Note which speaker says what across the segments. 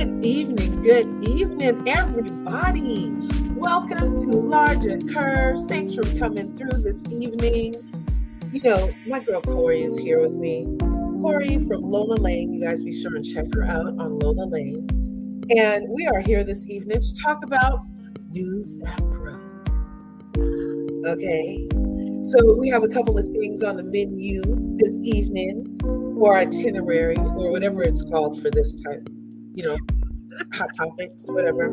Speaker 1: Good evening, everybody. Welcome to LRGA Curves. Thanks for coming through this evening. You know, my girl Corri is here with me. Corri from Lola Lane. You guys be sure and check her out on Lola Lane. And we are here this evening to talk about news that broke. Okay, so we have a couple of things on the menu this evening, or itinerary, or whatever it's called for this time. You know, hot topics, whatever.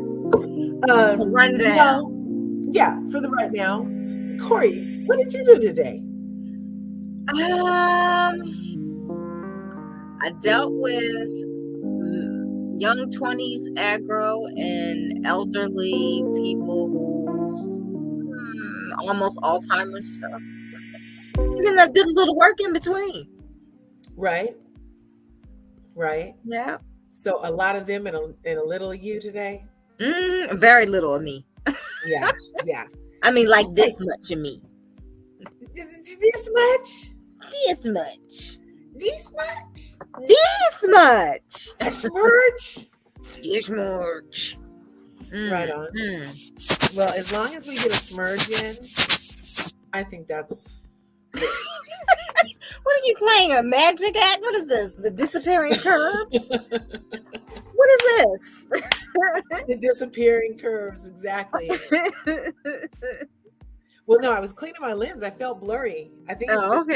Speaker 2: Rundown.
Speaker 1: Yeah, for the right now. Corri, what did you do today?
Speaker 2: I dealt with young 20s aggro and elderly people's almost Alzheimer's stuff. And then I did a little work in between.
Speaker 1: Right.
Speaker 2: Yeah.
Speaker 1: So a lot of them and a little of you today?
Speaker 2: Very little of me.
Speaker 1: Yeah.
Speaker 2: I mean, like this much of me.
Speaker 1: This much?
Speaker 2: This much.
Speaker 1: This much?
Speaker 2: This much.
Speaker 1: A smudge?
Speaker 2: This much.
Speaker 1: Right on. Well, as long as we get a smudge in, I think that's good.
Speaker 2: What are you playing, a magic act? What is this? The disappearing curves? What is this?
Speaker 1: The disappearing curves, exactly. Well, no, I was cleaning my lens. I felt blurry. I think it's just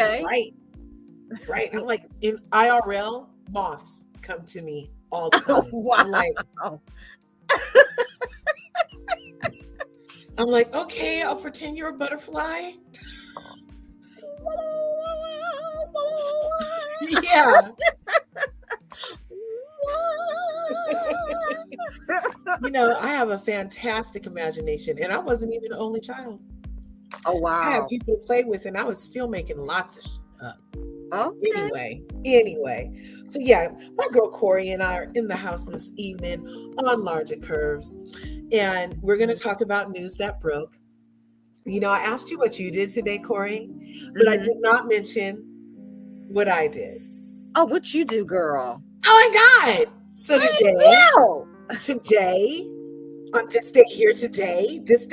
Speaker 1: bright. I'm like, in IRL, moths come to me all the time.
Speaker 2: Wow.
Speaker 1: I'm like, okay, I'll pretend you're a butterfly. Yeah. You know, I have a fantastic imagination, and I wasn't even the only child.
Speaker 2: Oh, wow.
Speaker 1: I had people to play with, and I was still making lots of shit up.
Speaker 2: Okay.
Speaker 1: Anyway. So, yeah, my girl Corri and I are in the house this evening on Larger Curves, and we're going to talk about news that broke. You know, I asked you what you did today, Corri, but I did not mention what I did.
Speaker 2: Oh, what you do, girl?
Speaker 1: Oh, my God. So today, on this day here today, this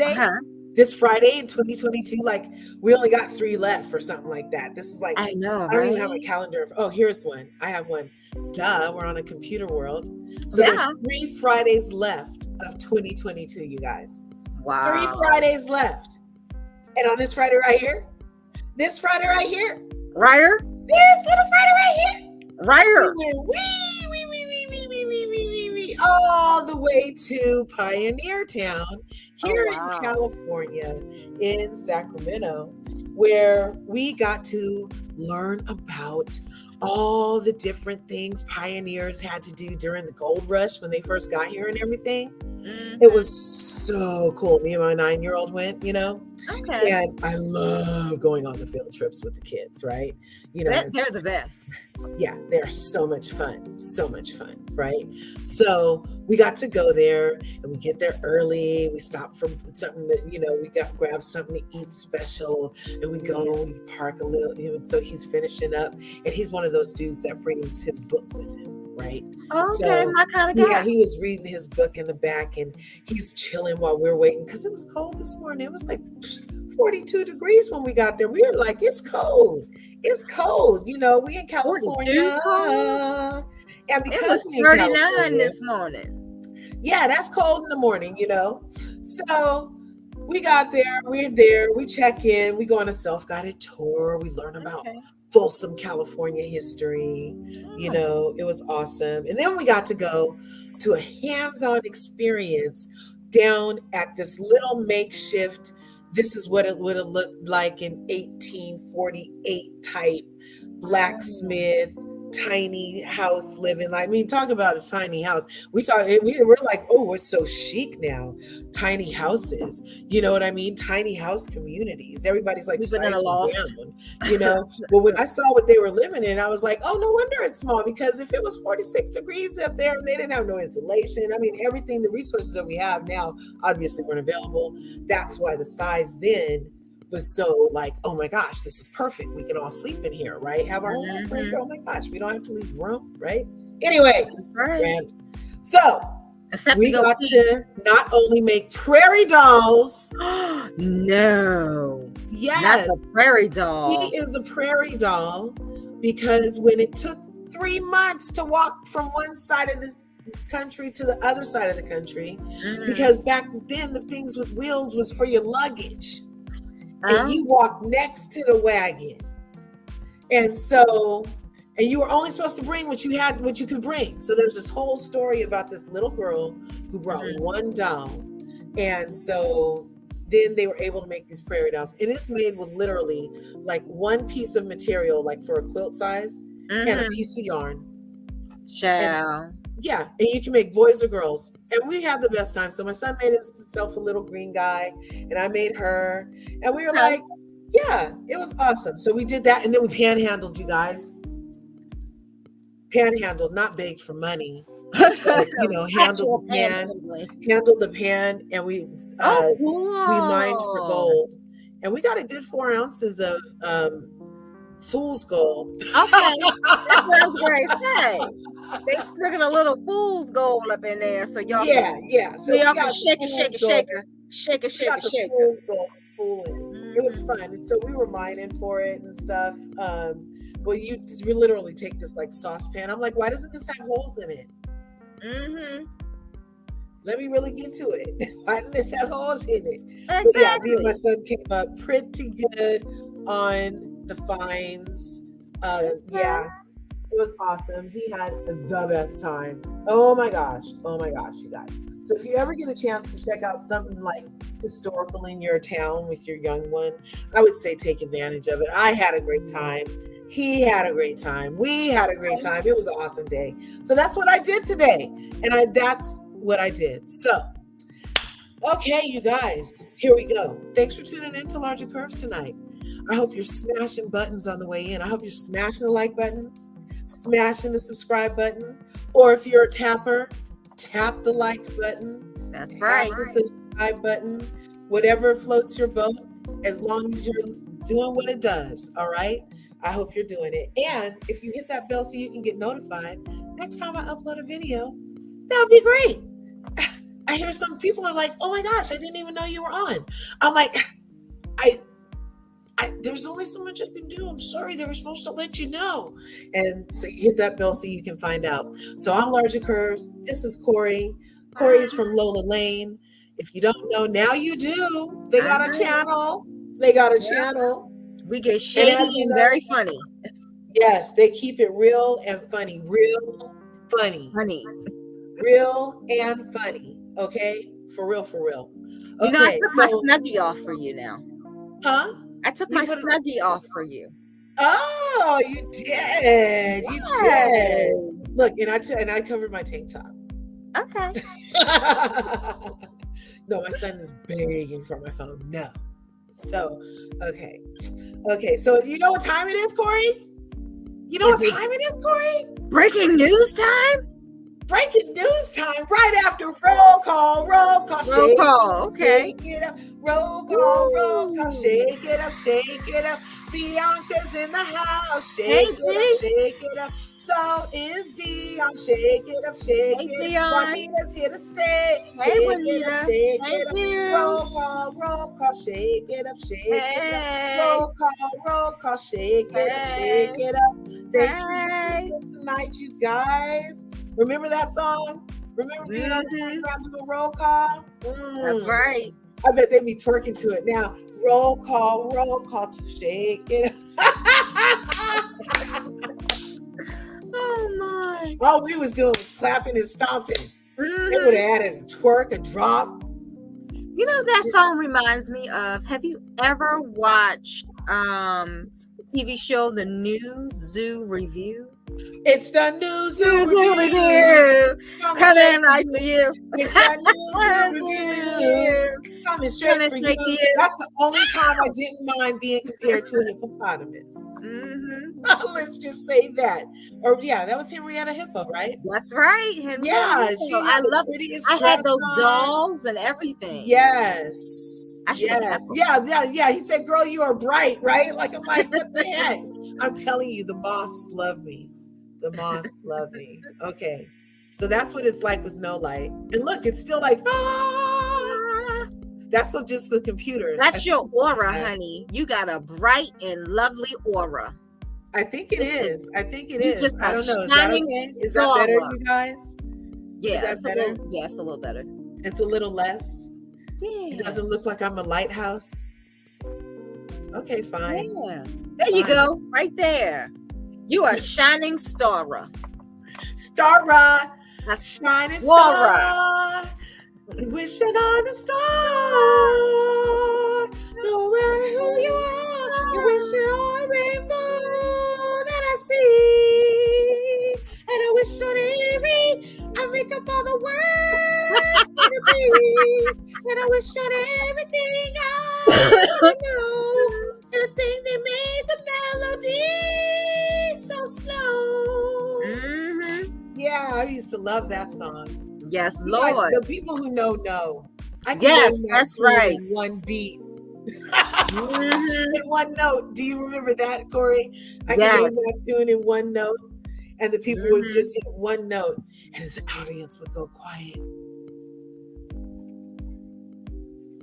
Speaker 1: Friday in 2022, like we only got 3 left or something like that. This is like,
Speaker 2: I know,
Speaker 1: I don't even have a calendar. Oh, here's one. I have one. Duh, we're on a computer world. So there's 3 Fridays left of 2022, you guys.
Speaker 2: Wow.
Speaker 1: 3 Fridays left. And on this Friday right here, this little Friday right here, we went wee, all the way to Pioneer Town here in California, in Sacramento, where we got to learn about all the different things pioneers had to do during the gold rush when they first got here and everything. It was so cool. Me and my 9-year-old went, you know.
Speaker 2: Okay.
Speaker 1: And I love going on the field trips with the kids, right? You know,
Speaker 2: they're the best.
Speaker 1: Yeah, they're so much fun, right? So we got to go there, and we get there early. We stop for something that, you know, we grab something to eat special, and we go and park a little. So he's finishing up, and he's one of those dudes that brings his book with him. Right.
Speaker 2: Okay, my kind of guy.
Speaker 1: Yeah, he was reading his book in the back, and he's chilling while we're waiting because it was cold this morning. It was like 42 degrees when we got there. We were like, it's cold. You know, we in California. And because
Speaker 2: it was 39 this morning.
Speaker 1: Yeah, that's cold in the morning, you know. So we got there, we're there, we check in, we go on a self-guided tour, we learn about Folsom, California history. You know, it was awesome. And then we got to go to a hands-on experience down at this little makeshift, this is what it would have looked like in 1848 type blacksmith, tiny house living. I mean, talk about a tiny house. We're like, oh, it's so chic now. Tiny houses, you know what I mean? Tiny house communities. Everybody's like sizing down, you know. But when I saw what they were living in, I was like, oh, no wonder it's small, because if it was 46 degrees up there and they didn't have no insulation, I mean, everything, the resources that we have now obviously weren't available. That's why the size then was so like, oh my gosh, this is perfect. We can all sleep in here, right? Have our own room. Oh my gosh, we don't have to leave the room, right? Anyway, So
Speaker 2: Except
Speaker 1: we
Speaker 2: to go
Speaker 1: got
Speaker 2: pee.
Speaker 1: to not only make prairie dolls.
Speaker 2: No. Not the
Speaker 1: Yes,
Speaker 2: prairie
Speaker 1: she
Speaker 2: doll.
Speaker 1: is a prairie doll because when it took 3 months to walk from one side of the country to the other side of the country, because back then the things with wheels was for your luggage, and you walk next to the wagon, and you were only supposed to bring what you could bring. So there's this whole story about this little girl who brought one doll, and so then they were able to make these prairie dolls, and it's made with literally like one piece of material, like for a quilt size, and a piece of yarn.
Speaker 2: Child.
Speaker 1: Yeah, and you can make boys or girls, and we had the best time. So my son made himself a little green guy, and I made her, and we were like, yeah, it was awesome. So we did that, and then we panhandled, you guys. Panhandled, not begged for money, but handled the pan, and we mined for gold, and we got a good 4 ounces of fool's gold.
Speaker 2: Okay, that's what I was going to say. They sprinkling a little fool's gold up in there, so y'all
Speaker 1: so
Speaker 2: y'all can shake it.
Speaker 1: Fool's gold fooling. It was fun, and so we were mining for it and stuff. Well, you literally take this like saucepan. I'm like, why doesn't this have holes in it? Let me really get to it. Why didn't this have holes in it?
Speaker 2: Exactly.
Speaker 1: But yeah, me and my son came up pretty good on the finds. Yeah, it was awesome. He had the best time. Oh my gosh, you guys. So if you ever get a chance to check out something like historical in your town with your young one, I would say take advantage of it. I had a great time. He had a great time. We had a great time. It was an awesome day. So that's what I did today. And that's what I did. So, okay, you guys, here we go. Thanks for tuning in to LRGA Curves tonight. I hope you're smashing buttons on the way in. I hope you're smashing the like button, smashing the subscribe button, or if you're a tapper, tap the like button.
Speaker 2: That's right.
Speaker 1: The subscribe button, whatever floats your boat, as long as you're doing what it does. All right. I hope you're doing it. And if you hit that bell so you can get notified next time I upload a video, that would be great. I hear some people are like, oh my gosh, I didn't even know you were on. I'm like, there's only so much I can do. I'm sorry, they were supposed to let you know. And so you hit that bell so you can find out. So I'm LRGA Curves. This is Corri. Corri's from Lola Lane. If you don't know, now you do. They got a channel.
Speaker 2: We get shady and very funny.
Speaker 1: Yes, they keep it real and funny. Real and funny. Okay? For real. Okay,
Speaker 2: I took my Snuggie off for you now.
Speaker 1: Huh?
Speaker 2: I took my Snuggie off for you.
Speaker 1: Oh, you did. You did. Look, and I covered my tank top.
Speaker 2: Okay.
Speaker 1: No, my son is begging for my phone. No. So, okay. So you know what time it is, Corri? You know what time it is, Corri?
Speaker 2: Breaking news time?
Speaker 1: Breaking news time right after roll call.
Speaker 2: Roll call, okay.
Speaker 1: Shake it up. Roll call. Shake it up. Bianca's in the house. Shake it up. So is Dion. Shake it up. Juanita's here to stay. Shake it up. Roll call. Shake it up. Roll call. Shake it up. Thanks for tonight, you guys. Remember that song? Remember being on the background of the roll call?
Speaker 2: That's right.
Speaker 1: I bet they'd be twerking to it now. Roll call to shake it.
Speaker 2: Oh my.
Speaker 1: All we was doing was clapping and stomping. They would have added a twerk, a drop.
Speaker 2: You know, that song reminds me of, have you ever watched the TV show The New Zoo Review?
Speaker 1: It's the New Zoo Review.
Speaker 2: Coming right to you.
Speaker 1: It's the New Zoo Review. Coming straight for you. That's the only time I didn't mind being compared to a hippopotamus. Let's just say that. Or yeah, that was Henrietta Hippo, right?
Speaker 2: That's right.
Speaker 1: Yeah,
Speaker 2: I love it. I had those dolls and everything.
Speaker 1: Yes. Yeah. He said, "Girl, you are bright, right?" Like I'm like, what the heck? I'm telling you, the moths love me. The moths love me. Okay. So that's what it's like with no light. And look, it's still like, that's just the computers.
Speaker 2: That's your aura, honey. You got a bright and lovely aura.
Speaker 1: I think it is. I think it is. I don't know. Is that okay? Is that better, you guys?
Speaker 2: Yeah, it's better? It's a little better.
Speaker 1: It's a little less.
Speaker 2: Yeah.
Speaker 1: It doesn't look like I'm a lighthouse. Okay, fine.
Speaker 2: Yeah. There you go. Right there. You are shining stara.
Speaker 1: Stara.
Speaker 2: A
Speaker 1: shining star. Wishing on a star. No matter who you are, you wishing on a rainbow that I see. And I wish on every, I make up all the words that I breathe. And I wish on everything I know. The thing that made the melody so slow.
Speaker 2: Mm-hmm.
Speaker 1: Yeah, I used to love that song.
Speaker 2: Yes,
Speaker 1: You
Speaker 2: Lord.
Speaker 1: guys, the people who know. I can
Speaker 2: yes, that's right.
Speaker 1: In one beat.
Speaker 2: Mm-hmm.
Speaker 1: In one note. Do you remember that, Corri? I can name that tune in one note. And the people would just hit one note. And his audience would go quiet.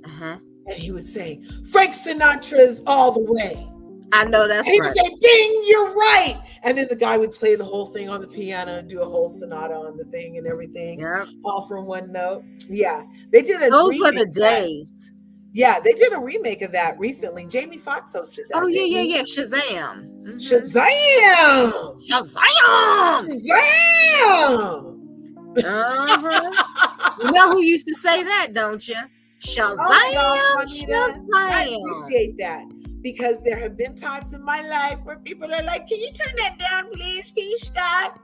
Speaker 2: Uh-huh.
Speaker 1: And he would say, Frank Sinatra's All the Way.
Speaker 2: I know that's right.
Speaker 1: And he would say, ding, you're right. And then the guy would play the whole thing on the piano and do a whole sonata on the thing and everything.
Speaker 2: Yep.
Speaker 1: All from one note. Yeah. They did a
Speaker 2: Those were the days.
Speaker 1: Yeah, they did a remake of that recently. Jamie Foxx hosted that.
Speaker 2: Oh, yeah. Shazam. Mm-hmm.
Speaker 1: Shazam!
Speaker 2: Uh-huh. You know who used to say that, don't you? Shazam!
Speaker 1: Oh my gosh, Juanita.
Speaker 2: Shazam!
Speaker 1: I appreciate that. Because there have been times in my life where people are like, can you turn that down, please? Can you stop?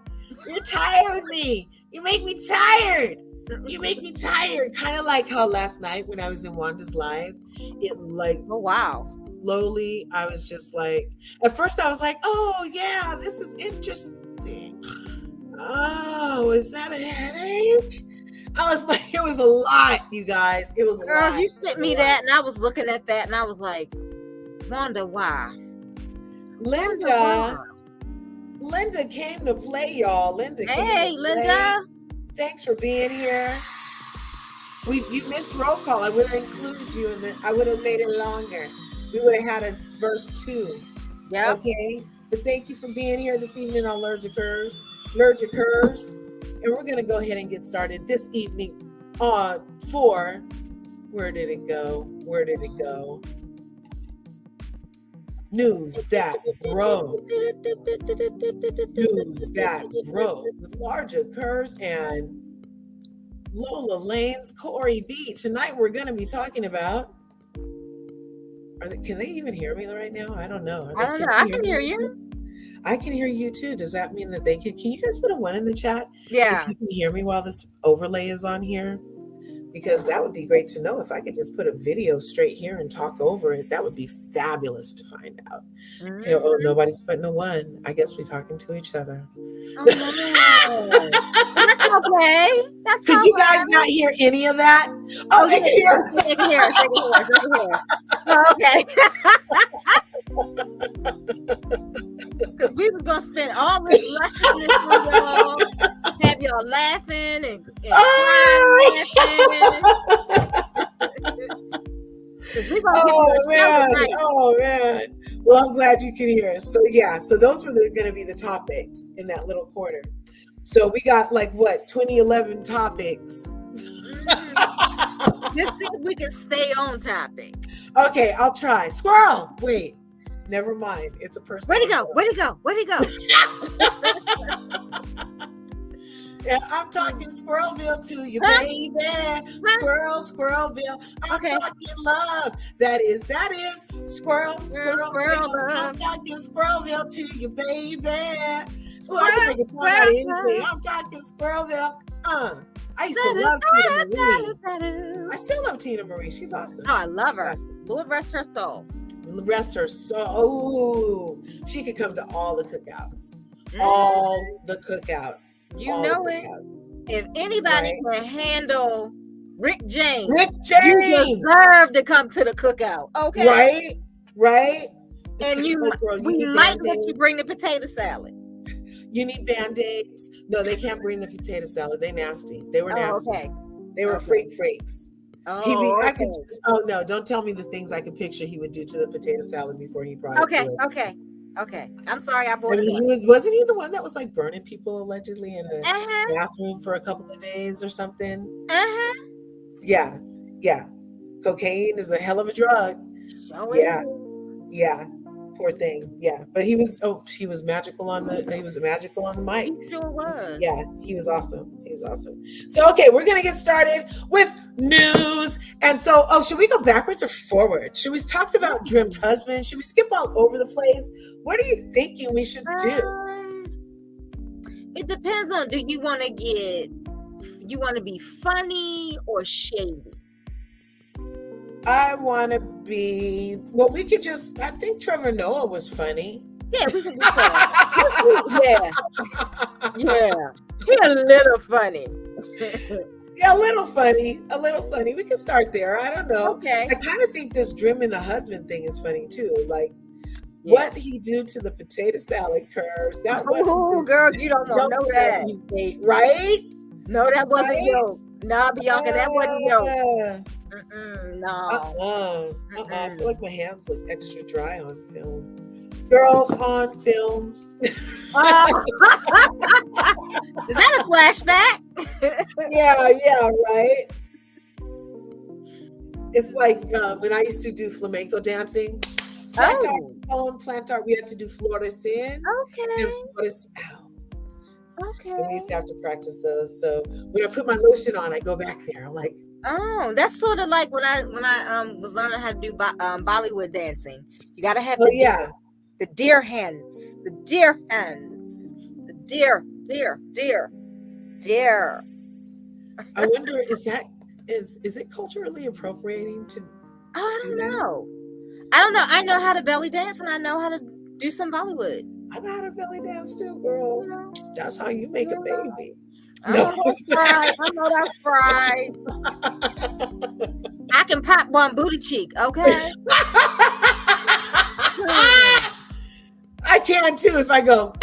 Speaker 1: You're tired of me. You make me tired. You make me tired. Kind of like how last night when I was in Wanda's live, it like,
Speaker 2: oh wow.
Speaker 1: Slowly, I was just like, at first I was like, oh yeah, this is interesting. Oh, is that a headache? I was like, it was a lot, you guys. It was a lot.
Speaker 2: Girl, you sent me that and I was looking at that and I was like, wonder why.
Speaker 1: Linda came to play, y'all.
Speaker 2: Hey, Linda.
Speaker 1: Thanks for being here. You missed roll call. I would have included you in it. I would have made it longer. We would have had a verse 2.
Speaker 2: Yeah.
Speaker 1: Okay. But thank you for being here this evening on LRGA. And we're going to go ahead and get started this evening for where did it go? News that broke. With LRGA and Lola Lane's Corri B. Tonight we're going to be talking about. Can they even hear me right now? I don't know.
Speaker 2: I don't know. I can hear you.
Speaker 1: I can hear you too. Does that mean that they can? Can you guys put a 1 in the chat?
Speaker 2: Yeah.
Speaker 1: If you can hear me while this overlay is on here, because that would be great to know. If I could just put a video straight here and talk over it, that would be fabulous to find out. Mm-hmm. Okay, oh, nobody's putting a 1. I guess we're talking to each other.
Speaker 2: Oh, no. That's okay.
Speaker 1: Could you guys not hear any of that? Oh, they can hear us.
Speaker 2: They can hear us. Oh, okay. Because we was going to spend all this lusciousness with y'all, have y'all laughing and crying.
Speaker 1: Oh, man. Well, I'm glad you can hear us. So, yeah. So those were going to be the topics in that little corner. So we got 2011 topics.
Speaker 2: Let's see if we can stay on topic.
Speaker 1: Okay, I'll try. Squirrel. Wait. Never mind. It's a person.
Speaker 2: Where'd he go?
Speaker 1: Yeah, I'm talking Squirrelville to you, baby. Squirrelville. I'm talking love. That is Squirrel. I'm talking Squirrelville to you, baby. Oh, I can make a song out of anything. I'm talking Squirrelville. I used to love Tina Marie. I still love Tina Marie. She's awesome.
Speaker 2: Oh, I love her. Lord rest her soul.
Speaker 1: Rest her soul. Oh, she could come to all the cookouts. All the cookouts.
Speaker 2: You know it. If anybody can handle Rick James,
Speaker 1: you
Speaker 2: deserve to come to the cookout. Okay.
Speaker 1: Right.
Speaker 2: And we might let you bring the potato salad.
Speaker 1: You need Band-Aids. No, they can't bring the potato salad. They nasty. They were
Speaker 2: Oh,
Speaker 1: nasty.
Speaker 2: okay.
Speaker 1: They were
Speaker 2: Okay.
Speaker 1: freaks.
Speaker 2: Oh,
Speaker 1: I could
Speaker 2: okay.
Speaker 1: just, oh no, don't tell me the things I could picture he would do to the potato salad before he brought it to
Speaker 2: Okay.
Speaker 1: us.
Speaker 2: Okay. Okay. I'm sorry I
Speaker 1: I
Speaker 2: brought it
Speaker 1: mean,
Speaker 2: up.
Speaker 1: wasn't he the one that was like burning people allegedly in a
Speaker 2: Uh-huh.
Speaker 1: bathroom for a couple of days or something?
Speaker 2: Uh-huh.
Speaker 1: Yeah. Yeah. Cocaine is a hell of a drug.
Speaker 2: Sure
Speaker 1: Yeah.
Speaker 2: is.
Speaker 1: Yeah. Poor thing. Yeah. But he was magical on the mic.
Speaker 2: He sure was.
Speaker 1: Yeah, he was awesome. He was awesome. So okay, we're gonna get started with news. And so, should we go backwards or forward? Should we talk about Dreamed Husband? Should we skip all over the place? What are you thinking we should do?
Speaker 2: It depends on, do you want to be funny or shady?
Speaker 1: I want to be. Well, we could just. I think Trevor Noah was funny.
Speaker 2: Yeah, we can do that. Yeah. He a little funny.
Speaker 1: Yeah, a little funny. We can start there. I don't know.
Speaker 2: Okay.
Speaker 1: I kind of think this Dreaming the Husband thing is funny too. Like, what he do to the potato salad curves? That wasn't.
Speaker 2: Girl, you don't want to know that.
Speaker 1: Ate, right?
Speaker 2: No, that wasn't yolk. No, Bianca, that wasn't yolk.
Speaker 1: No. I feel like my hands look extra dry on film. Girls on film.
Speaker 2: Is that a flashback?
Speaker 1: yeah, right. It's like when I used to do flamenco dancing. Plant art. We had to do flores in and flores out.
Speaker 2: Okay.
Speaker 1: And we used to have to practice those. So when I put my lotion on, I go back there. I'm like,
Speaker 2: oh, that's sort of like when I was learning how to do Bollywood dancing. You gotta have the deer hands, the deer hands, the deer.
Speaker 1: I wonder, is it culturally appropriating to?
Speaker 2: I don't know. I know how to belly dance and I know how to do some Bollywood.
Speaker 1: I know how to belly dance too, girl. That's how you make a baby.
Speaker 2: I know that's right. I can pop one booty cheek, okay?
Speaker 1: I can too if I go.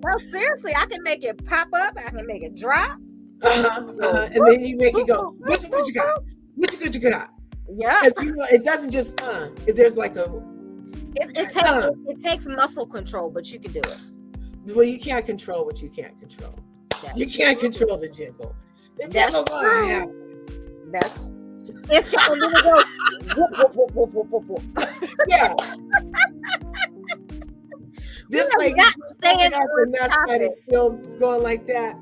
Speaker 2: No, seriously, I can make it pop up. I can make it drop.
Speaker 1: And then you make it go. What you got? What you got?
Speaker 2: Yeah.
Speaker 1: Because it doesn't just there's like a.
Speaker 2: It takes muscle control, but you can do it.
Speaker 1: Well, you can't control what you can't control. You can't control the jiggle. The jiggle gonna happen.
Speaker 2: It's gonna go.
Speaker 1: Yeah. This like staying up and that side is still going like that.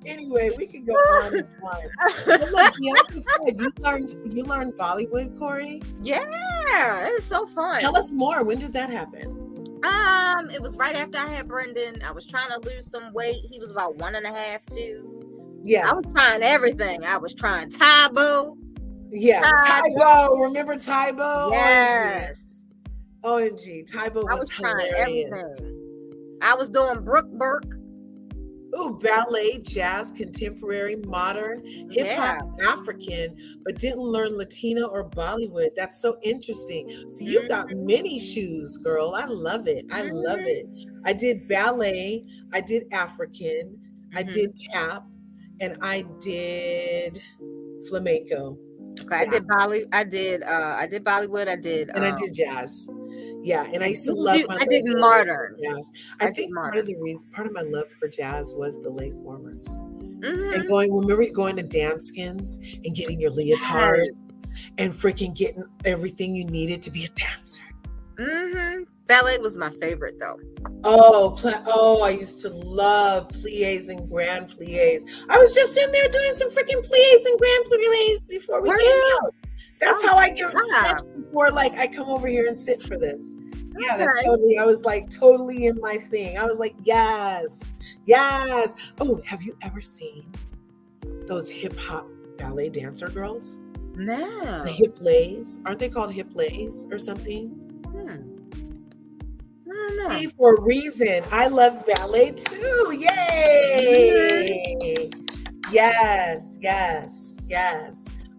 Speaker 1: Anyway, we can go on and on. But look, Bianca said you learned Bollywood, Corri?
Speaker 2: Yeah, it's so fun.
Speaker 1: Tell us more. When did that happen?
Speaker 2: It was right after I had Brendan. I was trying to lose some weight. He was about 1.5, 2.
Speaker 1: Yeah.
Speaker 2: I was trying everything. I was trying Taibo.
Speaker 1: Yeah, Taibo. Remember Taibo?
Speaker 2: Yes.
Speaker 1: OMG. Taibo was
Speaker 2: I was
Speaker 1: hilarious.
Speaker 2: trying everything. I was doing Brooke Burke.
Speaker 1: Ooh, ballet, jazz, contemporary, modern, hip hop, African, but didn't learn Latino or Bollywood. That's so interesting. So you got many shoes, girl. I love it. I love it. I did ballet. I did African. I did tap, and I did flamenco.
Speaker 2: Okay, I did Bollywood. I did
Speaker 1: And I did jazz. Yeah, and I used to love
Speaker 2: I did modern.
Speaker 1: Jazz. I think part of my love for jazz was the leg warmers. And remember going to dance skins and getting your leotards and freaking getting everything you needed to be a dancer.
Speaker 2: Ballet was my favorite though.
Speaker 1: I used to love plies and grand plies. I was just in there doing some freaking plies and grand plies before we came out. That's how I get stretched before I come over here and sit for this. Yeah, that's totally. I was totally in my thing. I was like, yes. Oh, have you ever seen those hip hop ballet dancer girls?
Speaker 2: No.
Speaker 1: The hip lays. Aren't they called hip lays or something?
Speaker 2: I don't know.
Speaker 1: See, for a reason. I love ballet too. Yay! Yes.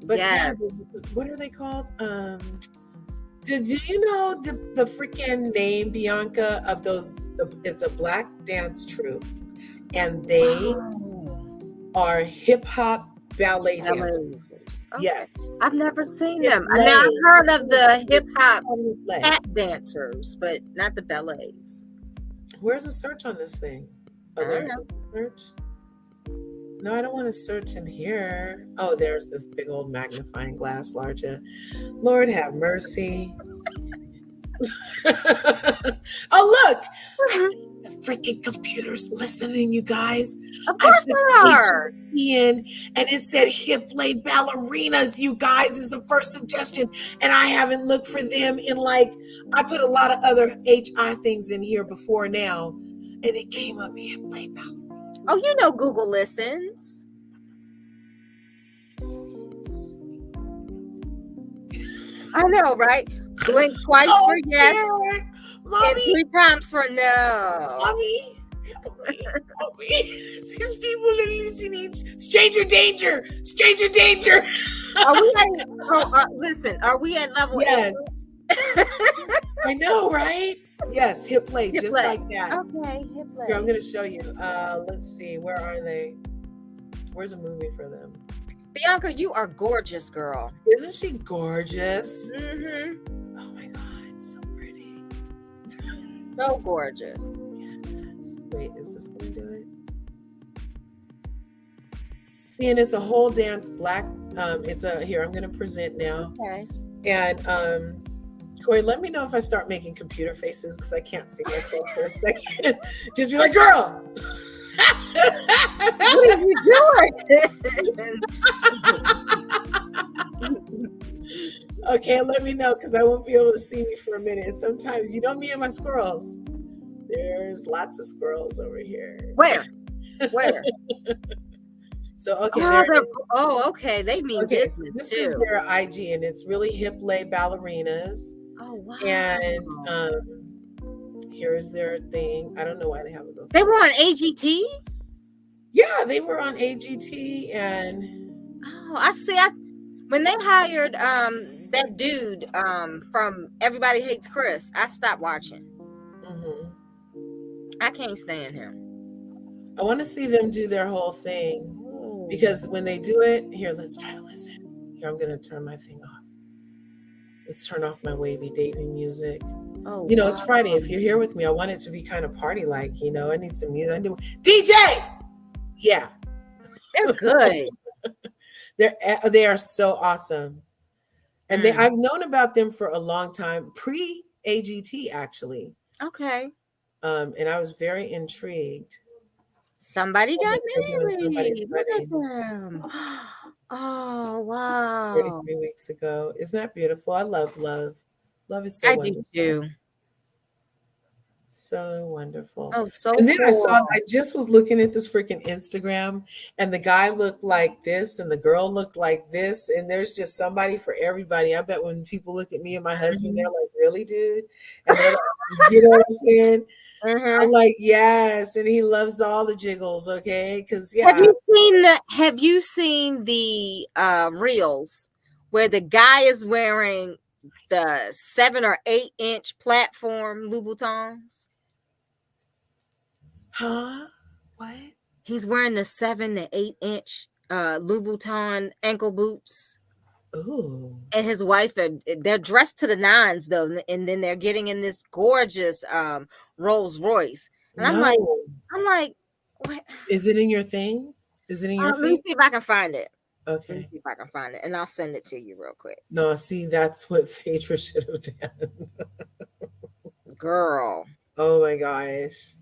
Speaker 1: But yeah,
Speaker 2: Yes.
Speaker 1: what are they called? Do you know the freaking name, Bianca, of those? It's a black dance troupe, and they
Speaker 2: Oh,
Speaker 1: are hip hop ballet dancers.
Speaker 2: ballets. Okay.
Speaker 1: Yes,
Speaker 2: I've never seen
Speaker 1: hip
Speaker 2: them. Now
Speaker 1: lay.
Speaker 2: I've heard of the hip hop
Speaker 1: Lay.
Speaker 2: tap dancers, but not the ballets.
Speaker 1: Where's the search on this thing? Oh,
Speaker 2: I
Speaker 1: there
Speaker 2: know.
Speaker 1: is the search. No, I don't want to search in here. Oh, there's this big old magnifying glass, LRGA. Lord have mercy. Oh, look! I think the freaking computer's listening, you guys.
Speaker 2: Of
Speaker 1: I
Speaker 2: course
Speaker 1: put
Speaker 2: they are.
Speaker 1: HRT in and it said hip lay ballerinas, you guys, is the first suggestion. And I haven't looked for them in like, I put a lot of other HI things in here before now. And it came up hip lay ballerinas.
Speaker 2: Oh, you know Google listens. I know, right? Blink twice
Speaker 1: Oh,
Speaker 2: for yes
Speaker 1: scared.
Speaker 2: and
Speaker 1: Mommy,
Speaker 2: 3 times for no.
Speaker 1: mommy, help me, help me. These people are listening. Stranger danger, stranger danger.
Speaker 2: Are we at, listen, are we at level
Speaker 1: Yes,
Speaker 2: 8?
Speaker 1: I know, right? Yes, hip play,
Speaker 2: Hip
Speaker 1: just
Speaker 2: play.
Speaker 1: like that.
Speaker 2: Okay, hip play.
Speaker 1: Here, I'm gonna show you. Let's see, where are they? Where's a movie for them?
Speaker 2: Bianca, you are gorgeous, girl.
Speaker 1: Isn't she gorgeous?
Speaker 2: Mm-hmm.
Speaker 1: Oh my god, so pretty.
Speaker 2: So gorgeous.
Speaker 1: Yes. Wait, is this gonna do it? See, and it's a whole dance black. It's a here. I'm gonna present now.
Speaker 2: Okay.
Speaker 1: And Corey, let me know if I start making computer faces because I can't see myself for a second. Just be like, girl.
Speaker 2: What are you doing?
Speaker 1: Okay, let me know because I won't be able to see me for a minute. And sometimes, you know me and my squirrels. There's lots of squirrels over here.
Speaker 2: Where? Where?
Speaker 1: So okay,
Speaker 2: Okay. They mean
Speaker 1: okay. So
Speaker 2: business
Speaker 1: this
Speaker 2: too.
Speaker 1: is their IG, and it's really hip lay ballerinas.
Speaker 2: Oh wow.
Speaker 1: And here's their thing. I don't know why they have it.
Speaker 2: They were on AGT?
Speaker 1: Yeah, they were on AGT, and
Speaker 2: I see. When they hired that dude from Everybody Hates Chris, I stopped watching. I can't stand him.
Speaker 1: I want to see them do their whole thing. Because when they do it, here, let's try to listen. Here, I'm going to turn my thing off. Let's turn off my wavy dating music. Oh, you know, wow. It's Friday. If you're here with me, I want it to be kind of party-like, you know. I need some music. DJ! Yeah.
Speaker 2: They're good.
Speaker 1: They are so awesome. And I've known about them for a long time, pre-AGT, actually.
Speaker 2: Okay.
Speaker 1: And I was very intrigued.
Speaker 2: Somebody got married. Look at them. Oh, wow.
Speaker 1: 33 weeks ago. Isn't that beautiful? I love love. Love is so wonderful.
Speaker 2: I do too.
Speaker 1: So wonderful.
Speaker 2: Oh, so
Speaker 1: and then
Speaker 2: cool.
Speaker 1: I just was looking at this freaking Instagram, and the guy looked like this and the girl looked like this, and there's just somebody for everybody. I bet when people look at me and my husband, they're like, really, dude? And they're like, you know what I'm saying? I'm like, yes, and he loves all the jiggles, okay? Because yeah.
Speaker 2: Have you seen the reels where the guy is wearing the 7 or 8 inch platform Louboutins?
Speaker 1: Huh? What?
Speaker 2: He's wearing the 7 to 8 inch Louboutin ankle boots.
Speaker 1: Ooh.
Speaker 2: And his wife, they're dressed to the nines though, and then they're getting in this gorgeous Rolls Royce. And I'm like, what?
Speaker 1: Is it in your thing? Is it in your
Speaker 2: Let me see if I can find it.
Speaker 1: Okay.
Speaker 2: Let me see if I can find it, and I'll send it to you real quick.
Speaker 1: No, see, that's what Phaedra should have done.
Speaker 2: Girl.
Speaker 1: Oh my gosh.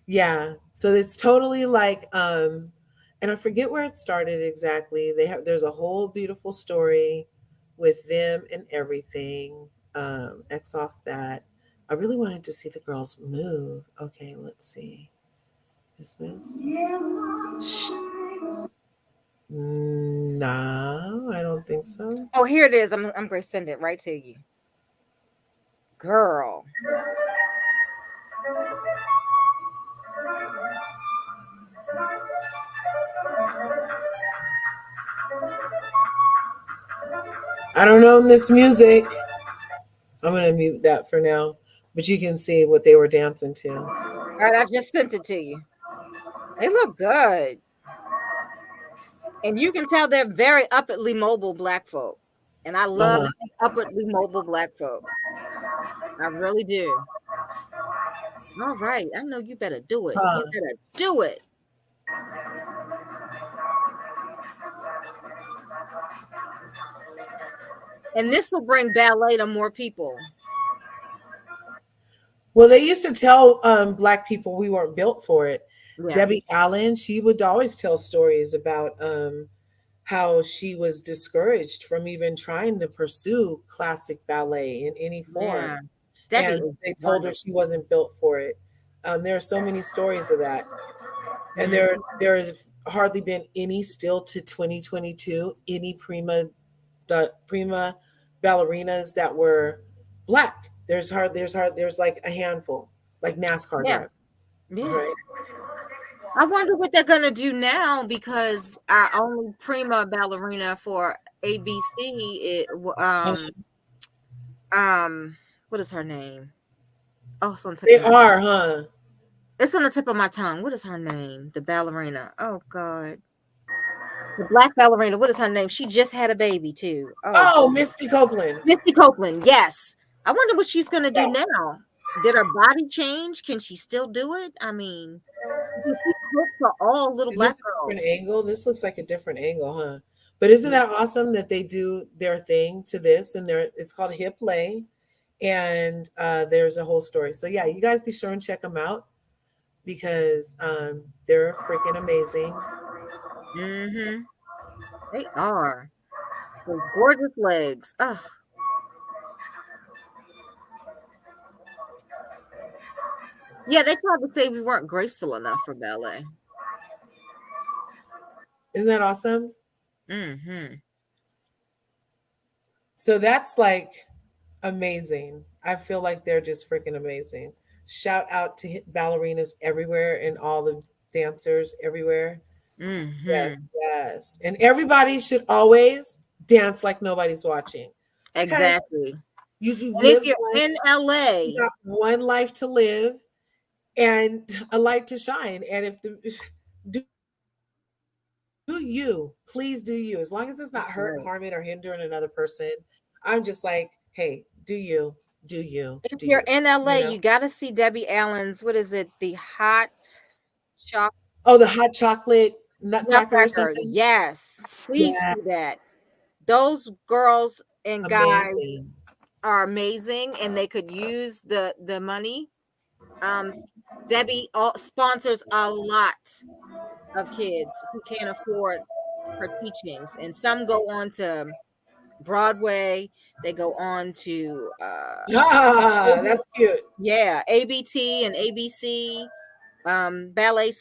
Speaker 1: Yeah. So it's totally like, and I forget where it started exactly. There's a whole beautiful story with them and everything. X off that. I really wanted to see the girls move. Okay, let's see. Is this? No, I don't think so.
Speaker 2: Oh, here it is. I'm going to send it right to you. Girl.
Speaker 1: I don't know this music. I'm gonna mute that for now, but you can see what they were dancing to.
Speaker 2: All right, I just sent it to you. They look good. And you can tell they're very upwardly mobile black folk. And I
Speaker 1: Uh
Speaker 2: love
Speaker 1: huh.
Speaker 2: to see upwardly mobile black folk. I really do. All right. I know you better do it. You
Speaker 1: Huh.
Speaker 2: better do it. And this will bring ballet to more people.
Speaker 1: Well, they used to tell black people we weren't built for it. Debbie
Speaker 2: Yes.
Speaker 1: Allen, she would always tell stories about how she was discouraged from even trying to pursue classic ballet in any
Speaker 2: Yeah.
Speaker 1: form.
Speaker 2: Debbie
Speaker 1: And
Speaker 2: is
Speaker 1: they told her she
Speaker 2: wonderful.
Speaker 1: wasn't built for it. There are so many stories of that. And
Speaker 2: Mhm.
Speaker 1: there has hardly been any still to 2022, any prima ballerinas that were black. There's like a handful, like NASCAR
Speaker 2: Yeah.
Speaker 1: drivers,
Speaker 2: Yeah.
Speaker 1: right?
Speaker 2: I wonder what they're gonna do now because our only prima ballerina for ABC um what is her name? Oh, it's on the tip
Speaker 1: They
Speaker 2: of my
Speaker 1: are, huh?
Speaker 2: it's on the tip of my tongue. What is her name? The ballerina. Oh God. The black ballerina. What is her name? She just had a baby too. Oh
Speaker 1: Oh,
Speaker 2: God.
Speaker 1: Misty Copeland.
Speaker 2: Misty Copeland, yes. I wonder what she's gonna do now. Did her body change? Can she still do it? I mean, because she's good for all little
Speaker 1: Is
Speaker 2: black
Speaker 1: this a different
Speaker 2: girls.
Speaker 1: angle? This looks like a different angle, huh? But isn't
Speaker 2: Yeah.
Speaker 1: that awesome that they do their thing to this and it's called hip lay and there's a whole story. So yeah, you guys be sure and check them out because they're freaking amazing.
Speaker 2: Mm-hmm. They are. Those gorgeous legs. Ugh. Yeah, they tried to say we weren't graceful enough for ballet.
Speaker 1: Isn't that awesome?
Speaker 2: Mm-hmm.
Speaker 1: So that's like amazing. I feel like they're just freaking amazing. Shout out to ballerinas everywhere and all the dancers everywhere. Yes,
Speaker 2: Mm-hmm.
Speaker 1: yes. And everybody should always dance like nobody's watching because
Speaker 2: Exactly.
Speaker 1: you've
Speaker 2: And if
Speaker 1: lived
Speaker 2: you're in
Speaker 1: once, you
Speaker 2: LA,
Speaker 1: got one life to live and a light to shine. And do you, please do you. As long as it's not
Speaker 2: that's
Speaker 1: hurting,
Speaker 2: right.
Speaker 1: harming, or hindering another person, I'm just like, hey, do you, do you,
Speaker 2: If
Speaker 1: do
Speaker 2: you're
Speaker 1: you,
Speaker 2: in
Speaker 1: you
Speaker 2: LA,
Speaker 1: know?
Speaker 2: you gotta see Debbie Allen's, what is it? The hot chocolate
Speaker 1: Oh, the hot chocolate nutcracker or
Speaker 2: nutcracker.
Speaker 1: something?
Speaker 2: Yes. Please
Speaker 1: Yeah,
Speaker 2: see that. Those girls and guys
Speaker 1: amazing.
Speaker 2: are amazing and they could use the money. Um, Debbie sponsors a lot of kids who can't afford her teachings, and some go on to Broadway. They go on to
Speaker 1: Ah,
Speaker 2: AB,
Speaker 1: that's cute.
Speaker 2: yeah, ABT and ABC ballet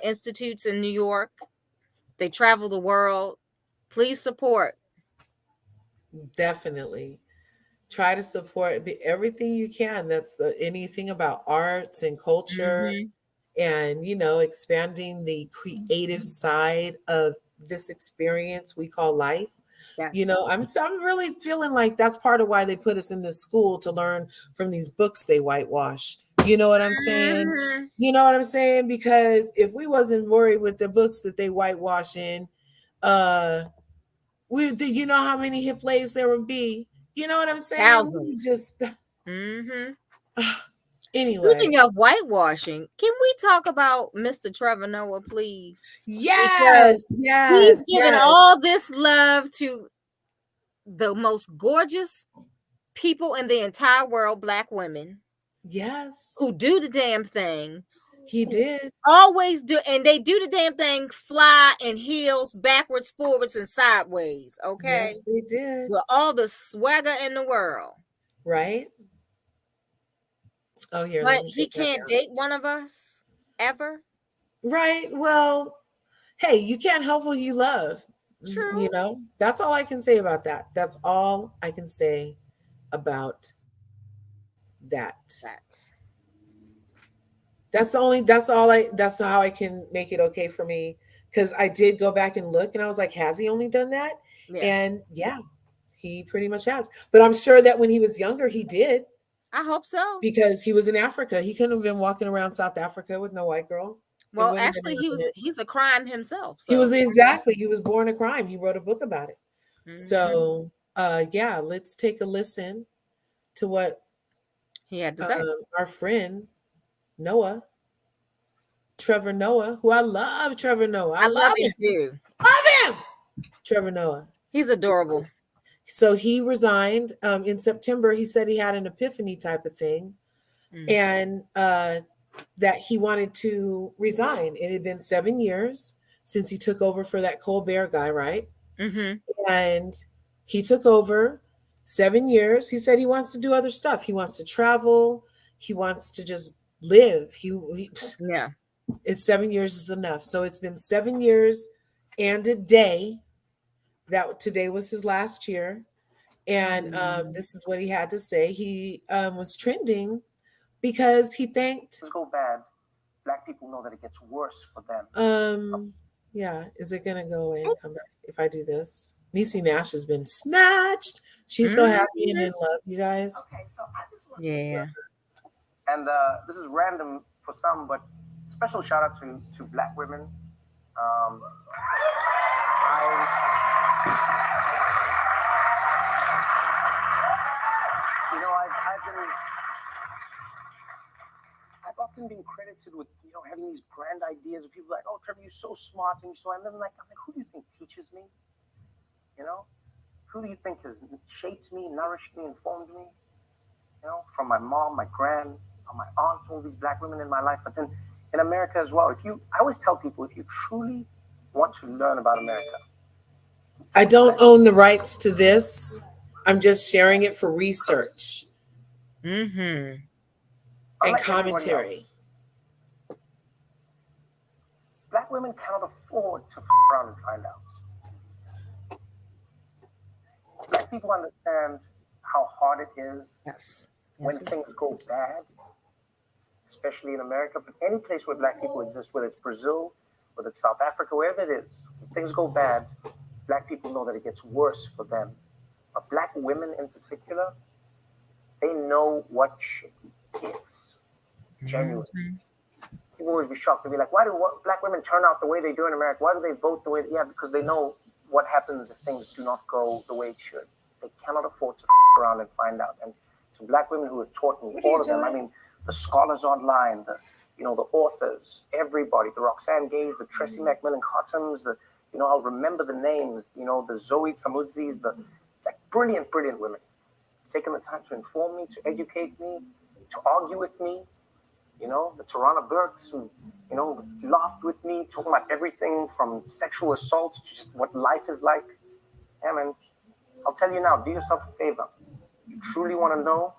Speaker 2: institutes in New York. They travel the world. Please support.
Speaker 1: Definitely. Try to support everything you can. That's anything about arts and culture
Speaker 2: Hmm.
Speaker 1: and, expanding the creative side of this experience we call life.
Speaker 2: Yes.
Speaker 1: I'm really feeling like that's part of why they put us in this school to learn from these books they whitewash. You know what I'm saying?
Speaker 2: Hmm.
Speaker 1: You know what I'm saying? Because if we wasn't worried with the books that they whitewashing, uh, we do you know how many hip lays there would be? You know what I'm saying? We
Speaker 2: Thousands.
Speaker 1: just
Speaker 2: Hmm.
Speaker 1: anyway.
Speaker 2: Speaking of whitewashing, can we talk about Mr. Trevor Noah, please? Because
Speaker 1: Yes,
Speaker 2: he's
Speaker 1: yes,
Speaker 2: giving
Speaker 1: yes,
Speaker 2: all this love to the most gorgeous people in the entire world, black women,
Speaker 1: yes.
Speaker 2: who do the damn thing,
Speaker 1: He
Speaker 2: who
Speaker 1: did.
Speaker 2: always do, and they do the damn thing fly in heels, backwards, forwards, and sideways, okay?
Speaker 1: Yes, they did.
Speaker 2: With all the swagger in the world.
Speaker 1: Right? Oh, here, let
Speaker 2: But
Speaker 1: me
Speaker 2: he
Speaker 1: take that
Speaker 2: can't
Speaker 1: down.
Speaker 2: date one of us ever.
Speaker 1: Right. Well, hey, you can't help what you love.
Speaker 2: True.
Speaker 1: That's all I can say about that. That's all I can say about that.
Speaker 2: That.
Speaker 1: That's how I can make it okay for me. Because I did go back and look and I was like, has he only done that?
Speaker 2: Yeah.
Speaker 1: And yeah, He pretty much has. But I'm sure that when he was younger, he did
Speaker 2: I hope so.
Speaker 1: because he was in Africa. He couldn't have been walking around South Africa with no white girl. It
Speaker 2: Well,
Speaker 1: wouldn't have been
Speaker 2: actually,
Speaker 1: happening.
Speaker 2: he's a crime himself,
Speaker 1: He was
Speaker 2: so
Speaker 1: exactly. He was born a crime. He wrote a book about it.
Speaker 2: mhm,
Speaker 1: So, yeah, let's take a listen to what
Speaker 2: he had to say.
Speaker 1: our friend Noah, Trevor Noah, who I love, Trevor Noah. I
Speaker 2: I love
Speaker 1: love
Speaker 2: him
Speaker 1: him.
Speaker 2: too.
Speaker 1: Love him. Trevor Noah.
Speaker 2: He's adorable.
Speaker 1: So he resigned in September. He said he had an epiphany type of thing,
Speaker 2: Mm.
Speaker 1: and that he wanted to resign. It had been 7 years since he took over for that Colbert guy, right?
Speaker 2: Mm-hmm.
Speaker 1: And he took over 7 years. He said he wants to do other stuff. He wants to travel. He wants to just live.
Speaker 2: Yeah.
Speaker 1: It's 7 years is enough. So it's been 7 years and a day. That today was his last year, and
Speaker 2: Mm.
Speaker 1: this is what he had to say. He was trending because he thanked.
Speaker 3: Go bad. Black people know that it gets worse for them.
Speaker 1: Yeah, is it gonna go away and come back if I do this? Niecy Nash has been snatched. She's so happy and in love, you guys.
Speaker 3: Okay, so I just want
Speaker 2: Yeah.
Speaker 3: and this is random for some, but special shout out to Black women. I've often been credited with having these grand ideas of people like, oh, Trevor, you're so smart and you're so. And then I'm like, who do you think teaches me? Who do you think has shaped me, nourished me, informed me? From my mom, my my aunt, all these Black women in my life, but then in America as well. I always tell people, if you truly want to learn about America,
Speaker 1: I don't own the rights to this. I'm just sharing it for research and commentary.
Speaker 3: Black women cannot afford to around and find out. Black people understand how hard it is when things go bad, especially in America, but any place where Black people exist, whether it's Brazil, whether it's South Africa, wherever it is, when things go bad, Black people know that it gets worse for them. But Black women in particular, they know what shit is. Genuinely. People always be shocked. They'll be like, why do Black women turn out the way they do in America? Why do they vote the way they... Yeah, because they know what happens if things do not go the way it should. They cannot afford to around and find out. And to Black women who have taught me, all of them, I mean, the scholars online, the authors, everybody, the Roxanne Gays, the Tressie McMillan Cottons, I'll remember the names, the Zoe Tamudzis, the brilliant, brilliant women. Taking the time to inform me, to educate me, to argue with me. The Tarana Burks who, laughed with me, talking about everything from sexual assault to just what life is like. Yeah, man, I'll tell you now, do yourself a favor. You truly want to know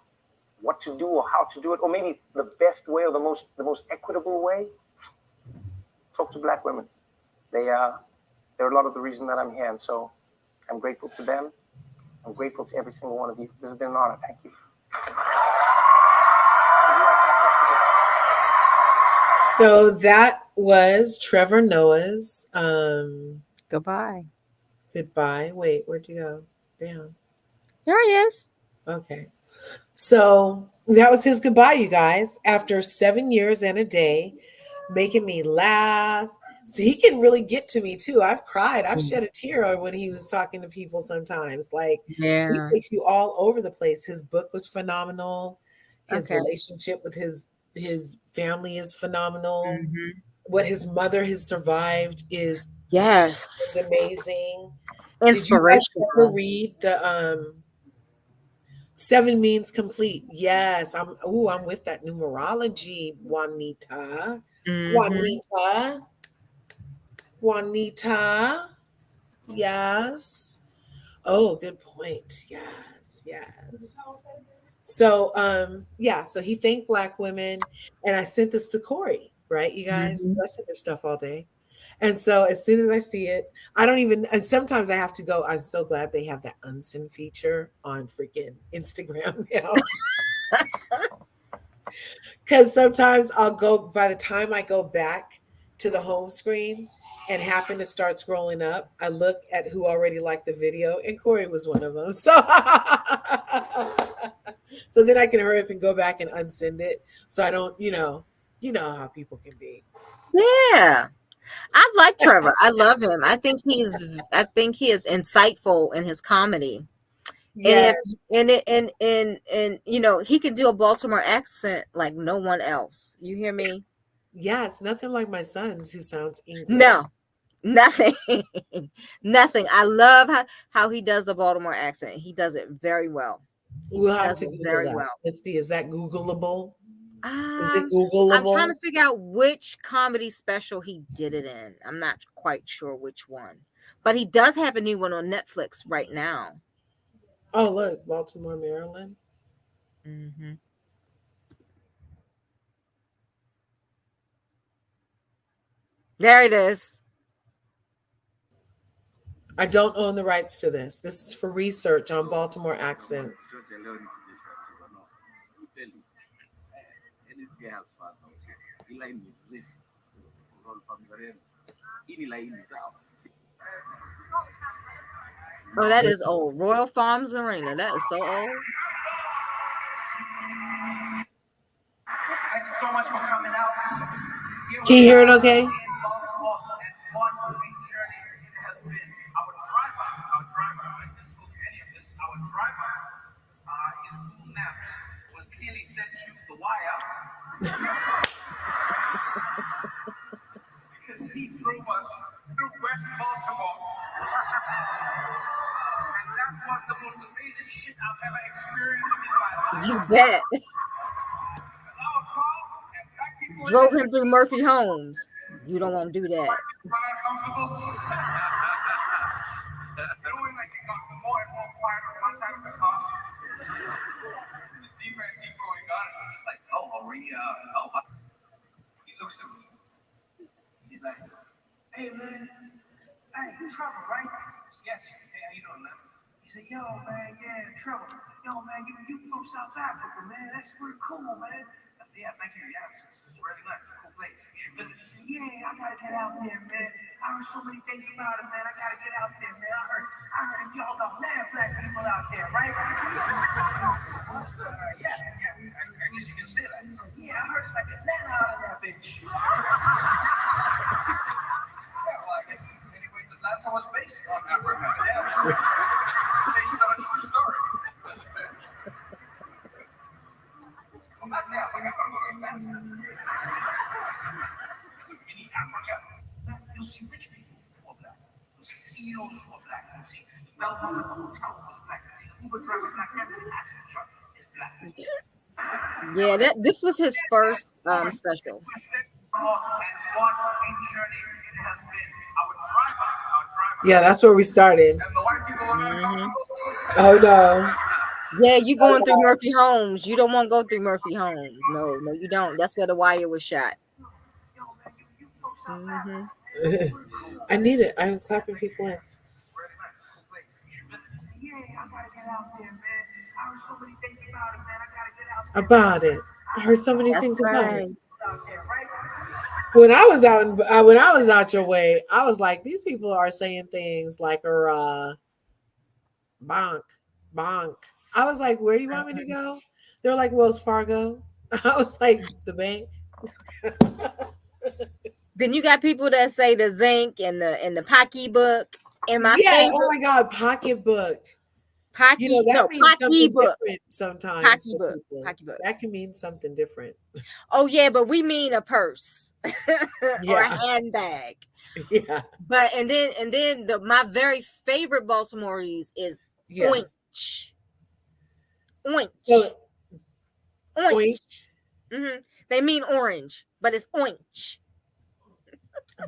Speaker 3: what to do or how to do it, or maybe the best way or the most equitable way, talk to Black women. They're a lot of the reason that I'm here, and so I'm grateful to them. I'm grateful to every single one of you. This has been an honor. Thank you.
Speaker 1: So that was Trevor Noah's
Speaker 2: Goodbye.
Speaker 1: goodbye. Wait, where'd you go? Down.
Speaker 2: Here he is.
Speaker 1: Okay. So that was his goodbye, you guys. After 7 years and a day, making me laugh. So he can really get to me too. I've cried. I've shed a tear when he was talking to people sometimes. Like he takes you all over the place. His book was phenomenal. His relationship with his family is phenomenal. What his mother has survived is amazing. Did you guys ever read the 7 means complete? Yes, I'm with that numerology, Juanita. Juanita. Yes. Oh, good point. Yes. So so he thanked Black women, and I sent this to Corri, right? You guys, I sent her stuff all day. And so as soon as I see it, I don't even, and sometimes I have to go, I'm so glad they have that unsend feature on freaking Instagram now. Because sometimes I'll go, by the time I go back to the home screen, and happened to start scrolling up, I look at who already liked the video, and Corey was one of them. So, so then I can hurry up and go back and unsend it, so I don't, you know how people can be.
Speaker 2: Yeah. I like Trevor. I love him. I think he is insightful in his comedy. And
Speaker 1: Yeah,
Speaker 2: if and he could do a Baltimore accent like no one else. You hear me?
Speaker 1: yeah, it's nothing like my son's who sounds English.
Speaker 2: No, nothing. Nothing. I love how he does a Baltimore accent. He does it very well. He
Speaker 1: We'll have
Speaker 2: does
Speaker 1: to
Speaker 2: it
Speaker 1: Google
Speaker 2: very
Speaker 1: that.
Speaker 2: well.
Speaker 1: Let's see, is that Googleable? Is it
Speaker 2: Um, I'm trying
Speaker 1: Googleable?
Speaker 2: to figure out which comedy special he did it in. I'm not quite sure which one. But he does have a new one on Netflix right now.
Speaker 1: Oh, look, Baltimore, Maryland.
Speaker 2: Hmm. There it is.
Speaker 1: I don't own the rights to this. This is for research on Baltimore accents.
Speaker 2: Oh, that is old. Royal Farms Arena. That is so old.
Speaker 1: Thank you so much for coming out. Can you hear it okay? In Baltimore, and what a big journey it has been. Our driver, I didn't spoke to any of this. Our driver, his Google Maps was clearly set to the wire because he drove us through West Baltimore. And that was the most amazing shit I've ever experienced in my life.
Speaker 2: You bet.
Speaker 1: Because our car and black people in
Speaker 2: Drove
Speaker 1: it,
Speaker 2: him through Murphy Homes. You don't want to do that.
Speaker 1: uncomfortable. Knowing like it got more and more quiet on one side of the car. The deeper and deeper we got, it was just like, oh, Maria, oh, what? He looks at me. He's like, hey, man. Hey, you Trevor, right? Yes. Hey, how you doing, man? He said, yo, man, yeah, Trevor. Yo, man, you from South Africa, man. That's pretty cool, man. I said, yeah, thank you. Yeah, it's really nice. It's a cool place. You should visit. He said, yeah, I gotta get out there, man. I heard so many things about it, man. I gotta get out there, man. I heard y'all got mad black people out there, right? I said, what? Yeah. I guess you can say that. He said, yeah, I heard it's like Atlanta out of that bitch. Yeah, well, I guess in many ways Atlanta was based on Africa. Yeah, based on a true story. From that day, I was like, I'm gonna go to Atlanta. It's a mini Africa. You'll see rich people who are black. You'll see CEOs who are black. You'll see the bellhop at the hotel who is black. You'll see the Uber driver black. Every passenger truck is black.
Speaker 2: Yeah, this was his first special.
Speaker 1: Yeah, that's where we started.
Speaker 2: Hmm.
Speaker 1: Oh no.
Speaker 2: Yeah, you going through Murphy Homes. You don't want to go through Murphy Homes. No, you don't. That's where The Wire was shot. Hmm.
Speaker 1: I need it. I'm clapping people in. Yeah, I gotta get out there, man. I heard so many things about it, man. I gotta get out there. About it. I heard so many
Speaker 2: That's
Speaker 1: things about it.
Speaker 2: right.
Speaker 1: When I was out, when I was out your way, I was like, these people are saying things like, bonk, bonk. I was like, where do you want me to go? They're like Wells Fargo. I was like, the bank.
Speaker 2: Then you got people that say the zinc and the pocketbook. And my
Speaker 1: Yeah. Oh
Speaker 2: favorite
Speaker 1: my God, pocketbook. That means something
Speaker 2: pocketbook.
Speaker 1: different sometimes to
Speaker 2: Pocketbook.
Speaker 1: people.
Speaker 2: Pocketbook.
Speaker 1: That can mean something different.
Speaker 2: Oh yeah, but we mean a purse or a
Speaker 1: Yeah.
Speaker 2: handbag.
Speaker 1: Yeah.
Speaker 2: But and then my very favorite Baltimoreese is
Speaker 1: Yeah.
Speaker 2: oinch. Oinch.
Speaker 1: So,
Speaker 2: Oinch.
Speaker 1: oinch.
Speaker 2: Mm-hmm. They mean orange, but it's oinch.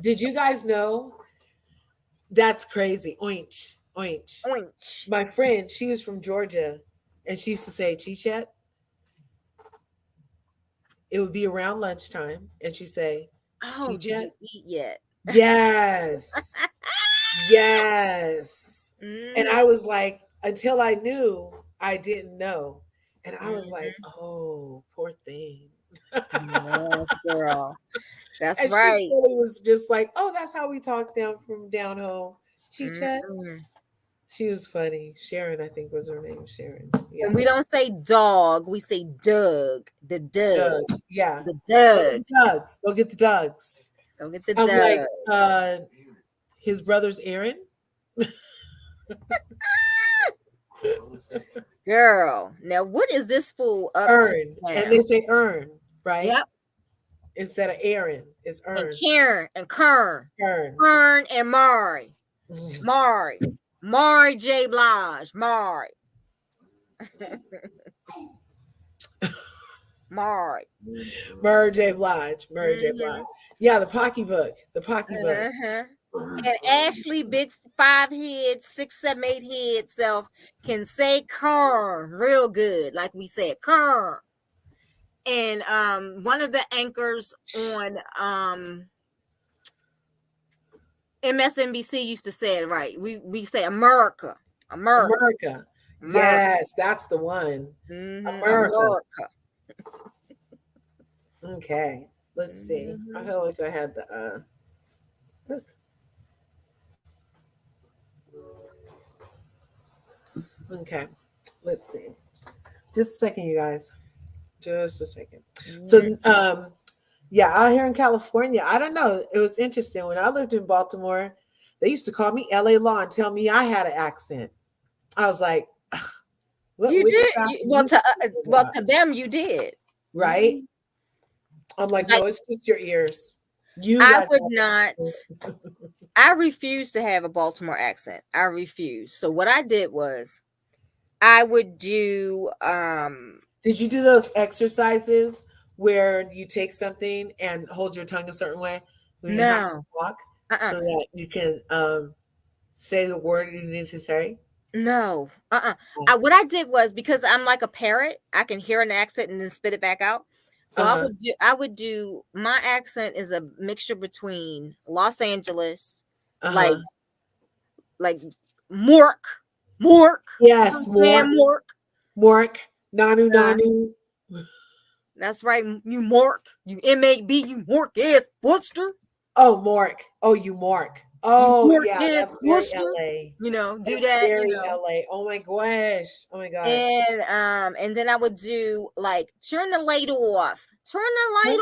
Speaker 1: Did you guys know? That's crazy. Oinch. Oinch.
Speaker 2: Oinch.
Speaker 1: My friend, she was from Georgia, and she used to say chichet. It would be around lunchtime, and she'd say,
Speaker 2: Oh, did
Speaker 1: chichet.
Speaker 2: you eat yet?
Speaker 1: Yes. Yes. And I
Speaker 2: Mm-hmm.
Speaker 1: was like, until I knew, I didn't know. And I was like,
Speaker 2: Mm-hmm.
Speaker 1: oh, poor thing.
Speaker 2: Yes, girl. That's
Speaker 1: And she
Speaker 2: right.
Speaker 1: really was just like, oh, that's how we talk down home. Chicha. She was funny. Sharon, I think was her name. Sharon. Yeah.
Speaker 2: And we don't say dog, we say Doug. The Doug.
Speaker 1: Yeah.
Speaker 2: The Doug.
Speaker 1: Go get the Dougs.
Speaker 2: Go get the
Speaker 1: I'm
Speaker 2: Doug.
Speaker 1: like, his brother's Aaron.
Speaker 2: Girl, now what is this fool up
Speaker 1: Earn.
Speaker 2: to?
Speaker 1: And they say Earn, right?
Speaker 2: Yep.
Speaker 1: Instead of Aaron, it's Earn.
Speaker 2: And Karen and Kern.
Speaker 1: Earn.
Speaker 2: Kern and Mari. Mari. Mari J. Blige. Mari. Mari.
Speaker 1: Murray J. Blige. Murray J. Blige. Yeah, the pocketbook. The pocketbook.
Speaker 2: And Ashley, big 5 head, 6, 7, 8 head self can say Kern real good, like we said, Kern. And one of the anchors on MSNBC used to say it right. We say America.
Speaker 1: Yes, that's the one. America. Okay, let's see. I feel like I had the okay, let's see. Just a second, you guys. Just a second. So yeah, out here in California, I don't know. It was interesting. When I lived in Baltimore, they used to call me LA Law and tell me I had an accent. I was like,
Speaker 2: you did. To them, you did.
Speaker 1: Right? I'm like, no, it's just your ears.
Speaker 2: I would not. I refuse to have a Baltimore accent. I refuse. So what I did was I would do
Speaker 1: did you do those exercises where you take something and hold your tongue a certain way when you have to walk so that you can say the word you need to say?
Speaker 2: No. What I did was, because I'm like a parrot, I can hear an accent and then spit it back out. So I would do my accent is a mixture between Los Angeles, like Mork.
Speaker 1: Yes, Mork. Nanu.
Speaker 2: That's right, you Mork. You MAB, you Mork ass buster.
Speaker 1: Oh, Mork. Oh, you Mork. Oh, yeah, that's very LA.
Speaker 2: You know, do
Speaker 1: that's
Speaker 2: that.
Speaker 1: Very LA. Oh my gosh. Oh my gosh.
Speaker 2: And then I would do like turn the light off. Turn the light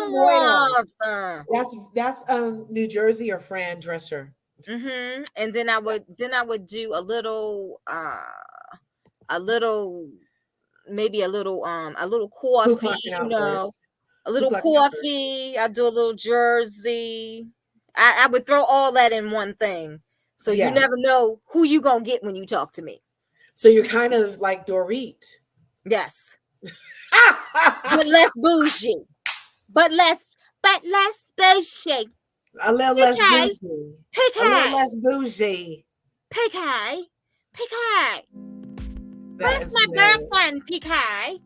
Speaker 2: off.
Speaker 1: That's New Jersey or Fran Drescher.
Speaker 2: And then I would do a little coffee, you know, a little coffee. I do a little Jersey. I would throw all that in one thing. So you never know who you gonna get when you talk to me.
Speaker 1: So you're kind of like Dorit.
Speaker 2: Yes. But less bougie. But less bougie.
Speaker 1: A little less bougie. A little less bougie.
Speaker 2: PK. Where's my girlfriend, PK?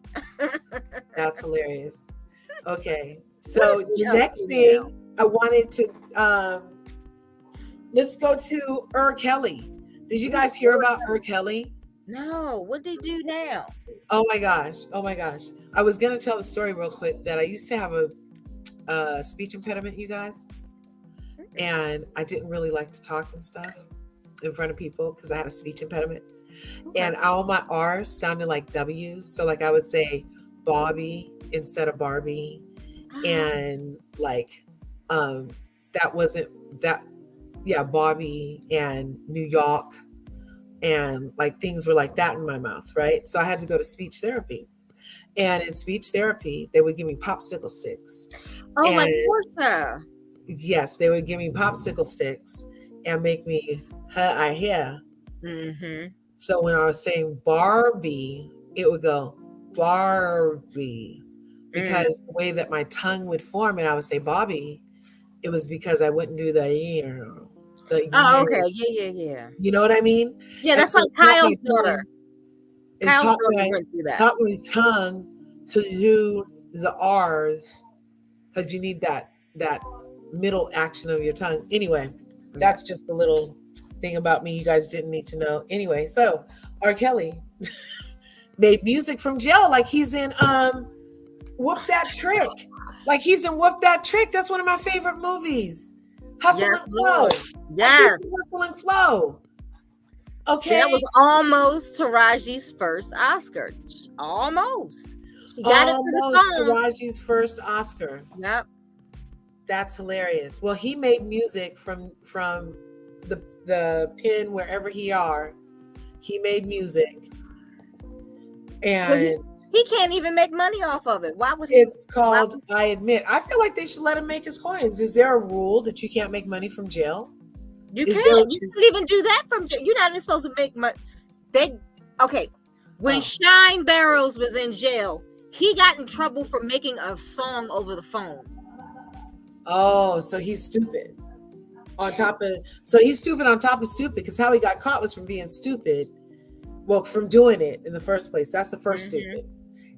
Speaker 1: That's hilarious. Okay. So the next thing I wanted to let's go to R. Kelly. Did you guys hear about R. Kelly?
Speaker 2: No. What'd they do now?
Speaker 1: Oh my gosh. I was gonna tell the story real quick that I used to have a speech impediment, you guys. And I didn't really like to talk and stuff in front of people because I had a speech impediment. And all my R's sounded like W's. So like I would say Bobby instead of Barbie. And like that wasn't that Bobby and New York and like things were like that in my mouth, right? So I had to go to speech therapy. And in speech therapy, they would give me popsicle sticks.
Speaker 2: Oh, like Portia.
Speaker 1: Yes, they would give me popsicle sticks and make me I hear. So when I was saying Barbie, it would go Barbie. Because the way that my tongue would form and I would say Bobby, it was because I wouldn't do the ear.
Speaker 2: Okay. Yeah.
Speaker 1: You know what I mean?
Speaker 2: Yeah, that's like Kyle's daughter.
Speaker 1: Kyle's daughter went through that. Taught my tongue to do the R's because you need that middle action of your tongue. Anyway, that's just a little thing about me you guys didn't need to know. Anyway, so R. Kelly made music from jail like he's in Whoop That Trick. Like he's in Whoop That Trick. That's one of my favorite movies. Hustle
Speaker 2: Yes,
Speaker 1: and Flow.
Speaker 2: Lord.
Speaker 1: Like
Speaker 2: Yes.
Speaker 1: he's in Hustle and Flow. Okay.
Speaker 2: That was almost Taraji's first Oscar. Almost. She got it to the song.
Speaker 1: Taraji's first Oscar.
Speaker 2: Yep.
Speaker 1: That's hilarious. Well, he made music from the pen wherever he are. He made music. And
Speaker 2: he can't even make money off of it. Why would he?
Speaker 1: It's called I Admit. I feel like they should let him make his coins. Is there a rule that you can't make money from jail?
Speaker 2: You can't. You can't even do that from jail. You're not even supposed to make money. When Shine Barrows was in jail, he got in trouble for making a song over the phone.
Speaker 1: Oh, so he's stupid. He's stupid on top of stupid, because how he got caught was from being stupid. Well, from doing it in the first place. That's the first stupid.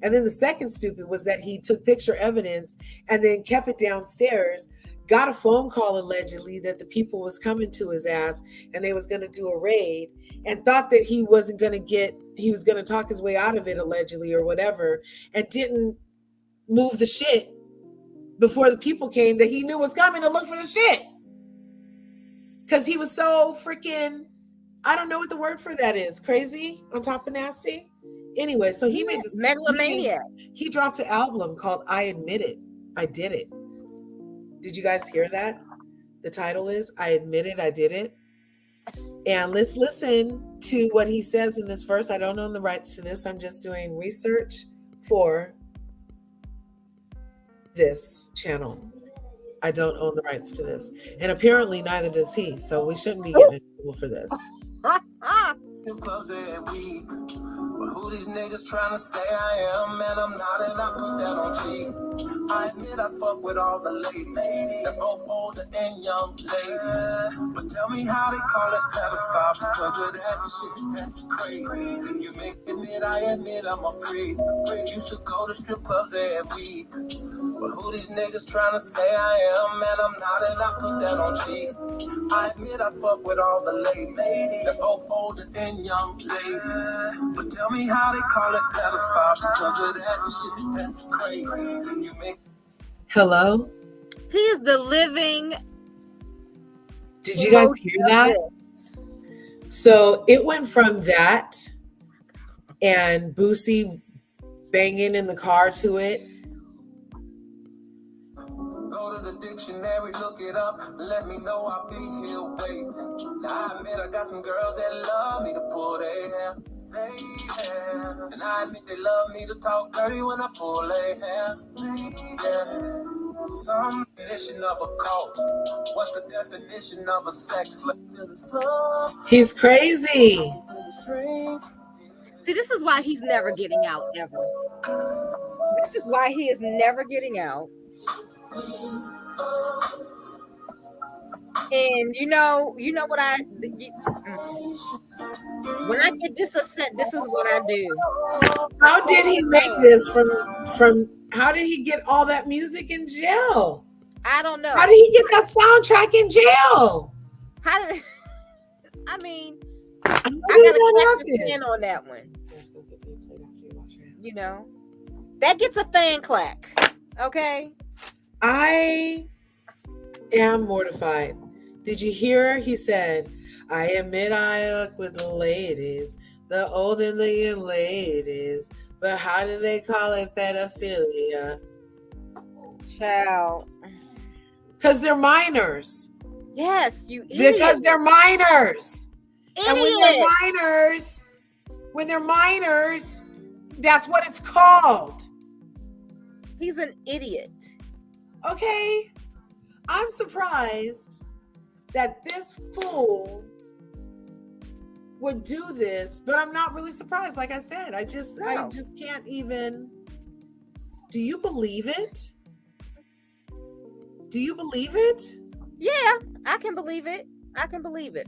Speaker 1: And then the second stupid was that he took picture evidence and then kept it downstairs, got a phone call allegedly that the people was coming to his ass and they was going to do a raid, and thought that he was going to talk his way out of it allegedly or whatever, and didn't move the shit before the people came that he knew was coming to look for the shit. Because he was so freaking, I don't know what the word for that is. Crazy on top of nasty. Anyway, so he made this
Speaker 2: megalomaniac.
Speaker 1: He dropped an album called I Admit It. I Did It. Did you guys hear that? The title is I Admit It, I Did It. And let's listen to what he says in this verse. I don't own the rights to this. I'm just doing research for this channel. I don't own the rights to this. And apparently neither does he. So we shouldn't be getting in trouble for this.
Speaker 4: Clubs every week. But who these niggas trying to say I am? Man, I'm not, and I put that on G. I admit I fuck with all the ladies. That's both older and young ladies. But tell me how they call it pedophile because of that shit. That's crazy. You make admit, I admit I'm a freak. Used to go to strip clubs every week. But who these niggas trying to say I am? Man, I'm not, and I put that on G. I admit I fuck with all the ladies. That's both older and young ladies. But tell me how they call it pedophile because of that shit. That's crazy. You make.
Speaker 1: Hello?
Speaker 2: He is the living.
Speaker 1: Did you guys hear that? So it went from that and Boosie banging in the car to it.
Speaker 4: Go to the dictionary, look it up. Let me know I'll be here waiting. Now I admit I got some girls that love me to pull their hair. And I admit they love me to talk dirty when I pull their hair. Yeah. Some definition of a cult. What's the definition of a sex?
Speaker 1: He's crazy.
Speaker 2: See, this is why he's never getting out ever. This is why he is never getting out. And you know what when I get this upset, this is what I do.
Speaker 1: How did he make this from how did he get all that music in jail?
Speaker 2: I don't know.
Speaker 1: How did he get that soundtrack in jail?
Speaker 2: I mean, I gotta catch a fan on that one. You know, that gets a fan clack. Okay.
Speaker 1: I am mortified. Did you hear? He said, I admit I look with the ladies, the old and the young ladies, but how do they call it pedophilia?
Speaker 2: Child.
Speaker 1: Because they're minors.
Speaker 2: Yes, you idiot.
Speaker 1: Because they're minors.
Speaker 2: Idiot.
Speaker 1: And when they're minors, that's what it's called.
Speaker 2: He's an idiot.
Speaker 1: Okay. I'm surprised that this fool would do this, but I'm not really surprised. Like I said, I just can't even. Do you believe it? Do you believe it?
Speaker 2: Yeah, I can believe it. I can believe it.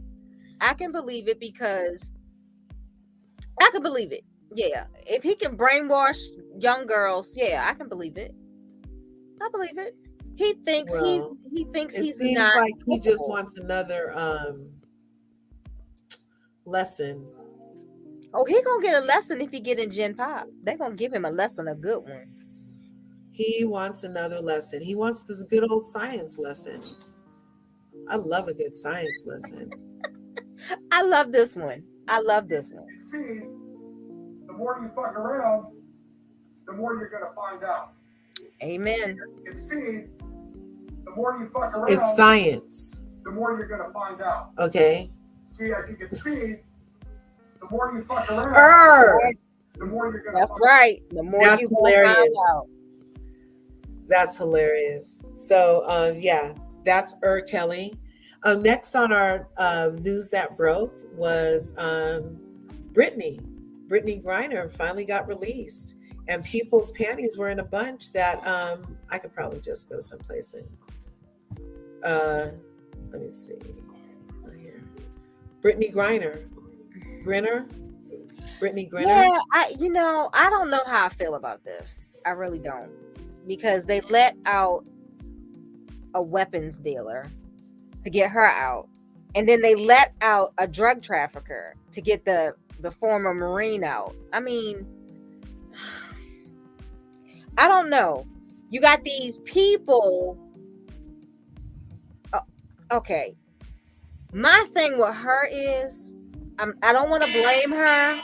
Speaker 2: I can believe it because I can believe it. Yeah. If he can brainwash young girls, yeah, I can believe it. I believe it. He thinks he's
Speaker 1: seems
Speaker 2: not
Speaker 1: like he just wants another lesson.
Speaker 2: Oh, he gonna get a lesson if he get in Gen Pop. They're gonna give him a lesson, a good one.
Speaker 1: He wants another lesson. He wants this good old science lesson. I love a good science lesson.
Speaker 2: I love this one. I love this one.
Speaker 3: See, the more you fuck around, the more you're gonna find out.
Speaker 2: Amen.
Speaker 3: See, the more you fuck around,
Speaker 1: it's science.
Speaker 3: The more you're gonna find out.
Speaker 1: Okay.
Speaker 3: See, as you can see, the more you fuck around, the more you're gonna.
Speaker 2: That's right. The more
Speaker 1: That's
Speaker 2: you
Speaker 1: hilarious.
Speaker 2: find out.
Speaker 1: That's hilarious. So, yeah, that's Kelly. Next on our news that broke was Brittany. Brittany Griner finally got released, and people's panties were in a bunch that I could probably just go someplace and let me see. Right here. Brittany Griner. Brittany Griner.
Speaker 2: Yeah, I don't know how I feel about this. I really don't. Because they let out a weapons dealer to get her out. And then they let out a drug trafficker to get the former Marine out. I mean, I don't know. You got these people. Okay. My thing with her is, I don't want to blame her.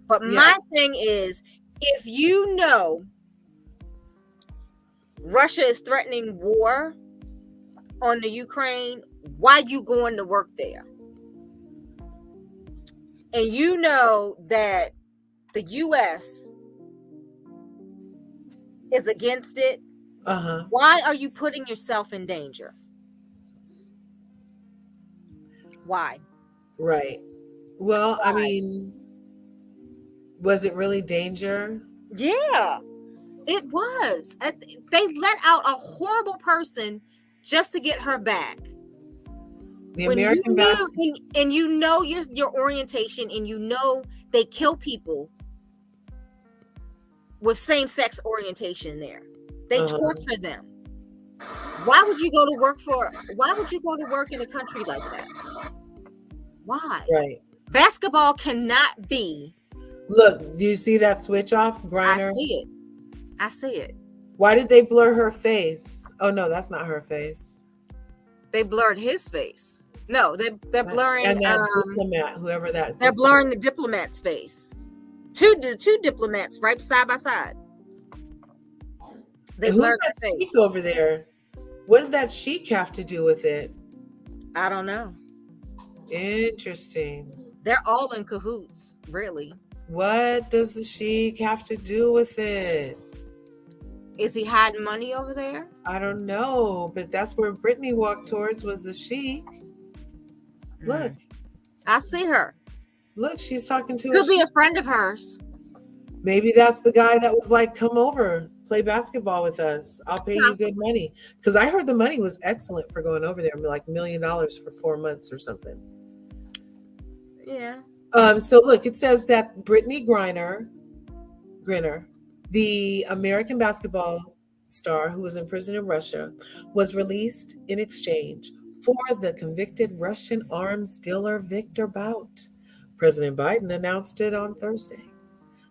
Speaker 2: But my thing is, if you know Russia is threatening war on the Ukraine, why you going to work there? And you know that the U.S. is against it. Why are you putting yourself in danger? Why?
Speaker 1: Right. Well, why? I mean, was it really danger?
Speaker 2: Yeah, it was. They let out a horrible person just to get her back.
Speaker 1: The American
Speaker 2: and you know your orientation, and you know they kill people with same-sex orientation there. They torture them. Why would you go to work in a country like that? Why?
Speaker 1: Right.
Speaker 2: Basketball cannot be.
Speaker 1: Look, do you see that switch off, Griner?
Speaker 2: I see it.
Speaker 1: Why did they blur her face? Oh no, that's not her face.
Speaker 2: They blurred his face. No, they're blurring
Speaker 1: and that diplomat, whoever that.
Speaker 2: They're blurring the diplomat's face. Two diplomats right side by side. They blurred
Speaker 1: who's that
Speaker 2: the face.
Speaker 1: Sheik over there? What did that sheik have to do with it?
Speaker 2: I don't know.
Speaker 1: Interesting.
Speaker 2: They're all in cahoots, really.
Speaker 1: What does the sheik have to do with it?
Speaker 2: Is he hiding money over there?
Speaker 1: I don't know, but that's where Brittany walked towards, was the sheik. Look.
Speaker 2: I see her.
Speaker 1: Look, she's talking to
Speaker 2: Could be a friend of hers.
Speaker 1: Maybe that's the guy that was like, come over, play basketball with us. I'll pay you good money. Because I heard the money was excellent for going over there, like $1 million for 4 months or something.
Speaker 2: Yeah.
Speaker 1: So look, it says that Brittany Griner, the American basketball star who was in prison in Russia, was released in exchange for the convicted Russian arms dealer Victor Bout. President Biden announced it on Thursday.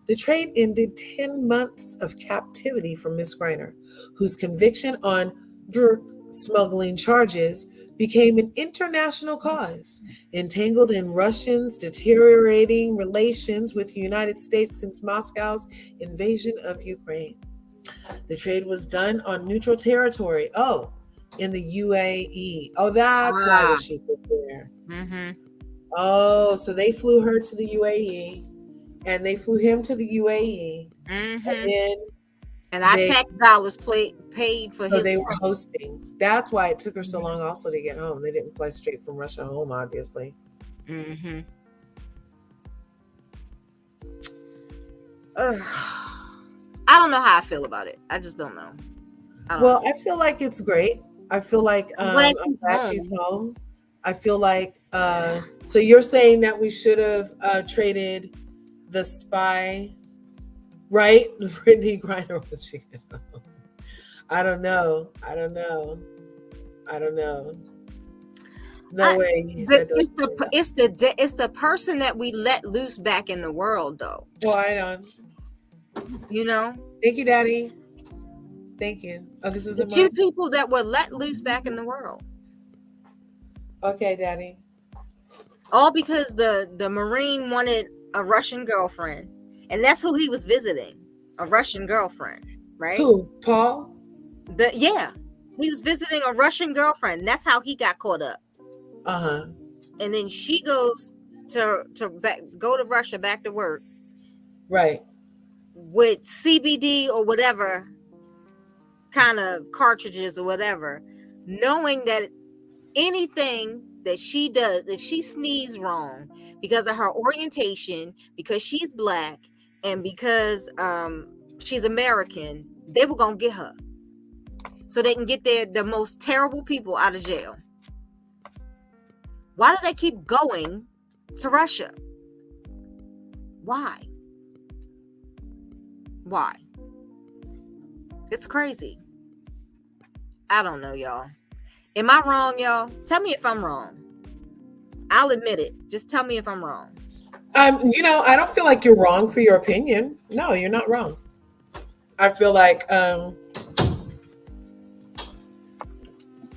Speaker 1: The trade ended 10 months of captivity for Ms. Griner, whose conviction on drug smuggling charges became an international cause, entangled in Russians' deteriorating relations with the United States since Moscow's invasion of Ukraine. The trade was done on neutral territory. In the UAE. That's why the sheik was there. Mm-hmm. So they flew her to the UAE, and they flew him to the UAE.
Speaker 2: Mm-hmm. And our tax dollars paid for his.
Speaker 1: So they were hosting. That's why it took her so long also to get home. They didn't fly straight from Russia home, obviously.
Speaker 2: Mm-hmm. I don't know how I feel about it. I just don't know.
Speaker 1: I feel like it's great. I feel like I'm glad she's home. I feel like so you're saying that we should have traded the spy, right? Brittany Griner was she? I don't know. No way.
Speaker 2: It's the person that we let loose back in the world, though.
Speaker 1: Well, I don't.
Speaker 2: You know?
Speaker 1: Thank you, Daddy. Thank you. Oh, this is
Speaker 2: the two people that were let loose back in the world.
Speaker 1: Okay, Daddy.
Speaker 2: All because the Marine wanted a Russian girlfriend. And that's who he was visiting. A Russian girlfriend, right?
Speaker 1: Who? Paul?
Speaker 2: Yeah. He was visiting a Russian girlfriend. That's how he got caught up.
Speaker 1: Uh-huh.
Speaker 2: And then she goes to go to Russia back to work.
Speaker 1: Right.
Speaker 2: With CBD or whatever kind of cartridges or whatever, knowing that anything that she does, if she sneezes wrong because of her orientation, because she's black, and because she's American, they were gonna get her so they can get the most terrible people out of jail. Why do they keep going to Russia? Why? It's crazy. I don't know, y'all. Am I wrong, y'all? Tell me if I'm wrong. I'll admit it. Just tell me if I'm wrong.
Speaker 1: You know, I don't feel like you're wrong for your opinion. No, you're not wrong. I feel like, I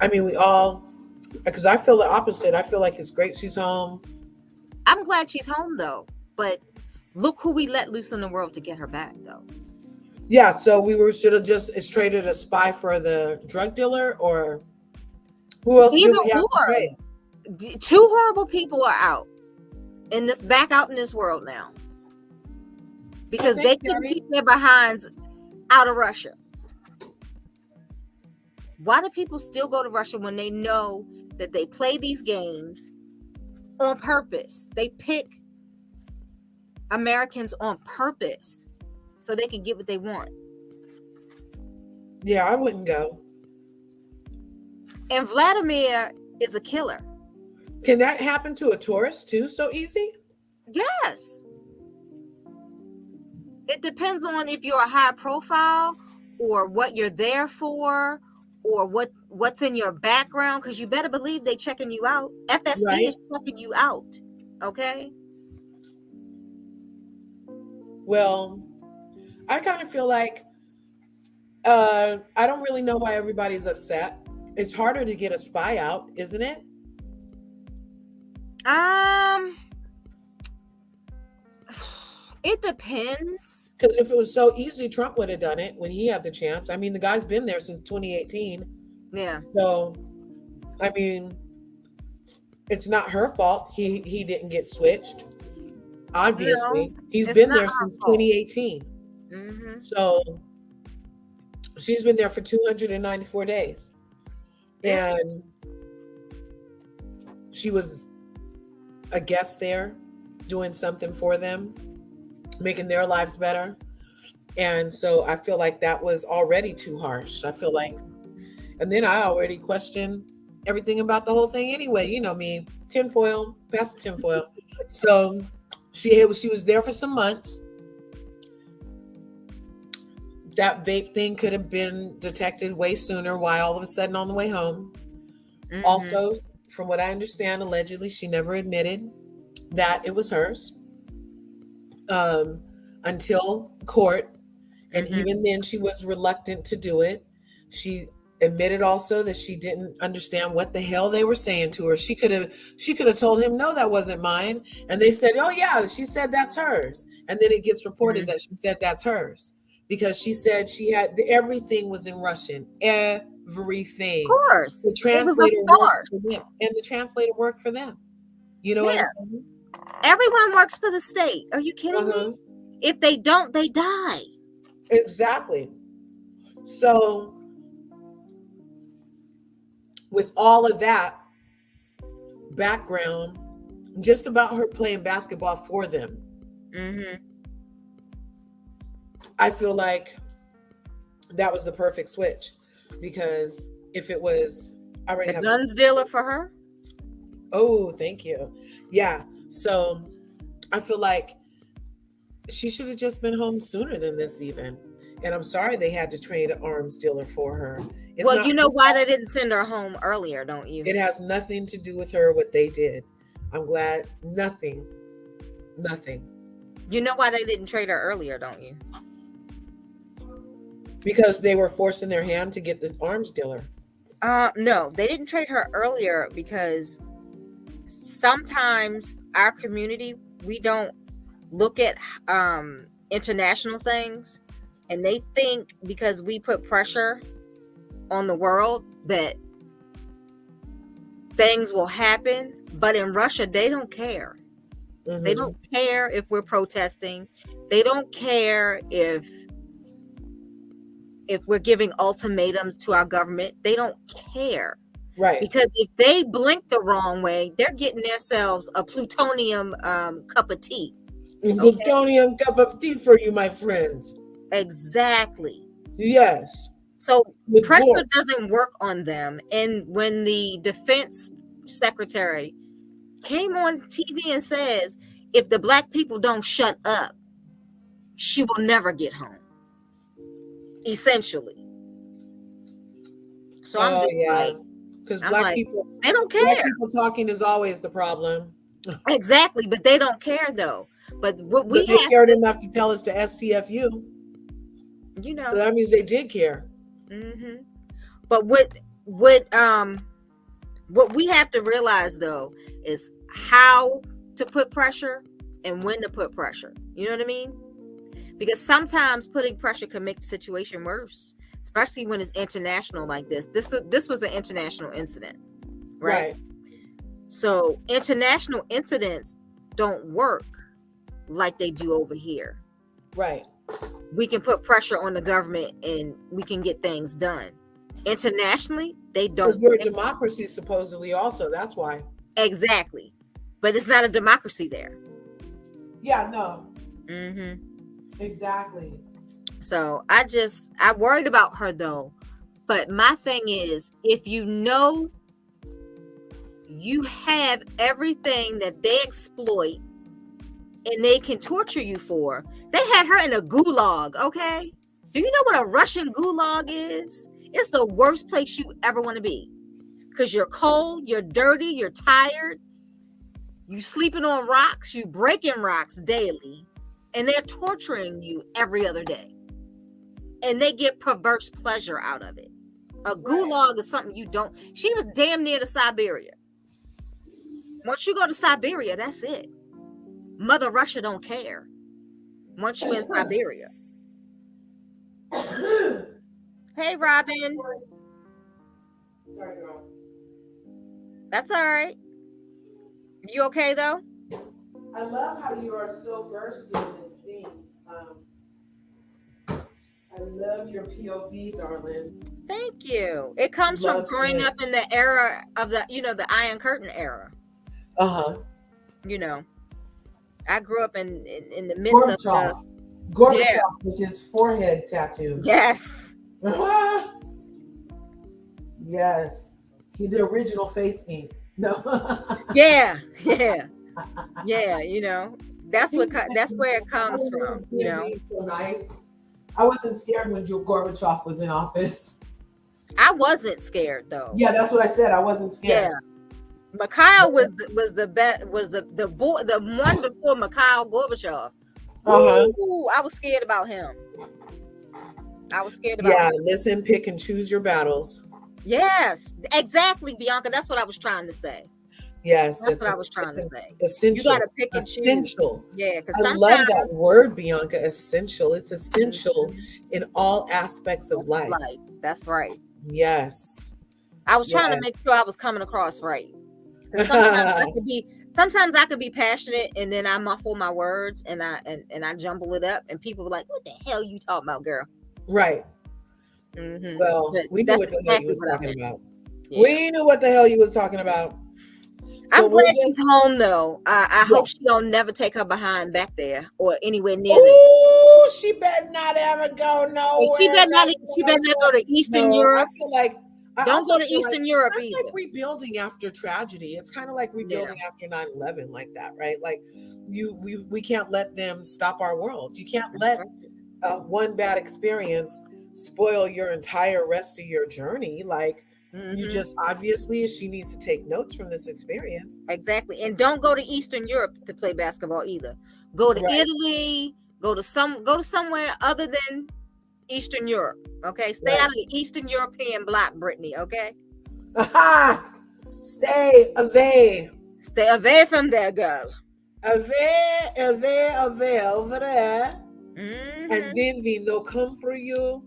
Speaker 1: mean, we all, because I feel the opposite. I feel like it's great she's home.
Speaker 2: I'm glad she's home, though. But look who we let loose in the world to get her back, though.
Speaker 1: Yeah, so should have just traded a spy for the drug dealer, or who else?
Speaker 2: Either or. Two horrible people are out in this world now because they can keep their behinds out of Russia. Why do people still go to Russia when they know that they play these games on purpose? They pick Americans on purpose so they can get what they want.
Speaker 1: Yeah, I wouldn't go.
Speaker 2: And Vladimir is a killer.
Speaker 1: Can that happen to a tourist too so easy?
Speaker 2: Yes. It depends on if you're a high profile or what you're there for or what's in your background, because you better believe they checking you out. FSB is checking you out. Okay?
Speaker 1: Well, I kind of feel like I don't really know why everybody's upset. It's harder to get a spy out, isn't it?
Speaker 2: It depends.
Speaker 1: Because if it was so easy, Trump would have done it when he had the chance. I mean, the guy's been there since 2018.
Speaker 2: Yeah.
Speaker 1: So, I mean, it's not her fault he didn't get switched. Obviously, he's been there since 2018. Mm-hmm. So she's been there for 294 days. And she was a guest there doing something for them, making their lives better. And so I feel like that was already too harsh. I feel like, and then I already questioned everything about the whole thing anyway. You know me, tinfoil, past the tinfoil. So she was there for some months. That vape thing could have been detected way sooner. Why all of a sudden on the way home? Mm-hmm. Also, from what I understand, allegedly, she never admitted that it was hers until court. And even then, she was reluctant to do it. She admitted also that she didn't understand what the hell they were saying to her. She could have told him, no, that wasn't mine. And they said, oh yeah, she said that's hers. And then it gets reported that she said that's hers because she said she had everything was in Russian. Everything.
Speaker 2: Of course.
Speaker 1: The translator worked for them. And the translator worked for them. You know what I'm saying?
Speaker 2: Everyone works for the state. Are you kidding me? If they don't, they die.
Speaker 1: Exactly. So with all of that background, just about her playing basketball for them, I feel like that was the perfect switch. Because if it was already
Speaker 2: a guns dealer for her.
Speaker 1: Oh, thank you. Yeah. So I feel like she should have just been home sooner than this even. And I'm sorry they had to trade an arms dealer for her.
Speaker 2: Well, you know why they didn't send her home earlier, don't you?
Speaker 1: It has nothing to do with her, what they did. I'm glad. Nothing.
Speaker 2: You know why they didn't trade her earlier, don't you?
Speaker 1: Because they were forcing their hand to get the arms dealer.
Speaker 2: No, they didn't trade her earlier because sometimes our community, we don't look at international things, and they think because we put pressure on the world that things will happen. But in Russia, they don't care. Mm-hmm. They don't care if we're protesting. They don't care if we're giving ultimatums to our government. They don't care.
Speaker 1: Right.
Speaker 2: Because if they blink the wrong way, they're getting themselves a plutonium cup of tea.
Speaker 1: Okay? Plutonium cup of tea for you, my friends.
Speaker 2: Exactly.
Speaker 1: Yes.
Speaker 2: So pressure doesn't work on them. And when the defense secretary came on TV and says, if the black people don't shut up, she will never get home. Essentially. So I'm just like,
Speaker 1: because black people,
Speaker 2: they don't care.
Speaker 1: Black people talking is always the problem.
Speaker 2: Exactly, but they don't care though. But what
Speaker 1: they cared enough to tell us to STFU.
Speaker 2: You know,
Speaker 1: so that means they did care.
Speaker 2: Mm-hmm. But what we have to realize though is how to put pressure and when to put pressure. You know what I mean? Because sometimes putting pressure can make the situation worse, especially when it's international like this. This was an international incident, right? So international incidents don't work like they do over here.
Speaker 1: Right.
Speaker 2: We can put pressure on the government and we can get things done. Internationally, they don't.
Speaker 1: Because we're a democracy, supposedly, also. That's why.
Speaker 2: Exactly. But it's not a democracy there.
Speaker 1: Yeah, no.
Speaker 2: Mm-hmm.
Speaker 1: Exactly.
Speaker 2: So I worried about her though. But my thing is, if you know you have everything that they exploit and they can torture you for, they had her in a gulag, okay? Do you know what a Russian gulag is? It's the worst place you ever want to be. Because you're cold, you're dirty, you're tired, you sleeping on rocks, you breaking rocks daily, and they're torturing you every other day. And they get perverse pleasure out of it. A gulag is something you don't. She was damn near to Siberia. Once you go to Siberia, that's it. Mother Russia don't care. Once you're in Siberia. Hey, Robin.
Speaker 1: Sorry, girl.
Speaker 2: That's all right. You okay, though?
Speaker 1: I love how you are so versed in these things. I love your POV, darling.
Speaker 2: Thank you. It comes from growing up in the era of the Iron Curtain era.
Speaker 1: Uh-huh.
Speaker 2: You know, I grew up in the midst of the
Speaker 1: Gorbachev with his forehead tattoo.
Speaker 2: Yes.
Speaker 1: Yes. He the original face ink. No.
Speaker 2: Yeah. You know, that's where it comes from. You know.
Speaker 1: So nice. I wasn't scared when Gorbachev was in office.
Speaker 2: I wasn't scared though.
Speaker 1: Yeah, that's what I said. I wasn't scared.
Speaker 2: Yeah. Mikhail was the best, was the one before Mikhail Gorbachev. Ooh, I was scared about him.
Speaker 1: Yeah, listen, pick and choose your battles.
Speaker 2: Yes, exactly, Bianca. That's what I was trying to say.
Speaker 1: Yes,
Speaker 2: that's what I was trying to say.
Speaker 1: Essential.
Speaker 2: You gotta pick and choose.
Speaker 1: Essential.
Speaker 2: Yeah, because
Speaker 1: I love that word, Bianca. Essential. It's essential in all aspects of life.
Speaker 2: That's right.
Speaker 1: Yes.
Speaker 2: I was trying to make sure I was coming across right. Sometimes I could be passionate and then I muffle my words and I jumble it up and people are like, "What the hell you talking about, girl?"
Speaker 1: Right.
Speaker 2: Mm-hmm.
Speaker 1: Well, we knew what the hell you was talking about. Yeah. We knew what the hell you was talking about.
Speaker 2: So I'm glad she's home though. I hope she don't never take her behind back there or anywhere near there.
Speaker 1: Ooh, she better not ever go nowhere.
Speaker 2: She better not go to Eastern Europe.
Speaker 1: I feel like
Speaker 2: don't go to Eastern Europe either.
Speaker 1: It's like rebuilding after tragedy. It's kind of like rebuilding after 9/11 like that, right? Like we can't let them stop our world. You can't let one bad experience spoil your entire rest of your journey. Like you just obviously she needs to take notes from this experience.
Speaker 2: Exactly. And don't go to Eastern Europe to play basketball either. Go to Italy, go to somewhere other than Eastern Europe. Okay, stay out of the Eastern European bloc, Brittany. Okay.
Speaker 1: Aha! Stay away.
Speaker 2: Stay away from there, girl.
Speaker 1: Away over there.
Speaker 2: Mm-hmm.
Speaker 1: And then we no come for you.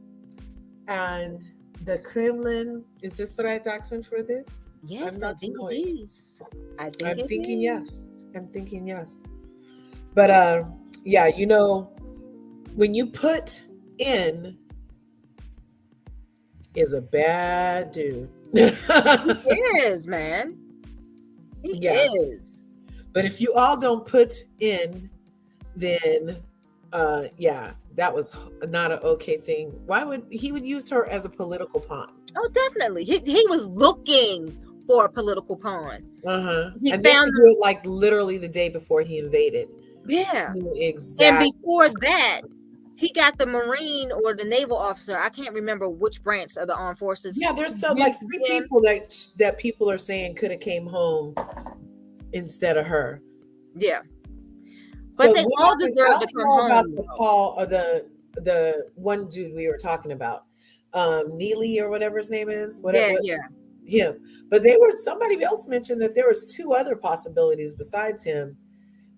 Speaker 1: And the Kremlin, is this the right accent for this?
Speaker 2: Yes, I think it is.
Speaker 1: I'm thinking yes. I'm thinking yes. But yeah, you know, when you put in is a bad dude.
Speaker 2: He is, man. He is.
Speaker 1: But if you all don't put in, then yeah, that was not an okay thing. Why would he would use her as a political pawn?
Speaker 2: Oh, definitely. He was looking for a political pawn.
Speaker 1: He and then to do it like literally the day before he invaded.
Speaker 2: Yeah,
Speaker 1: exactly.
Speaker 2: And before that, he got the Marine or the naval officer. I can't remember which branch of the armed forces.
Speaker 1: Yeah, there's so like 3 people that people are saying could have came home instead of her.
Speaker 2: Yeah, but so they all deserve to come home.
Speaker 1: About the Paul or the one dude we were talking about, Neely or whatever his name is. Whatever.
Speaker 2: Yeah.
Speaker 1: Him. But somebody else mentioned that there was 2 other possibilities besides him.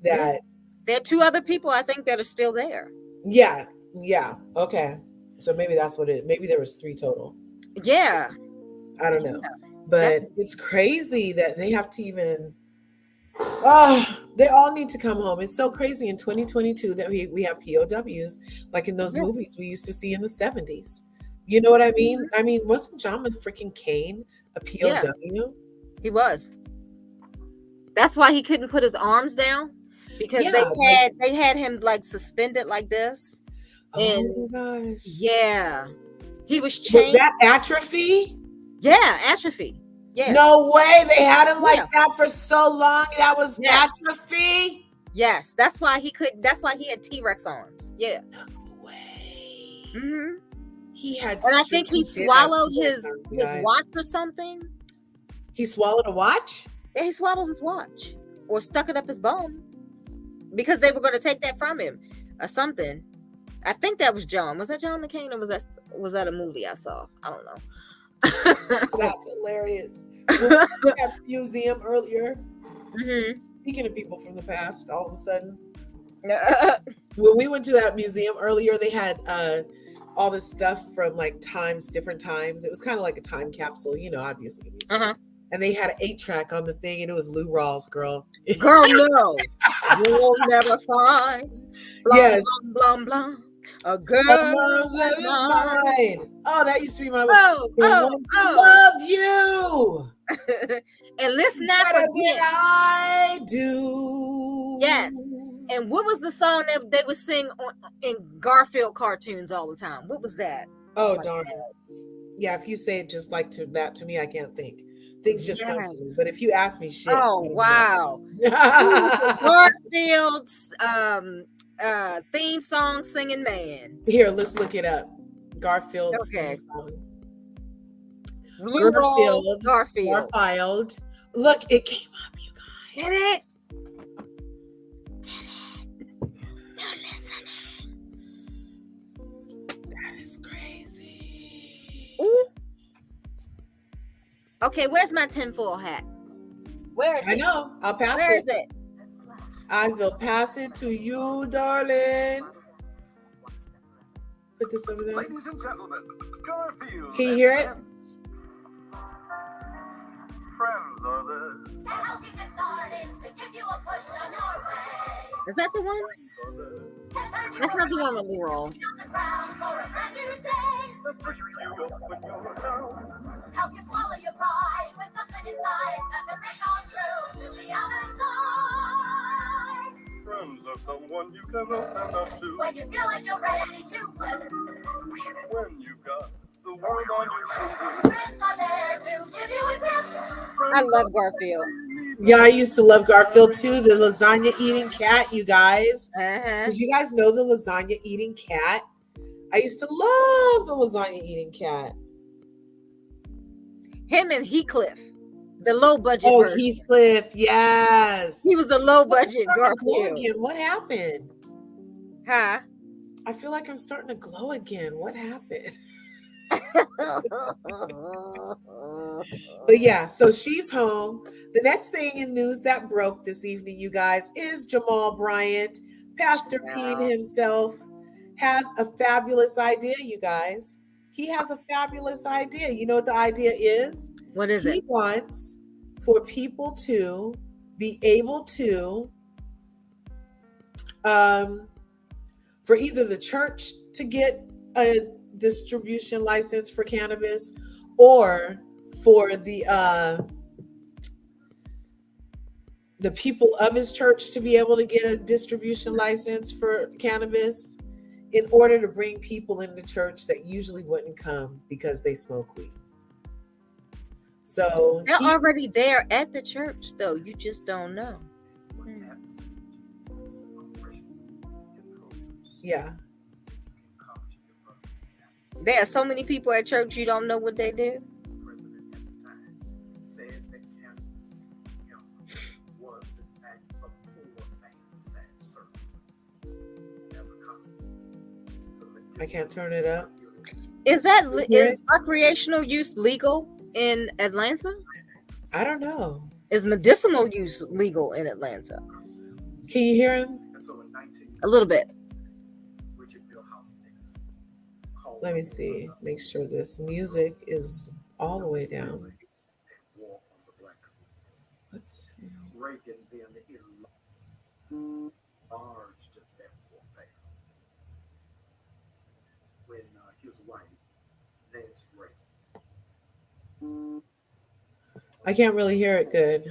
Speaker 1: That
Speaker 2: there are 2 other people I think that are still there.
Speaker 1: Yeah. Okay. So maybe that's what it. Maybe there was 3 total.
Speaker 2: Yeah.
Speaker 1: I don't know, but it's crazy that they have to even. Oh, they all need to come home. It's so crazy in 2022 that we have POWs like in those movies we used to see in the 70s. You know what I mean? I mean, wasn't John freaking Kane a POW?
Speaker 2: Yeah, he was. That's why he couldn't put his arms down because they had him like suspended like this. And
Speaker 1: oh my gosh.
Speaker 2: Yeah. He was chained.
Speaker 1: Was that atrophy?
Speaker 2: Yeah, atrophy. Yeah.
Speaker 1: No way. They had him like that for so long. That was atrophy.
Speaker 2: Yes. That's why he had T-Rex arms. Yeah.
Speaker 1: No way.
Speaker 2: Mm-hmm.
Speaker 1: He had,
Speaker 2: and I think he swallowed his watch or something.
Speaker 1: He swallowed a watch?
Speaker 2: Yeah, he swallowed his watch or stuck it up his bum because they were going to take that from him or something. I think that was John. Was that John McCain or was that a movie I saw? I don't know.
Speaker 1: That's hilarious. We were at the museum earlier.
Speaker 2: Mm-hmm.
Speaker 1: Speaking of people from the past, all of a sudden, when we went to that museum earlier, they had all this stuff from like different times. It was kind of like a time capsule, you know, obviously. And they had an 8-track on the thing, and it was Lou Rawls, girl.
Speaker 2: Girl, no, you'll never find. Blah,
Speaker 1: yes,
Speaker 2: blah, blah, blah. A girl like mine.
Speaker 1: Oh, that used to be my
Speaker 2: love
Speaker 1: you.
Speaker 2: And let's not forget
Speaker 1: I do.
Speaker 2: Yes. And what was the song that they would sing in Garfield cartoons all the time? What was that?
Speaker 1: Oh, darn. Yeah, if you say it just like that to me, I can't think. Things just come to me. But if you ask me shit.
Speaker 2: Oh, wow. Garfield's theme song singing man.
Speaker 1: Here, let's look it up. Garfield's theme song. Garfield. Look, it came up, you guys.
Speaker 2: Did it?
Speaker 1: You're listening. That is crazy.
Speaker 2: Ooh. Okay, where's my tinfoil hat? Where is it?
Speaker 1: I know. I'll pass it.
Speaker 2: Where is it?
Speaker 1: I will pass it to you, darling. Put this over there.
Speaker 4: Ladies and gentlemen, Garfield.
Speaker 1: Can you hear it?
Speaker 4: Friends are there.
Speaker 5: To help you get started, to give you a push on your way.
Speaker 2: Is that the one? That's not the one with Lou Rawls.
Speaker 5: Help you swallow your pride when something inside's got to break on through to the other side.
Speaker 4: Friends are someone you can open up to.
Speaker 5: When you feel like you're ready to flip.
Speaker 4: When you've got the world on your shoulders.
Speaker 5: Friends are there to give you a tip.
Speaker 2: I love Garfield.
Speaker 1: Yeah, I used to love Garfield too. The lasagna eating cat, you guys. Did you guys know the lasagna eating cat? I used to love the lasagna eating cat.
Speaker 2: Him and Heathcliff, the low budget.
Speaker 1: Oh,
Speaker 2: version.
Speaker 1: Heathcliff, yes.
Speaker 2: He was the low budget Garfield.
Speaker 1: What happened?
Speaker 2: Huh?
Speaker 1: I feel like I'm starting to glow again. What happened? But yeah, so she's home. The next thing in news that broke this evening, you guys, is Jamal Bryant, Pastor P himself, has a fabulous idea, you guys. He has a fabulous idea. You know what the idea is?
Speaker 2: What is
Speaker 1: He
Speaker 2: it?
Speaker 1: wants for people to be able to, for either the church to get a distribution license for cannabis, or for the people of his church to be able to get a distribution license for cannabis, in order to bring people into church that usually wouldn't come because they smoke weed. So
Speaker 2: They're already there at the church, though. You just don't know.
Speaker 1: Yeah.
Speaker 2: There are so many people at church, you don't know what they do.
Speaker 1: I can't turn it up.
Speaker 2: Is recreational use legal in Atlanta?
Speaker 1: I don't know.
Speaker 2: Is medicinal use legal in Atlanta?
Speaker 1: Can you hear him?
Speaker 2: A little bit.
Speaker 1: Let me see. Make sure this music is all the way down. Let's see. I can't really hear it good.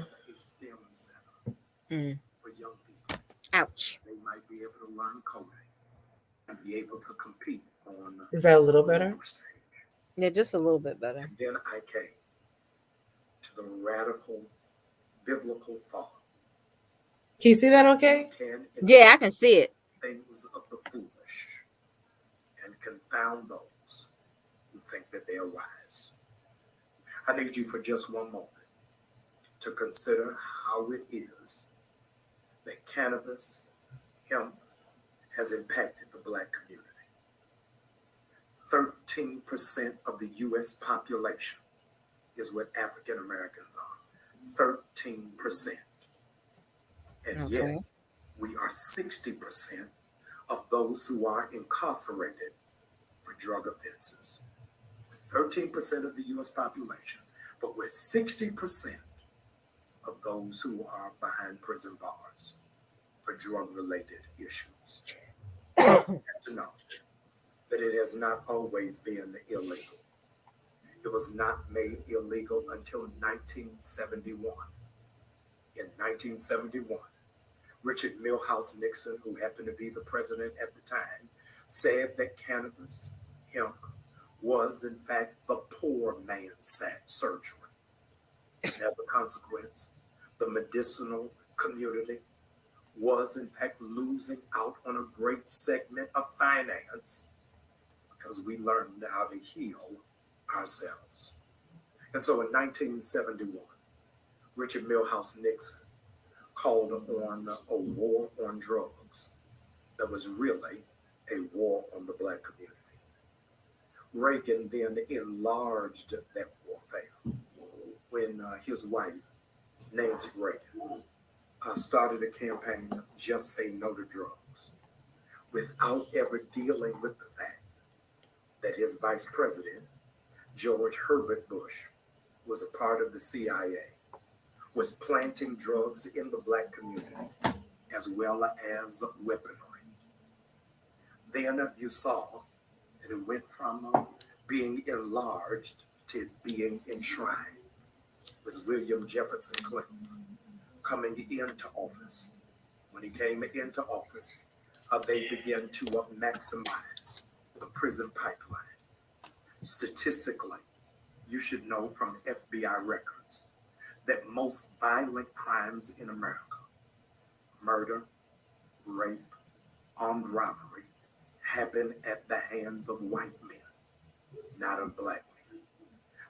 Speaker 2: Ouch.
Speaker 3: They might be able to learn coding and be able to compete on.
Speaker 1: Is that a little better?
Speaker 2: Yeah, just a little bit better.
Speaker 3: And then I came to the radical biblical thought.
Speaker 1: Can you see that okay?
Speaker 2: Yeah, I can see it.
Speaker 3: Things of the foolish and confound those who think that they are wise. I need you for just one moment to consider how it is that cannabis, hemp, has impacted the Black community. 13% of the U.S. population is what African Americans are. 13%. And yet, we are 60% of those who are incarcerated for drug offenses. 13% of the U.S. population, but we're 60% of those who are behind prison bars for drug-related issues. You have to know that it has not always been illegal. It was not made illegal until 1971. In 1971, Richard Milhouse Nixon, who happened to be the president at the time, said that cannabis, hemp, was in fact the poor man's surgery. And as a consequence, the medicinal community was in fact losing out on a great segment of finance because we learned how to heal ourselves. And so in 1971, Richard Milhouse Nixon called on a war on drugs that was really a war on the Black community. Reagan then enlarged that warfare when his wife, Nancy Reagan, started a campaign, Just Say No to Drugs, without ever dealing with the fact that his vice president, George Herbert Bush, was a part of the CIA, was planting drugs in the Black community, as well as weaponry. Then you saw that it went from being enlarged to being enshrined, with William Jefferson Clinton coming into office. When he came into office, they began to maximize the prison pipeline. Statistically, you should know from FBI records that most violent crimes in America, murder, rape, armed robbery, happen at the hands of white men, not of Black men.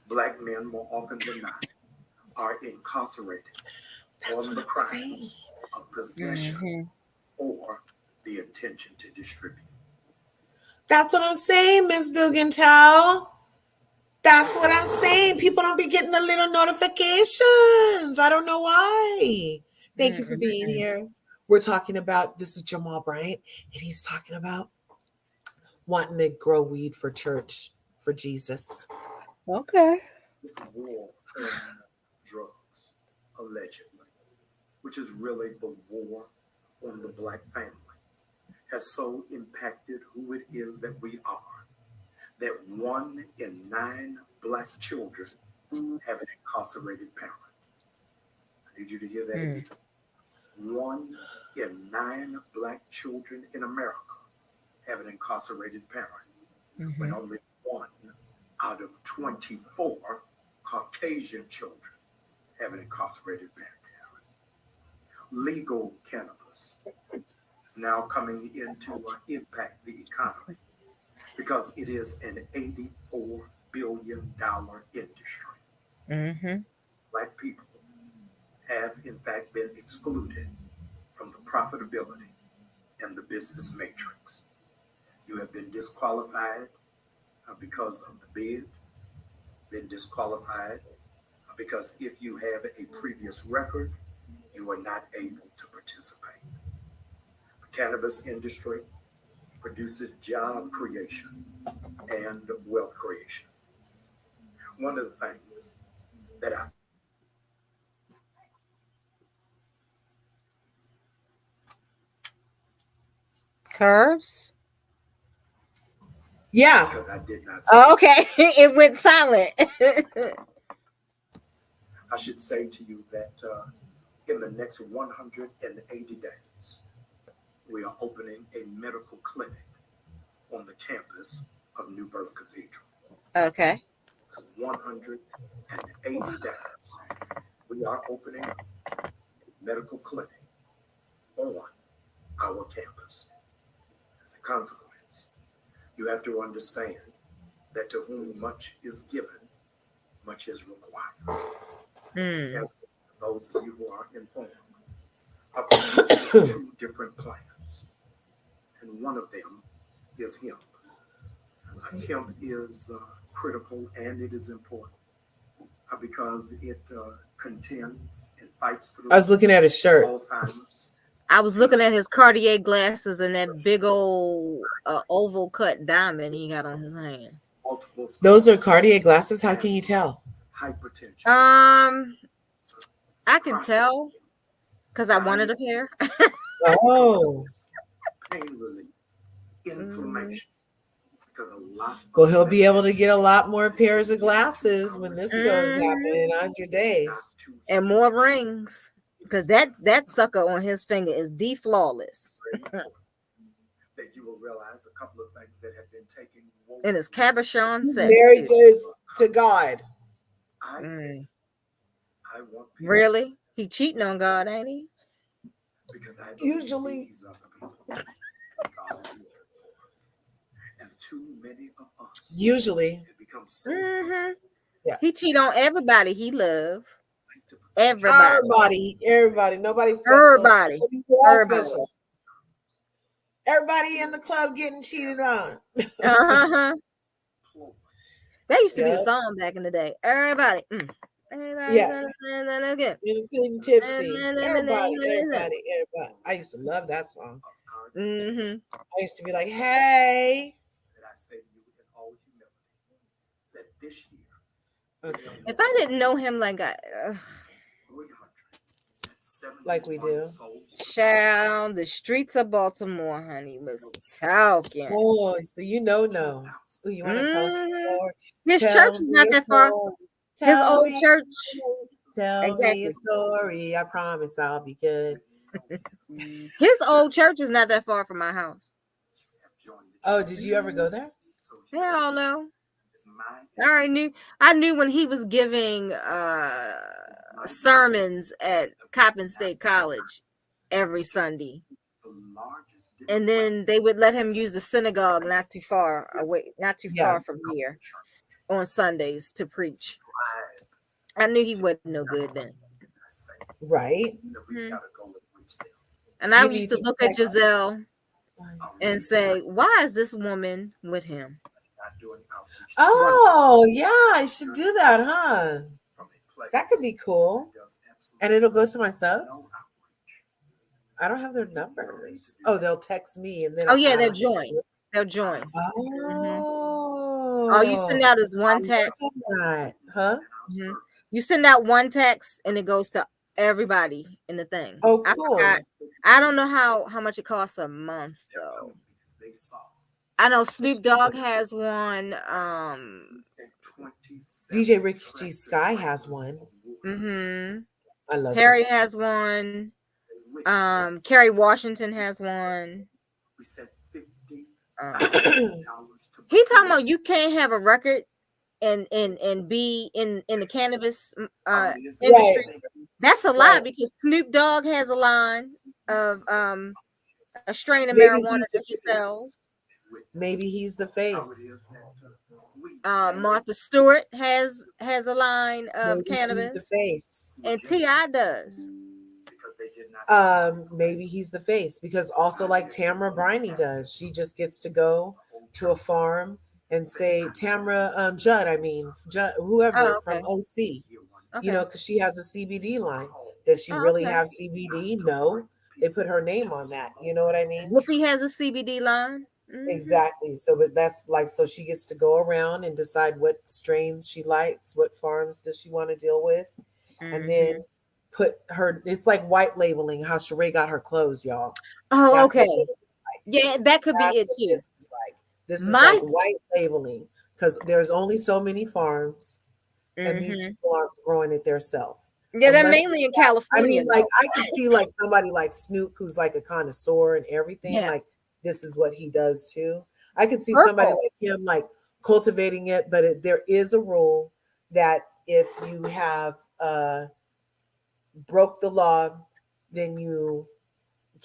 Speaker 3: Black men, more often than not, are incarcerated on the crimes of possession or the intention to distribute.
Speaker 1: That's what I'm saying, Miss Dugantel. That's what I'm saying. People don't be getting the little notifications. I don't know why. Thank you for being here. We're talking about, this is Jamal Bryant, and he's talking about wanting to grow weed for church, for Jesus.
Speaker 4: Okay.
Speaker 6: This war on drugs, allegedly, which is really the war on the Black family, has so impacted who it is that we are, that 1 in 9 Black children have an incarcerated parent. I need you to hear that again. 1 in 9 Black children in America have an incarcerated parent, when only 1 out of 24 Caucasian children have an incarcerated parent. Legal cannabis is now coming in to impact the economy because it is an $84 billion industry. Black people have, in fact, been excluded from the profitability and the business matrix. You have been disqualified because of the bid, been disqualified because if you have a previous record, you are not able to participate. The cannabis industry produces job creation and wealth creation. One of the things that I
Speaker 2: Curves?
Speaker 1: Yeah.
Speaker 6: Because I did not
Speaker 2: say okay. It went silent.
Speaker 6: I should say to you that in the next 180 days, we are opening a medical clinic on the campus of New Birth Cathedral.
Speaker 2: Okay.
Speaker 6: 180 days, we are opening a medical clinic on our campus. As a consequence, you have to understand that to whom much is given, much is required. And those of you who are informed, are producing 2 different plants, and one of them is hemp. Hemp is critical and it is important because it contends and fights through.
Speaker 1: I was looking at his shirt.
Speaker 6: Alzheimer's.
Speaker 2: I was looking at his Cartier glasses and that big old oval cut diamond he got on his hand.
Speaker 1: Those are Cartier glasses? How can you tell?
Speaker 6: Hypertension.
Speaker 2: I can tell because I wanted a pair.
Speaker 1: Oh.
Speaker 6: Pain relief, inflammation. Because a lot.
Speaker 1: Well, he'll be able to get a lot more pairs of glasses when this goes happen in 100 days.
Speaker 2: And more rings. Because that sucker on his finger is flawless.
Speaker 6: That you will realize a couple of things that have been taken.
Speaker 2: And his cabochon set.
Speaker 1: Married to God.
Speaker 6: I say, I want people.
Speaker 2: Really? He cheating on God, ain't he?
Speaker 6: Because I
Speaker 1: usually
Speaker 6: these are the people God is looking for. And too many of us
Speaker 1: usually
Speaker 6: it becomes so
Speaker 1: yeah.
Speaker 2: He cheat on everybody he love. Everybody.
Speaker 1: Nobody's special.
Speaker 2: Everybody.
Speaker 1: Special. Everybody in the club getting cheated on.
Speaker 2: That used to be the song back in the day. Everybody.
Speaker 1: Everybody including tipsy. Everybody. I used to love that song. I used to be like, hey.
Speaker 6: That I say to you in all humility that this year.
Speaker 1: Okay.
Speaker 2: If I didn't know him like
Speaker 1: we do.
Speaker 2: Child, the streets of Baltimore, honey, was talking.
Speaker 1: Oh, so you know. So you want to tell us the story?
Speaker 2: His church is not that far. His old church.
Speaker 1: Tell me a story. I promise I'll be good.
Speaker 2: His old church is not that far from my house.
Speaker 1: Oh, did you ever go there?
Speaker 2: Hell no. I knew when he was giving sermons at Coppin State College every Sunday. And then they would let him use the synagogue not too far from here on Sundays to preach. I knew he wasn't no good then.
Speaker 1: Right.
Speaker 2: And I used to look at Giselle and say, why is this woman with him?
Speaker 1: Oh, yeah, I should do that, huh? That could be cool. And it'll go to my subs. I don't have their numbers. Oh, they'll text me and then
Speaker 2: Oh
Speaker 1: I'll
Speaker 2: yeah,
Speaker 1: add
Speaker 2: they'll
Speaker 1: them.
Speaker 2: join. They'll join. All you
Speaker 1: Oh,
Speaker 2: send out is one
Speaker 1: I'm
Speaker 2: text.
Speaker 1: looking at, huh?
Speaker 2: You send out one text and it goes to everybody in the thing.
Speaker 1: Oh,
Speaker 2: I
Speaker 1: cool.
Speaker 2: forgot. I don't know how much it costs a month though. I know Snoop Dogg has one.
Speaker 1: DJ Ricky Sky has one. I love
Speaker 2: Harry
Speaker 1: it.
Speaker 2: has one. Kerry Washington has one. He talking about you can't have a record and be in the cannabis industry. That's a lie because Snoop Dogg has a line of a strain of
Speaker 1: Maybe
Speaker 2: marijuana
Speaker 1: he's
Speaker 2: that he sells.
Speaker 1: Maybe he's the face.
Speaker 2: Martha Stewart has a line of
Speaker 1: Maybe she's the
Speaker 2: cannabis,
Speaker 1: face.
Speaker 2: and T.I. does.
Speaker 1: Maybe he's the face because also like Tamra Briney does. She just gets to go to a farm and say Tamra Judd. I mean Judd, whoever
Speaker 2: Oh,
Speaker 1: from
Speaker 2: okay.
Speaker 1: OC.
Speaker 2: Okay.
Speaker 1: You know, because she has a CBD line. Does she really have CBD? No. They put her name on that. You know what I mean?
Speaker 2: Whoopi has a CBD line.
Speaker 1: Exactly. So, but that's like, so she gets to go around and decide what strains she likes, what farms does she want to deal with, and then put her. It's like white labeling. How Sheree got her clothes, y'all.
Speaker 2: Oh,
Speaker 1: That's
Speaker 2: okay.
Speaker 1: what this is like.
Speaker 2: Yeah, that could
Speaker 1: That's
Speaker 2: be it
Speaker 1: what
Speaker 2: too.
Speaker 1: this is like. This is like white labeling because there's only so many farms, and these people aren't growing it themselves.
Speaker 2: Yeah, they're mainly in California.
Speaker 1: I mean, like I can see like somebody like Snoop who's like a connoisseur and everything.
Speaker 2: Yeah.
Speaker 1: Like this is what he does too. I could see somebody like him like cultivating it, but there is a rule that if you have broke the law, then you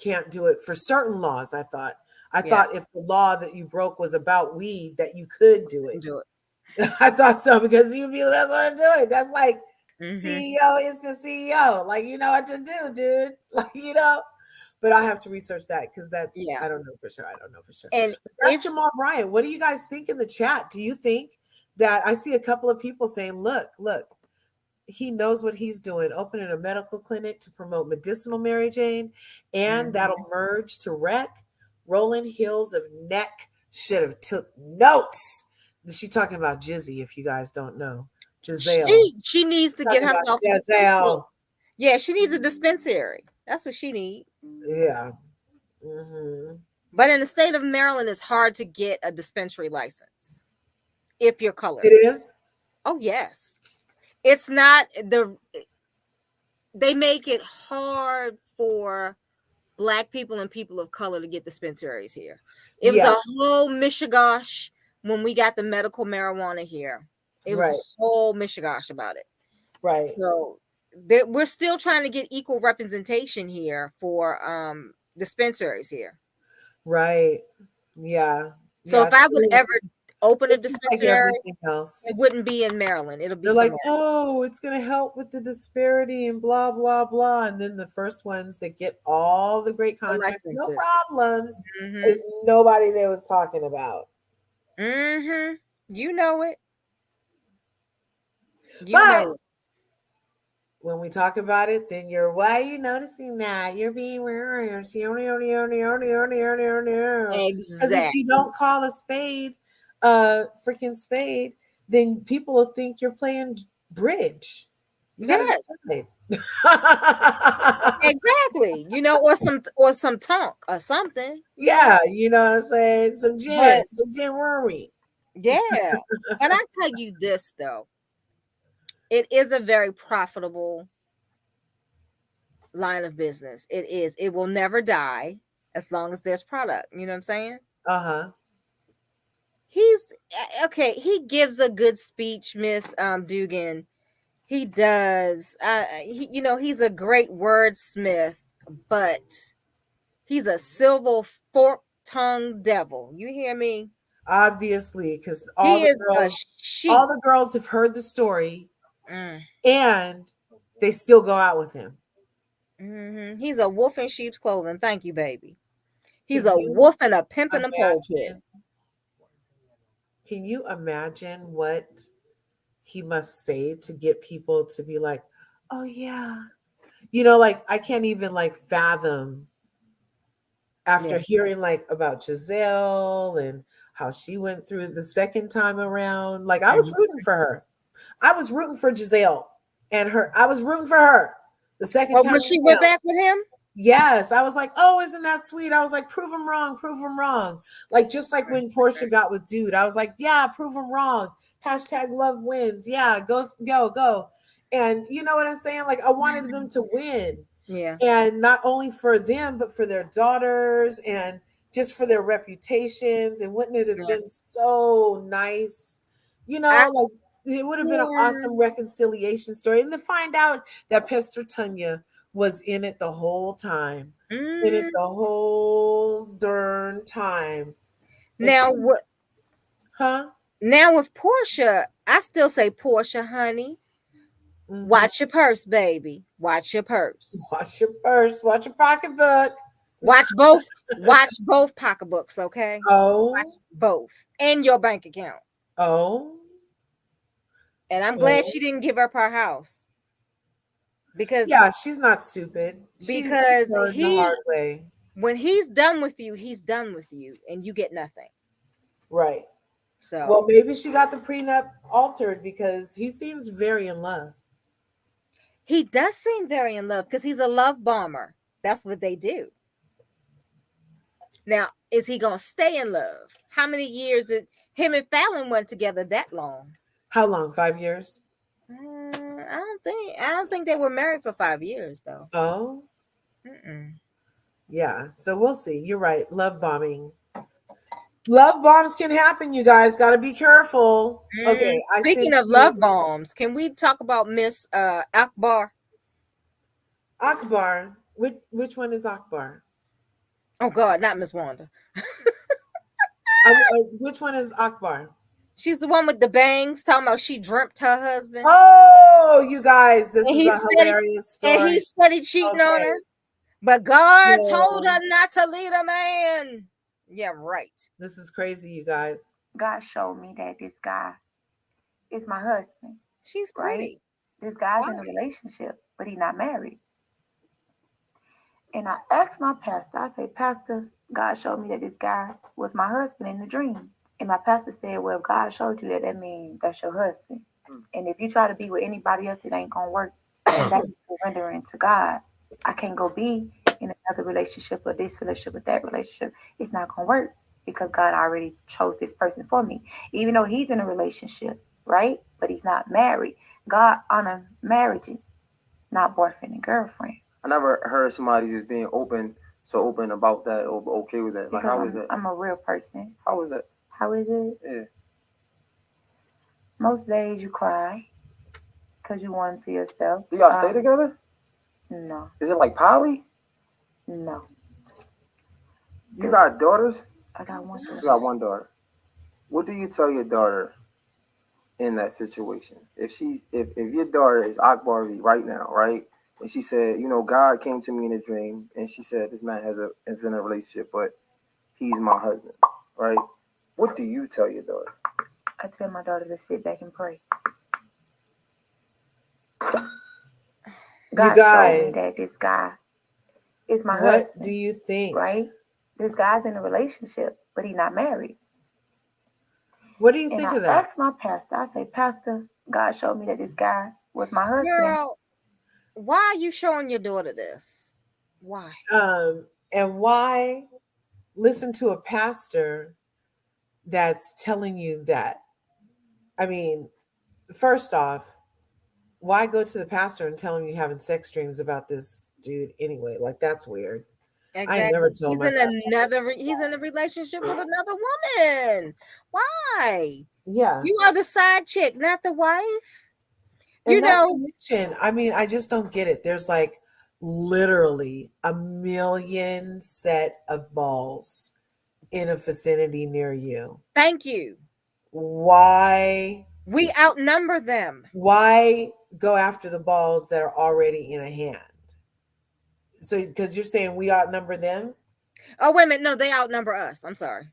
Speaker 1: can't do it for certain laws. I thought if the law that you broke was about weed, that you could do it. I thought so because you'd be that's what I'm doing. That's like CEO is the CEO. Like you know what to do, dude. Like you know. But I have to research that because I don't know for sure. I don't know for sure.
Speaker 2: And
Speaker 1: that's Jamal Bryant. What do you guys think in the chat? Do you think that I see a couple of people saying, look, he knows what he's doing, opening a medical clinic to promote medicinal Mary Jane, and that'll merge to wreck. Rolling Hills of Neck should have took notes. She talking about Jizzy, if you guys don't know. Giselle.
Speaker 2: She needs to get herself.
Speaker 1: Giselle.
Speaker 2: Yeah, she needs a dispensary. That's what she needs.
Speaker 1: Yeah.
Speaker 2: But in the state of Maryland, it's hard to get a dispensary license if you're colored.
Speaker 1: It is?
Speaker 2: Oh, yes. It's not they make it hard for Black people and people of color to get dispensaries here. It was a whole mishigosh when we got the medical marijuana here. It was a whole mishigosh about it.
Speaker 1: Right.
Speaker 2: So we're still trying to get equal representation here for dispensaries here.
Speaker 1: Right. Yeah.
Speaker 2: So if I would ever open a dispensary,
Speaker 1: like everything else,
Speaker 2: it wouldn't be in Maryland. It'll be
Speaker 1: they're like, oh, it's going to help with the disparity and blah, blah, blah. And then the first ones that get all the great contracts, no problems, is nobody they was talking about.
Speaker 2: You know it.
Speaker 1: But when we talk about it, then why are you noticing that? You're being weird. Exactly. Because if you don't call a spade freaking spade, then people will think you're playing bridge. You gotta decide.
Speaker 2: Exactly. You know, or some tonk or something.
Speaker 1: Yeah, you know what I'm saying? Some gin worry.
Speaker 2: Yeah. And I tell you this though. It is a very profitable line of business. It is. It will never die as long as there's product. You know what I'm saying? He's okay. He gives a good speech, Miss Dugan. He does. He's a great wordsmith, but he's a silver fork-tongued devil. You hear me?
Speaker 1: Obviously, because all the girls have heard the story, and they still go out with him.
Speaker 2: He's a wolf in sheep's clothing. Thank you, baby. He's a wolf and a pimp in a pulpit.
Speaker 1: imagine? Can you imagine what he must say to get people to be like, "Oh yeah." Like I can't even like fathom after
Speaker 2: Yeah.
Speaker 1: hearing like about Giselle and how she went through the second time around. Like I was
Speaker 2: Mhm.
Speaker 1: rooting for her. I was rooting for Giselle and her. I was rooting for her the second
Speaker 2: But
Speaker 1: time
Speaker 2: when she went
Speaker 1: around.
Speaker 2: back with him,
Speaker 1: Yes, I was like, oh, isn't that sweet? I was like, prove him wrong, prove him wrong. Like just like when Portia got with Dude, I was like, yeah, prove him wrong. Hashtag love wins. Yeah, go, go, go. And you know what I'm saying? Like I wanted them to win.
Speaker 2: yeah,
Speaker 1: And not only for them, but for their daughters and just for their reputations. And wouldn't it have
Speaker 2: yeah.
Speaker 1: been so nice?
Speaker 2: I
Speaker 1: Like it would have been an
Speaker 2: yeah.
Speaker 1: awesome reconciliation story. And to find out that Pastor Tunya was in it the whole time, in it
Speaker 2: Mm.
Speaker 1: the whole darn time. And
Speaker 2: Now
Speaker 1: she,
Speaker 2: what?
Speaker 1: huh?
Speaker 2: Now with Portia, I still say Portia, honey.
Speaker 1: Hmm.
Speaker 2: Watch your purse, baby. Watch your purse.
Speaker 1: Watch your purse, watch your pocketbook.
Speaker 2: Watch both. Watch both pocketbooks, okay? Watch
Speaker 1: Oh,
Speaker 2: both and your bank account.
Speaker 1: oh,
Speaker 2: And I'm glad
Speaker 1: oh.
Speaker 2: she didn't give up her house because
Speaker 1: Yeah, she's not stupid. She
Speaker 2: because
Speaker 1: learned the hard way.
Speaker 2: when he's done with you, he's done with you, and you get nothing.
Speaker 1: Right. Well,
Speaker 2: So
Speaker 1: maybe she got the prenup altered because he seems very in love.
Speaker 2: he does seem very in love because he's a love bomber. That's what they do. Now, is he gonna stay in love? How many years him and Fallon went together that long?
Speaker 1: How long? 5 years?
Speaker 2: I don't think they were married for 5 years though.
Speaker 1: Oh,
Speaker 2: Mm-mm.
Speaker 1: yeah. So we'll see. You're right. Love bombing. Love bombs can happen, you guys. Got to be careful. Okay, I
Speaker 2: Speaking
Speaker 1: sent
Speaker 2: of
Speaker 1: you
Speaker 2: love bombs, can we talk about Miss Akbar?
Speaker 1: Akbar. Which one is Akbar?
Speaker 2: Oh God, not Miss Wanda.
Speaker 1: Which one is Akbar?
Speaker 2: She's the one with the bangs, talking about she dreamt her husband.
Speaker 1: Oh, you guys, this
Speaker 2: And
Speaker 1: is
Speaker 2: he
Speaker 1: a
Speaker 2: steady
Speaker 1: hilarious
Speaker 2: and
Speaker 1: story.
Speaker 2: he steady cheating on
Speaker 1: Okay,
Speaker 2: her. But God told
Speaker 1: no,
Speaker 2: her not to lead a man. Yeah, right.
Speaker 1: this is crazy, you guys.
Speaker 7: God showed me that this guy is my husband.
Speaker 2: She's
Speaker 7: Right?
Speaker 2: pretty.
Speaker 7: This guy's
Speaker 2: Why?
Speaker 7: in a relationship, but he's not married. And I asked my pastor, I said, Pastor, God showed me that this guy was my husband in the dream. And my pastor said, well, if God showed you that, that means that's your husband. And if you try to be with anybody else, it ain't going to work. And that is surrendering to God. I can't go be in another relationship or this relationship or that relationship. It's not going to work because God already chose this person for me. Even though he's in a relationship, right? But he's not married. God honor marriages, not boyfriend and girlfriend.
Speaker 3: I never heard somebody just being so open about that or okay with that. Like,
Speaker 7: Because
Speaker 3: how is that?
Speaker 7: I'm a real person.
Speaker 3: How is that?
Speaker 7: How is it?
Speaker 3: Yeah.
Speaker 7: Most days you cry because you want to yourself.
Speaker 3: Do y'all stay together?
Speaker 7: No.
Speaker 3: Is it like poly?
Speaker 7: No.
Speaker 3: You got daughters?
Speaker 7: I got one daughter.
Speaker 3: You got one daughter. What do you tell your daughter in that situation? If your daughter is Akbar right now, right? And she said, God came to me in a dream and she said this man is in a relationship, but he's my husband, right? What do you tell your daughter?
Speaker 7: I tell my daughter to sit back and pray. God showed me that this guy is my husband.
Speaker 1: What do you think?
Speaker 7: Right? This guy's in a relationship, but he's not married.
Speaker 1: What do you think of that?
Speaker 7: I asked my pastor, I say, Pastor, God showed me that this guy was my husband.
Speaker 2: Girl, why are you showing your daughter this? Why?
Speaker 1: And why listen to a pastor that's telling you that? I mean, first off, why go to the pastor and tell him you're having sex dreams about this dude anyway? Like that's weird.
Speaker 2: Exactly.
Speaker 1: I never told my pastor.
Speaker 2: He's in a relationship with another woman. Why?
Speaker 1: Yeah.
Speaker 2: You are the side chick, not the wife.
Speaker 1: And not to mention, I mean, I just don't get it. There's like literally a million set of balls in a vicinity near you.
Speaker 2: Thank you.
Speaker 1: Why?
Speaker 2: We outnumber them.
Speaker 1: Why go after the balls that are already in a hand? So, because you're saying we outnumber them?
Speaker 2: Oh, wait a minute. No, they outnumber us. I'm sorry.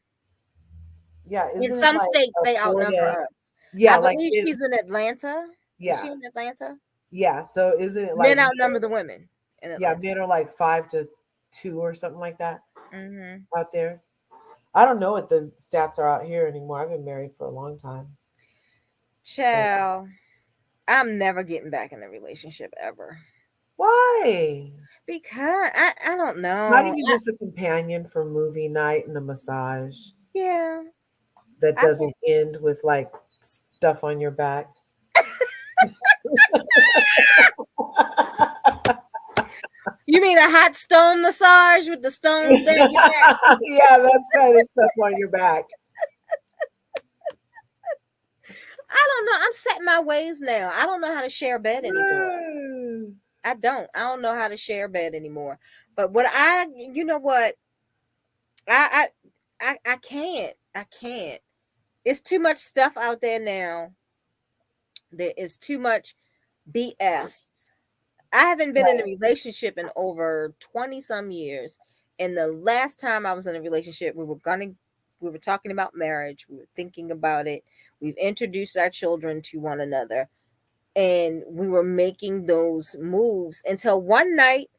Speaker 1: Yeah,
Speaker 2: In
Speaker 1: isn't it
Speaker 2: some
Speaker 1: like
Speaker 2: states,
Speaker 1: a
Speaker 2: they
Speaker 1: four
Speaker 2: outnumber
Speaker 1: to?
Speaker 2: us. I
Speaker 1: Yeah, like
Speaker 2: believe she's in Atlanta. Is she
Speaker 1: yeah,
Speaker 2: in Atlanta?
Speaker 1: yeah. So isn't it like
Speaker 2: Men outnumber the women in
Speaker 1: yeah,
Speaker 2: Atlanta.
Speaker 1: men are like 5 to 2 or something like that
Speaker 2: Mm-hmm.
Speaker 1: out there. I don't know what the stats are out here anymore. I've been married for a long time. So
Speaker 2: Child, I'm never getting back in a relationship ever.
Speaker 1: why?
Speaker 2: Because I don't
Speaker 1: Not
Speaker 2: know.
Speaker 1: even just a companion for movie night and a massage
Speaker 2: Yeah.
Speaker 1: that
Speaker 2: I
Speaker 1: doesn't end with like stuff on your back.
Speaker 2: You mean a hot stone massage with the stones down your back?
Speaker 1: Yeah, that's kind of stuff on your back.
Speaker 2: I don't know. I'm set in my ways now. I don't know how to share a bed anymore. I don't. I don't know how to share a bed anymore. But you know what? I, I can't. I can't. It's too much stuff out there now. There is too much BS. I haven't been in a
Speaker 1: Right.
Speaker 2: relationship in over 20 some years. And the last time I was in a relationship, we were talking about marriage. We were thinking about it. We've introduced our children to one another. And we were making those moves until one night,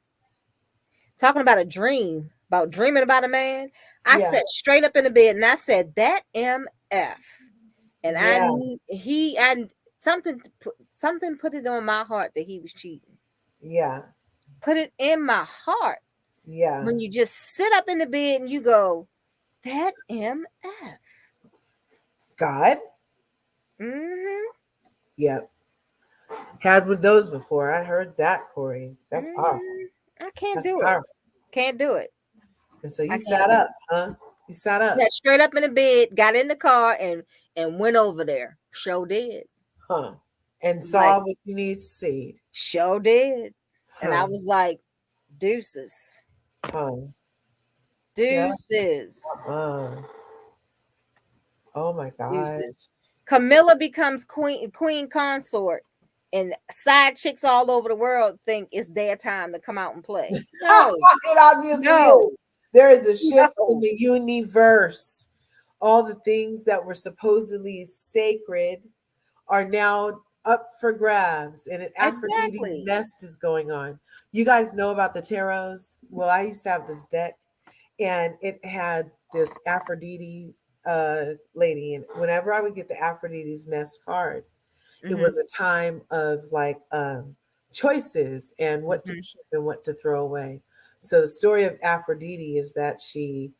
Speaker 2: talking about a dream, about dreaming about a man. I
Speaker 1: Yeah.
Speaker 2: sat straight up in the bed and I said, that MF. And
Speaker 1: Yeah.
Speaker 2: something put it on my heart that he was cheating.
Speaker 1: Yeah.
Speaker 2: Put it in my heart.
Speaker 1: Yeah.
Speaker 2: When you just sit up in the bed and you go, that MF.
Speaker 1: God.
Speaker 2: Mm-hmm.
Speaker 1: Yep. Had with those before. I heard that, Corey. That's powerful.
Speaker 2: I can't
Speaker 1: That's
Speaker 2: do it.
Speaker 1: powerful.
Speaker 2: Can't do it.
Speaker 1: And so
Speaker 2: I
Speaker 1: you
Speaker 2: can't
Speaker 1: sat
Speaker 2: do
Speaker 1: up,
Speaker 2: it.
Speaker 1: huh? You sat up.
Speaker 2: Sat straight up in the bed, got in the car, and went over there. Show did.
Speaker 1: Huh. And
Speaker 2: Like,
Speaker 1: saw what you need to see.
Speaker 2: show did. And I
Speaker 1: Huh.
Speaker 2: was like, deuces.
Speaker 1: Huh. Yeah.
Speaker 2: Deuces.
Speaker 1: Uh, oh my
Speaker 2: Deuces.
Speaker 1: gosh.
Speaker 2: Camilla becomes queen consort, and side chicks all over the world think it's their time to come out and play. No,
Speaker 1: It obviously
Speaker 2: no,
Speaker 1: is. There is a shift in
Speaker 2: no.
Speaker 1: the universe. All the things that were supposedly sacred are now up for grabs, and an Aphrodite's
Speaker 2: Exactly.
Speaker 1: nest is going on. You guys know about the tarots? Well, I used to have this deck, and it had this Aphrodite lady, and whenever I would get the Aphrodite's nest card, it
Speaker 2: Mm-hmm.
Speaker 1: was a time of like choices and what to
Speaker 2: Mm-hmm.
Speaker 1: keep and what to throw away. So the story of Aphrodite is that she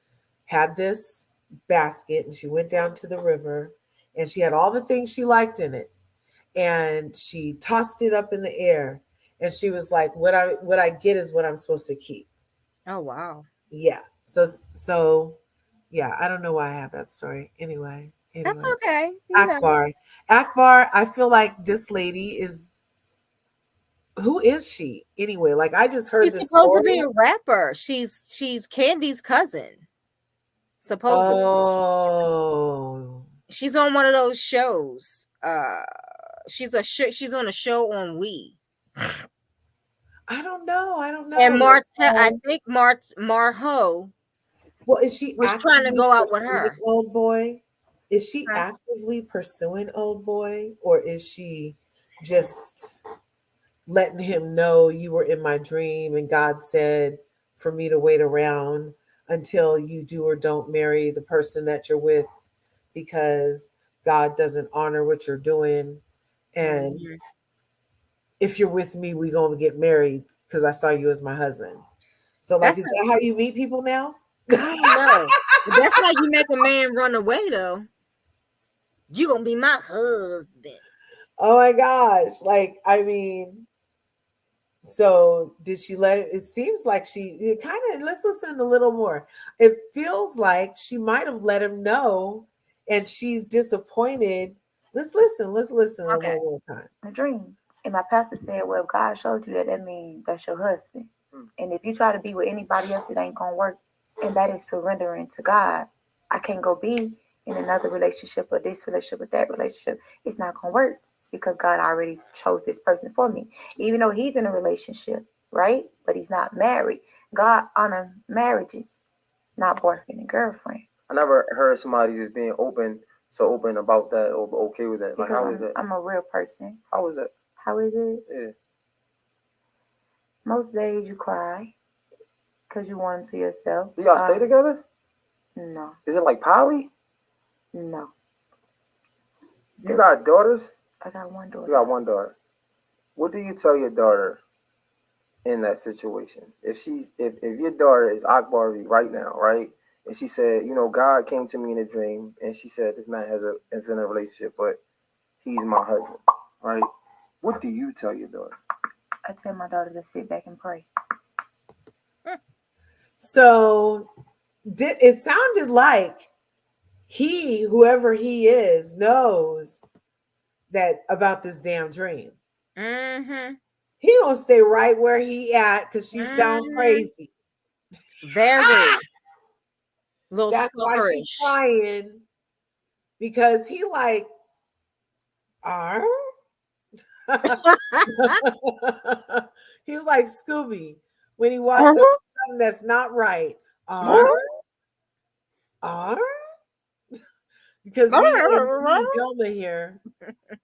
Speaker 1: had this basket and she went down to the river and she had all the things she liked in it and she tossed it up in the air and she was like, what I get is what I'm supposed to keep.
Speaker 2: Oh wow.
Speaker 1: Yeah. So yeah, I don't know why I have that story. Anyway.
Speaker 2: That's
Speaker 1: Anyway.
Speaker 2: okay. You know.
Speaker 1: Akbar. Akbar, I feel like this lady is, who is she anyway? Like I just heard
Speaker 2: She's
Speaker 1: this
Speaker 2: supposed to be
Speaker 1: story.
Speaker 2: a rapper. She's Candy's cousin. Supposedly.
Speaker 1: Oh.
Speaker 2: She's on one of those shows. She's on a show on We.
Speaker 1: I don't know. I don't
Speaker 2: And
Speaker 1: know.
Speaker 2: I think Marho
Speaker 1: Well, is she
Speaker 2: was trying to
Speaker 1: actively
Speaker 2: go out with
Speaker 1: pursuing
Speaker 2: her.
Speaker 1: old boy? Is she
Speaker 2: Huh?
Speaker 1: actively pursuing old boy, or is she just letting him know you were in my dream and God said for me to wait around until you do or don't marry the person that you're with because God doesn't honor what you're doing, and
Speaker 2: Mhm.
Speaker 1: if you're with me, we're gonna get married because I saw you as my husband. So, like,
Speaker 2: That's
Speaker 1: is that how you meet people now?
Speaker 2: I don't know. But that's how you make a man run away, though. You gonna be my husband.
Speaker 1: Oh my gosh! Like, I mean, so did she let it? It seems like it kind of. Let's listen a little more. It feels like she might have let him know, and she's disappointed. Let's listen. Let's listen one
Speaker 2: Okay.
Speaker 1: more time.
Speaker 7: A dream. And my pastor said, well, if God showed you that, that means that's your husband. And if you try to be with anybody else, it ain't going to work. And that is surrendering to God. I can't go be in another relationship or this relationship or that relationship. It's not going to work because God already chose this person for me. Even though he's in a relationship, right? But he's not married. God honor marriages. not boyfriend and girlfriend.
Speaker 4: I never heard somebody just being so open about that or okay with that. Like, how is that?
Speaker 7: I'm a real person.
Speaker 4: How is that?
Speaker 7: How is it?
Speaker 4: Yeah.
Speaker 7: Most days you cry because you want to see yourself.
Speaker 4: Do y'all stay together?
Speaker 7: No.
Speaker 4: Is it like poly?
Speaker 7: No.
Speaker 4: You got daughters?
Speaker 7: I got one daughter.
Speaker 4: You got one daughter. What do you tell your daughter in that situation? If your daughter is Akbari right now, right? And she said, God came to me in a dream and she said this man is in a relationship, but he's my husband, right? What do you tell your daughter?
Speaker 7: I tell my daughter to sit back and pray.
Speaker 1: So it sounded like whoever he is, knows that about this damn dream.
Speaker 2: Mm-hmm.
Speaker 1: He gonna stay right where he at because she sound crazy.
Speaker 2: Very.
Speaker 1: That's why she's crying, because he like, he's like Scooby when he walks up to something that's not right. Because me and Velma here,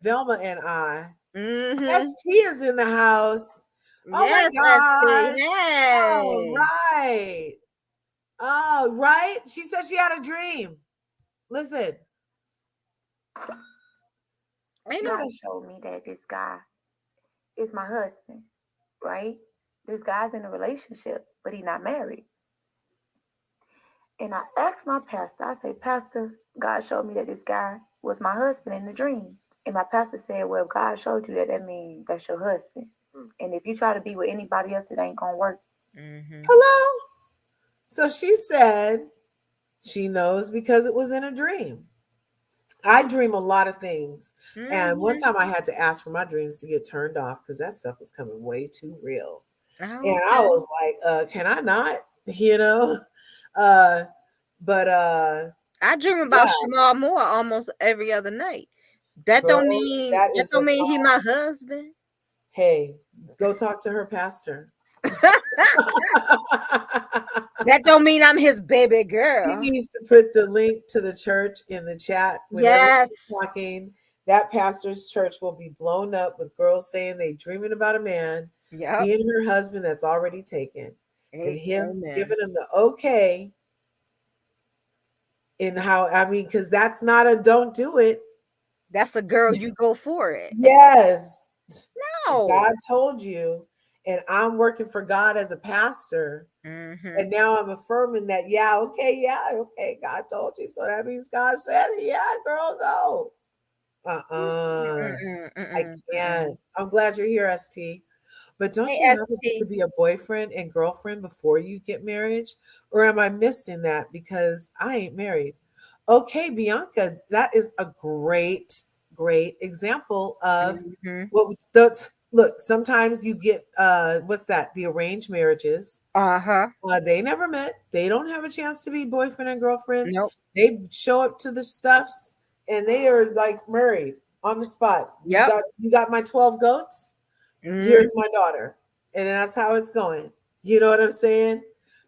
Speaker 1: Velma and I, ST is in the house. Oh
Speaker 2: yes,
Speaker 1: my gosh.
Speaker 2: Yes.
Speaker 1: Oh, right. Oh, right. She said she had a dream. Listen.
Speaker 7: God showed me that this guy is my husband, right? This guy's in a relationship, but he's not married. And I asked my pastor, I said, Pastor, God showed me that this guy was my husband in the dream. And my pastor said, well, if God showed you that, that means that's your husband. And if you try to be with anybody else, it ain't going to work.
Speaker 1: Hello? So she said she knows because it was in a dream. I dream a lot of things. And one time I had to ask for my dreams to get turned off because that stuff was coming way too real. And I was like, can I not? But
Speaker 2: I dream about Shamal Moore almost every other night. That don't mean he my husband.
Speaker 1: Hey, go talk to her pastor.
Speaker 2: That don't mean I'm his baby girl.
Speaker 1: She needs to put the link to the church in the chat whenever she's talking. That pastor's church will be blown up with girls saying they dreaming about a man being her husband that's already taken, and him giving him the okay. And because that's not a don't do it.
Speaker 2: That's a girl, you go for it.
Speaker 1: Yes.
Speaker 2: No.
Speaker 1: God told you, and I'm working for God as a pastor. And now I'm affirming that, okay, God told you. So that means God said it. Yeah, girl, go. I can't. I'm glad you're here, ST. But don't you have to be a boyfriend and girlfriend before you get married? Or am I missing that because I ain't married? Okay, Bianca, that is a great example of look, sometimes you get what's that? The arranged marriages. They never met. They don't have a chance to be boyfriend and girlfriend.
Speaker 2: Nope.
Speaker 1: They show up to the stuffs and they are like married on the spot.
Speaker 2: Yep.
Speaker 1: You got my 12 goats. Here's my daughter. And that's how it's going. You know what I'm saying?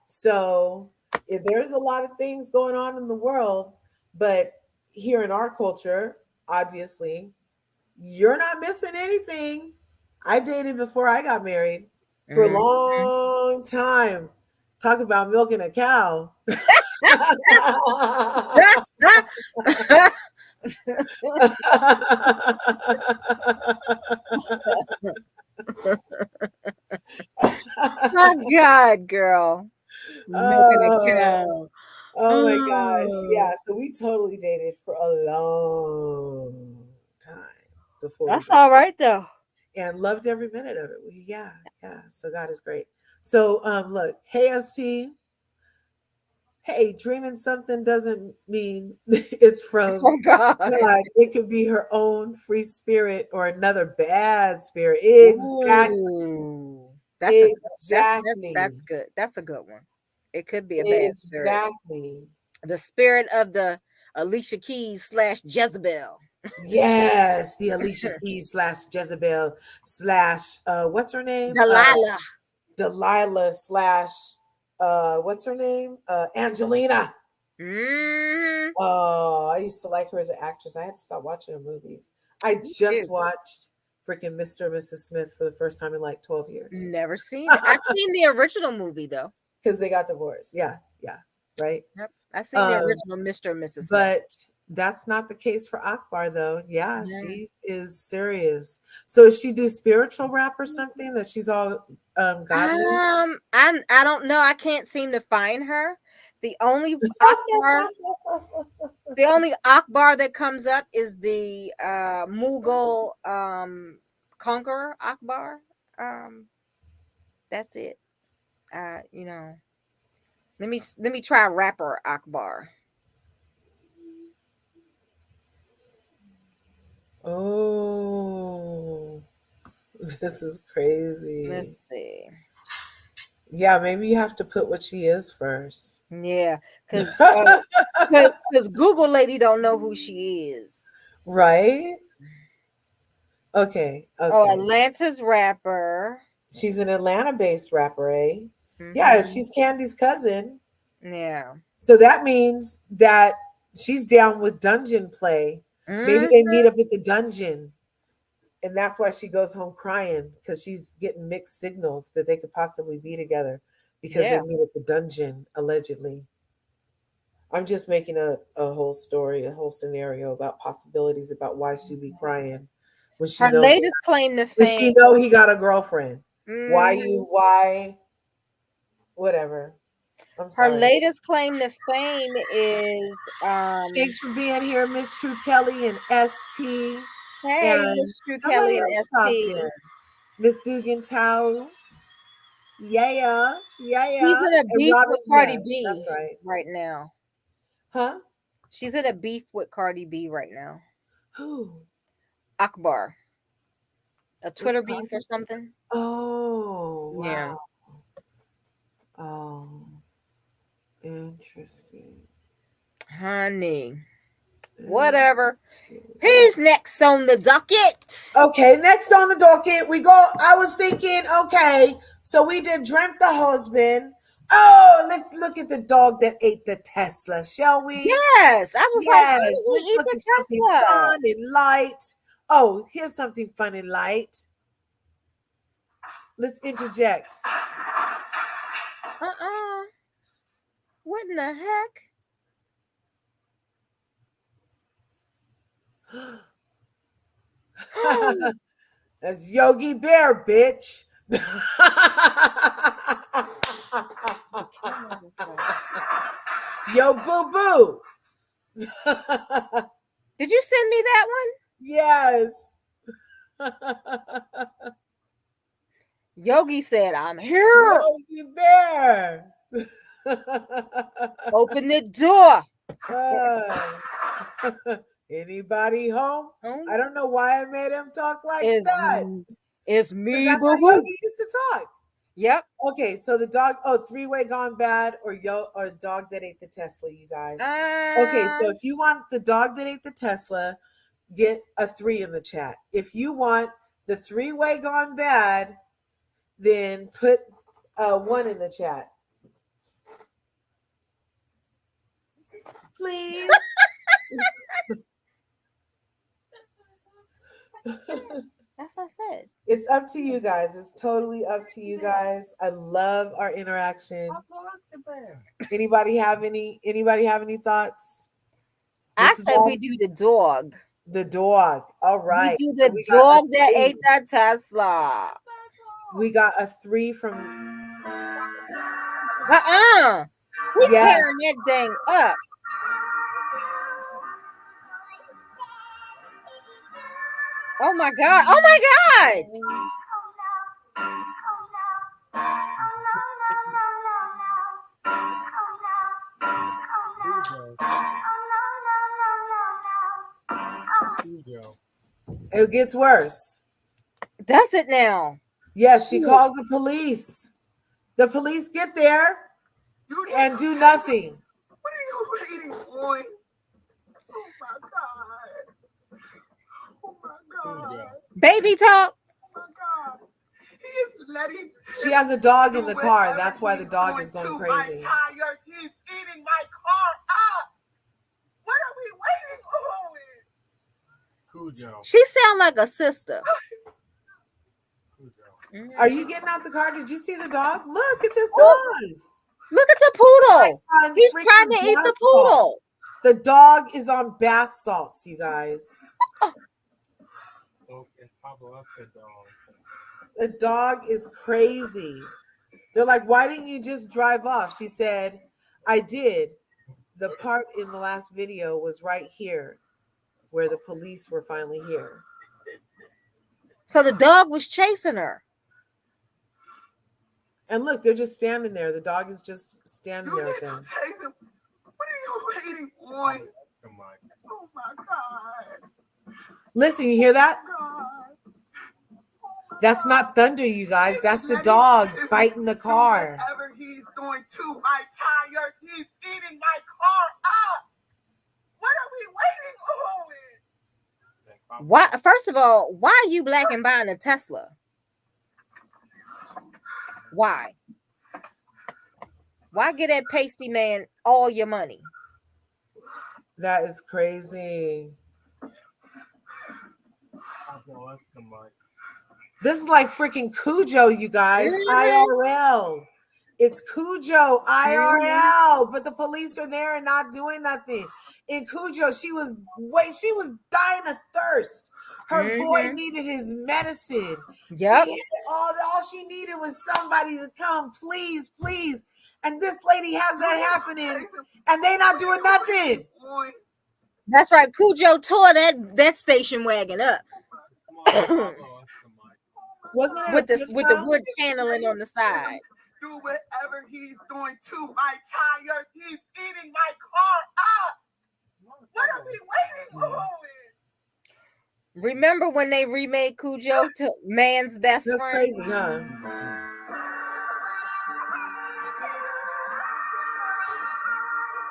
Speaker 1: So there's a lot of things going on in the world, but here in our culture, obviously, you're not missing anything. I dated before I got married for a long time. Talk about milking a cow.
Speaker 2: My God, girl. Milking a cow.
Speaker 1: Oh my gosh. Yeah. So we totally dated for a long time before.
Speaker 2: That's all right though.
Speaker 1: And loved every minute of it. Yeah. So God is great. So look, hey ST. Hey, dreaming something doesn't mean it's from God. It could be her own free spirit or another bad spirit. Exactly.
Speaker 2: Ooh. That's good. That's a good one. It could be a bad spirit.
Speaker 1: Exactly.
Speaker 2: The spirit of the Alicia Keys / Jezebel.
Speaker 1: Yes, the Alicia Keys / Jezebel / what's her name?
Speaker 2: Delilah.
Speaker 1: Delilah / what's her name? Angelina.
Speaker 2: Mm-hmm.
Speaker 1: Oh, I used to like her as an actress. I had to stop watching her movies. I just watched freaking Mr. and Mrs. Smith for the first time in like 12 years.
Speaker 2: Never seen it. I've seen the original movie though.
Speaker 1: Because they got divorced. Yeah, right.
Speaker 2: Yep. I've seen the original Mr. and Mrs. Smith.
Speaker 1: But that's not the case for Akbar, though. Yeah, she is serious. So does she do spiritual rap or something that she's all godly?
Speaker 2: I don't know. I can't seem to find her. The only Akbar, the only Akbar that comes up is the Mughal conqueror Akbar. That's it. You know. Let me try rapper Akbar.
Speaker 1: Oh, this is crazy.
Speaker 2: Let's see.
Speaker 1: Yeah, maybe you have to put what she is first.
Speaker 2: Yeah, because Google lady don't know who she is.
Speaker 1: Right? Okay.
Speaker 2: Oh, Atlanta's rapper.
Speaker 1: She's an Atlanta-based rapper, eh? Mm-hmm. Yeah, if she's Candy's cousin.
Speaker 2: Yeah.
Speaker 1: So that means that she's down with dungeon play. Mm-hmm. Maybe they meet up at the dungeon. And that's why she goes home crying, because she's getting mixed signals that they could possibly be together because they meet at the dungeon, allegedly. I'm just making a whole story, a whole scenario about possibilities about why she'd be crying when she
Speaker 2: her
Speaker 1: knows
Speaker 2: latest claim to fame.
Speaker 1: When she know he got a girlfriend. Mm-hmm. Why? Whatever. I'm sorry.
Speaker 2: Her latest claim to fame is
Speaker 1: thanks for being here, Miss True Kelly and ST.
Speaker 2: Hey, Miss True Kelly and ST.
Speaker 1: Miss Dugan Tao. Yeah.
Speaker 2: She's in a beef with Cardi B.
Speaker 1: That's
Speaker 2: right now.
Speaker 1: Huh?
Speaker 2: She's in a beef with Cardi B right now.
Speaker 1: Who?
Speaker 2: Akbar. A Twitter beef or something.
Speaker 1: Oh, wow.
Speaker 2: Yeah.
Speaker 1: Oh, interesting.
Speaker 2: Honey. Whatever. Who's next on the docket?
Speaker 1: Okay, next on the docket, I was thinking, okay, so we did Dreamt the Husband. Oh, let's look at the dog that ate the Tesla, shall we?
Speaker 2: Yes, I was like,
Speaker 1: let's look at something fun and light. Oh, here's something fun and light. Let's interject.
Speaker 2: What in the heck?
Speaker 1: That's Yogi Bear, bitch. Yo, boo boo.
Speaker 2: Did you send me that one?
Speaker 1: Yes.
Speaker 2: Yogi said, I'm here.
Speaker 1: Yogi Bear.
Speaker 2: Open the door.
Speaker 1: Anybody home? I don't know why I made him talk like that.
Speaker 2: It's me.
Speaker 1: That's how Yogi used to talk.
Speaker 2: Yep.
Speaker 1: Okay, so the dog, three-way gone bad, or dog that ate the Tesla, you guys. Okay, so if you want the dog that ate the Tesla, get a 3 in the chat. If you want the three-way gone bad, then put 1 in the chat. Please.
Speaker 2: That's what I said.
Speaker 1: It's up to you guys. It's totally up to you guys. I love our interaction. Anybody have any thoughts?
Speaker 2: I said we do the dog.
Speaker 1: The dog. All right.
Speaker 2: We do the dog that ate that Tesla.
Speaker 1: We got a 3 from
Speaker 2: We tearing that thing up. Oh my God. Oh my God.
Speaker 1: It gets worse.
Speaker 2: Does it now?
Speaker 1: Yes, she calls the police. The police get there and do nothing.
Speaker 6: What are you waiting for? Oh my God. Oh my God.
Speaker 2: Baby talk.
Speaker 6: Oh my God.
Speaker 4: He's letting.
Speaker 1: She has a dog in the car. That's why the dog is going crazy.
Speaker 4: My tires. He's eating my car up. What are we waiting on?
Speaker 2: Cujo. She sound like a sister.
Speaker 1: Are you getting out the car? Did you see the dog? Look at this dog.
Speaker 2: Look at the poodle. He's trying to eat the poodle.
Speaker 1: The dog is on bath salts, you guys. The dog is crazy. They're like, why didn't you just drive off? She said, I did. The part in the last video was right here where the police were finally here.
Speaker 2: So the dog was chasing her.
Speaker 1: And look, they're just standing there. The dog is just standing there with them.
Speaker 4: What are you waiting on? Oh my God.
Speaker 1: Listen, you hear that? That's not thunder, you guys. That's the dog biting the car.
Speaker 4: Whatever he's doing to my tires, he's eating my car up. What are we waiting on?
Speaker 2: Why? First of all, why are you black and buying a Tesla? Why? Why get that pasty man all your money?
Speaker 1: That is crazy. This is like freaking Cujo, you guys. IRL. It's Cujo IRL, but the police are there and not doing nothing. In Cujo, she was dying of thirst. Her boy needed his medicine.
Speaker 2: Yep.
Speaker 1: All she needed was somebody to come, please, please. And this lady has that happening, and they not doing nothing.
Speaker 2: That's right. Cujo tore that station wagon up.
Speaker 1: Wasn't it
Speaker 2: with the wood paneling on the side?
Speaker 4: Do whatever he's doing to my tires. He's eating my car up. What are we waiting on?
Speaker 2: Remember when they remade Cujo to Man's Best Friend?
Speaker 1: That's crazy, huh?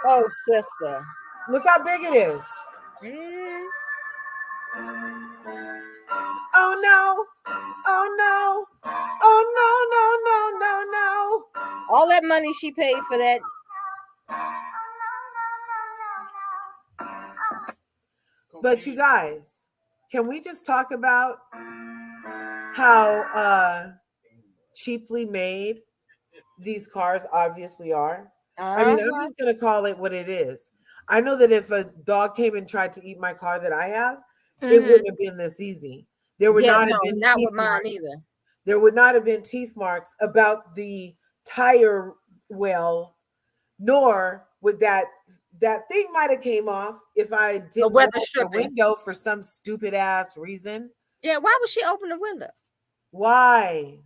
Speaker 2: Oh, sister.
Speaker 1: Look how big it is. Oh, no. Oh, no. Oh, no.
Speaker 2: All that money she paid for that.
Speaker 1: But you guys, can we just talk about how cheaply made these cars obviously are? I mean, I'm just going to call it what it is. I know that if a dog came and tried to eat my car that I have, it wouldn't have been this easy. There would not have been
Speaker 2: not
Speaker 1: teeth
Speaker 2: with mine
Speaker 1: marks.
Speaker 2: either.
Speaker 1: There would not have been teeth marks about the tire well, nor would that thing might have came off if I didn't open the window for some stupid ass reason.
Speaker 2: Yeah, why would she open the window?
Speaker 1: Why?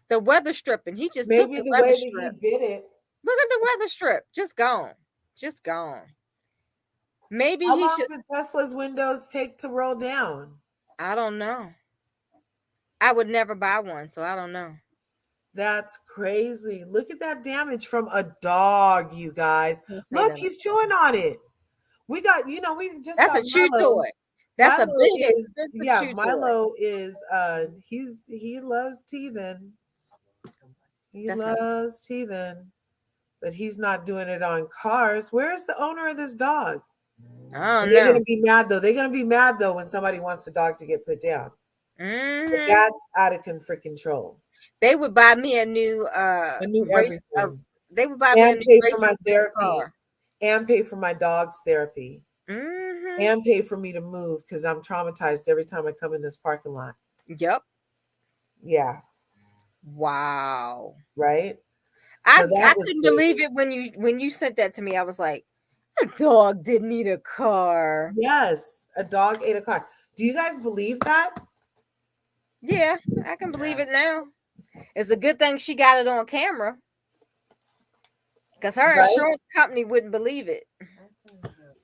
Speaker 2: The weather stripping. He just
Speaker 1: maybe
Speaker 2: took
Speaker 1: the
Speaker 2: weather
Speaker 1: way
Speaker 2: strip.
Speaker 1: that he bit it.
Speaker 2: Look at the weather strip. Just gone. Maybe
Speaker 1: How long did Tesla's windows take to roll down?
Speaker 2: I don't know. I would never buy one, so I don't know.
Speaker 1: That's crazy. Look at that damage from a dog, you guys. Look, he's chewing on it. We got, we just
Speaker 2: That's
Speaker 1: got
Speaker 2: a chew
Speaker 1: Milo.
Speaker 2: toy. That's
Speaker 1: Milo
Speaker 2: a big expensive chew
Speaker 1: Milo
Speaker 2: toy.
Speaker 1: is he loves teething. He loves teething, but he's not doing it on cars. Where's the owner of this dog?
Speaker 2: I don't
Speaker 1: They're
Speaker 2: know.
Speaker 1: gonna be mad though. They're gonna be mad though when somebody wants the dog to get put down. But that's out of freaking control.
Speaker 2: They would buy me a new
Speaker 1: everything.
Speaker 2: They would buy me a new
Speaker 1: pay for my therapy
Speaker 2: car.
Speaker 1: And pay for my dog's therapy. And pay for me to move because I'm traumatized every time I come in this parking lot.
Speaker 2: Yep.
Speaker 1: Yeah.
Speaker 2: Wow.
Speaker 1: Right.
Speaker 2: I couldn't believe it when you sent that to me. I was like, a dog didn't eat a car.
Speaker 1: Yes, a dog ate a car. Do you guys believe that?
Speaker 2: Yeah, I can believe it now. It's a good thing she got it on camera. Because her insurance company wouldn't believe it.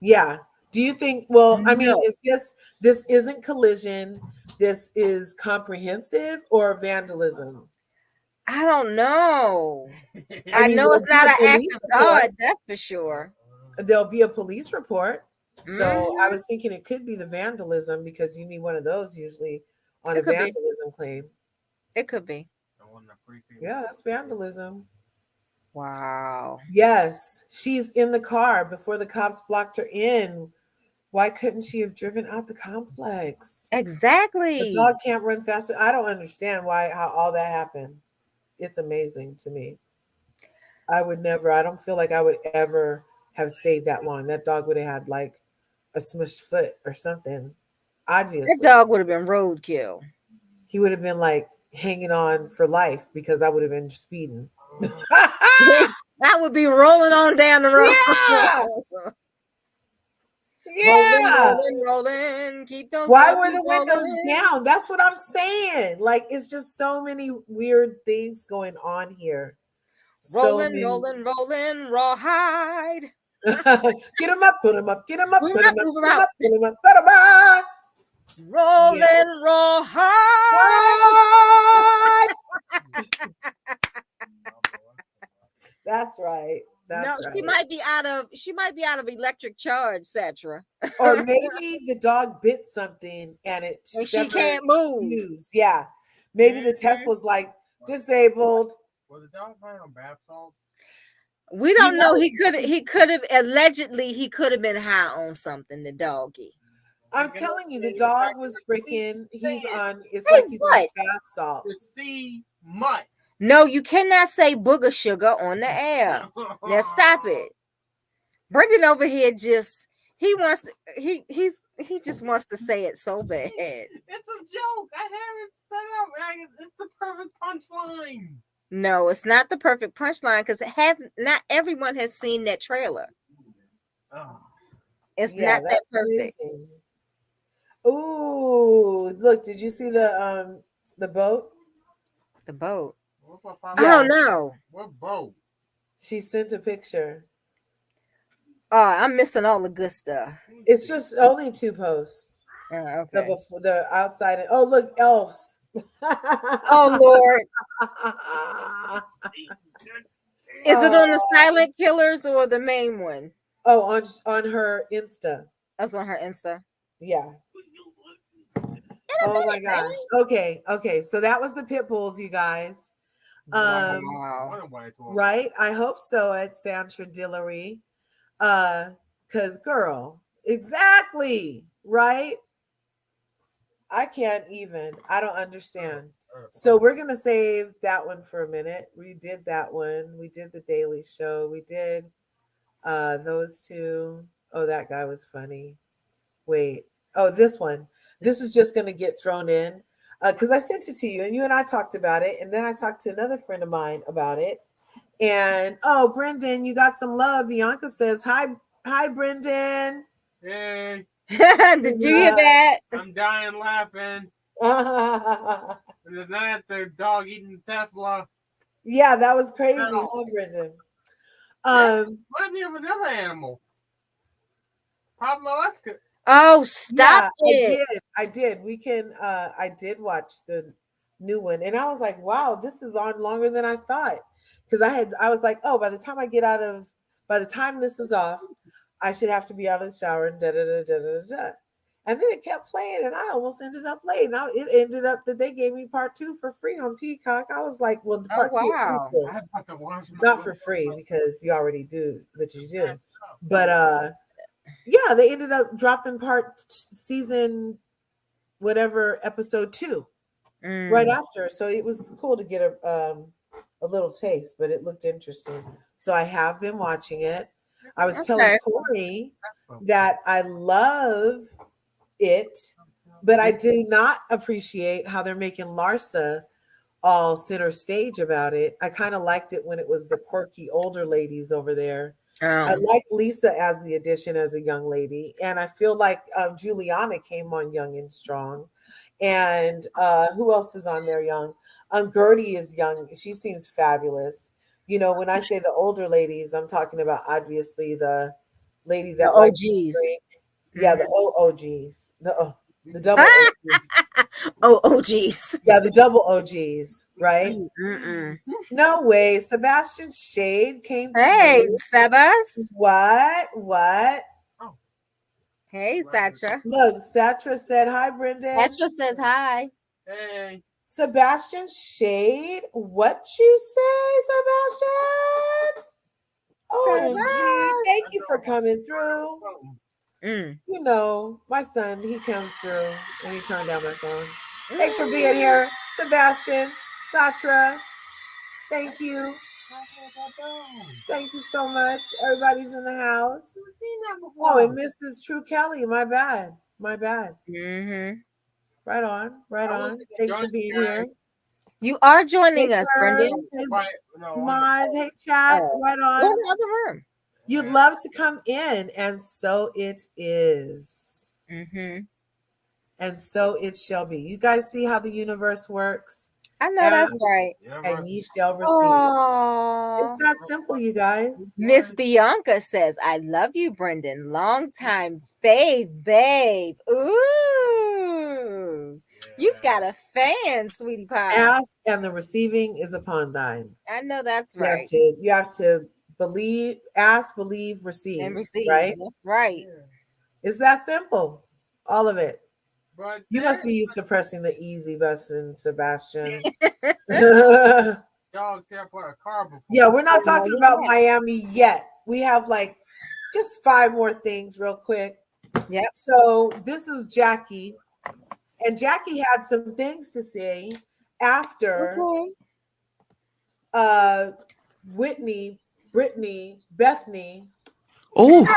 Speaker 1: Yeah. Do you think, I mean, is this isn't collision, this is comprehensive or vandalism?
Speaker 2: I don't know. I know it's not an act of God, that's for sure.
Speaker 1: There'll be a police report. So I was thinking it could be the vandalism because you need one of those usually on a vandalism claim.
Speaker 2: It could be.
Speaker 1: Yeah, that's vandalism.
Speaker 2: Wow.
Speaker 1: Yes, she's in the car before the cops blocked her in. Why couldn't she have driven out the complex?
Speaker 2: Exactly.
Speaker 1: The dog can't run faster. I don't understand how all that happened. It's amazing to me. I don't feel like I would ever have stayed that long. That dog would have had like a smushed foot or something. Obviously.
Speaker 2: That dog would have been roadkill.
Speaker 1: He would have been like hanging on for life because I would have been speeding.
Speaker 2: That would be rolling on down the road.
Speaker 1: Yeah.
Speaker 2: Rolling. Keep those.
Speaker 1: Why were the windows down? That's what I'm saying. Like, it's just so many weird things going on here.
Speaker 2: Rolling, rawhide.
Speaker 1: Get him up, put him up, get him up, put him up,
Speaker 2: put
Speaker 1: him up, put him up, put him up.
Speaker 2: Rolling, rawhide.
Speaker 1: That's right. That's
Speaker 2: no,
Speaker 1: right.
Speaker 2: She might be out of electric charge, Satra.
Speaker 1: Or maybe the dog bit something and
Speaker 2: she can't move.
Speaker 1: Fuse. Yeah. Maybe the Tesla's like disabled.
Speaker 4: Was the dog buying on bath salts?
Speaker 2: We don't know. He could have allegedly been high on something, the doggy.
Speaker 1: I'm telling you, the dog was freaking. It's like he's on bath salts.
Speaker 4: See mutt.
Speaker 2: No, you cannot say booger sugar on the air. Now stop it. Brendan over here he just wants to say it so bad.
Speaker 4: It's a joke. I have it set up. It's the perfect punchline.
Speaker 2: No, it's not the perfect punchline because not everyone has seen that trailer.
Speaker 4: Oh.
Speaker 2: It's not that perfect.
Speaker 1: Amazing. Ooh, look! Did you see the boat?
Speaker 2: The boat.
Speaker 1: Yeah.
Speaker 2: Oh no!
Speaker 4: What boat?
Speaker 1: She sent a picture.
Speaker 2: Oh, I'm missing all the good stuff.
Speaker 1: It's just only 2 posts.
Speaker 2: Okay.
Speaker 1: The outside. Oh, look, elves.
Speaker 2: Oh Lord! Is it on the Silent Killers or the main one?
Speaker 1: Oh, on her Insta.
Speaker 2: That's on her Insta.
Speaker 1: Yeah. Oh my gosh. Okay. So that was the pit bulls, you guys.
Speaker 2: Wow.
Speaker 1: Right? I hope so at Sandra Dillery. Because girl, exactly. Right? I don't understand. So we're gonna save that one for a minute. We did that one. We did the Daily Show. We did those 2. Oh, that guy was funny. Wait. Oh, this one. This is just gonna get thrown in. Because I sent it to you and you and I talked about it. And then I talked to another friend of mine about it. And oh, Brendan, you got some love. Bianca says, Hi, Brendan.
Speaker 4: Hey.
Speaker 2: Did you hear that?
Speaker 4: I'm dying laughing. Is that the dog eating Tesla?
Speaker 1: Yeah, that was crazy, huh, Brendan?
Speaker 4: Might be of another animal. Pablo Escobar.
Speaker 2: Oh, stop it.
Speaker 1: I did. We can I did watch the new one and I was like, wow, this is on longer than I thought. Because I was like, oh, by the time this is off, I should have to be out of the shower and da. And then it kept playing and I almost ended up late. Now it ended up that they gave me part 2 for free on Peacock. I was like, well, part 2 is not for free because you already do what you do. But yeah, they ended up dropping season whatever episode 2 right after. So it was cool to get a little taste, but it looked interesting. So I have been watching it. I was telling Corri that I love it, but I do not appreciate how they're making Larsa all center stage about it. I kind of liked it when it was the quirky older ladies over there. I like Lisa as the addition as a young lady, and I feel like Juliana came on young and strong. And who else is on there young? Gertie is young. She seems fabulous. You know, when I say the older ladies, I'm talking about obviously the lady that likes to drink. Yeah, the OGs. The double OGs.
Speaker 2: OGs.
Speaker 1: Yeah, the double OGs, right? No way. Sebastian Shade came
Speaker 2: Hey,
Speaker 1: through.
Speaker 2: Sebas.
Speaker 1: What?
Speaker 2: Hey, Satra.
Speaker 1: Look, Satra said hi, Brendan.
Speaker 2: Satra says hi.
Speaker 4: Hey.
Speaker 1: Sebastian Shade, what you say, Sebastian? OMG, thank you for coming through.
Speaker 2: Mm.
Speaker 1: You know, my son, he comes through when he turned down my phone. Thanks for being here, Sebastian, Satra. Thank you. Thank you so much. Everybody's in the house. Oh, and Mrs. True Kelly, my bad. My bad.
Speaker 2: Mm-hmm.
Speaker 1: Right on, right on. Thanks for being here.
Speaker 2: You are
Speaker 1: Hey,
Speaker 2: joining us, Brendan.
Speaker 1: Curse, hey, Mods, hey, chat, right
Speaker 2: Go
Speaker 1: on.
Speaker 2: to the other room.
Speaker 1: You'd love to come in, and so it is.
Speaker 2: Mm-hmm.
Speaker 1: And so it shall be. You guys see how the universe works?
Speaker 2: I know that's right.
Speaker 1: And ye shall receive.
Speaker 2: Aww.
Speaker 1: It's that simple, you guys.
Speaker 2: Miss Bianca says, I love you, Brendan. Long time fave, babe. Ooh. You've got a fan, sweetie pie.
Speaker 1: Ask and the receiving is upon thine.
Speaker 2: I know that's
Speaker 1: You
Speaker 2: right.
Speaker 1: have to believe, ask, believe, receive.
Speaker 2: And receive.
Speaker 1: Right?
Speaker 2: That's right.
Speaker 1: It's that simple. All of it. You must be used to pressing the easy button, Sebastian. Yeah, we're not talking about Miami yet. We have like just 5 more things real quick.
Speaker 2: Yep.
Speaker 1: So this is Jackie. And Jackie had some things to say after Whitney, Brittany, Bethany.
Speaker 8: Oh,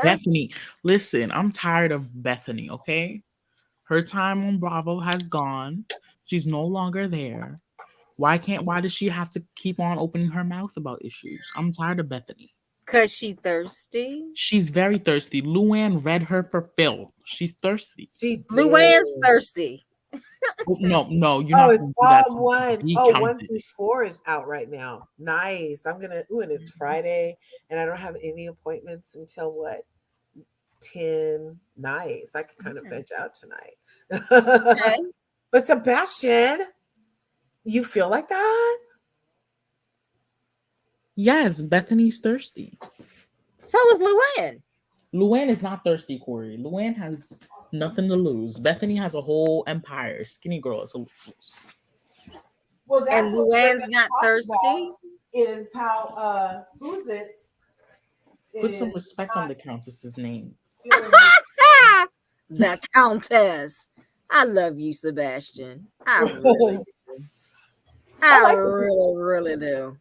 Speaker 8: Bethany. Listen, I'm tired of Bethany, okay? Her time on Bravo has gone. She's no longer there. Why does she have to keep on opening her mouth about issues? I'm tired of Bethany.
Speaker 2: Because she's thirsty.
Speaker 8: She's very thirsty. Luann read her for Phil. She's thirsty.
Speaker 2: Luann's thirsty.
Speaker 8: No, you're
Speaker 1: not.
Speaker 8: not.
Speaker 1: It's all one. Oh, 1 through 4 is out right now. Nice. I'm gonna. Ooh, and it's Friday, and I don't have any appointments until what? 10. Nice. I could kind of veg out tonight. Okay. But Sebastian, you feel like that?
Speaker 8: Yes, Bethany's thirsty.
Speaker 2: So is Luann.
Speaker 8: Luann is not thirsty, Corey. Luann has nothing to lose. Bethany has a whole empire. Skinny girl is a lose.
Speaker 1: Well, that's
Speaker 2: and Luann's not thirsty.
Speaker 1: Is how who's it?
Speaker 8: Put some respect on the Countess's name.
Speaker 2: The Countess. I love you, Sebastian. I really do. I really do.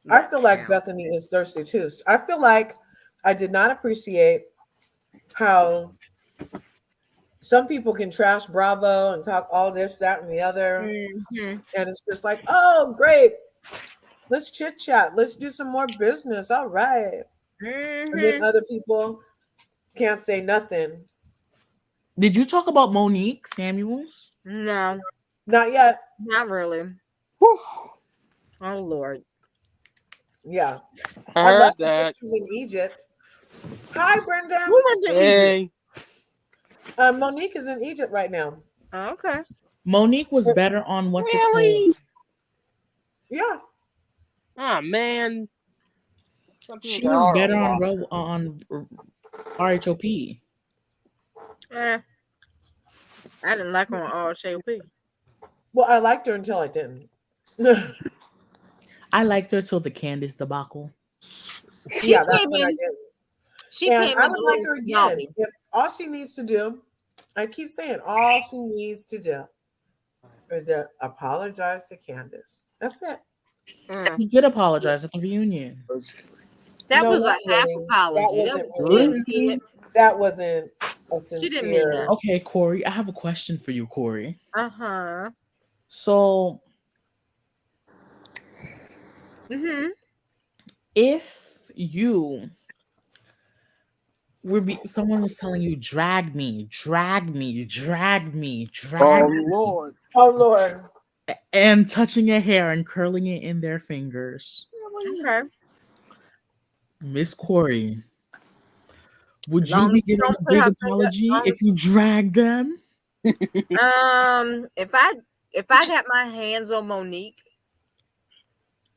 Speaker 1: I feel like Bethany is thirsty too. I feel like I did not appreciate how some people can trash Bravo and talk all this, that, and the other. Mm-hmm. And it's just like, oh, great. Let's chit chat. Let's do some more business. All right. Mm-hmm. And then other people can't say nothing.
Speaker 8: Did you talk about Monique Samuels?
Speaker 2: No.
Speaker 1: Not yet.
Speaker 2: Not really. Whew. Oh, Lord.
Speaker 1: Yeah.
Speaker 4: I heard that.
Speaker 1: She's in Egypt. Hi, Brenda.
Speaker 2: Who went to Egypt?
Speaker 1: Monique is in Egypt right now.
Speaker 2: Oh, okay.
Speaker 8: Monique was better on what's it called?
Speaker 1: Yeah.
Speaker 4: Oh, man.
Speaker 8: She was better on RHOP.
Speaker 2: I didn't like her on RHOP.
Speaker 1: Well, I liked her until I didn't.
Speaker 8: I liked her till the Candace debacle.
Speaker 1: Yeah, that's what I did.
Speaker 2: She came
Speaker 1: I would like her again. If all she needs to do, I keep saying, all she needs to do is to apologize to Candace. That's it.
Speaker 8: She did apologize at the reunion.
Speaker 2: That was a half apology.
Speaker 1: That wasn't a sincere.
Speaker 2: She didn't mean that.
Speaker 8: Okay, Corey, I have a question for you, Corey.
Speaker 2: Uh-huh.
Speaker 8: So, if you someone was telling you, drag me.
Speaker 1: Oh, Lord.
Speaker 8: And touching your hair and curling it in their fingers.
Speaker 2: Okay.
Speaker 8: Miss Corey, would you be giving a big apology if you drag them?
Speaker 2: If I got my hands on Monique,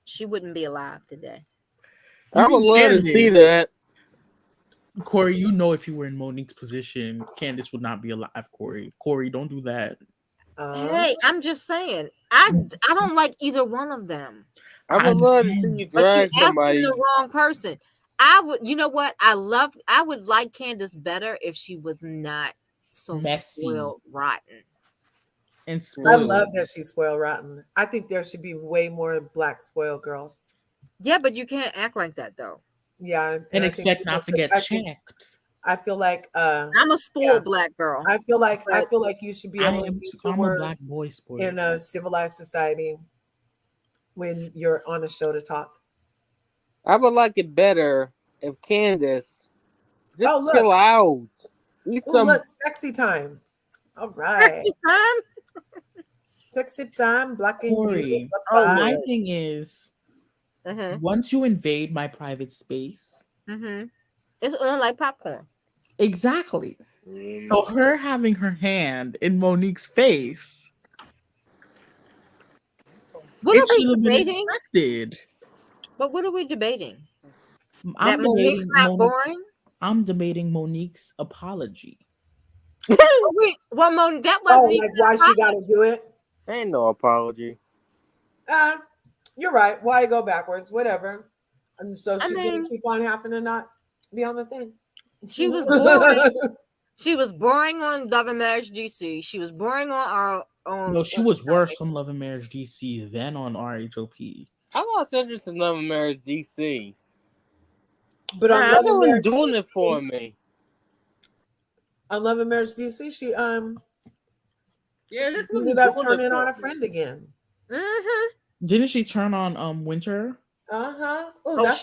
Speaker 2: she wouldn't be alive today.
Speaker 4: I would love to see that.
Speaker 8: Corey, you know if you were in Monique's position, Candace would not be alive, Corey. Corey, don't do that.
Speaker 2: Hey, I'm just saying. I don't like either one of them.
Speaker 9: I would love to see you
Speaker 2: But you
Speaker 9: drag
Speaker 2: asking
Speaker 9: somebody.
Speaker 2: the wrong person. You know what? I would like Candace better if she was not so
Speaker 8: Messy
Speaker 2: spoiled rotten.
Speaker 8: and
Speaker 1: I
Speaker 8: spoiled.
Speaker 1: love that she's spoiled rotten. I think there should be way more black spoiled girls.
Speaker 2: Yeah, but you can't act like that though.
Speaker 1: Yeah,
Speaker 8: And
Speaker 1: I think
Speaker 8: expect not to get checked.
Speaker 1: I feel like
Speaker 2: I'm a spoiled black girl.
Speaker 1: I feel like you should be able to use your
Speaker 8: I'm a
Speaker 1: words
Speaker 8: black boy spoiled.
Speaker 1: in a civilized society when you're on a show to talk.
Speaker 9: I would like it better if Candace just chill out. Eat some.
Speaker 1: Look, sexy time. All right.
Speaker 2: Sexy time?
Speaker 1: Sexy time, black and
Speaker 8: Corri, my thing is, once you invade my private space,
Speaker 2: it's like popcorn.
Speaker 8: Exactly. So her having her hand in Monique's face.
Speaker 2: What are we debating? But what are we debating?
Speaker 8: I'm
Speaker 2: Monique's not boring?
Speaker 8: I'm debating Monique's apology.
Speaker 2: Well, that wasn't
Speaker 1: like why she got to do it?
Speaker 9: Ain't no apology.
Speaker 1: You're right. Why go backwards? Whatever. And so she's gonna keep on having to not be on the thing.
Speaker 2: She was boring. She was boring on Love and Marriage DC. She was boring on our own.
Speaker 8: No, she was worse on Love and Marriage DC than on RHOP.
Speaker 9: I lost interest in Love and Marriage DC.
Speaker 1: But on Love and Marriage
Speaker 9: doing it for me.
Speaker 1: On Love and Marriage DC, she
Speaker 9: this
Speaker 1: ended up turning on a friend again.
Speaker 8: Didn't she turn on Winter?
Speaker 2: Oh,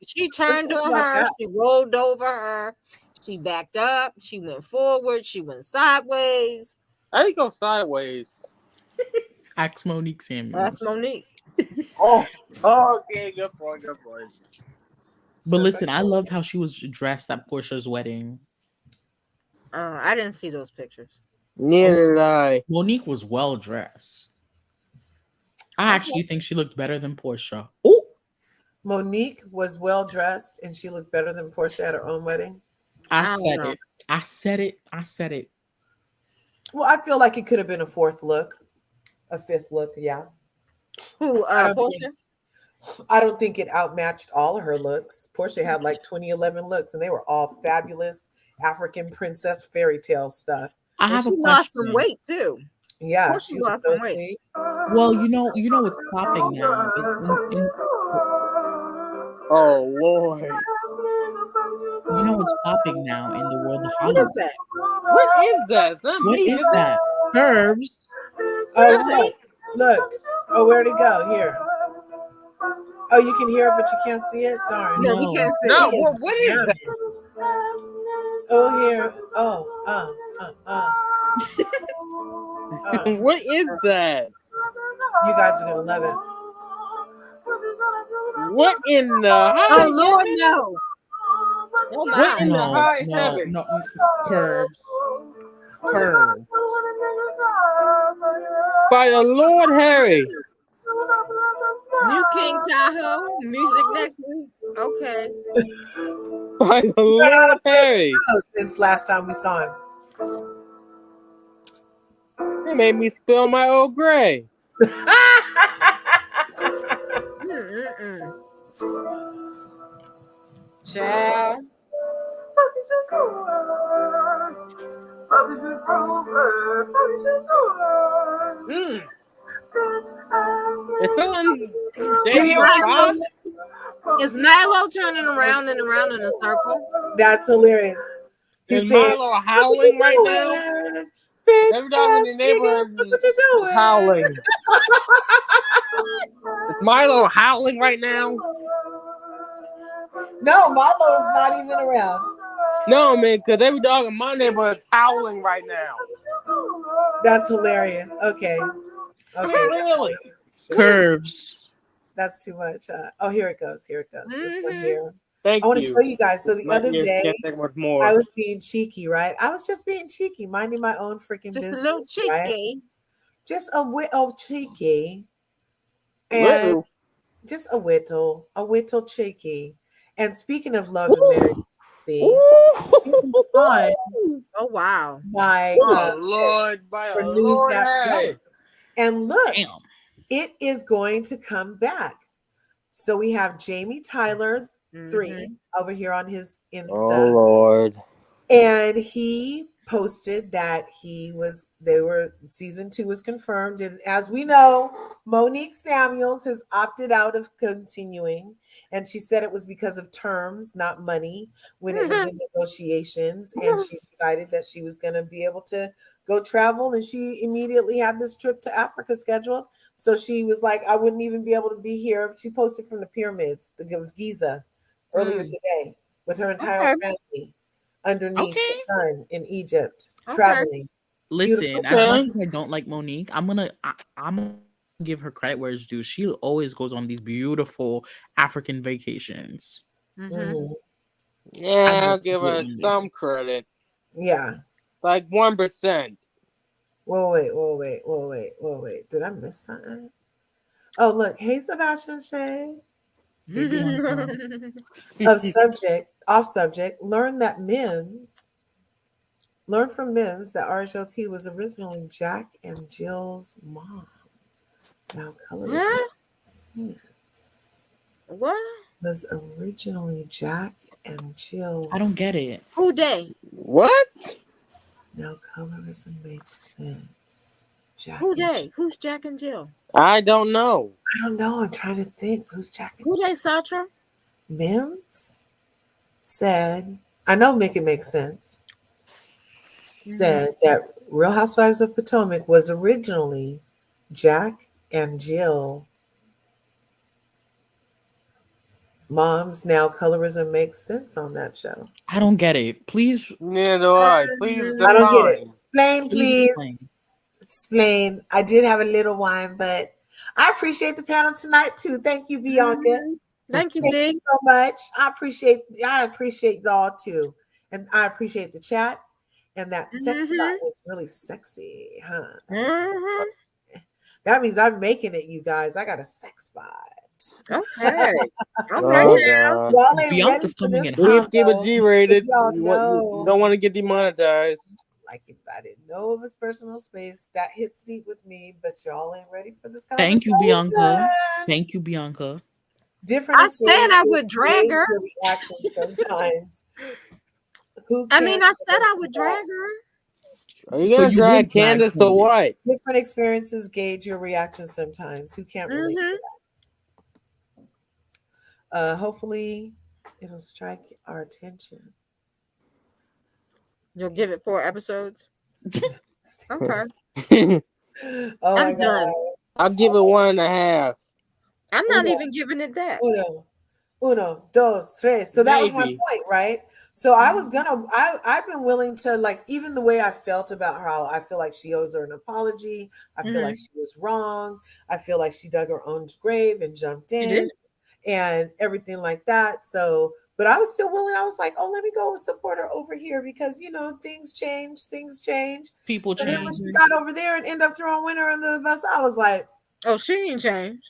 Speaker 2: she turned on her. She rolled over her. She backed up. She went forward. She went sideways.
Speaker 9: I didn't go sideways.
Speaker 8: Ask Monique Samuels.
Speaker 2: That's Monique.
Speaker 9: Okay, good point.
Speaker 8: But listen, I loved how she was dressed at Portia's wedding.
Speaker 2: I didn't see those pictures.
Speaker 9: Neither did I.
Speaker 8: Monique was well dressed. I actually think she looked better than Portia. Oh,
Speaker 1: Monique was well dressed and she looked better than Portia at her own wedding.
Speaker 8: I said it.
Speaker 1: Well, I feel like it could have been a fifth look. Yeah.
Speaker 2: Who? Portia?
Speaker 1: I don't think it outmatched all of her looks. Portia had like 2011 looks, and they were all fabulous African princess fairy tale stuff.
Speaker 2: She lost some weight too.
Speaker 1: Yeah,
Speaker 2: she lost some weight.
Speaker 8: Well, you know what's popping now.
Speaker 9: Oh Lord!
Speaker 8: You know what's popping now in the world of
Speaker 2: What
Speaker 8: Hollywood.
Speaker 2: is that?
Speaker 9: What is that?
Speaker 8: What is that? Curves.
Speaker 1: Oh, look. Oh, where'd it go? Here. Oh, you can hear it, but you can't see it? Darn.
Speaker 2: No, he can't see it.
Speaker 9: No, what is that?
Speaker 1: Oh, here.
Speaker 9: What is that?
Speaker 1: You guys are going to love it.
Speaker 9: What in the
Speaker 2: Oh, Lord, no. Oh, my.
Speaker 9: What in the high heaven?
Speaker 8: No, curves.
Speaker 9: By the Lord Harry.
Speaker 2: New King Tahoe music next week. Okay.
Speaker 9: By the Lord Harry.
Speaker 1: Since last time we saw him.
Speaker 9: It made me spill my old gray.
Speaker 2: Ciao. Is Milo turning around and around in a circle?
Speaker 1: That's hilarious.
Speaker 9: Is Milo howling right now? Every dog in the neighborhood is howling. Is Milo howling right now?
Speaker 1: No, Milo's not even around.
Speaker 9: No, man, because every dog in my neighborhood is howling right now.
Speaker 1: That's hilarious. Okay.
Speaker 9: Really?
Speaker 8: Curves.
Speaker 1: That's too much. Oh, here it goes. This one here.
Speaker 9: Thank
Speaker 1: I want to show you guys. So the other day,
Speaker 9: more.
Speaker 1: I was being cheeky, right? I was just being cheeky, minding my own freaking business.
Speaker 2: Just a little cheeky.
Speaker 1: Right? Just a whittle cheeky. And just a whittle cheeky. And speaking of love and marriage, paparazzi on
Speaker 2: Oh wow!
Speaker 1: by
Speaker 9: Lord, by
Speaker 1: for
Speaker 9: a
Speaker 1: News
Speaker 9: Lord,
Speaker 1: That
Speaker 9: hey.
Speaker 1: Go. And look,
Speaker 8: Damn.
Speaker 1: it is going to come back. So we have Jamie Tyler 3 over here on his Insta.
Speaker 9: Oh Lord.
Speaker 1: And he posted that season 2 was confirmed. And as we know, Monique Samuels has opted out of continuing. And she said it was because of terms, not money, when it was in negotiations. And she decided that she was going to be able to go travel. And she immediately had this trip to Africa scheduled. So she was like, I wouldn't even be able to be here. She posted from the pyramids, of Giza, earlier today with her entire family underneath the sun in Egypt, traveling.
Speaker 8: Listen,
Speaker 1: Beautiful.
Speaker 8: as much as I don't like Monique, I'm gonna give her credit where it's due. She always goes on these beautiful African vacations.
Speaker 9: Yeah, I'll give her some credit.
Speaker 1: Yeah.
Speaker 9: Like 1%.
Speaker 1: Wait. Did I miss something? Oh, look. Hey, Sebastian Shea. Off subject, learn from Mims that RHOP was originally Jack and Jill's mom. Now colors make sense.
Speaker 2: What?
Speaker 1: Was originally Jack and Jill's.
Speaker 8: I don't get it.
Speaker 2: Who they?
Speaker 9: What?
Speaker 1: Now colorism makes sense. Jack
Speaker 2: Who
Speaker 1: and
Speaker 2: they?
Speaker 1: Jill.
Speaker 2: Who's Jack and Jill?
Speaker 9: I don't know.
Speaker 1: I don't know. I'm trying to think. Who's Jack and
Speaker 2: Who
Speaker 1: Jill?
Speaker 2: they, Satra?
Speaker 1: Mims said, I know make it make sense. Said that Real Housewives of Potomac was originally Jack and Jill. Moms, now colorism makes sense on that show.
Speaker 8: I don't get it. Please.
Speaker 9: Neither do I. Please
Speaker 1: I don't get it.
Speaker 9: define.
Speaker 1: Explain, please. Explain. I did have a little wine, but I appreciate the panel tonight too. Thank you, Bianca.
Speaker 2: Thank you,
Speaker 1: Thank
Speaker 2: Big.
Speaker 1: you so much. I appreciate y'all too. And I appreciate the chat. And that sex spot was really sexy, huh? That means I'm making it, you guys. I got a sex spot.
Speaker 2: Okay.
Speaker 1: Y'all ain't
Speaker 8: Bianca's
Speaker 1: ready for
Speaker 8: coming
Speaker 1: this
Speaker 8: in
Speaker 9: Please
Speaker 8: hot.
Speaker 9: give it G-rated.
Speaker 1: Y'all
Speaker 9: You
Speaker 1: know.
Speaker 9: don't want to get demonetized.
Speaker 1: Like if I didn't know of his personal space, that hits deep with me, but y'all ain't ready for this conversation.
Speaker 8: Thank you, Bianca. Thank you, Bianca.
Speaker 1: Different
Speaker 2: I said I would drag her.
Speaker 1: Reaction sometimes.
Speaker 2: I said I would drag her.
Speaker 9: Are you gonna drag Candace or what?
Speaker 1: Different experiences gauge your reaction sometimes. Who can't relate to that? Hopefully it'll strike our attention.
Speaker 2: You'll give it 4 episodes? Okay.
Speaker 1: Oh my God.
Speaker 9: I'll give it 1.5.
Speaker 2: I'm not even giving it that.
Speaker 1: Uno, dos, tres. So that was my point, right? So I've been willing to, like, even the way I felt about how I feel like she owes her an apology. I feel like she was wrong. I feel like she dug her own grave and jumped in and everything like that. So, but I was still willing. I was like, oh, let me go and support her over here because, things change.
Speaker 8: People change.
Speaker 1: Then when she got over there and ended up throwing her under the bus, I was like,
Speaker 2: oh, she ain't changed.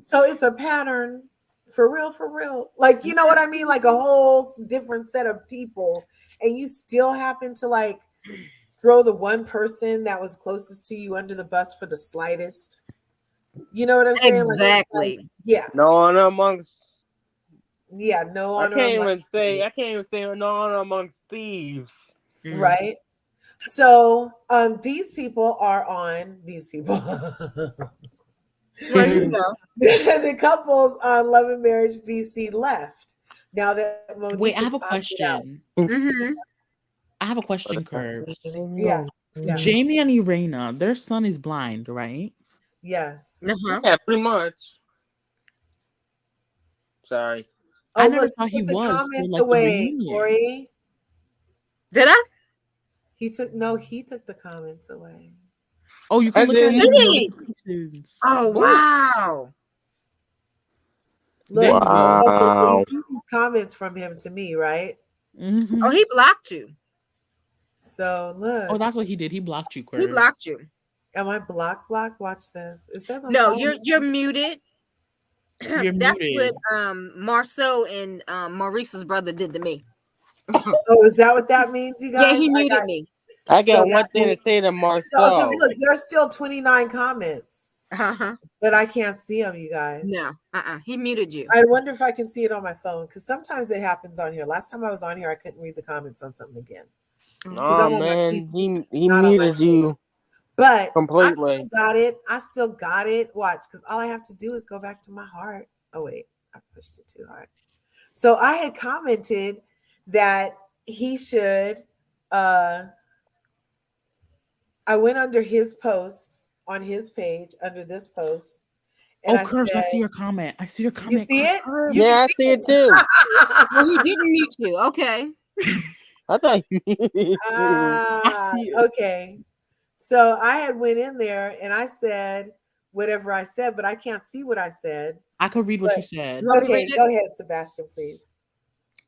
Speaker 1: So it's a pattern. For real. Like, you know what I mean? Like a whole different set of people. And you still happen to like throw the one person that was closest to you under the bus for the slightest. You know what I'm saying?
Speaker 2: Exactly.
Speaker 1: Like, yeah.
Speaker 9: No honor amongst.
Speaker 1: Yeah, no honor.
Speaker 9: I can't even say no honor amongst thieves.
Speaker 1: Right. So these people are on these people.
Speaker 2: Well, you know.
Speaker 1: The couples on Love and Marriage DC left. Now that Monique
Speaker 8: wait, I have a question.
Speaker 2: I
Speaker 8: have a question, Curve.
Speaker 1: Yeah.
Speaker 8: Jamie and Irena, their son is blind, right?
Speaker 1: Yes.
Speaker 9: Yeah, pretty much. Sorry.
Speaker 1: Oh,
Speaker 8: I never
Speaker 1: look,
Speaker 8: thought he was.
Speaker 1: Comments
Speaker 8: Like
Speaker 1: away, Corri.
Speaker 2: Did I?
Speaker 1: He took the comments away.
Speaker 8: Oh, you can look at his.
Speaker 2: Oh, wow.
Speaker 1: Look,
Speaker 9: wow.
Speaker 1: these comments from him to me, right?
Speaker 2: Mm-hmm. Oh, he blocked you.
Speaker 1: So look.
Speaker 8: Oh, that's what he did. He blocked you, Chris.
Speaker 2: He blocked you.
Speaker 1: Am I blocked? Watch this. It says I'm
Speaker 2: no. You're muted.
Speaker 8: You're
Speaker 2: That's
Speaker 8: muted.
Speaker 2: what Marceau and Maurice's brother did to me.
Speaker 1: Oh, is that what that means, you guys?
Speaker 2: Yeah, he muted me.
Speaker 9: I got
Speaker 1: So
Speaker 9: one
Speaker 1: that
Speaker 9: thing to
Speaker 1: means-
Speaker 9: say to
Speaker 1: So,
Speaker 9: Marcel.
Speaker 1: because look, there's still 29 comments,
Speaker 2: Uh-huh.
Speaker 1: but I can't see them, you guys.
Speaker 2: No, he muted you.
Speaker 1: I wonder if I can see it on my phone because sometimes it happens on here. Last time I was on here, I couldn't read the comments on something again.
Speaker 9: Oh man, he muted you.
Speaker 1: But
Speaker 9: completely.
Speaker 1: I still got it. I still got it. Watch, because all I have to do is go back to my heart. Oh wait, I pushed it too hard. So I had commented that he should. I went under his post on his page under this post. And
Speaker 8: Oh, Curves, I see your comment. I see your comment.
Speaker 1: You see it?
Speaker 8: Curves.
Speaker 9: Yeah, I see it too.
Speaker 2: Well, he didn't mute you. Okay.
Speaker 9: I thought he muted you.
Speaker 8: I see it.
Speaker 1: Okay. So I had went in there and I said whatever I said, but I can't see what I said.
Speaker 8: I could read what you said.
Speaker 1: Okay, go ahead, Sebastian, please.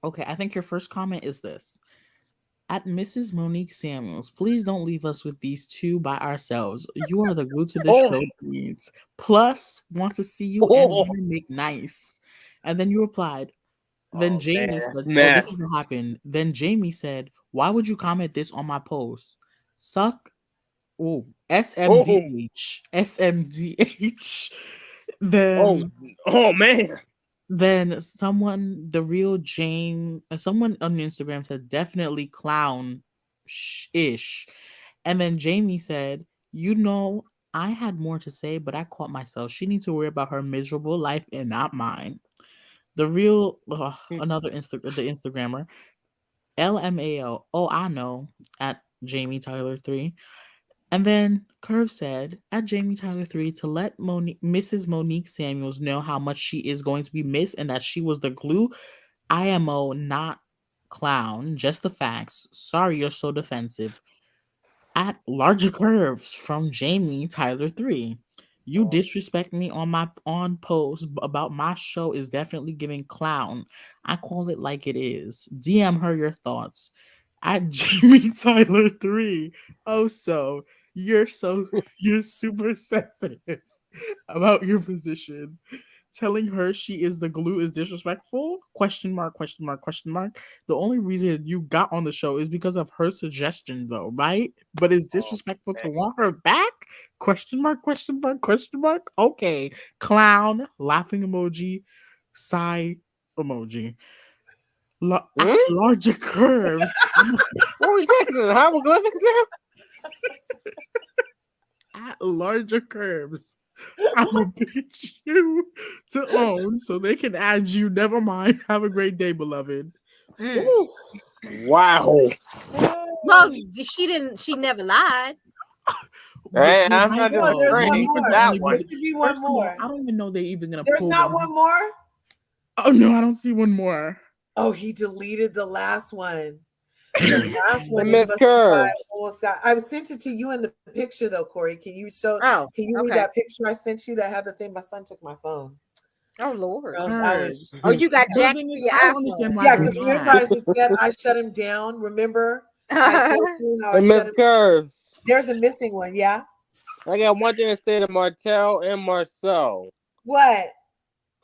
Speaker 8: Okay, I think your first comment is this. At Mrs. Monique Samuels, please don't leave us with these two by ourselves. You are the glue to the show, queens. Plus, want to see you and Winner make nice. And then you replied. Then Jamie said, "Oh, this is what happened." Then Jamie said, "Why would you comment this on my post? Suck." Oh, SMDH. SMDH. Then
Speaker 9: oh man.
Speaker 8: Then someone, the real Jane, someone on Instagram said definitely clown ish. And then Jamie said, "You know, I had more to say, but I caught myself. She needs to worry about her miserable life and not mine." The real the Instagrammer, LMAO. Oh, I know, at Jamie Tyler 3. And then Curve said at Jamie Tyler 3 to let Mrs. Monique Samuels know how much she is going to be missed and that she was the glue. IMO, not clown, just the facts. Sorry you're so defensive. At Larger Curves from Jamie Tyler 3. You disrespect me on my post about my show is definitely giving clown. I call it like it is. DM her your thoughts. At Jamie Tyler 3. Oh, so you're super sensitive about your position. Telling her she is the glue is disrespectful? Question mark, question mark, question mark. The only reason you got on the show is because of her suggestion, though, right? But it's disrespectful to want her back? Question mark, question mark, question mark. Okay. Clown, laughing emoji, sigh emoji. Larger curves.
Speaker 9: What are we taking the hieroglyphics now?
Speaker 8: At larger curves. I will pitch you to own so they can add you. Never mind. Have a great day, beloved.
Speaker 9: Wow.
Speaker 2: Well, she never lied.
Speaker 9: Hey, I'm not just
Speaker 1: there's one
Speaker 9: agreeing
Speaker 1: more.
Speaker 9: with that one.
Speaker 1: There should be one more.
Speaker 8: I don't even know they're even gonna.
Speaker 1: There's not one more.
Speaker 8: Oh no, I don't see one more.
Speaker 1: Oh, he deleted the last one. The last one.
Speaker 9: Miss Curve.
Speaker 1: I sent it to you in the picture though, Corey. Can you show?
Speaker 2: Oh,
Speaker 1: can you read that picture I sent you that had the thing? My son took my phone.
Speaker 2: Oh Lord!
Speaker 1: Oh,
Speaker 2: you got jacked for your iPhone.
Speaker 1: Yeah, because remember I said I shut him down. Remember I told you how I shut him
Speaker 9: Curves.
Speaker 1: There's a missing one. Yeah.
Speaker 9: I got one thing to say to Martel and Marcel.
Speaker 1: What?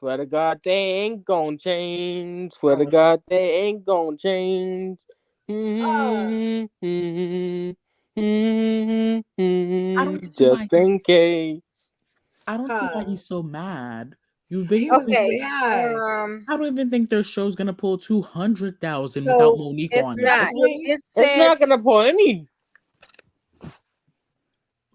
Speaker 9: Swear to God, they ain't gonna change. Swear to God, they ain't gonna change. Just in case.
Speaker 8: I don't see why he's so mad. You
Speaker 1: He was mad.
Speaker 8: I don't even think their show's gonna pull 200,000 without Monique on it.
Speaker 9: It's not gonna pull any.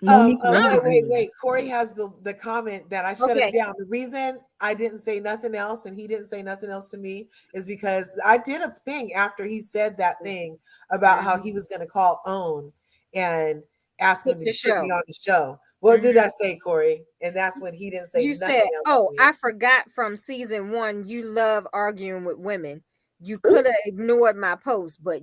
Speaker 1: Wait. Corey has the comment that I shut him down. The reason I didn't say nothing else and he didn't say nothing else to me is because I did a thing after he said that thing about how he was going to call OWN and ask him to put me on the show. What did I say, Corey? And that's when he didn't say nothing else.
Speaker 2: "Oh, I forgot from season 1. You love arguing with women. You could have ignored my post, but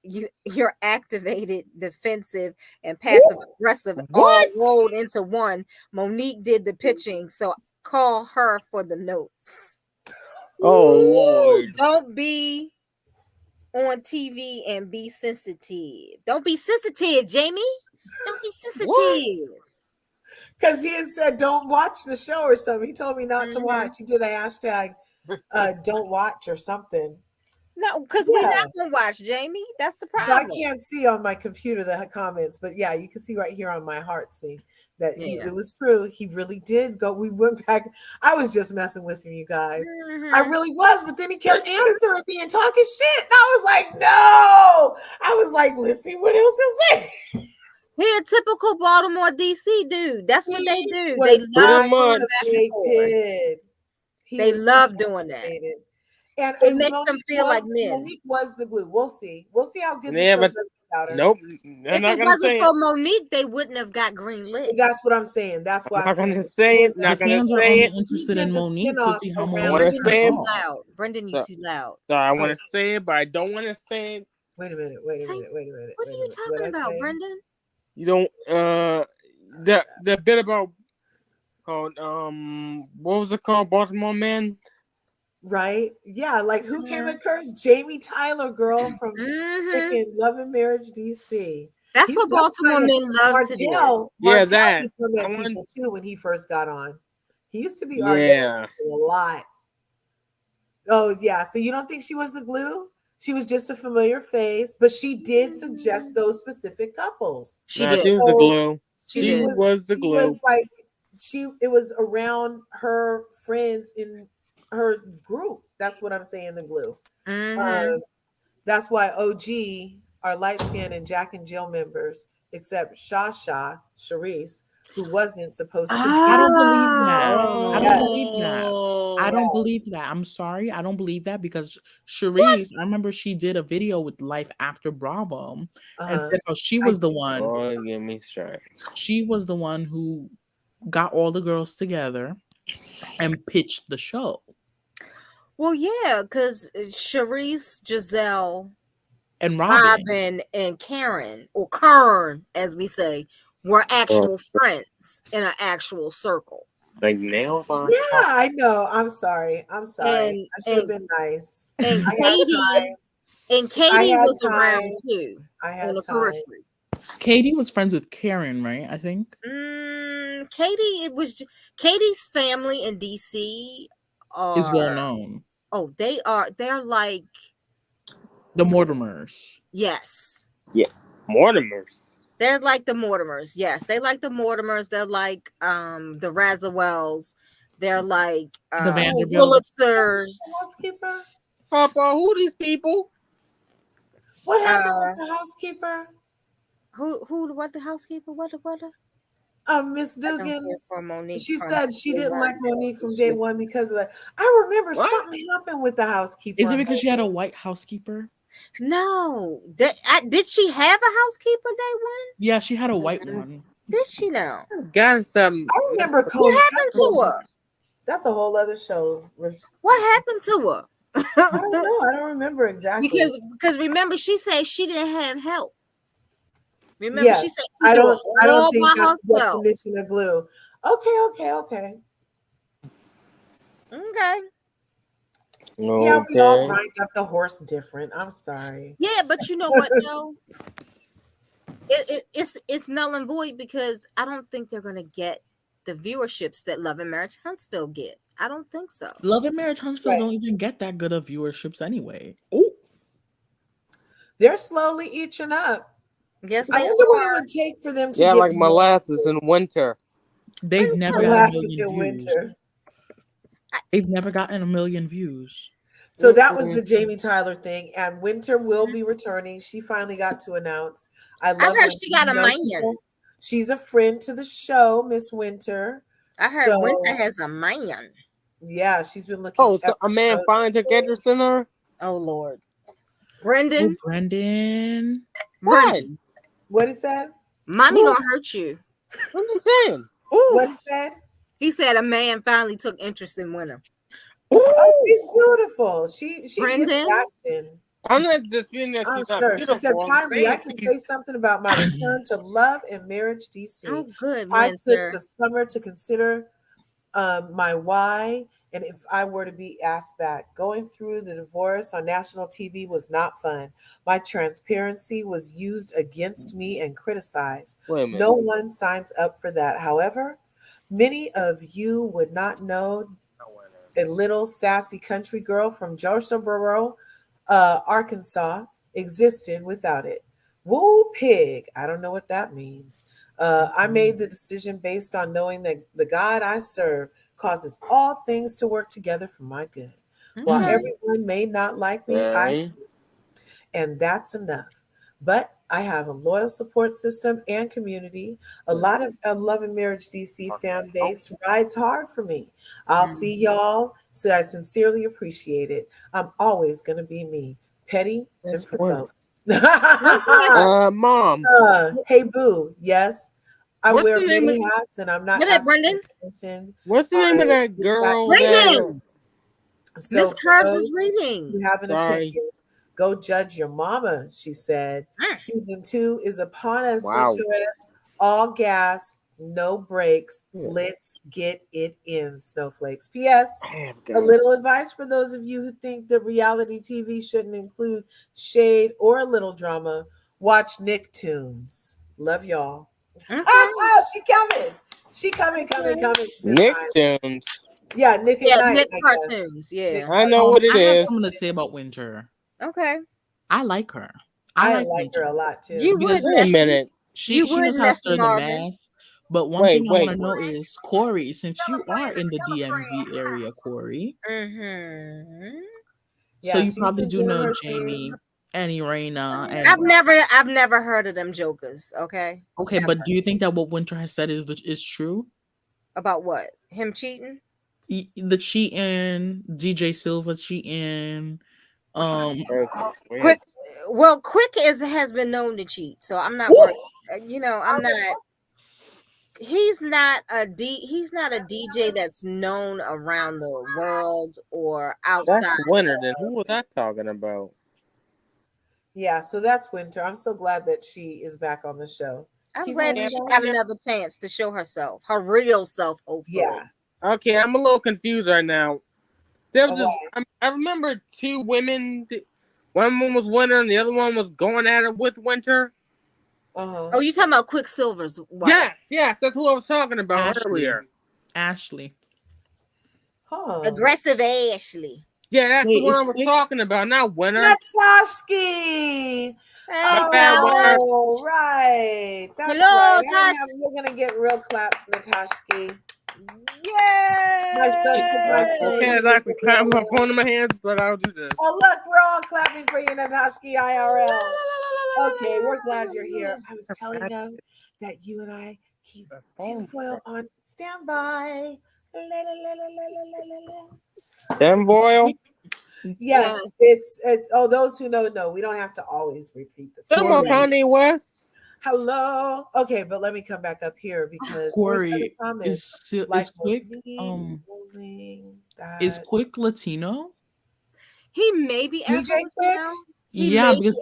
Speaker 2: you're activated, defensive, and passive aggressive all rolled into one. Monique did the pitching, so call her for the notes."
Speaker 9: Oh Lord!
Speaker 2: Don't be on TV and be sensitive. Don't be sensitive, Jamie. Don't be sensitive.
Speaker 1: Because he had said, don't watch the show or something. He told me not to watch. He did a hashtag, don't watch or something.
Speaker 2: No, because we're not going to watch, Jamie. That's the
Speaker 1: So I
Speaker 2: problem.
Speaker 1: can't see on my computer the comments, but yeah, you can see right here on my hearts thing that
Speaker 2: Yeah.
Speaker 1: it was true. He really did go. We went back. I was just messing with you guys. I really was, but then he kept answering me and talking shit. And I was like, no. I was like, let's see what else is there.
Speaker 2: He a typical Baltimore DC dude. That's what they do.
Speaker 1: They
Speaker 2: love
Speaker 9: much.
Speaker 1: They did.
Speaker 2: They love doing that.
Speaker 1: And
Speaker 2: it makes them feel like men.
Speaker 1: Monique was the glue. We'll see. We'll see how good the
Speaker 9: Yeah,
Speaker 1: show
Speaker 9: but
Speaker 1: does without her.
Speaker 9: nope.
Speaker 2: If it wasn't for Monique, they wouldn't have got green lit.
Speaker 1: That's what I'm saying. That's why
Speaker 9: I'm not gonna say it. Not
Speaker 8: The
Speaker 9: gonna
Speaker 8: fans are
Speaker 9: say
Speaker 8: only
Speaker 9: it.
Speaker 8: interested in Monique to see how Monique
Speaker 9: want to
Speaker 8: is
Speaker 9: say it.
Speaker 2: Loud. Brendan, you too loud.
Speaker 9: So I want to say it, but I don't want to say it.
Speaker 1: Wait a minute. Wait a minute.
Speaker 2: What are you talking about, Brendan?
Speaker 9: You don't. The bit about called what was it called? Baltimore Man.
Speaker 1: Right? Yeah, like who came at curse? Jamie Tyler, girl from freaking Love and Marriage DC.
Speaker 2: That's what Baltimore men love to do.
Speaker 1: Martell became at people too when he first got on. He used to be arguing a lot. Oh yeah, so you don't think she was the glue? She was just a familiar face, but she did suggest those specific couples.
Speaker 9: She was the glue. She was the glue.
Speaker 1: Was like it was around her friends in her group. That's what I'm saying, the glue. That's why OG are light skinned and Jack and Jill members, except Shasha, Sharice, who wasn't supposed to be.
Speaker 8: I don't believe that. I don't believe that. I don't believe that. I'm sorry. I don't believe that because Sharice, I remember she did a video with Life After Bravo and said how she was the one.
Speaker 9: Oh, get me straight.
Speaker 8: She was the one who got all the girls together and pitched the show.
Speaker 2: Well, yeah, because Sharice, Giselle,
Speaker 8: and Robin
Speaker 2: and Karen, or Kern, as we say, were actual friends in an actual circle.
Speaker 9: Like nails on.
Speaker 1: Yeah, I know. I'm sorry. I should have been nice.
Speaker 2: And Katie was around too.
Speaker 1: I had
Speaker 2: on the
Speaker 1: time.
Speaker 2: periphery.
Speaker 8: Katie was friends with Karen, right? I think.
Speaker 2: Katie's family in DC
Speaker 8: is well known.
Speaker 2: Oh, they're like
Speaker 8: the Mortimers.
Speaker 2: Yes.
Speaker 9: Yeah, Mortimers.
Speaker 2: They're like the Mortimers. Yes, they like the Mortimers. They're like the Razawells. They're like
Speaker 8: the Vanderbilts.
Speaker 2: Pulitzers.
Speaker 1: Housekeeper.
Speaker 9: Papa, who these people?
Speaker 1: What happened with the housekeeper?
Speaker 2: Who? What the housekeeper? What?
Speaker 1: Miss Dugan. She said she didn't like Monique from day one because of that. I remember something happened with the housekeeper.
Speaker 8: Is it because she had a white housekeeper?
Speaker 2: No. Did she have a housekeeper day one?
Speaker 8: Yeah, she had a white one.
Speaker 2: Did she now?
Speaker 9: Got something.
Speaker 1: I remember
Speaker 2: what happened to her.
Speaker 1: That's a whole other show.
Speaker 2: What happened to her?
Speaker 1: I don't know. I don't remember exactly.
Speaker 2: Because remember, she said she didn't have help. Remember, she said
Speaker 1: I don't think that's the definition of glue. Okay.
Speaker 2: Okay.
Speaker 1: Yeah, we all lined up the horse different. I'm sorry.
Speaker 2: Yeah, but you know what, though? It's null and void because I don't think they're gonna get the viewerships that Love and Marriage Huntsville get. I don't think so.
Speaker 8: Love and Marriage Huntsville don't even get that good of viewerships anyway. Oh,
Speaker 1: they're slowly itching up.
Speaker 2: Yes,
Speaker 1: I wonder what it would take for them to get
Speaker 9: like molasses in winter.
Speaker 8: They've never
Speaker 1: molasses in winter.
Speaker 8: They've never gotten 1 million views.
Speaker 1: So that was the Jamie Tyler thing, and Winter will be returning. She finally got to announce. I
Speaker 2: heard she got a man.
Speaker 1: She's a friend to the show, Miss Winter.
Speaker 2: I heard Winter has a man.
Speaker 1: Yeah, she's been looking.
Speaker 9: Oh, so a man finally took interest in her.
Speaker 2: Oh Lord, Brendan.
Speaker 8: Oh, Brendan.
Speaker 1: What is that?
Speaker 2: Mommy gonna hurt you.
Speaker 9: I'm just saying.
Speaker 1: What is that?
Speaker 2: He said a man finally took interest in Winter.
Speaker 1: Oh, she's beautiful. She gets action.
Speaker 9: I'm not just being that.
Speaker 1: I'm sure. She said, finally, I can say something about my return to Love and Marriage DC.
Speaker 2: Oh, good.
Speaker 1: I took the summer to consider my why And if I were to be asked back, going through the divorce on national TV was not fun. My transparency was used against me and criticized.
Speaker 9: Wait a minute.
Speaker 1: No one signs up for that. However, many of you would not know a little sassy country girl from Jonesboro, Arkansas, existed without it. Woo pig. I don't know what that means. I made the decision based on knowing that the God I serve causes all things to work together for my good. While everyone may not like me, I
Speaker 9: Okay.
Speaker 1: do, and that's enough. But I have a loyal support system and community. A lot of Love and Marriage DC fan base rides hard for me. I'll see y'all, so I sincerely appreciate it. I'm always going to be me, petty and
Speaker 9: That's weird.
Speaker 1: provoked.
Speaker 9: Mom.
Speaker 1: Hey, boo. Yes, I
Speaker 9: What's
Speaker 1: wear
Speaker 9: the name
Speaker 1: many
Speaker 9: of
Speaker 1: hats, and I'm not
Speaker 2: Get it,
Speaker 1: asking
Speaker 2: Brendan.
Speaker 1: for permission.
Speaker 9: What's the name of that girl that?
Speaker 2: Brendan.
Speaker 1: So
Speaker 2: Miss
Speaker 1: for
Speaker 2: Curbs
Speaker 1: those
Speaker 2: is reading.
Speaker 1: who have an
Speaker 9: Sorry.
Speaker 1: opinion, go judge your mama, she said. Season 2 is upon us,
Speaker 9: Wow.
Speaker 1: Winterettes. All gas, no brakes. Let's get it in, snowflakes. P.S. A little advice for those of you who think that reality TV shouldn't include shade or a little drama. Watch Nicktoons. Love y'all. She coming. She coming this time.
Speaker 9: Nicktoons.
Speaker 1: Yeah, Nick at Night,
Speaker 2: Nick
Speaker 1: I guess.
Speaker 2: cartoons. Yeah.
Speaker 9: I know what it
Speaker 8: I have
Speaker 9: is.
Speaker 8: something to say about Winter.
Speaker 2: Okay.
Speaker 8: I like her.
Speaker 1: I
Speaker 8: like
Speaker 1: like her
Speaker 8: Winter
Speaker 1: a lot too.
Speaker 2: You
Speaker 8: because
Speaker 2: would,
Speaker 9: Wait a
Speaker 2: Nessie.
Speaker 9: minute.
Speaker 8: she
Speaker 2: You would,
Speaker 8: knows how to
Speaker 2: Nessie
Speaker 8: stir the
Speaker 2: Marvin.
Speaker 8: mess. But one thing I want to know is, Corri, since you are in the DMV area, Corri,
Speaker 2: Mm-hmm.
Speaker 8: so
Speaker 1: Yeah,
Speaker 8: you
Speaker 1: she's
Speaker 8: probably
Speaker 1: been
Speaker 8: do
Speaker 1: doing
Speaker 8: know
Speaker 1: her
Speaker 8: Jamie,
Speaker 1: thing.
Speaker 8: and Irena, and
Speaker 2: I've never heard of them jokers. Okay.
Speaker 8: okay, but do you think that what Winter has said is true?
Speaker 2: About what? Him cheating?
Speaker 8: The cheating, DJ Silva cheating,
Speaker 2: Quick. Well, Quick has been known to cheat, so I'm not
Speaker 1: Woo!
Speaker 2: worried. I'm not. He's not a DJ that's known around the world or outside.
Speaker 9: That's Winter. Then who was I talking about?
Speaker 1: Yeah, so that's Winter. I'm so glad that she is back on the show.
Speaker 2: I'm glad
Speaker 1: that
Speaker 2: she got another chance to show herself, her real self, hopefully.
Speaker 1: Yeah.
Speaker 9: Okay, I'm a little confused right now. There was I remember two women. One was Winter and the other one was going at it with Winter.
Speaker 2: Oh, you talking about Quicksilver's wife?
Speaker 9: Yes, that's who I was talking about earlier.
Speaker 8: Ashley.
Speaker 2: Aggressive Ashley.
Speaker 9: Yeah, that's the one I was talking about, not Winter.
Speaker 1: Natashki! Oh, right. That's
Speaker 2: Hello,
Speaker 1: right. You're going to get real claps, Natashki. Yay! My son took my phone.
Speaker 9: I can't exactly clap my phone in my hands, but I'll do this.
Speaker 1: Oh, look, we're all clapping for you, Natashki IRL. Okay, we're glad you're here. I was telling them that you and I keep tinfoil on standby.
Speaker 9: Tinfoil?
Speaker 1: Yes, it's those who know, we don't have to always repeat the story.
Speaker 9: Come on, Kanye West.
Speaker 1: Hello. Okay, but let me come back up here because
Speaker 8: Corri is Quick. Is Quick Latino?
Speaker 2: He may be
Speaker 1: DJ Quick.
Speaker 8: Yeah, because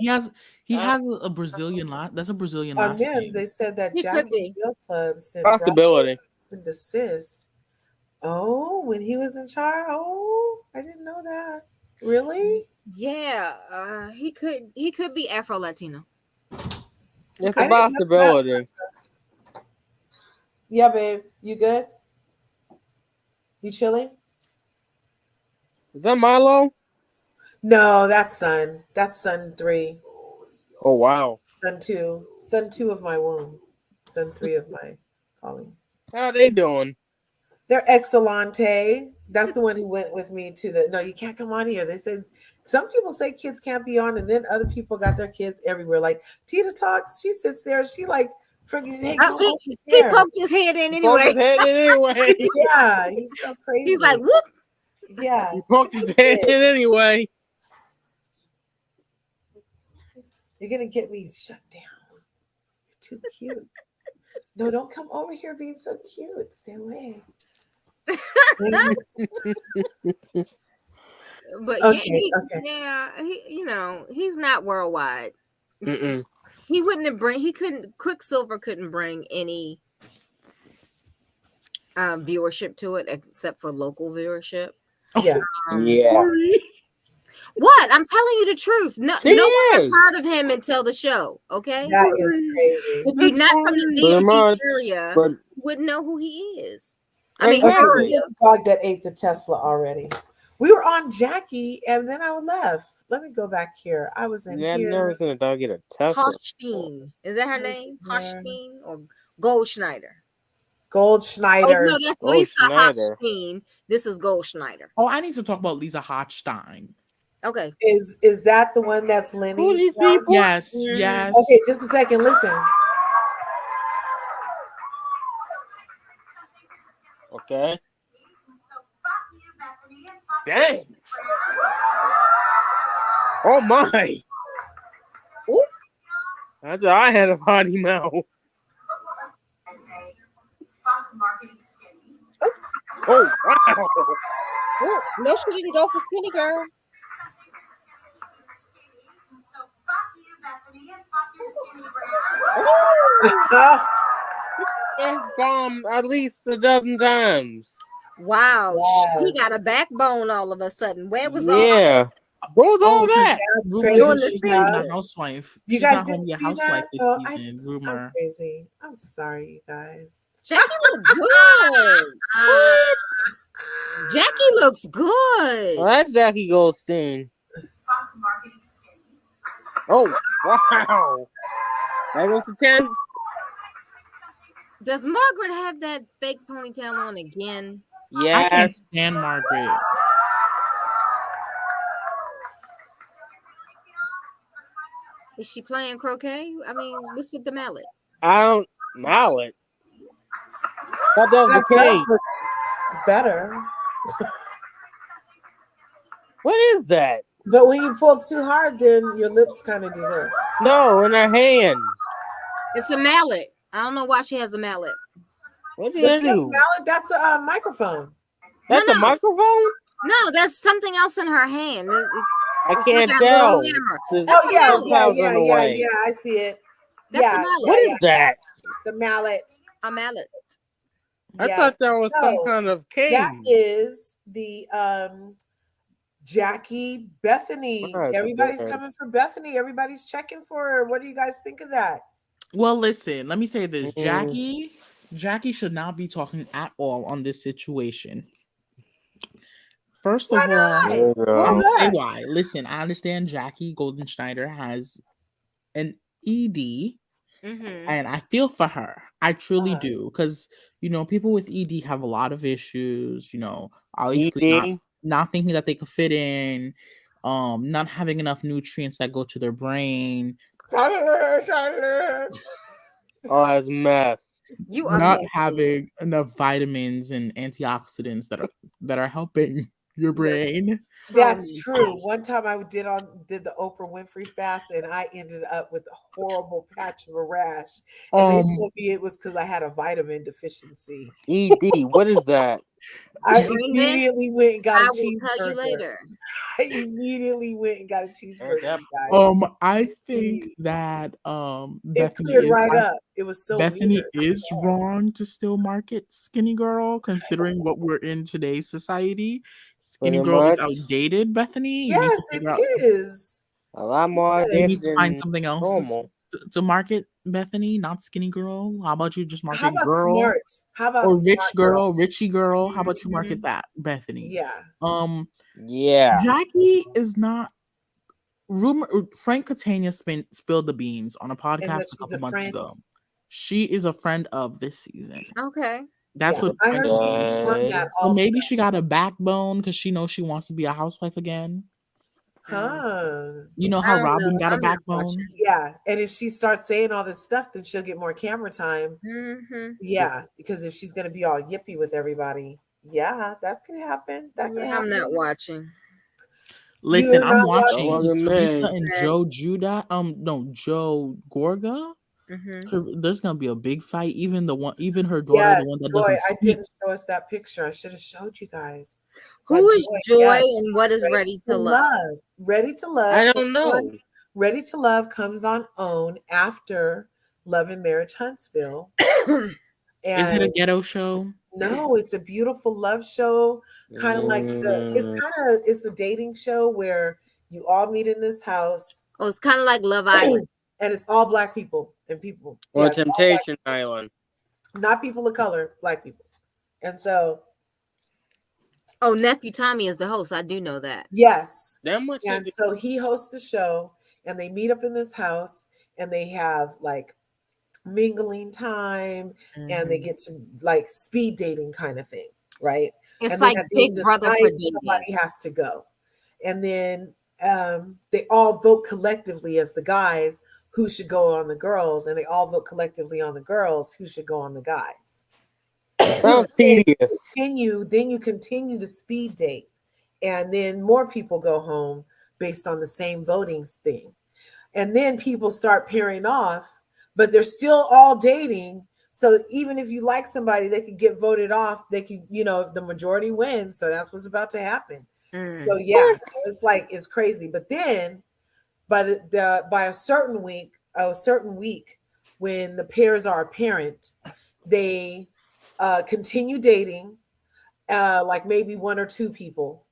Speaker 8: he has a Brazilian lot. That's a Brazilian lot.
Speaker 1: They said that Jack Bill Club sent
Speaker 9: possibility
Speaker 1: and desist. Oh, when he was in charge. Oh, I didn't know that. Really?
Speaker 2: Yeah, he could be Afro Latino.
Speaker 9: It's a possibility.
Speaker 1: Yeah, babe. You good? You chilling?
Speaker 9: Is that Milo?
Speaker 1: No, that's Son. That's Son 3.
Speaker 9: Oh, wow.
Speaker 1: Son 2. Son 2 of my womb. Son 3 of my calling.
Speaker 9: How are they doing?
Speaker 1: They're excellente. That's the one who went with me to the. No, you can't come on here. They said some people say kids can't be on, and then other people got their kids everywhere. Like Tita talks, she sits there. She like freaking. Hey,
Speaker 2: he poked his head in anyway.
Speaker 1: Yeah, he's so crazy.
Speaker 2: He's like, whoop.
Speaker 1: Yeah,
Speaker 9: he poked his head in anyway.
Speaker 1: You're gonna get me shut down. You're too cute. No, don't come over here being so cute. Stay away.
Speaker 2: But he's not worldwide. Quicksilver couldn't bring any viewership to it, except for local viewership.
Speaker 1: Yeah.
Speaker 9: Yeah.
Speaker 2: What? I'm telling you the truth. No,
Speaker 9: She
Speaker 2: no one has
Speaker 9: is.
Speaker 2: heard of him until the show. Okay,
Speaker 1: That is crazy.
Speaker 2: if you're not from the
Speaker 9: Pretty
Speaker 2: DMV
Speaker 9: much,
Speaker 2: area,
Speaker 9: but
Speaker 2: you wouldn't know who he is. I mean,
Speaker 1: Okay,
Speaker 9: Exactly.
Speaker 1: we
Speaker 2: area.
Speaker 1: did the dog that ate the Tesla already. We were on Jackie, and then I left. Let me go back here. I was in
Speaker 9: yeah, I've never
Speaker 1: here.
Speaker 9: seen a dog eat a Tesla.
Speaker 2: Hochstein. Is that her name?
Speaker 1: There.
Speaker 2: Hochstein or Goldschneider?
Speaker 1: Gold
Speaker 2: Oh
Speaker 1: Schneider.
Speaker 2: no, that's
Speaker 9: Oh,
Speaker 2: Lisa
Speaker 9: Schneider.
Speaker 2: Hochstein. This is Goldschneider.
Speaker 8: Oh, I need to talk about Lisa Hochstein.
Speaker 2: Okay.
Speaker 1: Is that the one that's
Speaker 9: Who
Speaker 1: Lenny's
Speaker 9: these
Speaker 1: wife?
Speaker 9: people?
Speaker 8: Yes,
Speaker 2: Mhm.
Speaker 8: yes.
Speaker 1: Okay, just a second. Listen.
Speaker 9: Okay. Dang. Oh my.
Speaker 2: Ooh.
Speaker 9: I thought I had a potty mouth. Oh wow.
Speaker 2: Ooh, no, she didn't go for skinny girl.
Speaker 9: F-bomb at least a dozen times.
Speaker 2: Wow, she got a
Speaker 1: Yes.
Speaker 2: backbone all of a sudden. Where was all
Speaker 9: Yeah. What was all
Speaker 8: Oh,
Speaker 9: that?
Speaker 8: rumors
Speaker 1: Crazy
Speaker 8: that
Speaker 2: the
Speaker 8: she's not even
Speaker 1: stuff.
Speaker 8: a housewife.
Speaker 1: You
Speaker 8: She's
Speaker 1: guys
Speaker 8: not going to
Speaker 1: didn't
Speaker 8: be a
Speaker 1: see
Speaker 8: housewife
Speaker 1: that?
Speaker 8: this
Speaker 1: Oh,
Speaker 8: season.
Speaker 1: I'm
Speaker 8: Rumor.
Speaker 1: crazy. I'm so sorry, you guys.
Speaker 2: Jackie looks good.
Speaker 9: What?
Speaker 2: Jackie looks good.
Speaker 9: Well, that's Jackie Goldstein. Oh wow. That goes to 10.
Speaker 2: Does Margaret have that fake ponytail on again?
Speaker 8: I can't
Speaker 9: Yes.
Speaker 8: stand Margaret.
Speaker 2: Is she playing croquet? I mean, what's with the mallet?
Speaker 9: I don't mallet. Thought that was
Speaker 1: That
Speaker 9: the
Speaker 1: does
Speaker 9: case.
Speaker 1: look better.
Speaker 9: What is that?
Speaker 1: But when you pull too hard, then your lips kind of do this.
Speaker 9: No, in her hand.
Speaker 2: It's a mallet. I don't know why she has a mallet.
Speaker 9: What's
Speaker 1: Does
Speaker 9: she
Speaker 1: she have a
Speaker 9: do?
Speaker 1: mallet? That's a microphone.
Speaker 9: That's
Speaker 2: No.
Speaker 9: a microphone?
Speaker 2: No, there's something else in her hand.
Speaker 9: I
Speaker 2: It's
Speaker 9: can't
Speaker 2: like that little
Speaker 9: tell.
Speaker 2: hammer.
Speaker 9: There's
Speaker 1: Oh yeah,
Speaker 2: mallet.
Speaker 1: yeah,
Speaker 9: on the way.
Speaker 1: I see it.
Speaker 2: That's a
Speaker 1: Yeah,
Speaker 2: mallet.
Speaker 9: What is that?
Speaker 1: the mallet.
Speaker 2: A mallet.
Speaker 9: I
Speaker 1: Yeah.
Speaker 9: thought that was some
Speaker 1: So,
Speaker 9: kind of
Speaker 1: that
Speaker 9: cane.
Speaker 1: is the Jackie Bethany.
Speaker 9: Right,
Speaker 1: Everybody's
Speaker 9: right.
Speaker 1: coming for Bethany. Everybody's checking for her. What do you guys think of that?
Speaker 8: Well, listen, let me say this.
Speaker 9: Mm.
Speaker 8: Jackie should not be talking at all on this situation. First
Speaker 1: Why
Speaker 8: of all,
Speaker 1: not?
Speaker 9: There you
Speaker 8: I'm
Speaker 9: go.
Speaker 8: gonna say why. Listen, I understand Jackie Goldenschneider has an ED,
Speaker 2: Mm-hmm.
Speaker 8: and I feel for her. I truly
Speaker 1: Uh-huh.
Speaker 8: do, because people with ED have a lot of issues. Obviously
Speaker 9: ED?
Speaker 8: not thinking that they could fit in, not having enough nutrients that go to their brain,
Speaker 9: Oh, that's a mess.
Speaker 2: You are
Speaker 8: not
Speaker 2: messy.
Speaker 8: having enough vitamins and antioxidants that are helping your brain.
Speaker 1: That's true. One time I did the Oprah Winfrey fast, and I ended up with a horrible patch of a rash. And they told me it was because I had a vitamin deficiency.
Speaker 9: ED, what is that?
Speaker 1: I
Speaker 2: Brandon,
Speaker 1: immediately went and got a
Speaker 2: I will tell you
Speaker 1: cheeseburger.
Speaker 2: later.
Speaker 1: I immediately went and got a cheeseburger, you guys.
Speaker 8: I think that
Speaker 1: It
Speaker 8: Bethany
Speaker 1: cleared
Speaker 8: is
Speaker 1: right up. It was so
Speaker 8: Bethany
Speaker 1: weird.
Speaker 8: is wrong to still market Skinny Girl, considering what we're in today's society. Skinny
Speaker 9: Pretty
Speaker 8: Girl is
Speaker 9: much.
Speaker 8: outdated, Bethany. You need
Speaker 1: Yes,
Speaker 8: to
Speaker 1: it
Speaker 8: figure out.
Speaker 1: is.
Speaker 9: A lot more
Speaker 1: Yes.
Speaker 8: You
Speaker 9: outdated
Speaker 8: need to find
Speaker 9: than
Speaker 8: something else
Speaker 9: normal.
Speaker 8: to market, Bethany, not Skinny Girl. How about you just
Speaker 1: How
Speaker 8: market
Speaker 1: about
Speaker 8: Girl
Speaker 1: smart? How about
Speaker 8: or
Speaker 1: smart
Speaker 8: Rich Girl,
Speaker 1: girl?
Speaker 8: Richie Girl? How about you market that, Bethany?
Speaker 1: Yeah.
Speaker 9: Yeah.
Speaker 8: Jackie is not. Frank Catania spilled the beans on a
Speaker 1: And
Speaker 8: podcast
Speaker 1: that
Speaker 8: a couple
Speaker 1: she's a
Speaker 8: months
Speaker 1: friend.
Speaker 8: ago. She is a friend of this season.
Speaker 2: Okay.
Speaker 8: That's
Speaker 1: Yeah,
Speaker 8: what
Speaker 1: I heard she
Speaker 8: friend
Speaker 1: confirmed that
Speaker 8: So
Speaker 1: also.
Speaker 8: maybe she got a backbone because she knows she wants to be a housewife again.
Speaker 1: Huh.
Speaker 8: You know
Speaker 2: I
Speaker 8: how
Speaker 2: don't
Speaker 8: Robin
Speaker 2: know.
Speaker 8: got a
Speaker 2: I'm not
Speaker 8: backbone?
Speaker 2: watching.
Speaker 1: Yeah, and if she starts saying all this stuff, then she'll get more camera time.
Speaker 2: Mm-hmm.
Speaker 1: Yeah, because if she's gonna be all yippy with everybody, yeah, that could happen. That could
Speaker 2: Yeah,
Speaker 1: happen.
Speaker 2: I'm not watching.
Speaker 8: Listen,
Speaker 1: You're
Speaker 8: I'm
Speaker 1: not
Speaker 8: watching
Speaker 9: watching?
Speaker 8: Teresa
Speaker 9: Man.
Speaker 8: and Joe Judah. No, Joe Gorga.
Speaker 2: Mm-hmm.
Speaker 8: There's gonna be a big fight. Even her daughter,
Speaker 1: Yes,
Speaker 8: the one that
Speaker 1: Joy.
Speaker 8: doesn't
Speaker 1: I
Speaker 8: speak.
Speaker 1: didn't show us that picture. I should have showed you guys.
Speaker 2: Who is Joy
Speaker 1: yes,
Speaker 2: and what is Ready to Love?
Speaker 1: Ready to Love.
Speaker 9: I don't know.
Speaker 1: Ready to Love comes on OWN after Love and Marriage Huntsville.
Speaker 8: Is it a ghetto show?
Speaker 1: No, it's a beautiful love show. Kind of like it's a dating show where you all meet in this house.
Speaker 2: Oh, it's kind of like Love Island.
Speaker 1: And it's all black people and people.
Speaker 9: Or
Speaker 1: Yeah, it's all black
Speaker 9: Temptation Island.
Speaker 1: not people of color, black people. And so,
Speaker 2: oh, Nephew Tommy is the host. I do know that.
Speaker 1: yes.
Speaker 9: That much.
Speaker 1: And so he hosts the show, and they meet up in this house, and they have like mingling time, and they get to like speed dating kind of thing, right?
Speaker 2: It's
Speaker 1: and
Speaker 2: like
Speaker 1: then at the
Speaker 2: Big
Speaker 1: end of
Speaker 2: Brother
Speaker 1: the
Speaker 2: for
Speaker 1: night,
Speaker 2: dating.
Speaker 1: somebody has to go, and then they all vote collectively as the guys who should go on the girls, and they all vote collectively on the girls who should go on the guys.
Speaker 9: Sounds tedious.
Speaker 1: Then you continue to speed date, and then more people go home based on the same voting thing. And then people start pairing off, but they're still all dating. So even if you like somebody, they could get voted off. They could, if the majority wins. So that's what's about to happen. So yeah, so it's like it's crazy. But then by by a certain week, when the pairs are apparent, they continue dating, like maybe one or two people.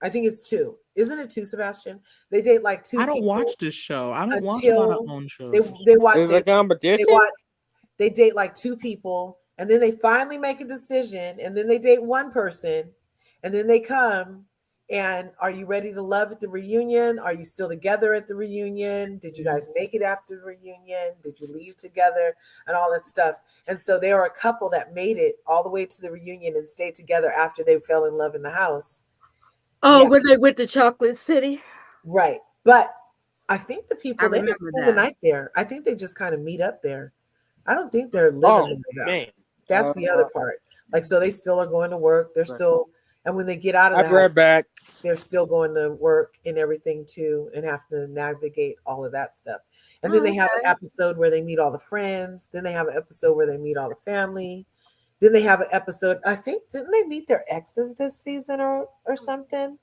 Speaker 1: I think it's two. Isn't it two, Sebastian? They date like two.
Speaker 8: I don't
Speaker 1: people
Speaker 8: watch this show. I don't watch a lot of own shows.
Speaker 1: they watch.
Speaker 9: Is it a competition?
Speaker 1: They date like two people, and then they finally make a decision, and then they date one person, and then they come. And are you ready to love at the reunion? Are you still together at the reunion? Did you guys make it after the reunion? Did you leave together? And all that stuff. And so there are a couple that made it all the way to the reunion and stayed together after they fell in love in the house.
Speaker 2: Oh, when they went to Chocolate City?
Speaker 1: Right. But I think the people, they didn't spend the night there. I think they just kind of meet up there. I don't think they're living there.
Speaker 9: Man.
Speaker 1: That's the other part. Like, so they still are going to work. They're still, and when they get out of the
Speaker 9: house, back.
Speaker 1: They're still going to work and everything too, and have to navigate all of that stuff. And then they have an episode where they meet all the friends. Then they have an episode where they meet all the family. Then they have an episode, I think, didn't they meet their exes this season or something?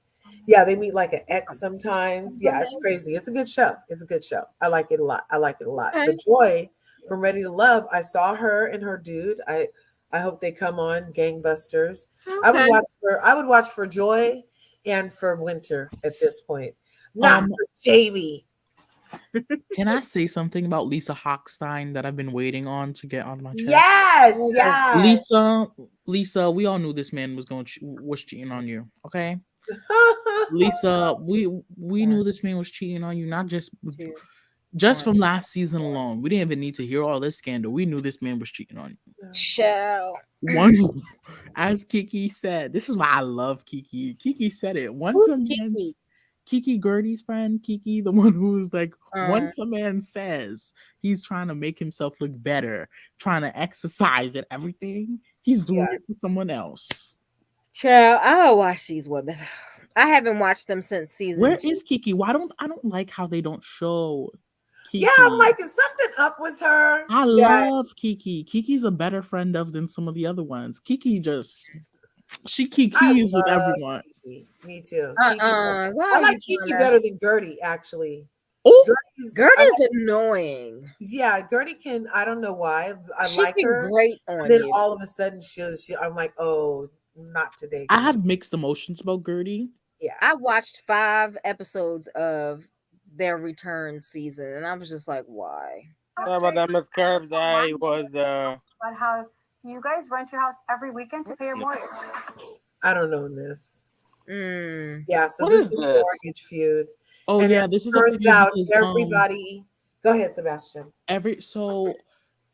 Speaker 1: Yeah, they meet like an ex sometimes. Yeah, it's crazy. It's a good show. It's a good show. I like it a lot. The Joy from Ready to Love, I saw her and her dude. I hope they come on gangbusters. I would watch for Joy and for Winter at this point. Not for Jamie.
Speaker 8: Can I say something about Lisa Hochstein that I've been waiting on to get on my chest?
Speaker 1: Yes.
Speaker 8: Lisa, we all knew this man was cheating on you, okay? Lisa, we knew this man was cheating on you, not just from last season alone. We didn't even need to hear all this scandal. We knew this man was cheating on you.
Speaker 2: Chill.
Speaker 8: As Kiki said, this is why I love Kiki. Kiki said it. Kiki Gertie's friend, Kiki, the one who was like, once a man says he's trying to make himself look better, trying to exercise and everything, he's doing it for someone else.
Speaker 2: Child, I'll watch these women. I haven't watched them since season.
Speaker 8: Where is Kiki? I don't like how they don't show Kiki.
Speaker 1: Yeah, I'm like, is something up with her?
Speaker 8: I love Kiki. Kiki's a better friend than some of the other ones. Kiki Kiki's with everyone.
Speaker 1: Kiki. Me too.
Speaker 2: I
Speaker 1: like Kiki better than Gertie, actually.
Speaker 8: Oh,
Speaker 2: Gertie's annoying.
Speaker 1: Yeah, Gertie can. I don't know why. I like her.
Speaker 2: Great on
Speaker 1: then
Speaker 2: you.
Speaker 1: all of a sudden, I'm like, oh, not today.
Speaker 8: I have mixed emotions about Gertie.
Speaker 1: Yeah,
Speaker 2: I watched 5 episodes of their return season, and I was just like, why?
Speaker 9: Sorry about that, Miss Curbs. I was.
Speaker 10: But how you guys rent your house every weekend to pay your mortgage?
Speaker 1: I don't know this. Yeah, so
Speaker 9: What
Speaker 1: this
Speaker 9: is
Speaker 1: was
Speaker 9: this?
Speaker 1: Mortgage Feud.
Speaker 8: Oh
Speaker 1: and
Speaker 8: yeah, this is
Speaker 1: turns out everybody. Go ahead, Sebastian.
Speaker 8: So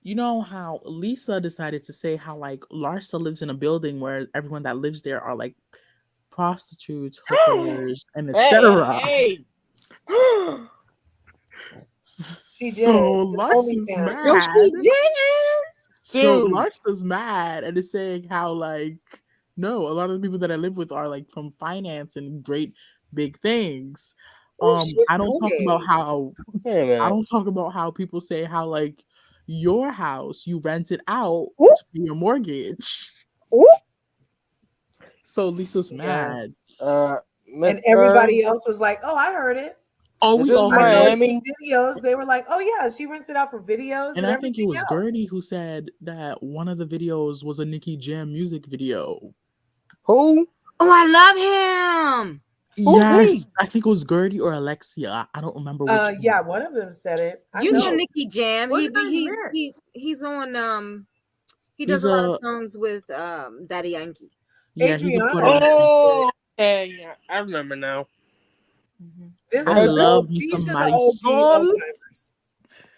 Speaker 8: you know how Lisa decided to say how like Larsa lives in a building where everyone that lives there are like prostitutes, hookers, and etc.
Speaker 2: Hey.
Speaker 8: So Larsa's mad.
Speaker 2: No, she didn't.
Speaker 8: So Larsa's mad and is saying how like no, a lot of the people that I live with are like from finance and great big things. I don't talk about how people say how like your house you rent it out to pay your mortgage. So Lisa's mad.
Speaker 1: And everybody else was like, "Oh, I heard it."
Speaker 8: Oh,
Speaker 9: Is
Speaker 8: we
Speaker 9: this
Speaker 8: all
Speaker 1: I
Speaker 8: heard
Speaker 1: know
Speaker 8: it.
Speaker 1: it's
Speaker 9: Miami?
Speaker 1: videos. They were like, "Oh yeah, she rented out for videos and
Speaker 8: And I think it
Speaker 1: everything
Speaker 8: was
Speaker 1: else."
Speaker 8: Gertie who said that one of the videos was a Nicki Jam music video.
Speaker 9: Who?
Speaker 2: Oh, I love him.
Speaker 9: Who's
Speaker 8: Yes,
Speaker 9: he?
Speaker 8: I think it was Gertie or Alexia. I don't remember which one.
Speaker 1: Yeah, one of them said it. I
Speaker 2: You know
Speaker 1: know.
Speaker 2: Nicky Jam.
Speaker 3: What did I miss?
Speaker 2: He's on he does
Speaker 8: He's
Speaker 2: a lot of
Speaker 8: a
Speaker 2: songs with Daddy Yankee.
Speaker 8: yeah, he's a Puerto
Speaker 1: Adriana.
Speaker 8: Rican.
Speaker 9: Oh, okay. Yeah, I remember now.
Speaker 1: This
Speaker 8: I
Speaker 1: is
Speaker 8: love me
Speaker 1: these
Speaker 8: some
Speaker 1: are the OG
Speaker 8: Marisol.
Speaker 1: old timers.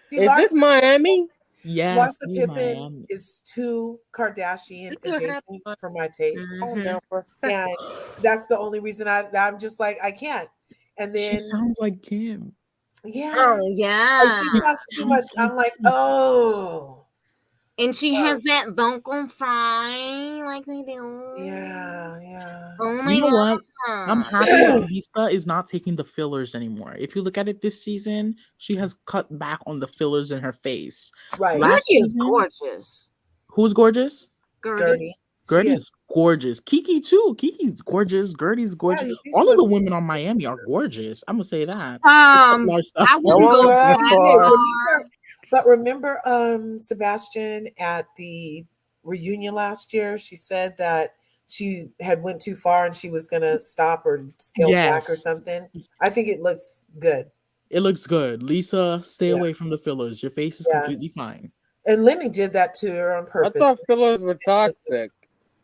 Speaker 1: See,
Speaker 9: Is this Miami?
Speaker 8: Yes,
Speaker 1: Larsa
Speaker 8: he's
Speaker 1: Pippen
Speaker 8: Miami.
Speaker 1: is too Kardashian
Speaker 9: This is
Speaker 1: adjacent
Speaker 9: my
Speaker 1: for my taste.
Speaker 9: phone down for a second.
Speaker 1: And that's the only reason I'm just like, I can't. And
Speaker 8: She
Speaker 1: then,
Speaker 8: sounds like Kim.
Speaker 1: yeah,
Speaker 2: Oh
Speaker 1: like
Speaker 2: yeah.
Speaker 1: she
Speaker 8: She
Speaker 1: talks too much.
Speaker 8: sounds like
Speaker 1: I'm like,
Speaker 8: Kim.
Speaker 1: oh,
Speaker 2: And she has that vocal fry like they do.
Speaker 1: yeah.
Speaker 2: Oh my
Speaker 8: You know what? I'm
Speaker 2: god.
Speaker 8: happy that Lisa is not taking the fillers anymore. If you look at it this season, she has cut back on the fillers in her face.
Speaker 1: Right.
Speaker 8: Last
Speaker 2: Gertie is
Speaker 8: season,
Speaker 2: gorgeous.
Speaker 8: who's gorgeous?
Speaker 1: Gertie.
Speaker 8: Gertie's gorgeous. Kiki too. Kiki's gorgeous. Gertie's gorgeous.
Speaker 1: you see she
Speaker 8: All of the
Speaker 1: was-
Speaker 8: women on Miami are gorgeous. I'm gonna say that.
Speaker 2: I
Speaker 9: I
Speaker 2: wouldn't
Speaker 9: won't
Speaker 2: go
Speaker 9: go that
Speaker 2: that
Speaker 9: far.
Speaker 2: far.
Speaker 1: But remember, Sebastian at the reunion last year, she said that she had went too far and she was gonna stop or scale back or
Speaker 8: Yes.
Speaker 1: something. I think it looks good.
Speaker 8: It looks good. Lisa, stay
Speaker 1: Yeah.
Speaker 8: away from the fillers. Your face is
Speaker 1: Yeah.
Speaker 8: completely fine.
Speaker 1: And Lenny did that to her on
Speaker 9: I
Speaker 1: purpose.
Speaker 9: thought fillers were toxic.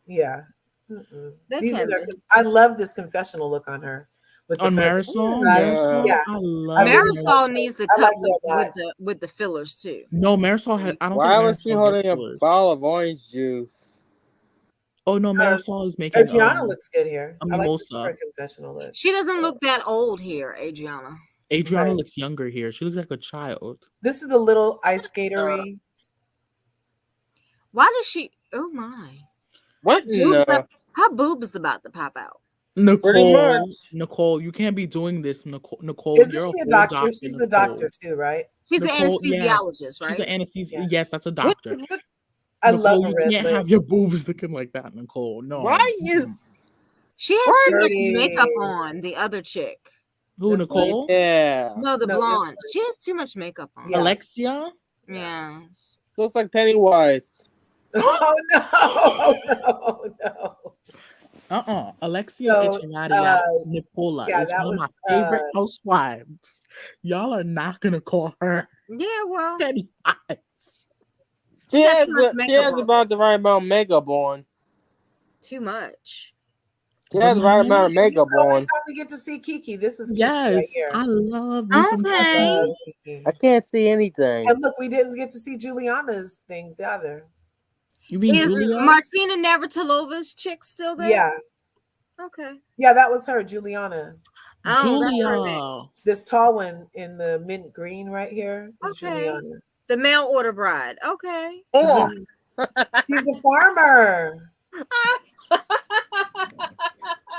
Speaker 1: Yeah.
Speaker 2: They
Speaker 1: These
Speaker 2: can
Speaker 1: are
Speaker 2: be.
Speaker 1: I love this confessional look on her. With the
Speaker 8: On
Speaker 1: feathers.
Speaker 8: Marisol,
Speaker 1: Yeah.
Speaker 8: I love
Speaker 2: Marisol needs to
Speaker 1: I like
Speaker 2: cut
Speaker 1: that.
Speaker 2: with the fillers too.
Speaker 8: No, Marisol had. I don't
Speaker 9: Why
Speaker 8: think
Speaker 9: was she
Speaker 8: Marisol
Speaker 9: holding
Speaker 8: gets
Speaker 9: a
Speaker 8: fillers.
Speaker 9: bottle of orange juice?
Speaker 8: Oh no, Marisol is making.
Speaker 1: Adriana looks good here.
Speaker 8: A
Speaker 1: I like
Speaker 8: mimosa.
Speaker 1: her confessional look.
Speaker 2: She doesn't look that old here, Adriana.
Speaker 8: Adriana
Speaker 1: Right.
Speaker 8: looks younger here. She looks like a child.
Speaker 1: This is a little ice skatery.
Speaker 2: Why does she? Oh my!
Speaker 9: What?
Speaker 2: Her boob is about to pop out.
Speaker 8: Nicole, you can't be doing this, Nicole.
Speaker 1: Isn't
Speaker 8: you're
Speaker 1: she a
Speaker 8: whole
Speaker 1: doctor? She's the
Speaker 8: Nicole.
Speaker 1: doctor too, right?
Speaker 2: She's an
Speaker 8: Nicole,
Speaker 2: anesthesiologist, right?
Speaker 8: She's an anesthesiologist.
Speaker 1: Yeah.
Speaker 8: Yes, that's a doctor.
Speaker 1: I
Speaker 8: Nicole,
Speaker 1: love her
Speaker 8: you
Speaker 1: red
Speaker 8: can't
Speaker 1: lip.
Speaker 8: have your boobs looking like that, Nicole. No.
Speaker 9: Why is
Speaker 2: She has too much
Speaker 1: Dirty.
Speaker 2: makeup on. The other chick.
Speaker 8: Who,
Speaker 1: This
Speaker 8: Nicole?
Speaker 9: yeah?
Speaker 2: No, the
Speaker 1: No, this
Speaker 2: blonde.
Speaker 1: one.
Speaker 2: She has too much makeup on.
Speaker 1: Yeah.
Speaker 8: Alexia?
Speaker 2: Yes.
Speaker 9: Looks like Pennywise.
Speaker 1: Oh no.
Speaker 8: Alexia
Speaker 1: So,
Speaker 8: Echevarria Nicola
Speaker 1: yeah,
Speaker 8: is
Speaker 1: that
Speaker 8: one of my
Speaker 1: was,
Speaker 8: favorite housewives. Y'all are not gonna call her
Speaker 2: Yeah, well,
Speaker 8: Pennywise.
Speaker 9: She
Speaker 2: got
Speaker 9: has,
Speaker 2: too much
Speaker 9: she
Speaker 2: makeup
Speaker 9: has
Speaker 2: on.
Speaker 9: about the right amount of makeup on.
Speaker 2: too much.
Speaker 9: She has the right amount of
Speaker 1: This is
Speaker 9: makeup
Speaker 1: the only
Speaker 9: on.
Speaker 1: time we get to see Kiki. This is Kiki right
Speaker 8: Yes,
Speaker 1: here.
Speaker 8: I love me some
Speaker 2: Okay.
Speaker 1: I love
Speaker 8: Kiki.
Speaker 1: Kiki.
Speaker 9: I can't see anything.
Speaker 1: And look, we didn't get to see Juliana's things either.
Speaker 8: You mean
Speaker 2: Is
Speaker 8: Julia?
Speaker 2: Martina Navratilova's chick still there?
Speaker 1: Yeah.
Speaker 2: Okay.
Speaker 1: Yeah, that was her, Juliana.
Speaker 2: Oh, that's her name.
Speaker 8: Julia.
Speaker 1: This tall one in the mint green right here is
Speaker 2: Okay.
Speaker 1: Juliana.
Speaker 2: The mail order bride. Okay.
Speaker 9: Oh,
Speaker 1: She's a farmer.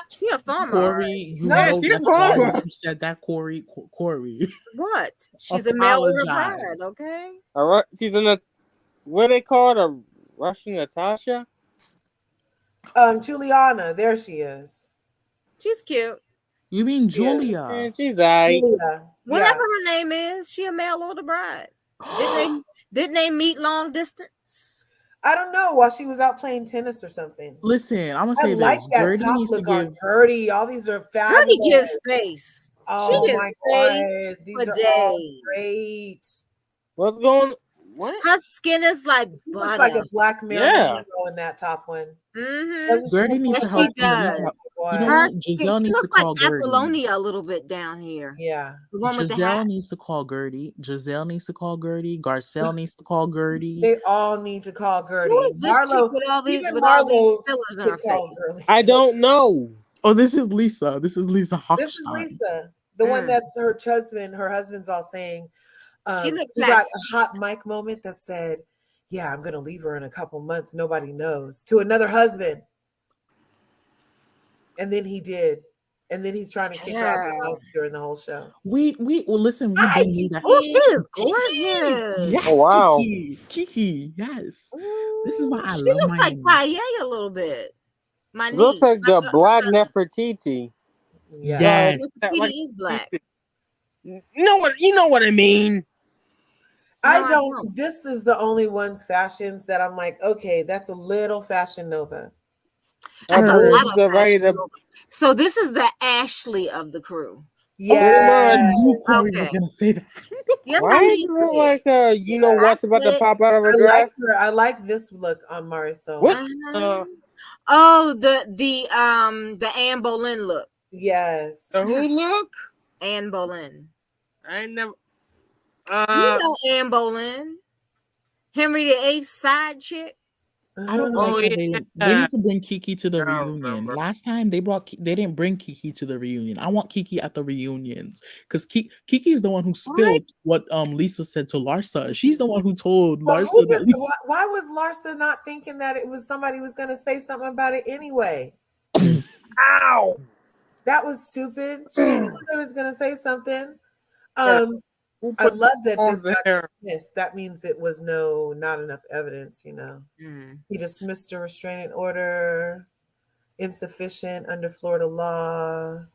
Speaker 2: She a farmer.
Speaker 8: Corey, you
Speaker 1: No,
Speaker 8: know
Speaker 9: she's
Speaker 8: that's
Speaker 9: wrong.
Speaker 8: why you said that, Corey. Corey.
Speaker 2: What? She's a mail order bride.
Speaker 8: Apologize.
Speaker 2: Okay.
Speaker 9: all right. She's in a what they call it, a Russian Natasha.
Speaker 1: Juliana, there she is.
Speaker 2: She's cute.
Speaker 8: You mean
Speaker 9: Yeah,
Speaker 8: Julia?
Speaker 9: she's alright.
Speaker 1: Julia.
Speaker 2: Whatever her name is, she a mail order bride. Didn't they meet long distance?
Speaker 1: I don't know, while she was out playing tennis or something.
Speaker 8: Listen, I'm gonna
Speaker 1: I
Speaker 8: say
Speaker 1: like
Speaker 8: this.
Speaker 1: that
Speaker 8: Gertie
Speaker 1: top
Speaker 8: needs to
Speaker 1: look on
Speaker 8: give.
Speaker 1: Gertie. All these are fabulous.
Speaker 2: Gertie gives face.
Speaker 1: Oh
Speaker 2: she gives
Speaker 1: my
Speaker 2: face
Speaker 1: God. These
Speaker 2: for
Speaker 1: are all
Speaker 2: days.
Speaker 1: great.
Speaker 9: What's going? What?
Speaker 2: Her skin is like
Speaker 1: She
Speaker 2: butter.
Speaker 1: looks like a black Marilyn
Speaker 9: Yeah.
Speaker 1: Monroe in that top one.
Speaker 2: Mm-hmm.
Speaker 1: Doesn't she
Speaker 8: Gertie
Speaker 1: look
Speaker 8: needs
Speaker 1: like
Speaker 8: to
Speaker 2: Yes,
Speaker 8: help.
Speaker 2: she does.
Speaker 8: You know
Speaker 2: Her
Speaker 8: what?
Speaker 2: skin,
Speaker 8: Giselle
Speaker 2: she
Speaker 8: needs to
Speaker 2: looks like
Speaker 8: call Gertie.
Speaker 2: Apollonia a little bit down here.
Speaker 1: Yeah.
Speaker 2: The one with the
Speaker 8: Giselle
Speaker 2: hat.
Speaker 8: needs to call Gertie. Giselle needs to call Gertie. Garcelle needs to call Gertie.
Speaker 1: They all need to call Gertie.
Speaker 2: Who is this chick with all these
Speaker 1: even
Speaker 2: with all these
Speaker 1: Marlo
Speaker 2: fillers in
Speaker 1: could
Speaker 2: her
Speaker 1: call
Speaker 2: face?
Speaker 1: Gertie.
Speaker 9: I don't know.
Speaker 8: Oh, this is Lisa. This is Lisa Hochstein.
Speaker 1: This is Lisa, the one that's her husband. Her husband's all saying,
Speaker 2: She looks
Speaker 1: he
Speaker 2: like
Speaker 1: got a hot mic moment that said, "Yeah, I'm gonna leave her in a couple months. Nobody knows." To another husband, and then he did, and then he's trying to kick her out of the house during the whole show.
Speaker 8: Well, listen, we
Speaker 1: Hi,
Speaker 8: didn't need that.
Speaker 2: Oh, she is gorgeous.
Speaker 8: Yes,
Speaker 9: Oh, wow.
Speaker 8: Kiki, yes. This is why I
Speaker 2: She
Speaker 8: love
Speaker 2: looks like
Speaker 8: Miami.
Speaker 2: Paye a little bit. My niece.
Speaker 9: Looks like the
Speaker 2: My
Speaker 9: black
Speaker 2: cousin.
Speaker 9: Nefertiti.
Speaker 1: Yeah.
Speaker 8: Yes.
Speaker 9: Like
Speaker 2: Nefertiti is black.
Speaker 9: You know what I mean.
Speaker 1: I don't. This is the only one's fashions that I'm like, okay, that's a little Fashion Nova.
Speaker 2: That's a lot of Fashion Nova. So this is the Ashley of the crew.
Speaker 1: Yeah.
Speaker 8: I knew Corey was gonna say that.
Speaker 2: Yes,
Speaker 9: Why does it look like you know what's about to pop out of her dress?
Speaker 1: I like this look on Marisol.
Speaker 9: What?
Speaker 2: Oh, the Anne Boleyn look.
Speaker 1: Yes.
Speaker 9: The who look?
Speaker 2: Anne Boleyn.
Speaker 9: I ain't never.
Speaker 2: You know Anne Boleyn, Henry VIII's side chick.
Speaker 8: I don't like how they need to bring Kiki to the reunion. Last time they didn't bring Kiki to the reunion. I want Kiki at the reunions because Kiki's the one who spilled what Lisa said to Larsa. She's the one who told Larsa that Lisa.
Speaker 1: Why was Larsa not thinking that it was somebody who was going to say something about it anyway?
Speaker 9: Ow!
Speaker 1: That was stupid. She knew they was going to say something. I love that this got dismissed. That means it was not enough evidence, He dismissed a restraining order, insufficient under Florida law,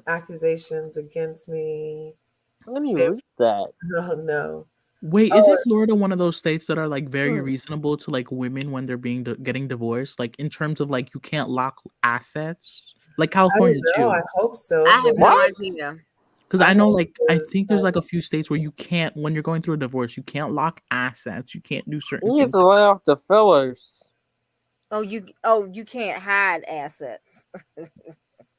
Speaker 1: accusations against me.
Speaker 9: Let me read that.
Speaker 1: No.
Speaker 8: Wait, isn't Florida one of those states that are like very reasonable to like women when they're getting divorced? Like in terms of like you can't lock assets, like California too.
Speaker 1: I hope so.
Speaker 2: I have no idea.
Speaker 8: Because I know, like, I think there's like a few states where you can't, when you're going through a divorce, you can't lock assets. You can't do certain things.
Speaker 9: You have to lay off the fillers.
Speaker 2: Oh, you can't hide assets.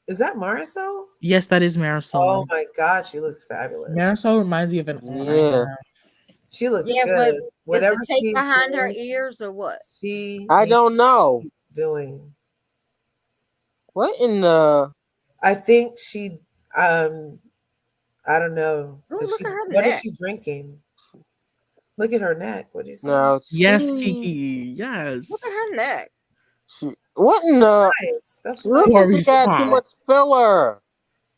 Speaker 1: Is that Marisol?
Speaker 8: Yes, that is Marisol.
Speaker 1: Oh my God, she looks fabulous.
Speaker 8: Marisol reminds me of an
Speaker 1: She looks good. Whatever
Speaker 2: is the tape behind her ears or what?
Speaker 9: I don't know.
Speaker 1: Doing
Speaker 9: what in the?
Speaker 1: I think she. I don't know.
Speaker 2: Ooh, look at her
Speaker 1: what
Speaker 2: neck.
Speaker 1: is she drinking? Look at her neck. What do you say?
Speaker 9: No,
Speaker 8: yes, Kiki. Yes.
Speaker 2: Look at her neck.
Speaker 9: What in the?
Speaker 1: Nice. That's
Speaker 9: look
Speaker 1: nice.
Speaker 9: she got too much filler.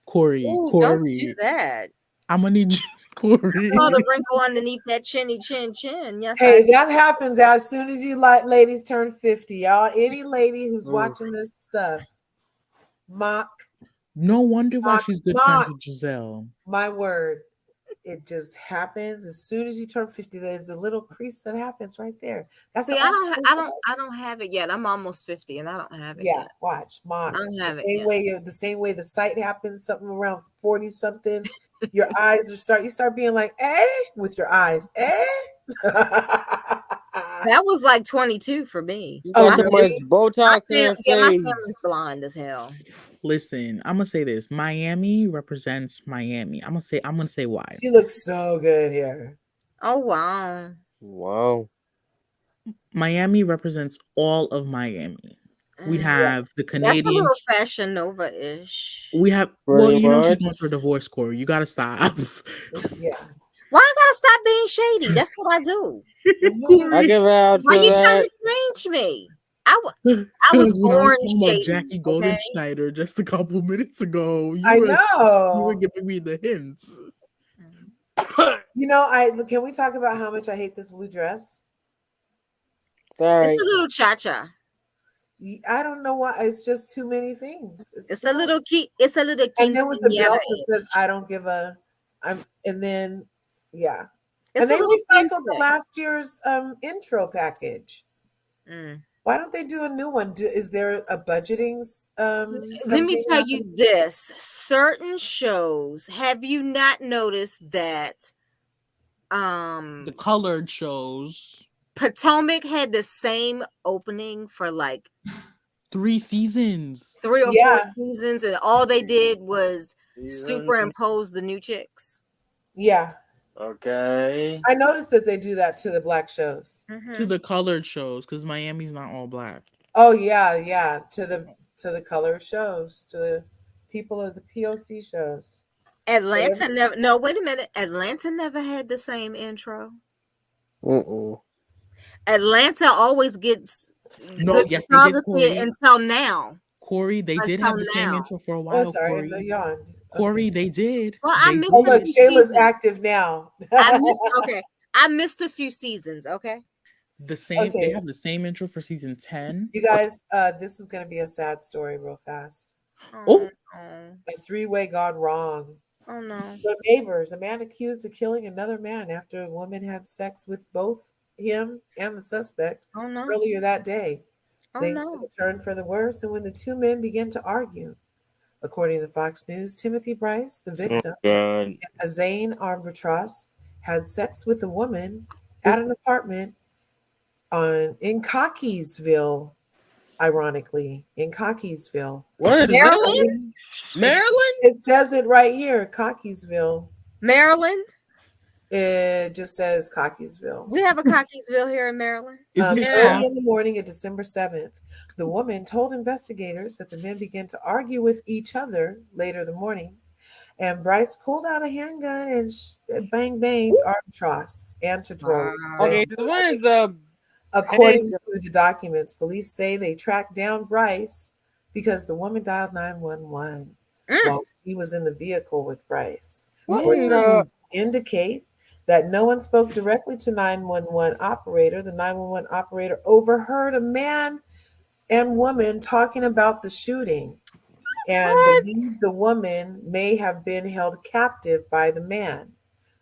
Speaker 8: Corey.
Speaker 2: Don't do that.
Speaker 8: I'm gonna need you, Corey.
Speaker 2: Oh, the wrinkle underneath that chinny chin. Yes.
Speaker 1: Hey, that happens as soon as you ladies turn 50, y'all. Any lady who's watching this stuff, mock.
Speaker 8: No wonder why she's good friends with Giselle.
Speaker 1: My word. It just happens as soon as you turn 50. There's a little crease that happens right there. That's
Speaker 2: I don't have it yet. I'm almost 50 and I don't have it yet.
Speaker 1: Watch, mock.
Speaker 2: I don't have
Speaker 1: it yet. The same way the sight happens, something around 40 something. Your eyes you start being like, with your eyes,
Speaker 2: That was like 22 for me.
Speaker 9: Oh, too much Botox in her face.
Speaker 2: My family's blind as hell.
Speaker 8: Listen, I'm gonna say this. Miami represents Miami. I'm gonna say why.
Speaker 1: She looks so good here.
Speaker 2: Oh wow.
Speaker 9: Wow.
Speaker 8: Miami represents all of Miami. We have the Canadians.
Speaker 2: That's a little Fashion Nova-ish.
Speaker 8: We have she's going through a divorce, Corey. You gotta stop.
Speaker 1: Yeah.
Speaker 2: Why I gotta stop being shady? That's what I do.
Speaker 9: I give out.
Speaker 2: Why you trying to change me? I was born shady.
Speaker 8: Jackie Golden Schneider just a couple minutes ago.
Speaker 1: I know.
Speaker 8: You were giving me the hints.
Speaker 1: Can we talk about how much I hate this blue dress?
Speaker 9: Sorry.
Speaker 2: It's a little cha-cha.
Speaker 1: I don't know why. It's just too many things.
Speaker 2: It's a little key. It's a little key.
Speaker 1: And then with the belt that says "I don't give a," and then yeah, and they recycled the last year's intro package. Why don't they do a new one? Is there a budgeting?
Speaker 2: Let me tell you this: certain shows. Have you not noticed that?
Speaker 8: The colored shows.
Speaker 2: Potomac had the same opening for like
Speaker 8: 3 seasons.
Speaker 2: 3 or 4 seasons, and all they did was superimpose the new chicks.
Speaker 1: Yeah.
Speaker 9: Okay.
Speaker 1: I noticed that they do that to the black shows.
Speaker 8: To the colored shows, because Miami's not all black.
Speaker 1: Oh yeah. To the colored shows, to the people of the POC shows.
Speaker 2: Atlanta never. No, wait a minute. Atlanta never had the same intro. Atlanta always gets good photography until now.
Speaker 8: Corey, they did have the same intro for a while.
Speaker 1: Oh, sorry,
Speaker 8: Corey, they did.
Speaker 2: Well, I missed.
Speaker 1: Look, Shayla's active now.
Speaker 2: I missed a few seasons. Okay.
Speaker 8: The same. They have the same intro for season 10.
Speaker 1: You guys, this is going to be a sad story, real fast.
Speaker 8: Oh,
Speaker 1: a 3-way gone wrong.
Speaker 2: Oh no.
Speaker 1: So neighbors, a man accused of killing another man after a woman had sex with both him and the suspect
Speaker 2: Oh no.
Speaker 1: earlier that day.
Speaker 2: Oh
Speaker 1: Things took
Speaker 2: no.
Speaker 1: a turn for the worse, and when the two men began to argue, according to Fox News, Timothy Bryce, the
Speaker 9: Oh
Speaker 1: victim,
Speaker 9: God.
Speaker 1: and Azane Arbitras had sex with a woman at an apartment in Cockeysville, ironically, in Cockeysville.
Speaker 9: What is
Speaker 2: Maryland?
Speaker 9: that? Maryland?
Speaker 1: It says it right here, Cockeysville.
Speaker 2: Maryland?
Speaker 1: It just says Cockeysville.
Speaker 2: We have a Cockeysville here in Maryland.
Speaker 8: Is it
Speaker 1: Early
Speaker 8: cock?
Speaker 1: in the morning of December 7th, the woman told investigators that the men began to argue with each other later the morning, and Bryce pulled out a handgun and bang banged Arbitros and to draw.
Speaker 9: Okay, so when's
Speaker 1: According to the documents, police say they tracked down Bryce because the woman dialed 911 while she was in the vehicle with Bryce. Court indicate that no one spoke directly to 911 operator. The 911 operator overheard a man and woman talking about the shooting and believed the woman may have been held captive by the man,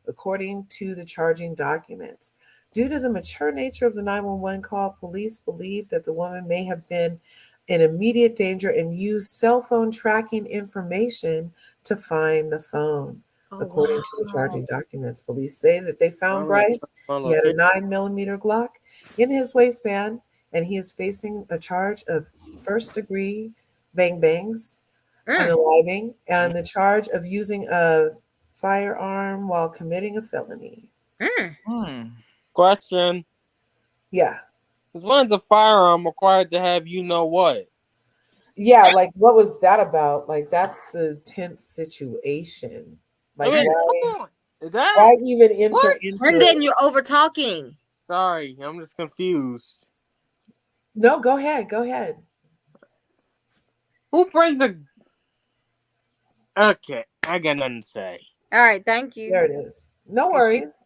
Speaker 1: according to the charging documents. Due to the mature nature of the 911 call, police believe that the woman may have been in immediate danger and used cell phone tracking information to find the phone. According to the charging documents, police say that they found Bryce. He had a 9mm Glock in his waistband, and he is facing a charge of first-degree bang-bangs, unaliving, and the charge of using a firearm while committing a felony.
Speaker 9: Question.
Speaker 1: Yeah.
Speaker 9: When's a firearm required to have you know what?
Speaker 1: Yeah, like what was that about? Like that's a tense situation. Like
Speaker 9: I mean,
Speaker 1: why,
Speaker 9: is that
Speaker 1: why even enter into
Speaker 2: And then you're over talking.
Speaker 9: Sorry, I'm just confused.
Speaker 1: No, go ahead. Go ahead.
Speaker 9: Who brings a Okay, I got nothing to say.
Speaker 2: All right, thank you.
Speaker 1: There it is. No worries.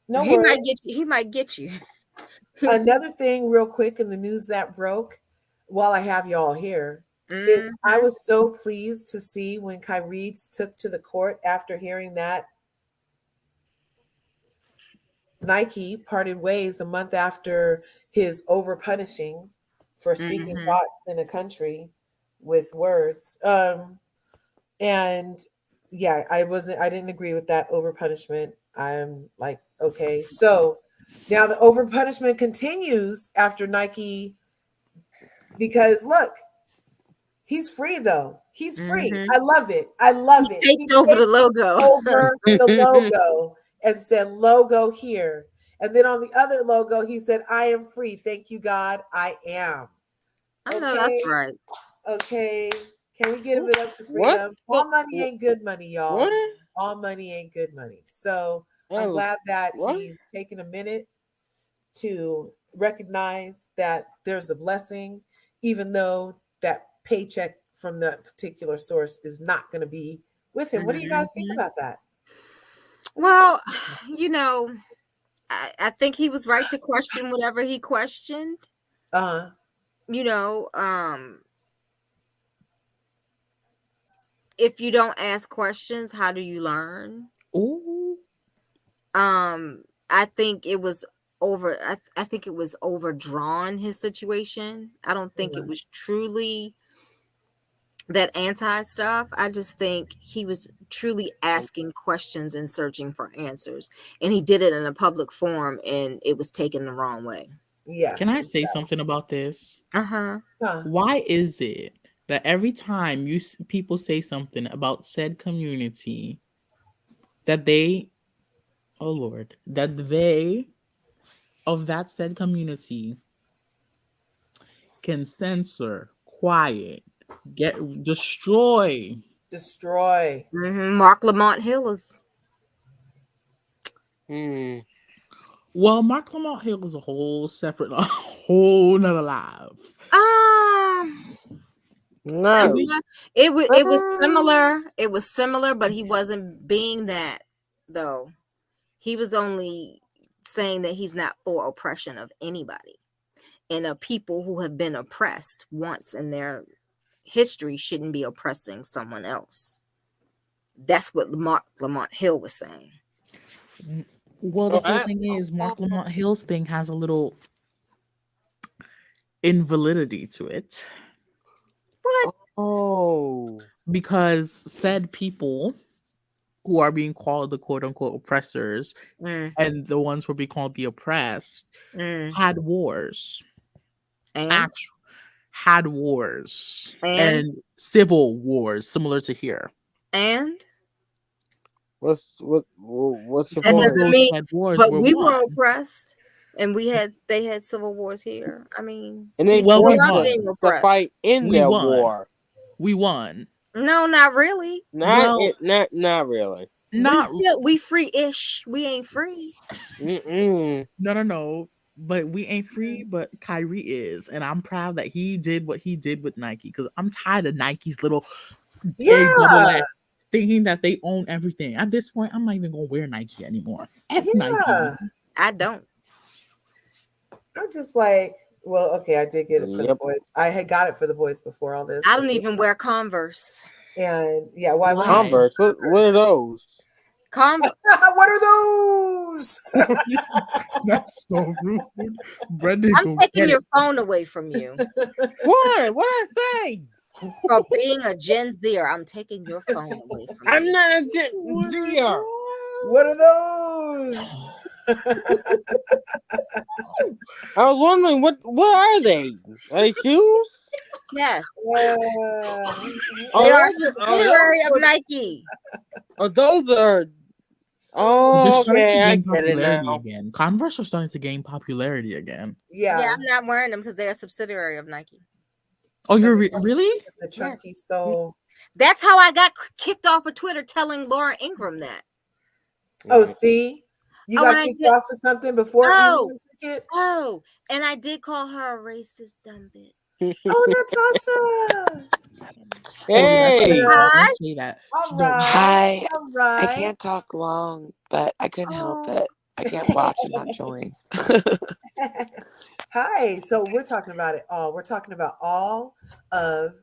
Speaker 1: No
Speaker 2: he
Speaker 1: worries.
Speaker 2: might get you. He might get you.
Speaker 1: Another thing, real quick, in the news that broke while I have y'all here is I was so pleased to see when Kyrie took to the court after hearing that Nike parted ways a month after his over punishing for speaking thoughts in a country with words. And yeah, I didn't agree with that over punishment. I'm like, okay. So now the over punishment continues after Nike, because look, he's free though. He's free. I love it. I love it.
Speaker 2: He takes over the logo.
Speaker 1: Over the logo and said logo here. And then on the other logo, he said, I am free. Thank you, God. I am.
Speaker 2: I know that's right.
Speaker 1: Okay. Can we give it up to freedom? All money ain't good money, y'all.
Speaker 9: What?
Speaker 1: All money ain't good money. So I'm glad that he's taken a minute to recognize that there's a blessing, even though that paycheck from that particular source is not going to be with him. What do you guys think about that?
Speaker 2: Well, you know, I think he was right to question whatever he questioned. You know, if you don't ask questions, how do you learn?
Speaker 8: Ooh.
Speaker 2: I think it was I think it was overdrawn, his situation. I don't think it was truly that anti stuff. I just think he was truly asking questions and searching for answers. And he did it in a public forum and it was taken the wrong way.
Speaker 1: Yes.
Speaker 8: Can I say something about this? Why is it that every time people say something about said community, that they, oh Lord, that they of that said community can censor, quiet, destroy.
Speaker 2: Mark Lamont Hill is.
Speaker 8: Well, Mark Lamont Hill is a whole separate, a whole nother live.
Speaker 2: No. It was similar. It was similar, but he wasn't being that though. He was only saying that he's not for oppression of anybody. And people who have been oppressed once in their history shouldn't be oppressing someone else. That's what Lamont Hill was saying.
Speaker 8: Well, the whole thing is Mark Lamont Hill's thing has a little invalidity to it.
Speaker 2: What?
Speaker 9: Oh.
Speaker 8: Because said people who are being called the quote unquote oppressors and the ones who are being called the oppressed had wars.
Speaker 2: And?
Speaker 8: Had wars. And civil wars similar to here.
Speaker 2: And?
Speaker 9: What's your
Speaker 2: that
Speaker 9: point?
Speaker 2: doesn't mean,
Speaker 8: wars
Speaker 2: but
Speaker 8: were
Speaker 2: we
Speaker 8: won.
Speaker 2: were oppressed, and they had civil wars here. I mean,
Speaker 9: And they
Speaker 2: still
Speaker 9: forced
Speaker 2: are being
Speaker 9: us to
Speaker 2: oppressed.
Speaker 9: fight in their war.
Speaker 8: We won.
Speaker 2: No, not really.
Speaker 9: Not really.
Speaker 2: We free-ish. We ain't free.
Speaker 8: No. But we ain't free, but Kyrie is. And I'm proud that he did what he did with Nike. Because I'm tired of Nike's little big double X thinking that they own everything. At this point, I'm not even gonna wear Nike anymore. Nike.
Speaker 2: I don't.
Speaker 1: I'm just like, well, okay, I did get it for the boys. I had got it for the boys before all this.
Speaker 2: I don't even wear Converse.
Speaker 1: And yeah, why?
Speaker 9: Converse? What are those?
Speaker 2: Converse.
Speaker 1: What are those?
Speaker 8: That's so rude. Brendan,
Speaker 2: I'm taking your phone away from you.
Speaker 9: What? What did I say?
Speaker 2: For being a Gen Zer, I'm taking your phone away from you.
Speaker 9: I'm not a Gen Zer.
Speaker 1: What are those?
Speaker 9: I was wondering what are they? Are they shoes?
Speaker 2: Yes.
Speaker 9: They
Speaker 2: are subsidiary of Nike.
Speaker 9: Oh, those are. Oh, okay. I get it now.
Speaker 8: Again. Converse are starting to gain popularity again.
Speaker 2: Yeah, I'm not wearing them because they're a subsidiary of Nike.
Speaker 8: Oh, you're really?
Speaker 1: The chunky soul.
Speaker 2: That's how I got kicked off of Twitter telling Laura Ingram that.
Speaker 1: Oh, see? You got kicked off of something before anyone took it?
Speaker 2: Oh, and I did call her a racist dumb bitch.
Speaker 1: Oh, Natasha.
Speaker 9: Hey.
Speaker 2: Hi.
Speaker 8: Say that.
Speaker 1: All right.
Speaker 11: Hi.
Speaker 1: All right.
Speaker 11: I can't talk long, but I couldn't help it. I can't watch and not join.
Speaker 1: Hi. So we're talking about it all. We're talking about all of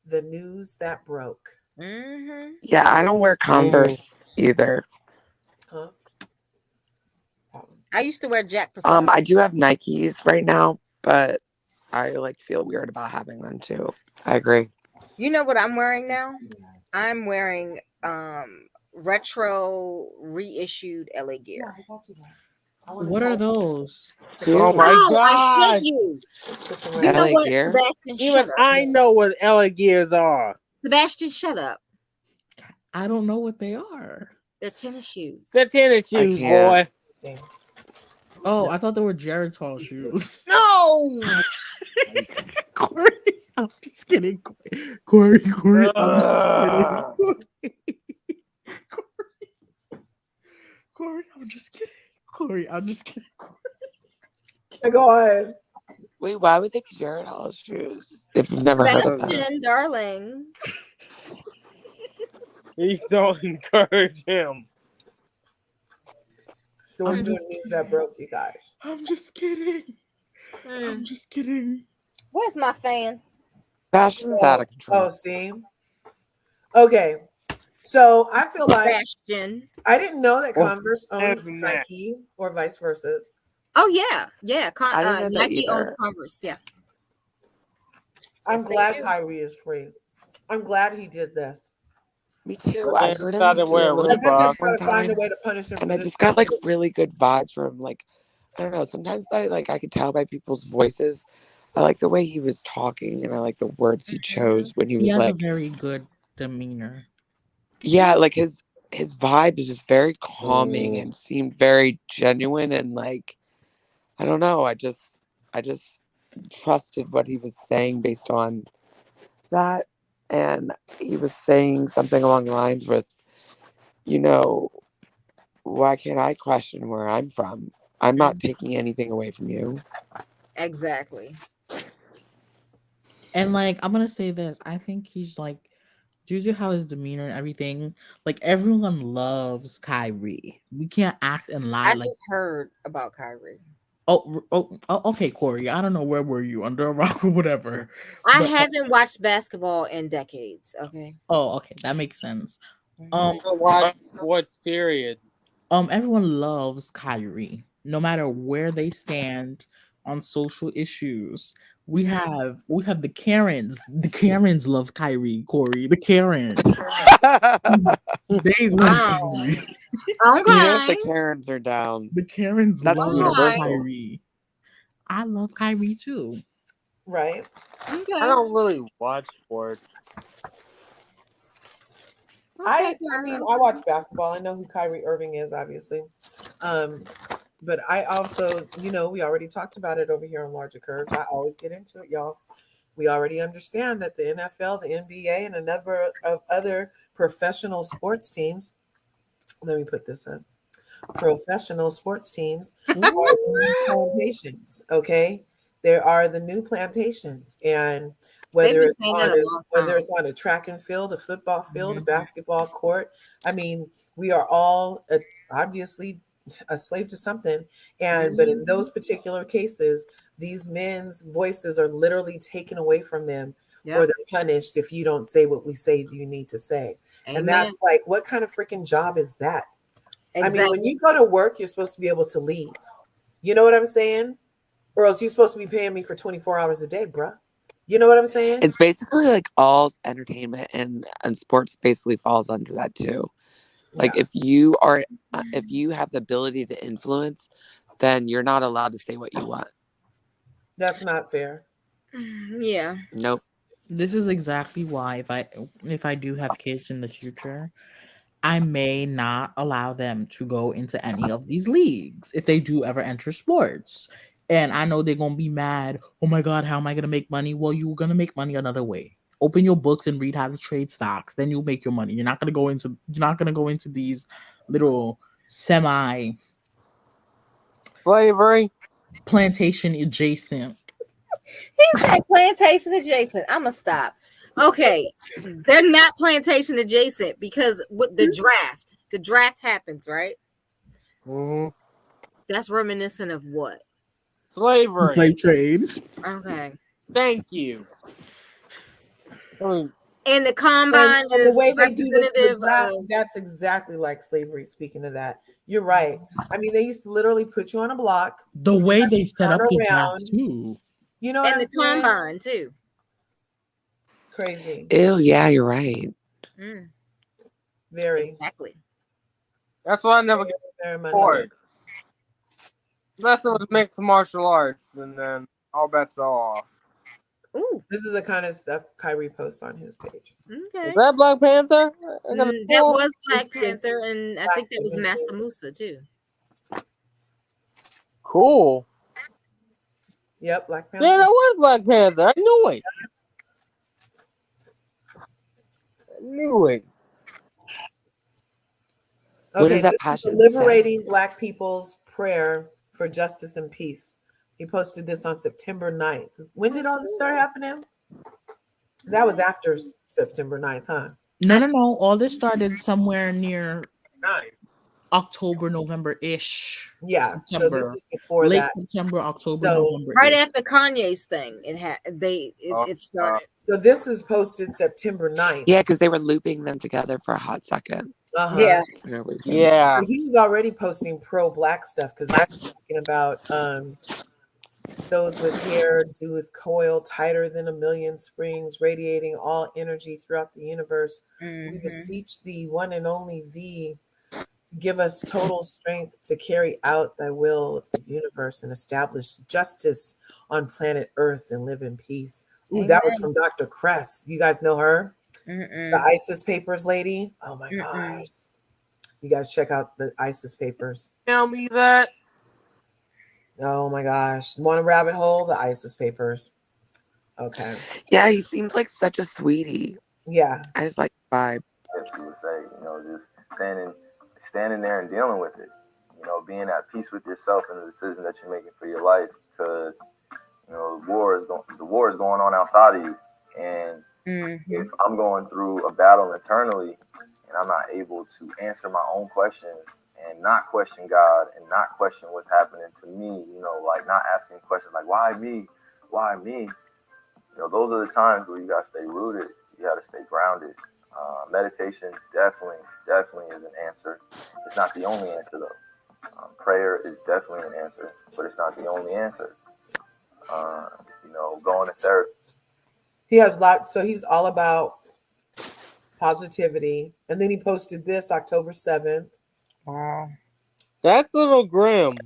Speaker 1: the news that broke.
Speaker 11: Yeah, I don't wear Converse either.
Speaker 1: Huh?
Speaker 2: I used to wear Jack Purcell.
Speaker 11: I do have Nikes right now, but I feel weird about having them too. I agree.
Speaker 2: You know what I'm wearing now? I'm wearing retro reissued LRGA.
Speaker 8: What are those?
Speaker 9: Oh my God!
Speaker 2: I hate you. You know what, Sebastian?
Speaker 9: Even I know what LRGAs are.
Speaker 2: Sebastian, shut up.
Speaker 8: I don't know what they are.
Speaker 2: They're tennis shoes.
Speaker 9: They're tennis shoes, boy.
Speaker 8: Oh, I thought they were Geritol shoes.
Speaker 9: No!
Speaker 8: Corri, I'm just kidding. Corri, I'm just kidding. Corri, I'm just kidding. Corri, I'm just kidding.
Speaker 1: Go ahead.
Speaker 11: Wait, why would they be Geritol shoes? If you've never heard of them.
Speaker 2: Darling.
Speaker 9: Please don't encourage him.
Speaker 1: Story news that broke, you guys.
Speaker 8: I'm just kidding. I'm just kidding.
Speaker 2: Where's my fan?
Speaker 11: Fashion's out of control.
Speaker 1: Oh, see? Okay. So I feel like
Speaker 2: Sebastian.
Speaker 1: I didn't know that Converse owned Nike or vice versa.
Speaker 2: Oh, yeah. Yeah. Nike owns
Speaker 11: either.
Speaker 2: Converse. Yeah.
Speaker 1: I'm glad Kyrie is free. I'm glad he did that.
Speaker 11: Me too. I heard him do a little
Speaker 1: Reebok
Speaker 11: one
Speaker 1: to find
Speaker 11: time,
Speaker 1: a way to punish him
Speaker 11: and
Speaker 1: for
Speaker 11: I
Speaker 1: this.
Speaker 11: just got really good vibes from him. I don't know. Sometimes I could tell by people's voices. I like the way he was talking, and I like the words he chose when he was
Speaker 8: He has a very good demeanor.
Speaker 11: Yeah, his vibe is just very calming and seemed very genuine, and I don't know. I just trusted what he was saying based on that. And he was saying something along the lines with, why can't I question where I'm from? I'm not taking anything away from you.
Speaker 2: Exactly.
Speaker 8: And I'm going to say this. I think he's due to how his demeanor and everything, everyone loves Kyrie. We can't act and lie.
Speaker 2: I just heard about Kyrie.
Speaker 8: Oh, okay, Corri. I don't know, where were you, under a rock or whatever.
Speaker 2: I haven't watched basketball in decades. Okay.
Speaker 8: Oh, okay, that makes sense.
Speaker 9: Watch sports. Period.
Speaker 8: Everyone loves Kyrie, no matter where they stand on social issues. We have the Karens. The Karens love Kyrie, Corey. The Karens. They love
Speaker 2: Wow.
Speaker 8: Kyrie.
Speaker 11: Even if
Speaker 2: Okay.
Speaker 11: the Karens are down,
Speaker 8: The Karens
Speaker 11: that's
Speaker 8: love
Speaker 2: Alright.
Speaker 11: universal.
Speaker 8: Kyrie. I love Kyrie too.
Speaker 1: Right.
Speaker 9: I
Speaker 2: Okay.
Speaker 9: don't really watch sports.
Speaker 1: I
Speaker 2: Karen,
Speaker 1: mean, I
Speaker 2: okay.
Speaker 1: watch basketball. I know who Kyrie Irving is, obviously. Um, but I also, we already talked about it over here on Larger Curves. I always get into it, y'all. We already understand that the NFL, the NBA, and a number of other professional sports teams. Let me put this up. Professional sports teams are the new plantations. Okay, there are the new plantations, and
Speaker 2: They've
Speaker 1: whether
Speaker 2: been
Speaker 1: it's
Speaker 2: saying
Speaker 1: on
Speaker 2: that a
Speaker 1: a
Speaker 2: long
Speaker 1: whether
Speaker 2: time.
Speaker 1: it's on a track and field, a football field, a
Speaker 2: Mhm.
Speaker 1: basketball court. I mean, we are all obviously a slave to something, and but in those
Speaker 2: Mhm.
Speaker 1: particular cases, these men's voices are literally taken away from them. Or
Speaker 2: Yep.
Speaker 1: they're punished if you don't say what we say you need to say. And
Speaker 2: Amen.
Speaker 1: that's like, what kind of freaking job is that? I mean, when
Speaker 2: Exactly.
Speaker 1: you go to work, you're supposed to be able to leave. You know what I'm saying? Or else you're supposed to be paying me for 24 hours a day, bruh. You know what I'm saying?
Speaker 11: It's basically like all entertainment and sports basically falls under that too. Like
Speaker 1: Yeah,
Speaker 11: if you have the ability to influence, then you're not allowed to say what you want.
Speaker 1: that's not fair.
Speaker 2: Yeah.
Speaker 11: Nope.
Speaker 8: This is exactly why if I do have kids in the future, I may not allow them to go into any of these leagues if they do ever enter sports. And I know they're gonna be mad. Oh my god, how am I gonna make money? Well, you're gonna make money another way. Open your books and read how to trade stocks. Then you'll make your money. You're not gonna go into these little semi
Speaker 9: Slavery.
Speaker 8: plantation adjacent.
Speaker 2: He said plantation adjacent. I'ma stop. Okay. They're not plantation adjacent because with the draft happens, right?
Speaker 9: Mm-hmm.
Speaker 2: That's reminiscent of what?
Speaker 9: Slavery.
Speaker 8: Slave trade.
Speaker 2: Okay.
Speaker 9: Thank you. I mean,
Speaker 2: And the
Speaker 1: And,
Speaker 2: combine
Speaker 1: and the
Speaker 2: is
Speaker 1: way they do the
Speaker 2: representative
Speaker 1: draft,
Speaker 2: of
Speaker 1: that's exactly like slavery. Speaking of that, you're right. I mean, they used to literally put you on a block,
Speaker 8: The way they set
Speaker 1: turn
Speaker 8: up the draft
Speaker 1: around.
Speaker 8: too.
Speaker 1: You know what
Speaker 2: and
Speaker 1: I'm
Speaker 2: the
Speaker 1: saying?
Speaker 2: combine too.
Speaker 1: Crazy.
Speaker 11: Ew, yeah, you're right.
Speaker 2: Mm,
Speaker 1: Very,
Speaker 2: exactly.
Speaker 9: that's why I never get
Speaker 1: very much so.
Speaker 9: sports. Unless it was mixed martial arts, and then all bets are off.
Speaker 2: Ooh.
Speaker 1: This is the kind of stuff Kyrie posts on his page.
Speaker 2: Okay.
Speaker 9: Is that Black Panther? I got a
Speaker 2: That
Speaker 9: sword?
Speaker 2: was
Speaker 1: It's
Speaker 2: Black
Speaker 1: just
Speaker 2: Panther, and I
Speaker 1: black
Speaker 2: think that was
Speaker 1: women.
Speaker 2: Master Musa too.
Speaker 9: Cool.
Speaker 1: Yep, Black
Speaker 9: Yeah,
Speaker 1: Panther.
Speaker 9: that was Black Panther. I knew it. I knew it.
Speaker 11: What
Speaker 1: Okay,
Speaker 11: does that
Speaker 1: this is the
Speaker 11: passion say?
Speaker 1: Liberating Black People's Prayer for Justice and Peace. He posted this on September 9th. When did all this start happening? That was after September 9th, huh?
Speaker 8: No. All this started somewhere near
Speaker 9: Nice.
Speaker 8: October, November ish.
Speaker 1: Yeah, so this
Speaker 8: September.
Speaker 1: was before
Speaker 8: Late
Speaker 1: that.
Speaker 8: September, October,
Speaker 1: So
Speaker 8: November
Speaker 2: Right
Speaker 8: ish.
Speaker 2: after Kanye's thing, it started.
Speaker 1: so this is posted September 9th.
Speaker 11: Yeah, because they were looping them together for a hot second.
Speaker 1: Uh-huh.
Speaker 11: For no reason.
Speaker 9: Yeah.
Speaker 1: So he was already posting pro-black stuff because this is talking about those with hair do with coil tighter than a million springs, radiating all energy throughout the universe. We beseech thee, one and only thee, to give us total strength to carry out thy will of the universe and establish justice on planet Earth and live in peace. Ooh, that was from Dr. Kress. You guys know her? The ISIS Papers lady. Oh my gosh. You guys check out the ISIS Papers.
Speaker 9: Tell me that.
Speaker 1: Oh my gosh. Want a rabbit hole? The ISIS Papers. Okay.
Speaker 11: Yeah, he seems like such a sweetie.
Speaker 1: Yeah.
Speaker 11: I just like the vibe.
Speaker 12: You would say, just standing there and dealing with it. Being at peace with yourself and the decision that you're making for your life, because the war is going on outside of you, and if I'm going through a battle internally and I'm not able to answer my own questions and not question God and not question what's happening to me, like not asking questions like why me, those are the times where you gotta stay rooted, you gotta stay grounded, Meditation definitely is an answer. It's not the only answer though. Prayer is definitely an answer, but it's not the only answer. Going to therapy.
Speaker 1: He has lots, so he's all about positivity. And then he posted this October 7th.
Speaker 2: Wow.
Speaker 9: That's a little grim.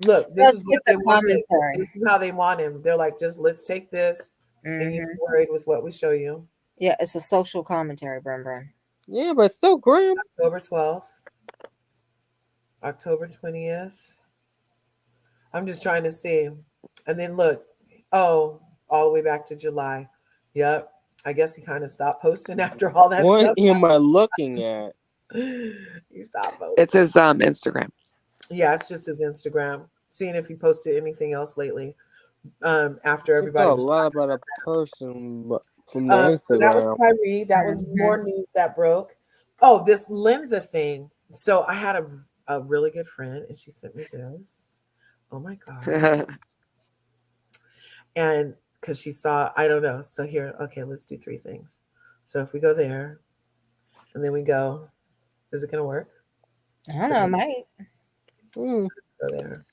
Speaker 1: Look, this is what
Speaker 2: It's
Speaker 1: they
Speaker 2: a
Speaker 1: want.
Speaker 2: commentary.
Speaker 1: This is how they want him. They're like, just let's take this, and you be worried with what we show you.
Speaker 2: Yeah, it's a social commentary, Brum.
Speaker 9: Yeah, but it's so grim.
Speaker 1: October 12th, October 20th. I'm just trying to see. And then look, all the way back to July. Yep. I guess he kind of stopped posting after all that
Speaker 9: What
Speaker 1: stuff.
Speaker 9: am I looking at?
Speaker 1: He stopped posting.
Speaker 11: It's his Instagram.
Speaker 1: Yeah, it's just his Instagram. Seeing if he posted anything else lately. After
Speaker 9: I
Speaker 1: everybody
Speaker 9: thought a
Speaker 1: was
Speaker 9: lot
Speaker 1: talking
Speaker 9: about
Speaker 1: about
Speaker 9: a person from the
Speaker 1: so that was
Speaker 9: Instagram.
Speaker 1: Kyrie. That was more news that broke. Oh, this Linda thing. So I had a really good friend, and she sent me this. Oh my god! And because she saw, I don't know. So here, okay, let's do 3 things. So if we go there, and then we go, is it gonna work?
Speaker 2: I don't know, might.
Speaker 1: So go there.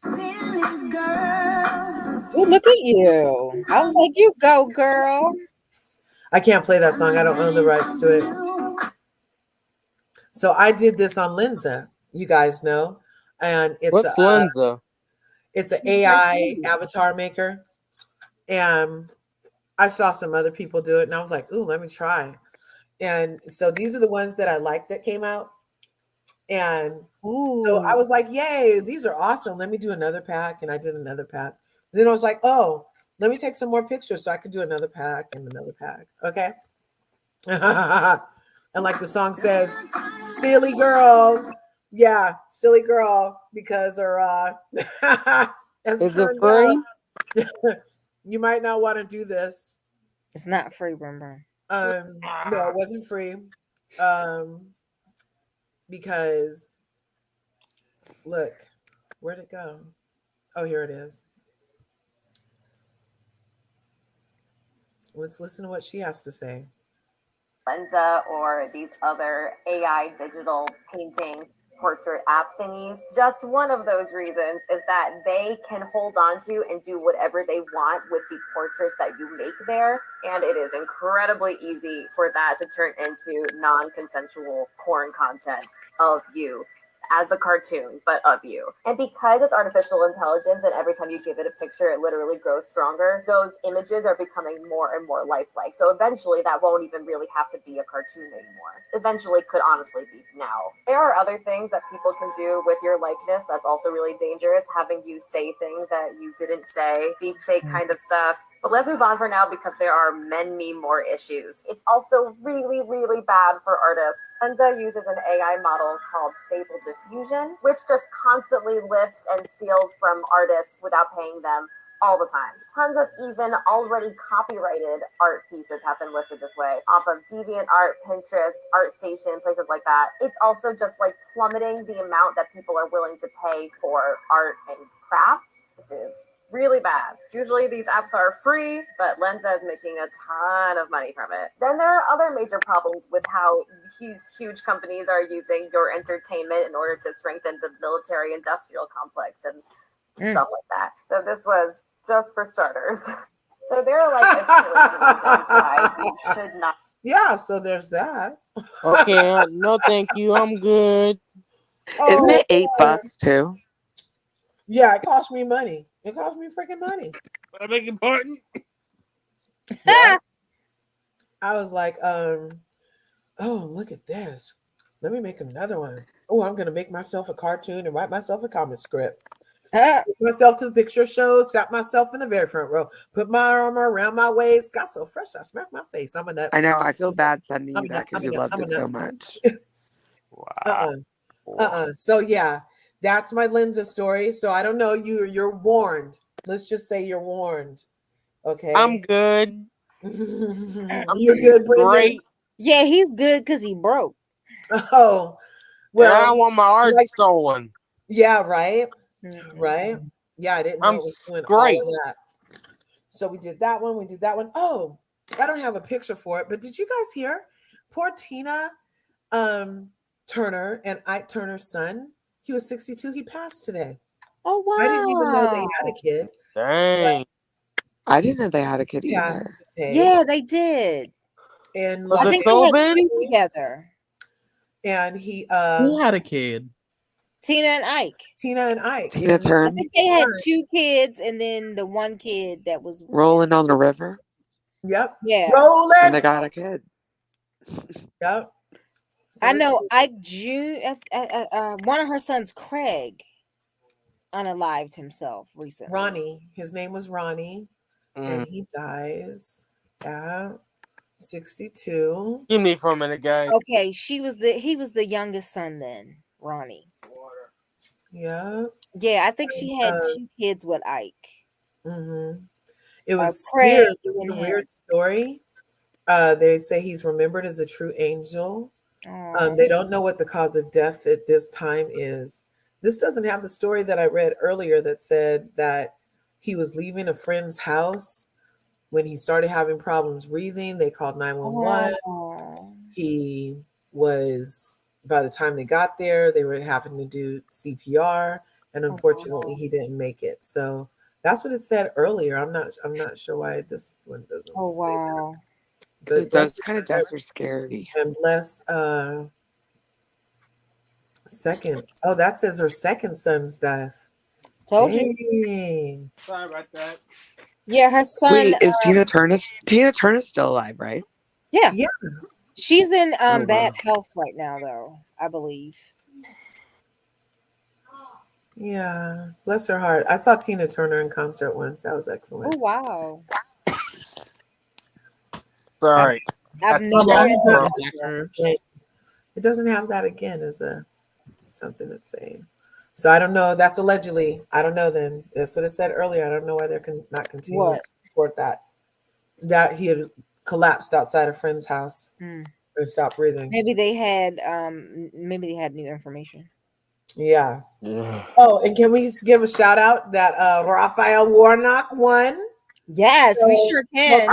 Speaker 2: Ooh, look at you. I was like, you go, girl.
Speaker 1: I can't play that song. I don't own the rights to it. So I did this on Lenza, you guys know, and it's
Speaker 9: What's Lenza?
Speaker 1: It's an AI avatar maker, and I saw some other people do it, and I was like, "Ooh, let me try." And so these are the ones that I liked that came out, and so I was like, "Yay, these are awesome! Let me do another pack," and I did another pack. And then I was like, "Oh, let me take some more pictures so I could do another pack and another pack." Okay. And like the song says, silly girl. Yeah, silly girl, because her as it turns out, you might not want to do this.
Speaker 2: It's not free, Brum.
Speaker 1: No, it wasn't free. Because look, where'd it go? Oh, here it is. Let's listen to what she has to say.
Speaker 13: Lenza or these other AI digital painting portrait app thingies. Just one of those reasons is that they can hold on to and do whatever they want with the portraits that you make there. And it is incredibly easy for that to turn into non-consensual porn content of you as a cartoon, but of you. And because it's artificial intelligence and every time you give it a picture, it literally grows stronger, those images are becoming more and more lifelike. So eventually that won't even really have to be a cartoon anymore. Eventually could honestly be now. There are other things that people can do with your likeness that's also really dangerous, having you say things that you didn't say, deep fake kind of stuff. But let's move on for now because there are many more issues. It's also really, really bad for artists. Lenza uses an AI model called Stable Diffusion, which just constantly lifts and steals from artists without paying them all the time. Tons of even already copyrighted art pieces have been lifted this way off of DeviantArt, Pinterest, ArtStation, places like that. It's also just like plummeting the amount that people are willing to pay for art and craft, which is really bad. Usually these apps are free, but Lenza is making a ton of money from it. Then there are other major problems with how these huge companies are using your entertainment in order to strengthen the military industrial complex and stuff like that. So this was just for starters. So there are like a trillion reasons why you should not.
Speaker 1: Yeah, so there's that.
Speaker 9: Okay, no thank you. I'm good.
Speaker 11: Isn't it $8 too?
Speaker 1: Yeah, it cost me money. It cost me freaking money.
Speaker 9: I beg your pardon?
Speaker 1: Yeah. I was like, oh, look at this. Let me make another one. Oh, I'm gonna make myself a cartoon and write myself a comic script. Put myself to the picture show, sat myself in the very front row, put my arm around my waist, got so fresh I smacked my face. I'm a nut.
Speaker 11: I know. I feel bad sending you that because you loved it so much.
Speaker 9: Wow.
Speaker 1: So yeah, that's my Lenza story. So I don't know. You're warned. Let's just say you're warned. Okay.
Speaker 9: I'm good.
Speaker 1: You're good, Brendan.
Speaker 9: Great.
Speaker 2: Yeah, he's good because he broke.
Speaker 1: Oh, well,
Speaker 9: and I don't want my art stolen.
Speaker 1: Yeah, right. Right. Yeah, I didn't know it was doing all of that. So we did that one. We did that one. Oh, I don't have a picture for it, but did you guys hear poor Tina Turner and Ike Turner's son. He was 62. He passed today.
Speaker 2: Oh wow!
Speaker 1: I didn't even know they had a kid.
Speaker 9: Dang.
Speaker 11: I didn't know they had a kid
Speaker 1: He passed
Speaker 11: either.
Speaker 1: today.
Speaker 2: Yeah, they did.
Speaker 1: And
Speaker 9: Was
Speaker 2: I
Speaker 9: it
Speaker 2: think they had
Speaker 9: COVID?
Speaker 2: 2 together.
Speaker 1: And he
Speaker 8: Who had a kid?
Speaker 2: Tina and Ike.
Speaker 11: Tina
Speaker 1: And
Speaker 11: Turner.
Speaker 2: I think they had 2 kids, and then the one kid that was
Speaker 11: Rolling on the river.
Speaker 1: Yep.
Speaker 2: Yeah.
Speaker 1: Rolling.
Speaker 11: And they got a kid.
Speaker 1: Yep. So
Speaker 2: I know Ike June. One of her sons, Craig, unalived himself recently.
Speaker 1: Ronnie. His name was Ronnie, and he dies at 62.
Speaker 9: Give me for a minute, guys.
Speaker 2: Okay, he was the youngest son then, Ronnie.
Speaker 1: Yeah.
Speaker 2: Yeah, I think she had 2 kids with Ike.
Speaker 1: It was
Speaker 2: Craig
Speaker 1: weird. It was
Speaker 2: and
Speaker 1: a
Speaker 2: him.
Speaker 1: weird story. They say he's remembered as a true angel. They don't know what the cause of death at this time is. This doesn't have the story that I read earlier that said that he was leaving a friend's house when he started having problems breathing. They called 911. He was, by the time they got there, they were having to do CPR, and unfortunately he didn't make it. So that's what it said earlier. I'm not sure why this one doesn't say that. But
Speaker 11: Those kind of deaths are scary.
Speaker 1: And bless second. Oh, that says her second son's death.
Speaker 2: Told you.
Speaker 1: Dang.
Speaker 9: Sorry about that.
Speaker 2: Yeah, her son.
Speaker 11: Wait, is Tina Turner still alive, right?
Speaker 2: Yeah.
Speaker 1: Yeah.
Speaker 2: She's in
Speaker 11: wow.
Speaker 2: bad health right now, though, I believe.
Speaker 1: Yeah. Bless her heart. I saw Tina Turner in concert once. That was excellent.
Speaker 2: Oh wow.
Speaker 9: Sorry.
Speaker 2: I've
Speaker 1: That's
Speaker 2: never
Speaker 1: not-
Speaker 2: had
Speaker 1: that. It doesn't have that again as a something it's saying. So I don't know. That's allegedly. I don't know then. That's what it said earlier. I don't know why they're not continuing to report that. That he had collapsed outside a friend's house and stopped breathing.
Speaker 2: Maybe they had new information.
Speaker 1: Yeah. Oh, and can we give a shout out that Raphael Warnock won?
Speaker 2: Yes, we sure can.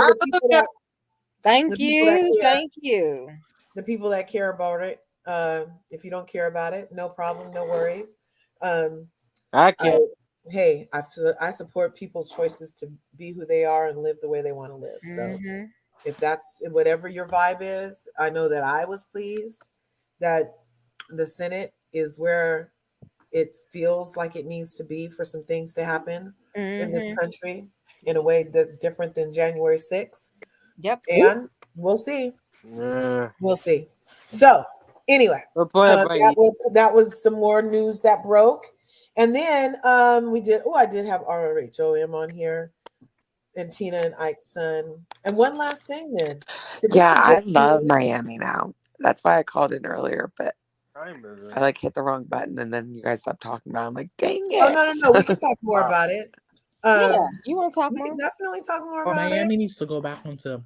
Speaker 1: Thank
Speaker 2: you.
Speaker 1: The people that care about it. If you don't care about it, no problem, no worries.
Speaker 9: I can't.
Speaker 1: Hey, I support people's choices to be who they are and live the way they want to live. So if that's whatever your vibe is, I know that I was pleased that the Senate is where it feels like it needs to be for some things to happen in this country in a way that's different than January 6th.
Speaker 2: Yep.
Speaker 1: And we'll see. We'll see. So anyway, that was some more news that broke. And then I did have RHOM on here and Tina and Ike's son. And one last thing then.
Speaker 11: Yeah, I love Miami now. That's why I called in earlier, but I hit the wrong button and then you guys stopped talking about it. I'm like, dang it.
Speaker 1: Oh, no. We can talk more about it.
Speaker 2: Yeah, you want to talk more?
Speaker 1: We can definitely talk more about
Speaker 8: Miami needs to go back onto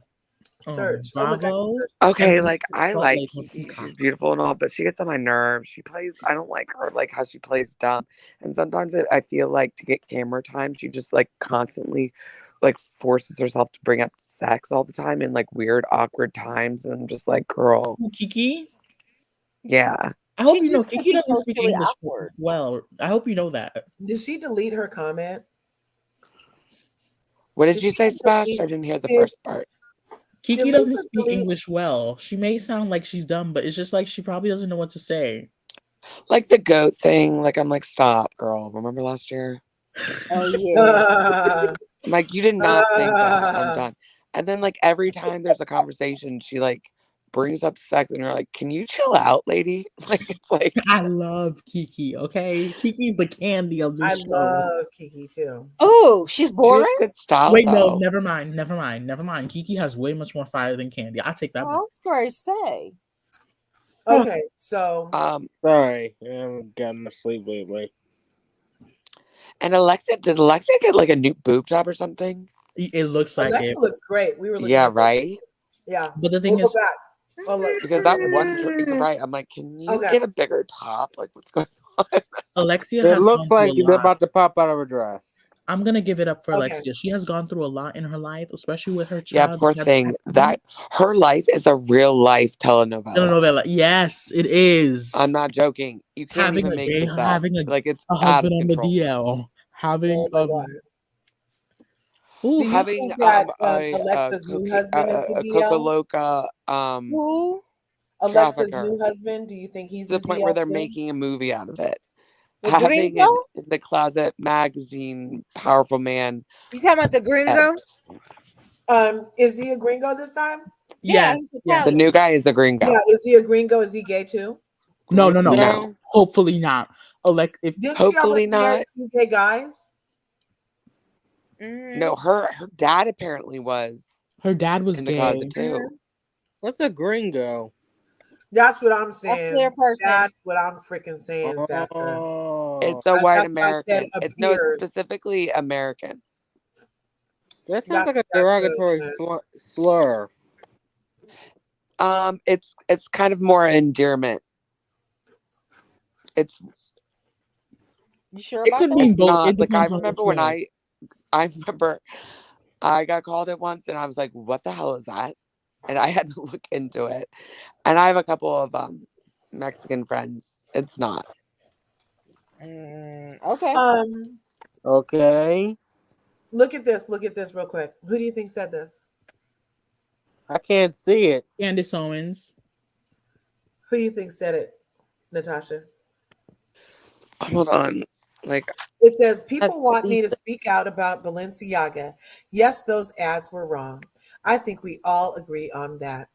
Speaker 1: search.
Speaker 8: Bravo.
Speaker 11: Okay, I like Kiki. She's beautiful and all, but she gets on my nerves. I don't like her, how she plays dumb. And sometimes I feel like to get camera time, she just constantly forces herself to bring up sex all the time in weird, awkward times. And I'm just like, girl.
Speaker 8: Kiki?
Speaker 11: Yeah.
Speaker 8: I hope you know Kiki doesn't speak English well. I hope you know that.
Speaker 1: Did she delete her comment?
Speaker 11: What did you say, Smash? I didn't hear the first part.
Speaker 8: Kiki doesn't speak English well. She may sound like she's dumb, but it's just she probably doesn't know what to say.
Speaker 11: The goat thing, I'm like, stop, girl. Remember last year?
Speaker 2: Oh, yeah.
Speaker 11: I'm you did not think that. I'm done. And then, every time there's a conversation, she, brings up sex, and you're like, can you chill out, lady? It's
Speaker 8: I love Kiki, okay? Kiki's the candy of this show.
Speaker 1: I love Kiki, too.
Speaker 2: Oh, she's boring?
Speaker 11: She has good style,
Speaker 8: Wait,
Speaker 11: though.
Speaker 8: no, never mind. Kiki has way much more fire than Candy. I'll take that back.
Speaker 2: I was going to say.
Speaker 1: Okay, so...
Speaker 9: Sorry. I haven't gotten to sleep lately.
Speaker 11: And did Alexa get a new boob job or something?
Speaker 8: It looks like
Speaker 1: Alexa looks great. We were looking
Speaker 11: at right?
Speaker 1: Yeah.
Speaker 8: But the thing is...
Speaker 1: Go back. Oh, look.
Speaker 11: Because that one, right? I'm like, can you get a bigger top? What's going on?
Speaker 8: Alexia
Speaker 9: It
Speaker 8: has
Speaker 9: looks like they're about to pop out of her dress.
Speaker 8: I'm gonna give it up for
Speaker 1: Okay.
Speaker 8: Alexia. She has gone through a lot in her life, especially with her
Speaker 11: Yeah,
Speaker 8: child.
Speaker 11: poor thing. That her life is a real life telenovela.
Speaker 8: Yes, it is.
Speaker 11: I'm not joking. You can't
Speaker 8: Having
Speaker 11: even
Speaker 8: a
Speaker 11: make
Speaker 8: gay,
Speaker 11: this up.
Speaker 8: having
Speaker 11: Like it's
Speaker 8: a
Speaker 11: out
Speaker 8: husband
Speaker 11: of
Speaker 8: on the
Speaker 11: control.
Speaker 8: DL, having
Speaker 1: Oh my God.
Speaker 8: Ooh,
Speaker 1: Do you
Speaker 11: having
Speaker 1: think that
Speaker 11: a
Speaker 1: Alexa's new husband is the
Speaker 11: Coca
Speaker 1: DL?
Speaker 11: Loca
Speaker 2: Who?
Speaker 1: Alexa's
Speaker 11: trafficker
Speaker 1: new husband, do you think he's
Speaker 11: to
Speaker 1: the
Speaker 11: the point where
Speaker 1: DL
Speaker 11: they're
Speaker 1: too?
Speaker 11: making a movie out of it.
Speaker 2: The
Speaker 11: Having
Speaker 2: gringo?
Speaker 11: an in the closet magazine powerful man.
Speaker 2: You talking about the gringo?
Speaker 1: Is he a gringo this time?
Speaker 2: Yeah,
Speaker 8: yes,
Speaker 2: he's
Speaker 8: yes.
Speaker 11: The
Speaker 2: Italian.
Speaker 11: new guy is a gringo.
Speaker 1: Yeah, is he a gringo? Is he gay too?
Speaker 8: No.
Speaker 11: No.
Speaker 8: Hopefully not. If
Speaker 1: Didn't she
Speaker 11: Hopefully
Speaker 1: already marry
Speaker 11: not.
Speaker 1: 2 gay guys?
Speaker 2: Mm-hmm.
Speaker 11: No, her dad apparently was
Speaker 8: her dad was
Speaker 11: in the
Speaker 8: gay.
Speaker 11: closet too.
Speaker 9: What's a gringo?
Speaker 1: That's what I'm
Speaker 2: A
Speaker 1: saying.
Speaker 2: clear person.
Speaker 1: That's what I'm freaking saying, Sasha.
Speaker 9: Oh,
Speaker 11: It's a white
Speaker 1: That's why I said
Speaker 11: American. No, it's
Speaker 1: appears.
Speaker 11: specifically American.
Speaker 9: that sounds like a
Speaker 1: That's what I
Speaker 9: derogatory
Speaker 1: said.
Speaker 9: slur.
Speaker 11: It's kind of more endearment.
Speaker 2: You sure
Speaker 8: It
Speaker 2: about
Speaker 8: could
Speaker 2: that?
Speaker 8: mean
Speaker 11: It's
Speaker 8: both.
Speaker 11: not
Speaker 8: It
Speaker 11: like I
Speaker 8: depends on
Speaker 11: remember
Speaker 8: which
Speaker 11: when
Speaker 8: way.
Speaker 11: I remember I got called it once and I was like, what the hell is that? And I had to look into it. And I have a couple of Mexican friends. It's not.
Speaker 2: Okay.
Speaker 9: Okay.
Speaker 1: Look at this real quick. Who do you think said this?
Speaker 9: I can't see it.
Speaker 8: Candace Owens.
Speaker 1: Who do you think said it, Natasha?
Speaker 11: Hold on.
Speaker 1: It says, people want me to speak out about Balenciaga. Yes, those ads were wrong. I think we all agree on that.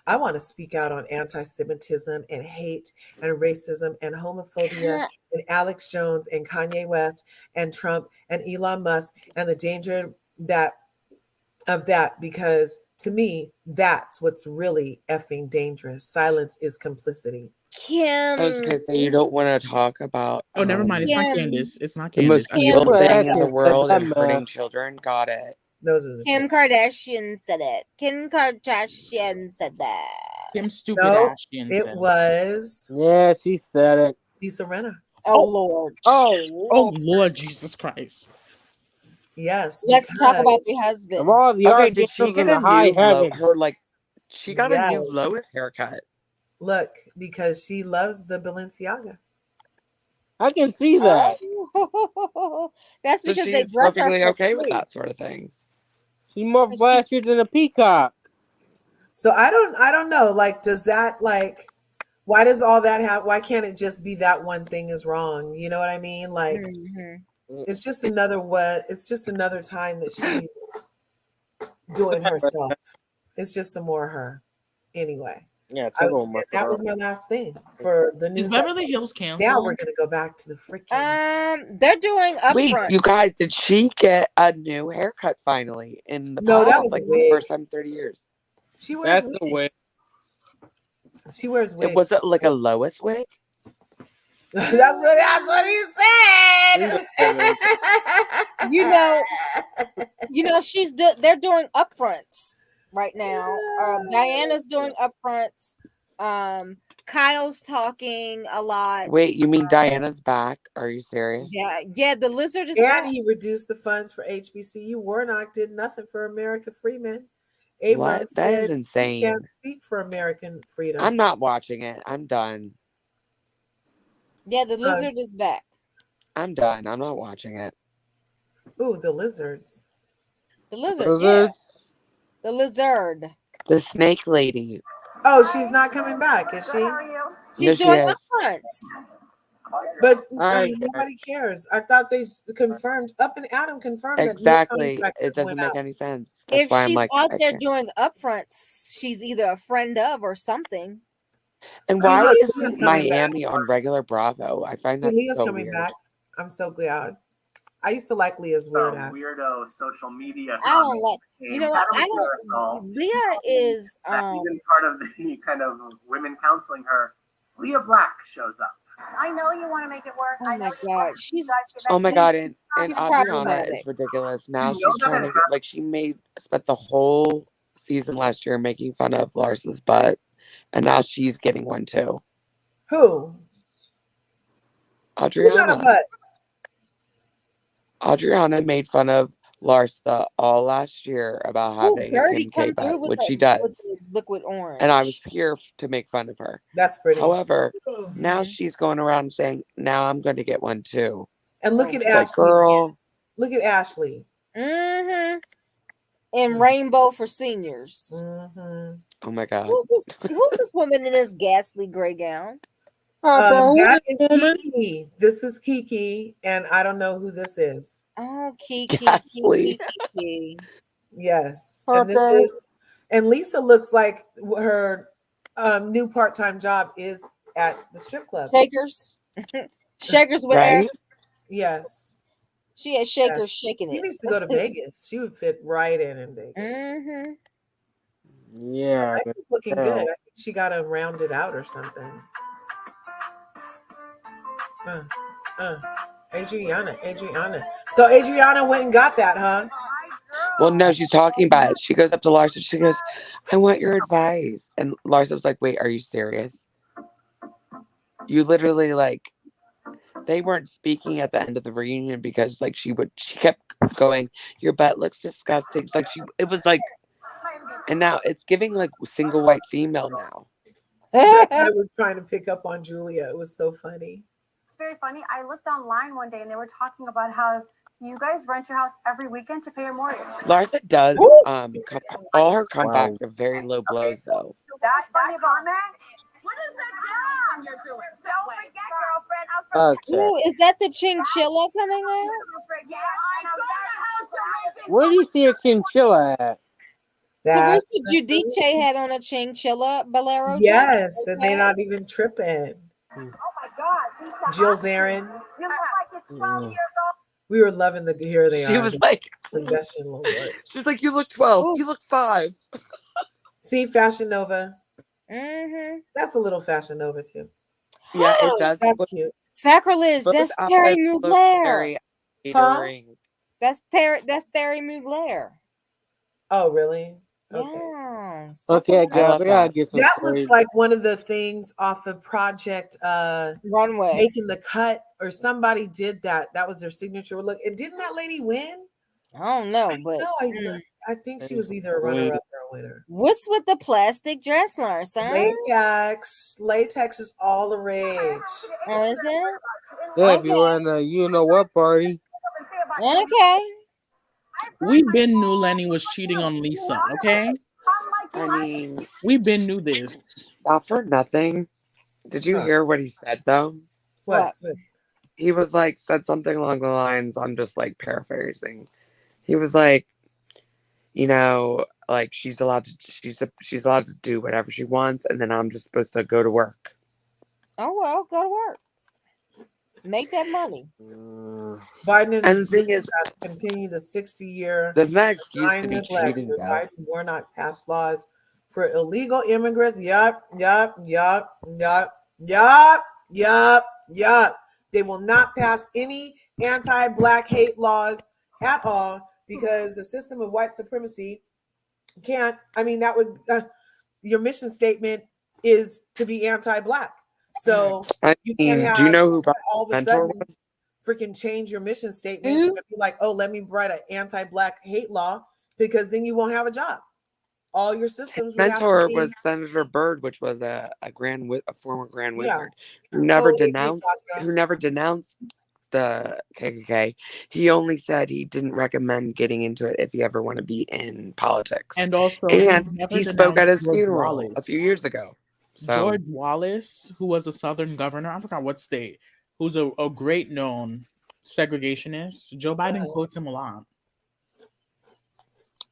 Speaker 1: I want to speak out on anti-Semitism and hate and racism and homophobia and Alex Jones and Kanye West and Trump and Elon Musk and the danger of that, because to me, that's what's really effing dangerous. Silence is complicity.
Speaker 11: I was gonna say you don't want to talk about
Speaker 8: Oh, never mind. It's not
Speaker 2: Kim.
Speaker 8: Candace. It's not
Speaker 11: the
Speaker 8: Candace.
Speaker 11: most evil thing in the
Speaker 9: Kardashian
Speaker 11: world
Speaker 9: said
Speaker 11: and
Speaker 9: that
Speaker 11: hurting
Speaker 9: mess.
Speaker 11: children. Got it.
Speaker 1: Those are the
Speaker 2: Kim Kardashian said it. Kim Kardashian said that.
Speaker 8: Kim Stupid
Speaker 1: No,
Speaker 8: Ashton
Speaker 1: it
Speaker 8: said
Speaker 1: was
Speaker 9: Yeah, she said it.
Speaker 1: Lisa Rinna.
Speaker 2: Oh, Lord.
Speaker 8: Oh Lord Jesus Christ.
Speaker 1: Yes,
Speaker 2: Let's talk about the husband.
Speaker 9: Of all the
Speaker 11: Okay, did she
Speaker 9: archangels in
Speaker 11: get
Speaker 9: the
Speaker 11: a
Speaker 9: high
Speaker 11: new
Speaker 9: heavens.
Speaker 11: she got a new
Speaker 1: Yes.
Speaker 11: Lois haircut?
Speaker 1: Look, because she loves the Balenciaga.
Speaker 9: I can see that.
Speaker 2: That's
Speaker 11: So
Speaker 2: because they
Speaker 11: she's
Speaker 2: dress her
Speaker 11: perfectly
Speaker 2: for
Speaker 11: okay with
Speaker 2: free.
Speaker 11: that sort of thing.
Speaker 9: She's more flashy than a peacock.
Speaker 1: So I don't know. Like, does that why does all that have? Why can't it just be that one thing is wrong? You know what I mean? Like, it's just another It's just another time that she's doing herself. It's just some more her. Anyway.
Speaker 9: Yeah, take on my
Speaker 1: that was my last thing for the news.
Speaker 8: Is Beverly Hills canceled?
Speaker 1: Now we're gonna go back to the freaking.
Speaker 2: They're doing upfront.
Speaker 11: Wait, you guys, did she get a new haircut finally in the
Speaker 1: No, that
Speaker 11: past,
Speaker 1: was a
Speaker 11: like
Speaker 1: wig.
Speaker 11: the first time in 30 years?
Speaker 1: She wears wigs. She wears wigs.
Speaker 11: Was it like a Lois wig?
Speaker 1: That's what he said.
Speaker 2: You know, they're doing upfronts right now. Diana's doing upfronts. Kyle's talking a lot.
Speaker 11: Wait, you mean Diana's back? Are you serious?
Speaker 2: Yeah, the lizard is
Speaker 1: and
Speaker 2: back.
Speaker 1: he reduced the funds for HBCU. Warnock did nothing for America Freeman.
Speaker 11: What?
Speaker 1: Abrams
Speaker 11: That is
Speaker 1: said
Speaker 11: insane.
Speaker 1: he can't speak for American freedom.
Speaker 11: I'm not watching it. I'm done.
Speaker 2: Yeah, the lizard is back.
Speaker 11: I'm done. I'm not watching it.
Speaker 1: Ooh, the lizards.
Speaker 2: The lizard.
Speaker 11: Lizards?
Speaker 2: Yeah. The lizard.
Speaker 11: The snake lady.
Speaker 1: Oh, she's not coming back, is she?
Speaker 2: She's doing upfronts.
Speaker 1: But nobody cares. I thought they confirmed. Up and Adam confirmed
Speaker 11: Exactly.
Speaker 1: that
Speaker 11: It doesn't make any sense. That's
Speaker 2: If
Speaker 11: why I'm
Speaker 2: she's
Speaker 11: like,
Speaker 2: out
Speaker 11: I
Speaker 2: there
Speaker 11: can't.
Speaker 2: doing upfronts, she's either a friend of or something.
Speaker 11: And why is Miami on regular Bravo? I find that
Speaker 1: Leah's
Speaker 11: so
Speaker 1: coming
Speaker 11: weird.
Speaker 1: back. I'm so glad. I used to like Leah's weird ass.
Speaker 3: Weirdo social media.
Speaker 2: I don't like. You know what? I don't. Leah is
Speaker 3: even part of the kind of women counseling her. Leah Black shows up.
Speaker 10: I know you want to make it work.
Speaker 2: Oh my God, she's.
Speaker 11: Oh my God, and
Speaker 2: she's
Speaker 11: Adriana
Speaker 2: problematic.
Speaker 11: is ridiculous. Now
Speaker 3: You know
Speaker 11: she's
Speaker 3: that
Speaker 11: trying
Speaker 3: it
Speaker 11: to like spent the whole season last year making fun of Lars's butt, and now she's getting one too.
Speaker 1: Who?
Speaker 11: Adriana.
Speaker 1: Who got a butt?
Speaker 11: Adriana made fun of Larsa all last year about having a
Speaker 2: Birdie
Speaker 11: Kim K
Speaker 2: come
Speaker 11: butt,
Speaker 2: through with
Speaker 11: which she
Speaker 2: with
Speaker 11: does.
Speaker 2: the liquid orange.
Speaker 11: And I was here to make fun of her.
Speaker 1: That's pretty.
Speaker 11: However, now she's going around saying, now I'm going to get one too.
Speaker 1: And look at
Speaker 11: It's
Speaker 1: Ashley.
Speaker 11: like, girl.
Speaker 1: Look at Ashley.
Speaker 2: Mm-hmm. And rainbow for seniors.
Speaker 1: Mm-hmm.
Speaker 11: Oh my God.
Speaker 2: Who's this woman in this ghastly gray gown?
Speaker 1: That is Kiki. This is Kiki, and I don't know who this is.
Speaker 2: Oh, Kiki.
Speaker 11: Ghastly.
Speaker 2: Kiki.
Speaker 1: Yes. And this is, and Lisa looks like her new part-time job is at the strip club.
Speaker 2: Shakers. Shakers with
Speaker 11: Right?
Speaker 2: air.
Speaker 1: Yes.
Speaker 2: She had Shakers shaking
Speaker 1: She
Speaker 2: it.
Speaker 1: needs to go to Vegas. She would fit right in Vegas.
Speaker 2: Mm-hmm.
Speaker 9: Yeah.
Speaker 1: That's looking good. I think she got to round it out or something. Adriana. So Adriana went and got that, huh?
Speaker 11: Well, no, she's talking about it. She goes up to Larsa. She goes, I want your advice. And Larsa was like, wait, are you serious? You literally, like, they weren't speaking at the end of the reunion because, like, she kept going, your butt looks disgusting. It's like, it was like, and now it's giving, like, single white female now.
Speaker 1: I was trying to pick up on Julia. It was so funny.
Speaker 10: It's very funny. I looked online one day and they were talking about how you guys rent your house every weekend to pay your mortgage.
Speaker 11: Larsa does, all her comebacks are very low blows, though.
Speaker 10: That's funny about
Speaker 5: What is that down you're doing? Don't forget, girlfriend.
Speaker 2: Ooh, is that the chinchilla coming out?
Speaker 5: Yeah, I saw the house.
Speaker 9: Where do you see a chinchilla at?
Speaker 2: Teresa Giudice had on a chinchilla bolero.
Speaker 1: Yes,
Speaker 2: dress,
Speaker 1: and they're not even tripping.
Speaker 10: Oh my God, Lisa.
Speaker 1: Jill Zarin.
Speaker 10: You look like you're 12 years old.
Speaker 1: We were loving the here they are.
Speaker 11: She was like,
Speaker 1: she's
Speaker 11: like, you look 12. Ooh. You look 5.
Speaker 1: See, Fashion Nova.
Speaker 2: Mm-hmm.
Speaker 1: That's a little Fashion Nova too.
Speaker 11: Yeah, it does.
Speaker 1: That's cute.
Speaker 2: Sacrilege. That's Terry Mugler.
Speaker 1: Huh?
Speaker 2: That's Terry Mugler.
Speaker 1: Oh, really?
Speaker 2: Yes.
Speaker 9: Okay, guys, I gotta get some.
Speaker 1: That looks like one of the things off of Project
Speaker 2: Runway,
Speaker 1: Making the Cut, or somebody did that. That was their signature look. And didn't that lady win?
Speaker 2: I don't know, but
Speaker 1: I think she was either a runner-up or a winner.
Speaker 2: What's with the plastic dress, Larsa?
Speaker 1: Latex is all the rage.
Speaker 2: Oh, is it?
Speaker 9: Yeah, if you were in a you know what party.
Speaker 2: Okay.
Speaker 8: We've been knew Lenny was cheating on Lisa, okay?
Speaker 11: I mean,
Speaker 8: we've been knew this.
Speaker 11: Not for nothing. Did you hear what he said, though?
Speaker 1: What?
Speaker 11: He was like, said something along the lines, I'm just like paraphrasing. He was like, you know, like she's allowed to do whatever she wants, and then I'm just supposed to go to work.
Speaker 2: Oh, well, go to work. Make that money.
Speaker 1: Biden
Speaker 11: and the thing is,
Speaker 1: continue the 60-year.
Speaker 11: There's no excuse to be cheating, though.
Speaker 1: Biden will not pass laws for illegal immigrants. Yup. They will not pass any anti-Black hate laws at all because the system of white supremacy can't. I mean, that would your mission statement is to be anti-Black. So you can't have.
Speaker 11: Do you know who
Speaker 1: all of a sudden freaking change your mission statement and be like, oh, let me write an anti-Black hate law, because then you won't have a job. All your systems.
Speaker 11: His mentor was Senator Byrd, which was a former Grand Wizard, who never denounced the KKK. He only said he didn't recommend getting into it if you ever want to be in politics.
Speaker 8: And also,
Speaker 11: he spoke at his funeral a few years ago. So.
Speaker 8: George Wallace, who was a Southern governor, I forgot what state, who's a great known segregationist. Joe Biden quotes him a lot.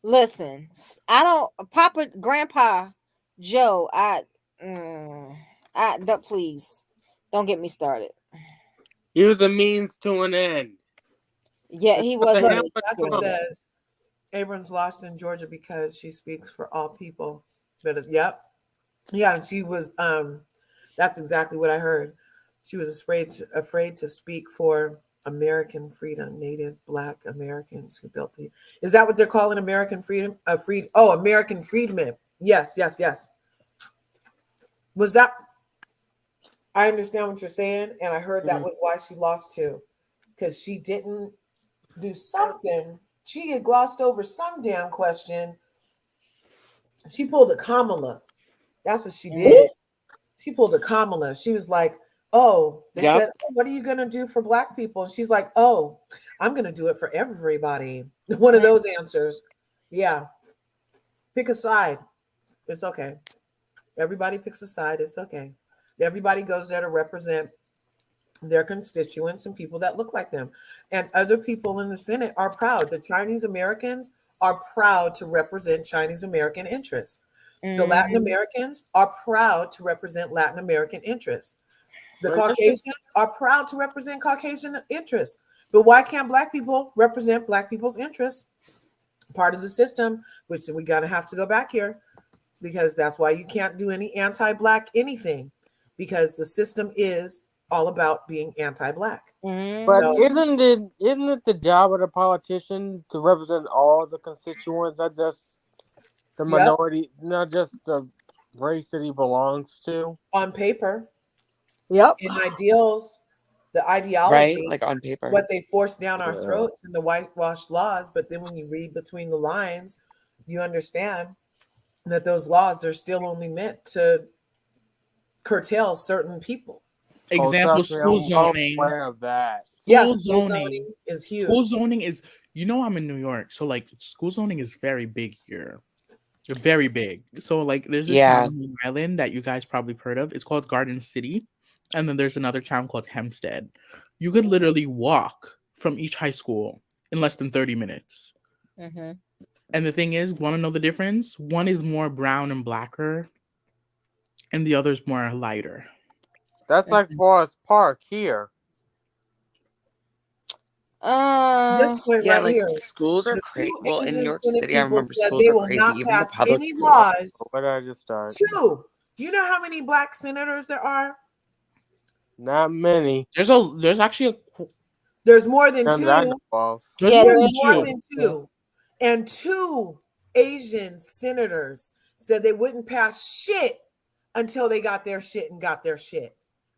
Speaker 2: Listen, Grandpa Joe, please don't get me started.
Speaker 9: He was a means to an end.
Speaker 2: Yeah, he was.
Speaker 1: Doctor says Abrams lost in Georgia because she speaks for all people. But and she was. That's exactly what I heard. She was afraid to speak for American freedom, Native Black Americans who built the. Is that what they're calling American freedom? American freedmen. Yes. Was that? I understand what you're saying, and I heard that was why she lost too, because she didn't do something. She had glossed over some damn question. She pulled a Kamala. That's what she did. She pulled a Kamala. She was like, oh, they said, oh, what are you going to do for Black people? And she's like, oh, I'm going to do it for everybody. One of those answers. Yeah. Pick a side. It's okay. Everybody picks a side. It's okay. Everybody goes there to represent their constituents and people that look like them. And other people in the Senate are proud. The Chinese Americans are proud to represent Chinese American interests. The Latin Americans are proud to represent Latin American interests. The Caucasians are proud to represent Caucasian interests. But why can't Black people represent Black people's interests? Part of the system, which we gotta have to go back here, because that's why you can't do any anti-Black anything, because the system is all about being anti-Black.
Speaker 9: But isn't it the job of the politician to represent all the constituents, not just the minority, not just the race that he belongs to?
Speaker 1: On paper.
Speaker 7: Yep.
Speaker 1: In ideals, the ideology,
Speaker 11: right? Like on paper,
Speaker 1: what they force down our throats in the whitewash laws. But then when you read between the lines, you understand that those laws are still only meant to curtail certain people.
Speaker 8: Example, school zoning.
Speaker 9: Of that.
Speaker 1: School zoning is huge.
Speaker 8: School zoning is, I'm in New York, so like school zoning is very big here. They're very big. So like there's this town in Long Island that you guys probably heard of. It's called Garden City. And then there's another town called Hempstead. You could literally walk from each high school in less than 30 minutes.
Speaker 2: Mm-hmm.
Speaker 8: And the thing is, want to know the difference? One is more brown and blacker, and the other is more lighter.
Speaker 9: That's like Forest Park here.
Speaker 1: This point right
Speaker 11: like
Speaker 1: here.
Speaker 11: Schools are crazy. Well, in New York City, I remember
Speaker 1: said
Speaker 11: schools
Speaker 1: they
Speaker 11: are
Speaker 1: will
Speaker 11: crazy.
Speaker 1: not
Speaker 11: Even the
Speaker 1: pass
Speaker 11: public
Speaker 1: any
Speaker 11: schools.
Speaker 1: laws.
Speaker 9: Where did I just start?
Speaker 1: 2. You know how many Black senators there are?
Speaker 9: Not many.
Speaker 8: There's actually
Speaker 1: there's more than 2. There's more than 2. And 2 Asian senators said they wouldn't pass shit until they got their shit and got their shit.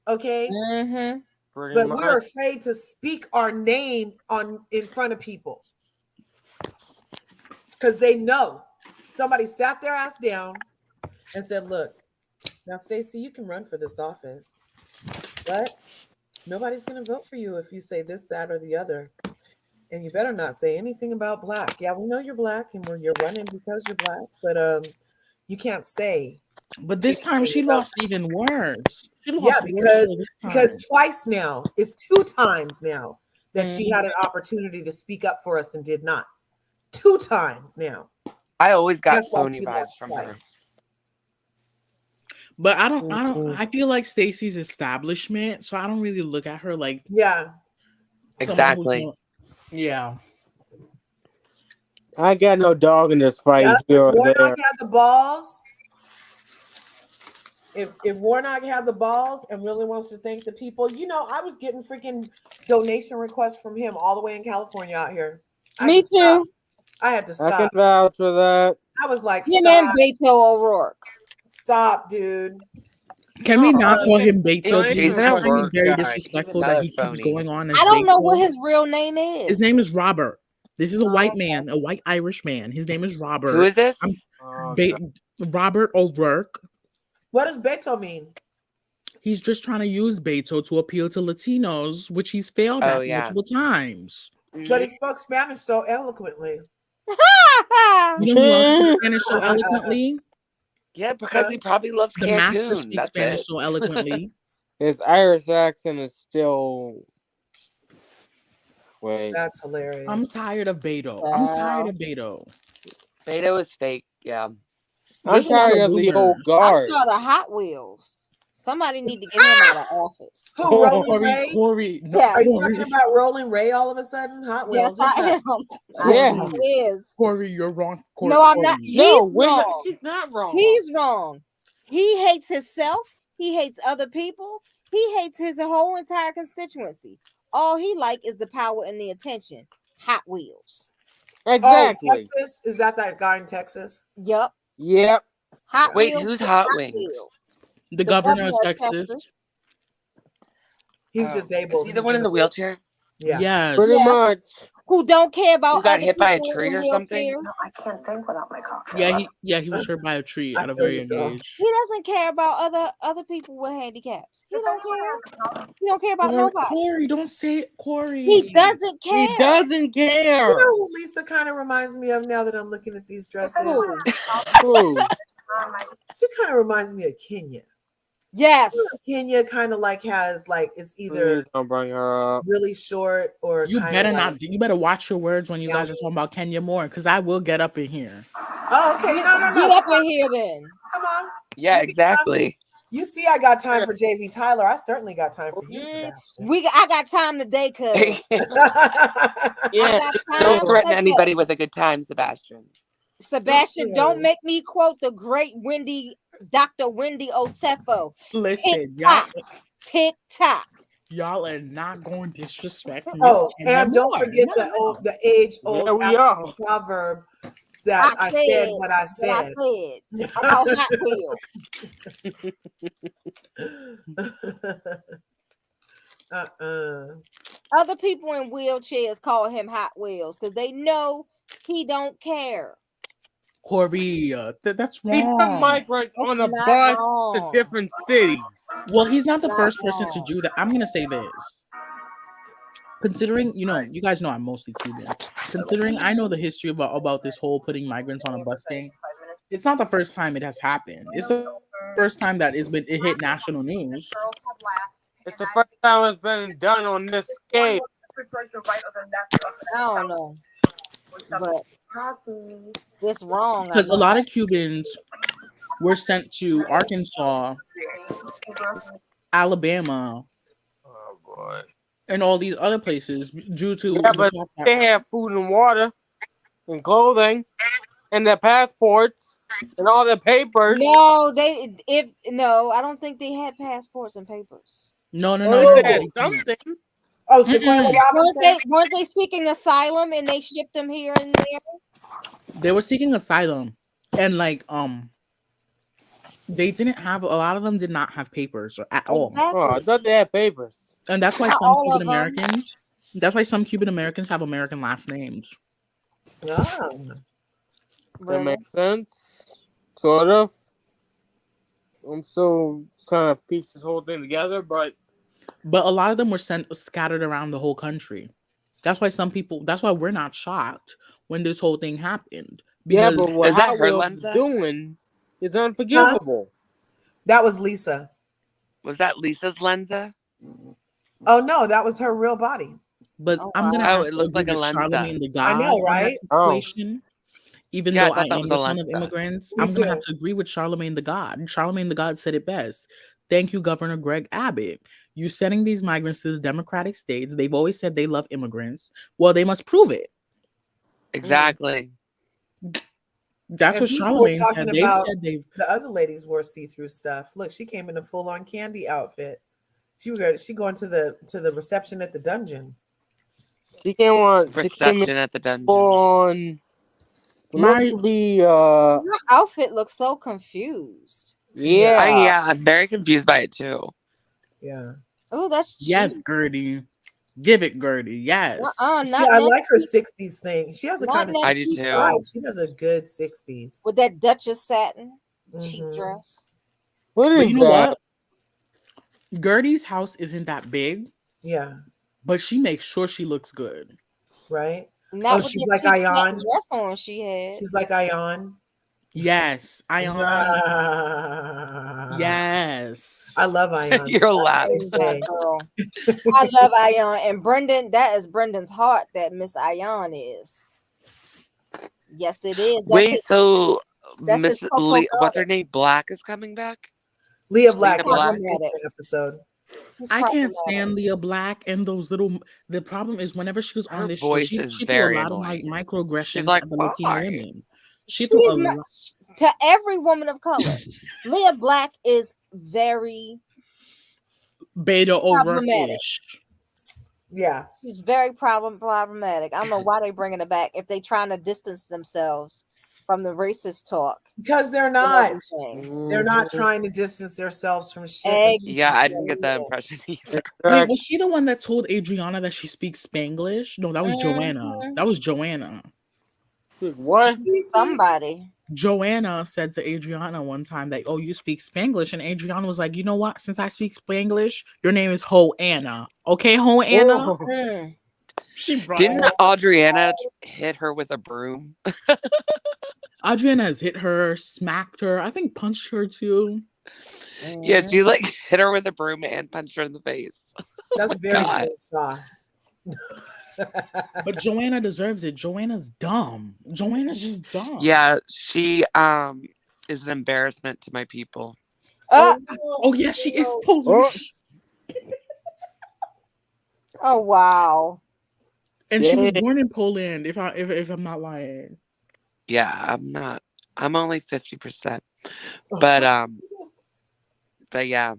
Speaker 1: Okay?
Speaker 2: Mm-hmm.
Speaker 1: But we're afraid to speak our name in front of people. Because they know. Somebody sat their ass down and said, look, now Stacey, you can run for this office, but nobody's going to vote for you if you say this, that, or the other. And you better not say anything about Black. Yeah, we know you're Black and you're running because you're Black, but you can't say.
Speaker 8: But this time she lost even worse.
Speaker 1: Because twice now, it's 2 times now that she had an opportunity to speak up for us and did not. 2 times now.
Speaker 11: I always got phony vibes from her.
Speaker 8: But I feel like Stacey's establishment, so I don't really look at her like
Speaker 11: exactly.
Speaker 8: Yeah.
Speaker 9: I got no dog in this fight.
Speaker 1: If Warnock had the balls, if Warnock had the balls and really wants to thank the people, I was getting freaking donation requests from him all the way in California out here.
Speaker 2: Me too.
Speaker 1: I had to stop.
Speaker 9: I can vouch for that.
Speaker 1: I was like,
Speaker 2: stop. And Beto O'Rourke.
Speaker 1: Stop, dude.
Speaker 8: Can we not call him Beto?
Speaker 11: Jason
Speaker 8: O'Rourke very disrespectful that he keeps going on.
Speaker 2: I don't know what his real name is.
Speaker 8: His name is Robert. This is a white man, a white Irish man. His name is Robert.
Speaker 11: Who is this?
Speaker 8: Robert O'Rourke.
Speaker 1: What does Beto mean?
Speaker 8: He's just trying to use Beto to appeal to Latinos, which he's failed at multiple times.
Speaker 1: But he spoke Spanish so eloquently.
Speaker 8: You know who else speaks Spanish so eloquently?
Speaker 11: Yeah, because he probably loves
Speaker 8: the
Speaker 11: Cancun.
Speaker 8: master speaks Spanish so eloquently.
Speaker 9: His Irish accent is still. Wait,
Speaker 1: that's hilarious.
Speaker 8: I'm tired of Beto. I'm tired of Beto.
Speaker 11: Beto is fake. Yeah,
Speaker 9: I'm tired of the old guard.
Speaker 2: I'm tired of Hot Wheels. Somebody need to get him out of office.
Speaker 1: Who, Rolling Ray?
Speaker 8: Corri.
Speaker 1: Yeah. Are you talking about Rolling Ray all of a sudden? Hot Wheels.
Speaker 2: Yes, I am.
Speaker 9: Yeah.
Speaker 2: He is.
Speaker 8: Corri, you're wrong. Corri,
Speaker 2: no, I'm not. He's wrong.
Speaker 9: She's not wrong.
Speaker 2: He's wrong. He hates himself. He hates other people. He hates his whole entire constituency. All he like is the power and the attention. Hot Wheels.
Speaker 9: Exactly.
Speaker 1: Oh, Texas? Is that guy in Texas?
Speaker 2: Yep.
Speaker 9: Yep.
Speaker 2: Hot
Speaker 11: Wait,
Speaker 2: Wheels
Speaker 11: who's Hot Wings?
Speaker 2: Wheels.
Speaker 8: The governor of Texas.
Speaker 1: He's disabled.
Speaker 11: Is he the one in the wheelchair?
Speaker 1: Yeah.
Speaker 8: Yes.
Speaker 9: Pretty much.
Speaker 2: who don't care about
Speaker 11: Who got
Speaker 2: other
Speaker 11: hit by a
Speaker 2: people
Speaker 11: tree
Speaker 2: in
Speaker 11: or something?
Speaker 2: wheelchairs.
Speaker 3: No, I can't think without my coffee.
Speaker 8: He was hurt by a tree
Speaker 1: I
Speaker 8: at a
Speaker 1: feel
Speaker 8: very
Speaker 1: you,
Speaker 8: young
Speaker 1: girl.
Speaker 8: age.
Speaker 2: He doesn't care about other people with handicaps. He don't care. He don't care about nobody.
Speaker 8: Corey, don't say it, Corey.
Speaker 2: He doesn't care.
Speaker 9: He doesn't care.
Speaker 1: You know who Lisa kind of reminds me of now that I'm looking at these dresses?
Speaker 9: Who?
Speaker 1: She kind of reminds me of Kenya.
Speaker 2: Yes.
Speaker 1: Kenya kind of like has like it's either
Speaker 9: Please don't bring her up.
Speaker 1: really short or
Speaker 8: You
Speaker 1: kind
Speaker 8: better
Speaker 1: of like,
Speaker 8: not. You better watch your words when you guys are talking about Kenya more, because I will get up in here.
Speaker 1: Oh, okay. No.
Speaker 2: Get up in here then.
Speaker 1: Come on.
Speaker 11: Yeah, exactly.
Speaker 1: You see, I got time for JV Tyler. I certainly got time for you, Sebastian.
Speaker 2: I got time today, cuz.
Speaker 9: Yeah.
Speaker 11: Don't threaten anybody with a good time, Sebastian.
Speaker 2: Sebastian, don't make me quote the great Dr. Wendy Osefo.
Speaker 8: Listen,
Speaker 2: tick tock.
Speaker 8: Y'all are not going to disrespect Miss
Speaker 1: Oh,
Speaker 8: Kenya
Speaker 1: and don't
Speaker 8: Moore.
Speaker 1: forget the age-old African proverb that I said what I said.
Speaker 2: About Hot Wheels. Other people in wheelchairs call him Hot Wheels because they know he don't care.
Speaker 8: Corey, that's wrong.
Speaker 9: He put migrants on a bus to different cities.
Speaker 8: Well, he's not the first person to do that. I'm gonna say this. Considering, you guys know I'm mostly Cuban. Considering I know the history about this whole putting migrants on a bus thing, it's not the first time it has happened. It's the first time that it hit national news.
Speaker 9: It's the first time it's been done on this scale.
Speaker 2: I don't know, but it's wrong.
Speaker 8: Because a lot of Cubans were sent to Arkansas, Alabama, and all these other places due to
Speaker 9: but they have food and water and clothing and their passports and all their papers.
Speaker 2: No, I don't think they had passports and papers.
Speaker 8: No.
Speaker 9: They had something.
Speaker 1: Oh, Sequoia Robinson.
Speaker 2: Weren't they seeking asylum and they shipped them here and there?
Speaker 8: They were seeking asylum, and they didn't have. A lot of them did not have papers at all.
Speaker 9: Oh, I thought they had papers.
Speaker 8: And that's why some Cuban Americans. That's why some Cuban Americans have American last names.
Speaker 1: Oh.
Speaker 9: That makes sense. Sort of. I'm still trying to piece this whole thing together, but
Speaker 8: a lot of them were scattered around the whole country. That's why that's why we're not shocked when this whole thing happened.
Speaker 9: Because but what Hot Wheels doing is unforgivable.
Speaker 1: That was Lisa.
Speaker 11: Was that Lisa's Lenza?
Speaker 1: Oh no, that was her real body.
Speaker 8: But I'm gonna.
Speaker 11: Oh, it looked like a
Speaker 8: Charlemagne the God.
Speaker 1: I know, right?
Speaker 8: Situation. Even though I am
Speaker 11: was
Speaker 8: the son of immigrants, I'm gonna have to agree with Charlemagne the God. Charlemagne the God said it best. Thank you, Governor Greg Abbott. You sending these migrants to the Democratic states. They've always said they love immigrants. Well, they must prove it.
Speaker 11: Exactly.
Speaker 8: That's what Charlemagne said. They said
Speaker 1: the other ladies wore see-through stuff. Look, she came in a full-on Candy outfit. She going to the reception at the dungeon.
Speaker 9: She came on
Speaker 11: reception at the dungeon.
Speaker 9: On looks to be
Speaker 2: her outfit looks so confused.
Speaker 9: Yeah.
Speaker 11: I'm very confused by it too.
Speaker 1: Yeah.
Speaker 2: Oh, that's cheap.
Speaker 8: Yes, Gertie. Give it, Gertie. Yes.
Speaker 1: I like her 60s thing. She has a kind of
Speaker 11: I do too.
Speaker 1: Vibe. She has a good 60s.
Speaker 2: With that Duchess satin cheap dress.
Speaker 9: What is that?
Speaker 8: Gertie's house isn't that big.
Speaker 1: Yeah.
Speaker 8: But she makes sure she looks good.
Speaker 1: Right?
Speaker 2: Not
Speaker 1: she's like Ion.
Speaker 2: Dress on she had.
Speaker 1: She's like Ion.
Speaker 8: Yes, Ion. Yes.
Speaker 1: I love Ion.
Speaker 11: You're laughing.
Speaker 2: I love Ion. And Brendan, that is Brendan's heart that Miss Ion is. Yes, it is.
Speaker 11: So Miss what's her name? Black is coming back?
Speaker 1: Leah Black. Episode.
Speaker 8: I can't stand Leah Black and those little. The problem is whenever she was on this show, she threw a lot of microaggressions at the Latino women. She's
Speaker 2: to every woman of color. Leah Black is very
Speaker 8: beta over-ish.
Speaker 1: Yeah,
Speaker 2: she's very problematic. I don't know why they're bringing it back if they're trying to distance themselves
Speaker 4: from the racist talk.
Speaker 1: Because they're
Speaker 4: and
Speaker 1: not.
Speaker 4: everything.
Speaker 1: They're not trying to distance themselves from shit.
Speaker 11: Yeah, I didn't get that impression either.
Speaker 8: Wait, was she the one that told Adriana that she speaks Spanglish? No, that was Joanna.
Speaker 4: Mhm.
Speaker 8: That was Joanna.
Speaker 9: What?
Speaker 4: Somebody.
Speaker 8: Joanna said to Adriana one time that, oh, you speak Spanglish. And Adriana was like, you know what? Since I speak Spanglish, your name is Ho Anna. Okay, Ho Anna?
Speaker 4: Mm.
Speaker 8: She brought
Speaker 11: Didn't Adriana hit her with a broom?
Speaker 8: Adriana has hit her, smacked her, I think punched her too.
Speaker 11: Yeah, she like hit her with a broom and punched her in the face.
Speaker 1: That's very Jay.
Speaker 8: But Joanna deserves it. Joanna's dumb. Joanna's just dumb.
Speaker 11: Yeah, she is an embarrassment to my people.
Speaker 8: Oh yeah, she is Polish.
Speaker 4: Oh wow.
Speaker 8: And she was born in Poland, if I'm not lying.
Speaker 11: Yeah, I'm not. I'm only 50%. But yeah.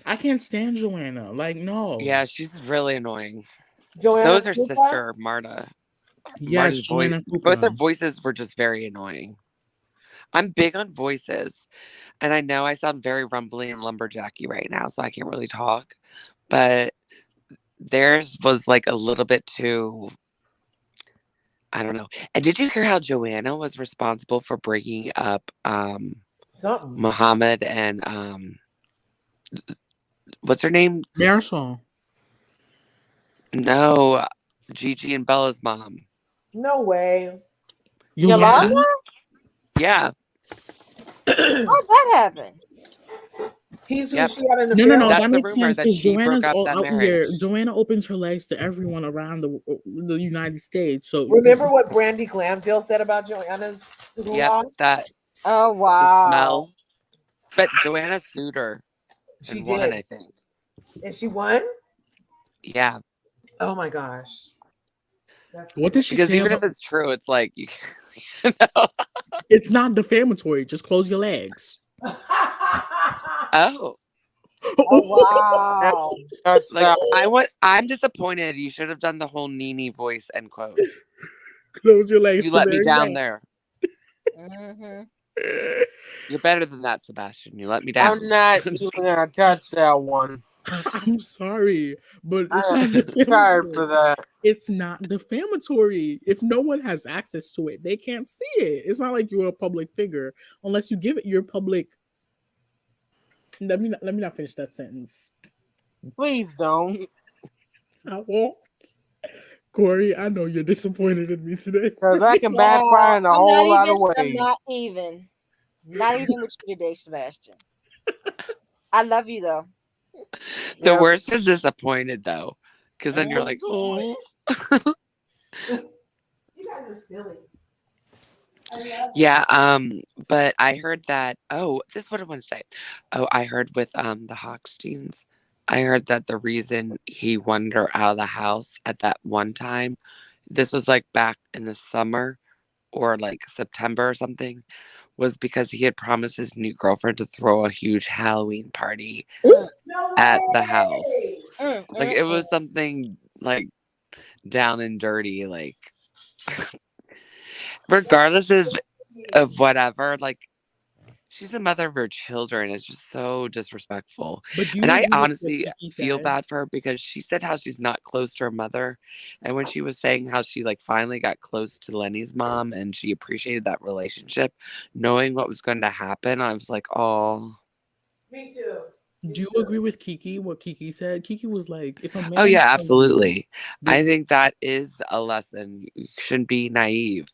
Speaker 8: I can't stand Joanna. Like, no.
Speaker 11: Yeah, she's really annoying.
Speaker 1: Joanna
Speaker 11: so is her
Speaker 1: Krupa?
Speaker 11: sister, Marta.
Speaker 8: Yes,
Speaker 11: Marta's
Speaker 8: Joanna
Speaker 11: voice. Both their
Speaker 8: Krupa.
Speaker 11: voices were just very annoying. I'm big on voices. And I know I sound very rumbly and lumberjacky right now, so I can't really talk. But theirs was like a little bit too, I don't know. And did you hear how Joanna was responsible for breaking up Muhammad and what's her name?
Speaker 8: Marisol.
Speaker 11: No, Gigi and Bella's mom.
Speaker 1: No way.
Speaker 4: Yolanda?
Speaker 11: Yeah.
Speaker 4: How'd that happen?
Speaker 1: He's who
Speaker 11: Yep.
Speaker 1: she had an
Speaker 8: No,
Speaker 1: affair.
Speaker 8: that
Speaker 11: That's
Speaker 8: makes
Speaker 11: the rumor
Speaker 8: sense
Speaker 11: that
Speaker 8: because
Speaker 11: she broke
Speaker 8: Joanna's
Speaker 11: up
Speaker 8: all
Speaker 11: that
Speaker 8: out here.
Speaker 11: marriage.
Speaker 8: Joanna opens her legs to everyone around the United States. So
Speaker 1: Remember what Brandy Glanville said about Joanna's
Speaker 11: Yep, that
Speaker 4: Oh
Speaker 11: the
Speaker 4: wow.
Speaker 11: smell. But Joanna sued her.
Speaker 1: She
Speaker 11: and won,
Speaker 1: did.
Speaker 11: I think.
Speaker 1: And she won?
Speaker 11: Yeah.
Speaker 1: Oh my gosh.
Speaker 8: What did she
Speaker 11: Because
Speaker 8: say
Speaker 11: even
Speaker 8: about?
Speaker 11: if it's true, it's like you know.
Speaker 8: It's not defamatory. Just close your legs.
Speaker 11: Oh.
Speaker 4: Oh wow.
Speaker 11: Like I'm disappointed. You should have done the whole Nene voice end quote.
Speaker 8: Close your legs.
Speaker 11: You
Speaker 8: to
Speaker 11: let
Speaker 8: their
Speaker 11: me down
Speaker 8: exact-
Speaker 11: there. You're better than that, Sebastian. You let me down.
Speaker 9: I'm not even gonna touch that one.
Speaker 8: I'm sorry, but it's
Speaker 9: I
Speaker 8: not
Speaker 9: am tired
Speaker 8: defamatory.
Speaker 9: for that.
Speaker 8: It's not defamatory. If no one has access to it, they can't see it. It's not like you're a public figure unless you give it your public. Let me not finish that sentence.
Speaker 9: Please don't.
Speaker 8: I won't. Corey, I know you're disappointed in me today.
Speaker 9: Because I can backfire in a whole lot of ways.
Speaker 4: I'm not even with you today, Sebastian. I love you though.
Speaker 11: The worst is disappointed though. Because then you're like, oh.
Speaker 1: You guys are silly.
Speaker 11: Yeah, but I heard that this is what I want to say. I heard with the Hochsteins, I heard that the reason he wanted her out of the house at that one time, this was like back in the summer or like September or something, was because he had promised his new girlfriend to throw a huge Halloween party at the house. Like it was something like down and dirty, like regardless of whatever, like she's the mother of her children. It's just so disrespectful. And I honestly feel bad for her because she said how she's not close to her mother. And when she was saying how she like finally got close to Lenny's mom and she appreciated that relationship, knowing what was going to happen, I was like, oh.
Speaker 1: Me too.
Speaker 8: Do you agree with Kiki? What Kiki said? Kiki was like, if a man.
Speaker 11: Oh yeah, absolutely. I think that is a lesson. You shouldn't be naive.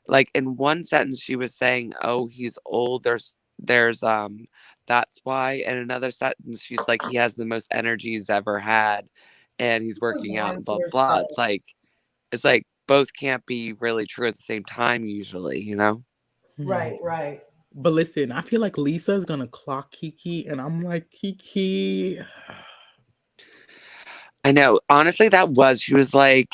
Speaker 11: Like in one sentence she was saying, oh, he's old, there's that's why. And another sentence she's like, he has the most energy he's ever had and he's working out and blah blah. It's like both can't be really true at the same time usually, you know?
Speaker 1: Right.
Speaker 8: But listen, I feel like Lisa's gonna clock Kiki, and I'm like, Kiki.
Speaker 11: I know. Honestly, she was like,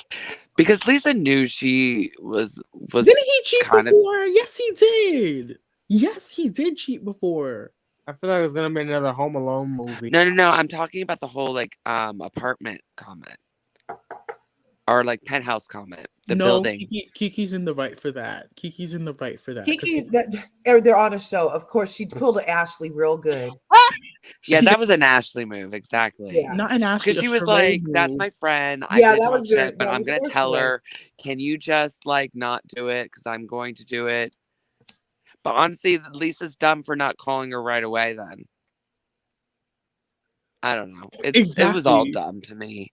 Speaker 11: because Lisa knew she was.
Speaker 8: Didn't he cheat before? Yes, he did. Yes, he did cheat before.
Speaker 9: I feel like it's gonna be another Home Alone movie.
Speaker 11: No. I'm talking about the whole like apartment comment. Or like penthouse comment. The
Speaker 8: No,
Speaker 11: building.
Speaker 8: Kiki's in the right for that. Kiki's in the right for that.
Speaker 1: Kiki, they're on a show. Of course, she pulled a Ashley real good.
Speaker 11: Yeah, that was an Ashley move, exactly.
Speaker 1: Yeah.
Speaker 8: Not an Ashley,
Speaker 11: Because
Speaker 8: a
Speaker 11: she was
Speaker 8: Sheree
Speaker 11: like, "That's
Speaker 8: move.
Speaker 11: my friend. I
Speaker 1: Yeah,
Speaker 11: did
Speaker 1: that
Speaker 11: talk
Speaker 1: was very.
Speaker 11: shit, but
Speaker 1: That
Speaker 11: I'm
Speaker 1: was
Speaker 11: gonna
Speaker 1: more
Speaker 11: tell
Speaker 1: Sheree.
Speaker 11: her, can you just like not do it? Because I'm going to do it." But honestly, Lisa's dumb for not calling her right away. Then I don't know. It was all
Speaker 8: Exactly.
Speaker 11: dumb to me.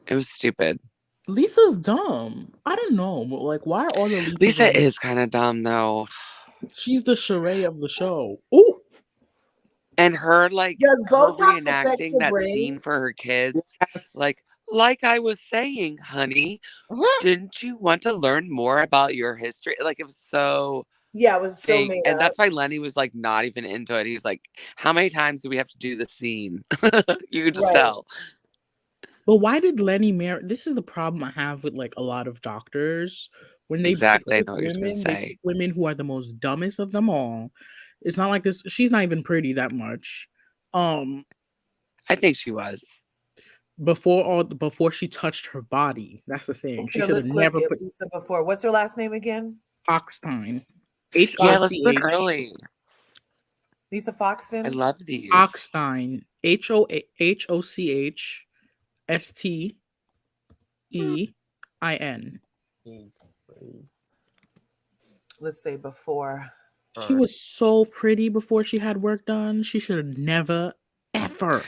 Speaker 11: It was stupid.
Speaker 8: Lisa's dumb. I don't know. But like, why are all the Lisas
Speaker 11: Lisa
Speaker 8: on
Speaker 11: is kind of dumb though.
Speaker 8: She's the Sheree of the show. Ooh.
Speaker 11: And her like
Speaker 1: Does
Speaker 11: her
Speaker 1: Botox affect
Speaker 11: reenacting
Speaker 1: your
Speaker 11: that
Speaker 1: brain?
Speaker 11: scene for her kids,
Speaker 9: Yes.
Speaker 11: like I was saying, honey, didn't you want to learn more about your history? Like it was so
Speaker 1: Yeah, it was so
Speaker 11: fake.
Speaker 1: made
Speaker 11: And
Speaker 1: up.
Speaker 11: that's why Lenny was like not even into it. He's like, how many times do we have to do the scene? You could just
Speaker 1: Right.
Speaker 11: tell.
Speaker 8: But why did Lenny marry? This is the problem I have with like a lot of doctors. When they
Speaker 11: Exactly, I
Speaker 8: pick
Speaker 11: know what you're gonna
Speaker 8: women, they
Speaker 11: say.
Speaker 8: pick women who are the most dumbest of them all. It's not like this. She's not even pretty that much.
Speaker 11: I think she was.
Speaker 8: Before she touched her body. That's the thing. She
Speaker 1: Here,
Speaker 8: should have
Speaker 1: let's look
Speaker 8: never
Speaker 1: at
Speaker 8: put
Speaker 1: Lisa before. What's her last name again?
Speaker 8: Hochstein.
Speaker 11: Yeah, let's put
Speaker 8: Hoch.
Speaker 11: early.
Speaker 1: Lisa
Speaker 11: I
Speaker 1: Foxton.
Speaker 11: love these.
Speaker 8: Hochstein. Hochstein.
Speaker 1: Let's say before.
Speaker 8: She was so pretty before she had work done. She should have never, ever.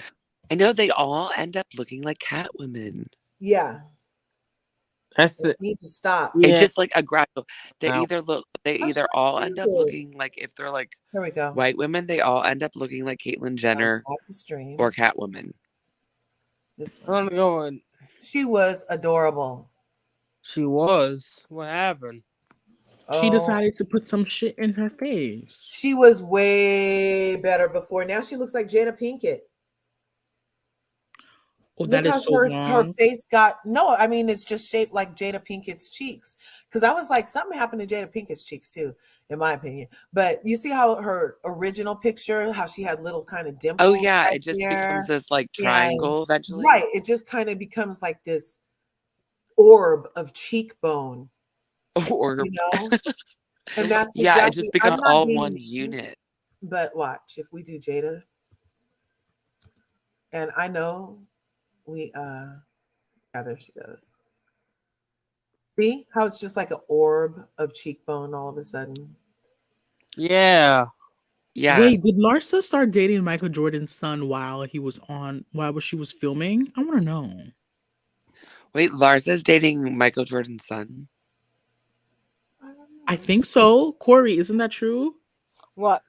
Speaker 11: I know they all end up looking like cat women.
Speaker 1: Yeah.
Speaker 9: That's
Speaker 1: They
Speaker 9: it.
Speaker 1: need to stop.
Speaker 11: It's
Speaker 9: Yeah.
Speaker 11: just like a gradual. They
Speaker 9: Ow.
Speaker 11: either all end up looking like, if they're like
Speaker 1: Here we go.
Speaker 11: white women, they all end up looking like Caitlyn Jenner
Speaker 1: Off the stream.
Speaker 11: or Catwoman.
Speaker 1: This
Speaker 9: I'm going.
Speaker 1: She was adorable.
Speaker 9: She was. What happened?
Speaker 8: She
Speaker 1: Oh,
Speaker 8: decided to put some shit in her face.
Speaker 1: she was way better before. Now she looks like Jada Pinkett.
Speaker 8: Oh,
Speaker 1: Look
Speaker 8: that
Speaker 1: how
Speaker 8: is so
Speaker 1: her
Speaker 8: wrong.
Speaker 1: face got. No, I mean it's just shaped like Jada Pinkett's cheeks. Because I was like, something happened to Jada Pinkett's cheeks too, in my opinion. But you see how her original picture, how she had little kind of dimples.
Speaker 11: Oh yeah,
Speaker 1: right
Speaker 11: it just
Speaker 1: there.
Speaker 11: becomes this like
Speaker 1: And
Speaker 11: triangle eventually.
Speaker 1: right, it just kind of becomes like this orb of cheekbone.
Speaker 11: Or
Speaker 1: You know, and that's
Speaker 11: yeah,
Speaker 1: exactly.
Speaker 11: it just
Speaker 1: I'm
Speaker 11: becomes
Speaker 1: not
Speaker 11: all
Speaker 1: being
Speaker 11: one
Speaker 1: mean,
Speaker 11: unit.
Speaker 1: but watch if we do Jada, and I know we. Yeah, there she goes. See how it's just like an orb of cheekbone all of a sudden.
Speaker 9: Yeah.
Speaker 11: Yeah.
Speaker 8: Wait, did Larsa start dating Michael Jordan's son while she was filming? I want to know.
Speaker 11: Wait, Larsa's dating Michael Jordan's son?
Speaker 8: I think so. Corri, isn't that true?
Speaker 14: What?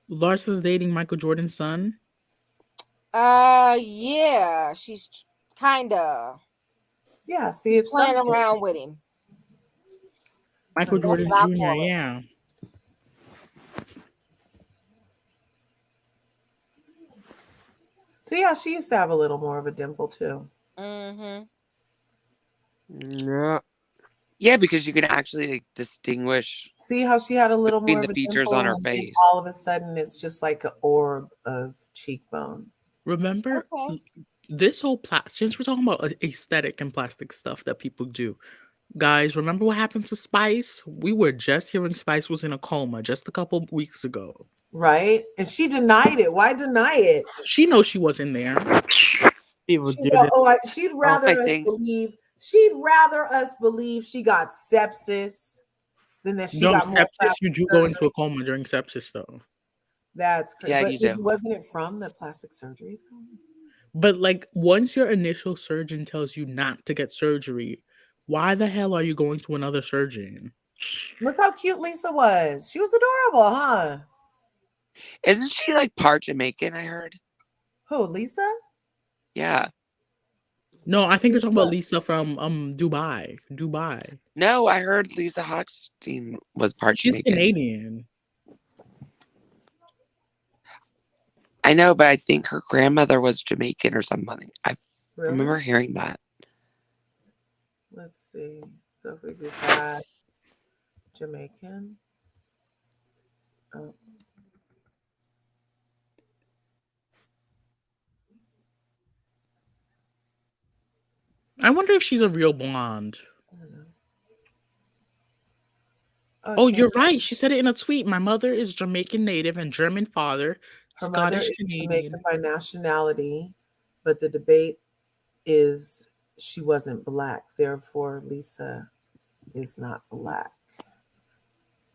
Speaker 8: Larsa's dating Michael Jordan's son?
Speaker 14: Yeah, she's kinda.
Speaker 1: Yeah, see, it's
Speaker 14: playing
Speaker 1: something.
Speaker 14: around with him.
Speaker 8: Michael
Speaker 1: That's
Speaker 8: Jordan
Speaker 14: what I
Speaker 8: Jr.,
Speaker 14: call it.
Speaker 8: yeah.
Speaker 1: See how she used to have a little more of a dimple too.
Speaker 14: Mm-hmm.
Speaker 9: Yeah.
Speaker 11: Yeah, because you can actually like, distinguish.
Speaker 1: See how she had a little more
Speaker 11: the
Speaker 1: of a
Speaker 11: features
Speaker 1: dimple,
Speaker 11: on her
Speaker 1: and then
Speaker 11: face.
Speaker 1: all of a sudden it's just like an orb of cheekbone.
Speaker 8: Remember this whole since we're talking about aesthetic and plastic stuff that people do, guys, remember what happened to Spice? We were just hearing Spice was in a coma just a couple weeks ago.
Speaker 1: Right? And she denied it. Why deny it?
Speaker 8: She knows she was in there.
Speaker 9: People do this.
Speaker 1: She'd rather us believe she got sepsis than that she got more
Speaker 8: sepsis.
Speaker 1: plastic
Speaker 8: You do
Speaker 1: surgery.
Speaker 8: go into a coma during sepsis, though.
Speaker 1: That's crazy.
Speaker 11: Yeah,
Speaker 1: but
Speaker 11: you do.
Speaker 1: Wasn't it from the plastic surgery?
Speaker 8: But like, once your initial surgeon tells you not to get surgery, why the hell are you going to another surgeon?
Speaker 1: Look how cute Lisa was. She was adorable, huh?
Speaker 11: Isn't she like part Jamaican? I heard.
Speaker 1: Who, Lisa?
Speaker 11: Yeah.
Speaker 8: No, I think you're talking about Lisa from Dubai.
Speaker 11: No, I heard Lisa Hochstein was part
Speaker 8: She's
Speaker 11: Jamaican.
Speaker 8: Canadian.
Speaker 11: I know, but I think her grandmother was Jamaican or something. I
Speaker 1: Really?
Speaker 11: remember hearing that.
Speaker 1: Let's see. So if we did that, Jamaican. Oh.
Speaker 8: I wonder if she's a real blonde.
Speaker 1: Okay.
Speaker 8: Oh, you're right. She said it in a tweet. My mother is Jamaican native and German father,
Speaker 1: Her mother
Speaker 8: Scottish
Speaker 1: is
Speaker 8: Canadian.
Speaker 1: Jamaican by nationality, but the debate is she wasn't black. Therefore, Lisa is not black.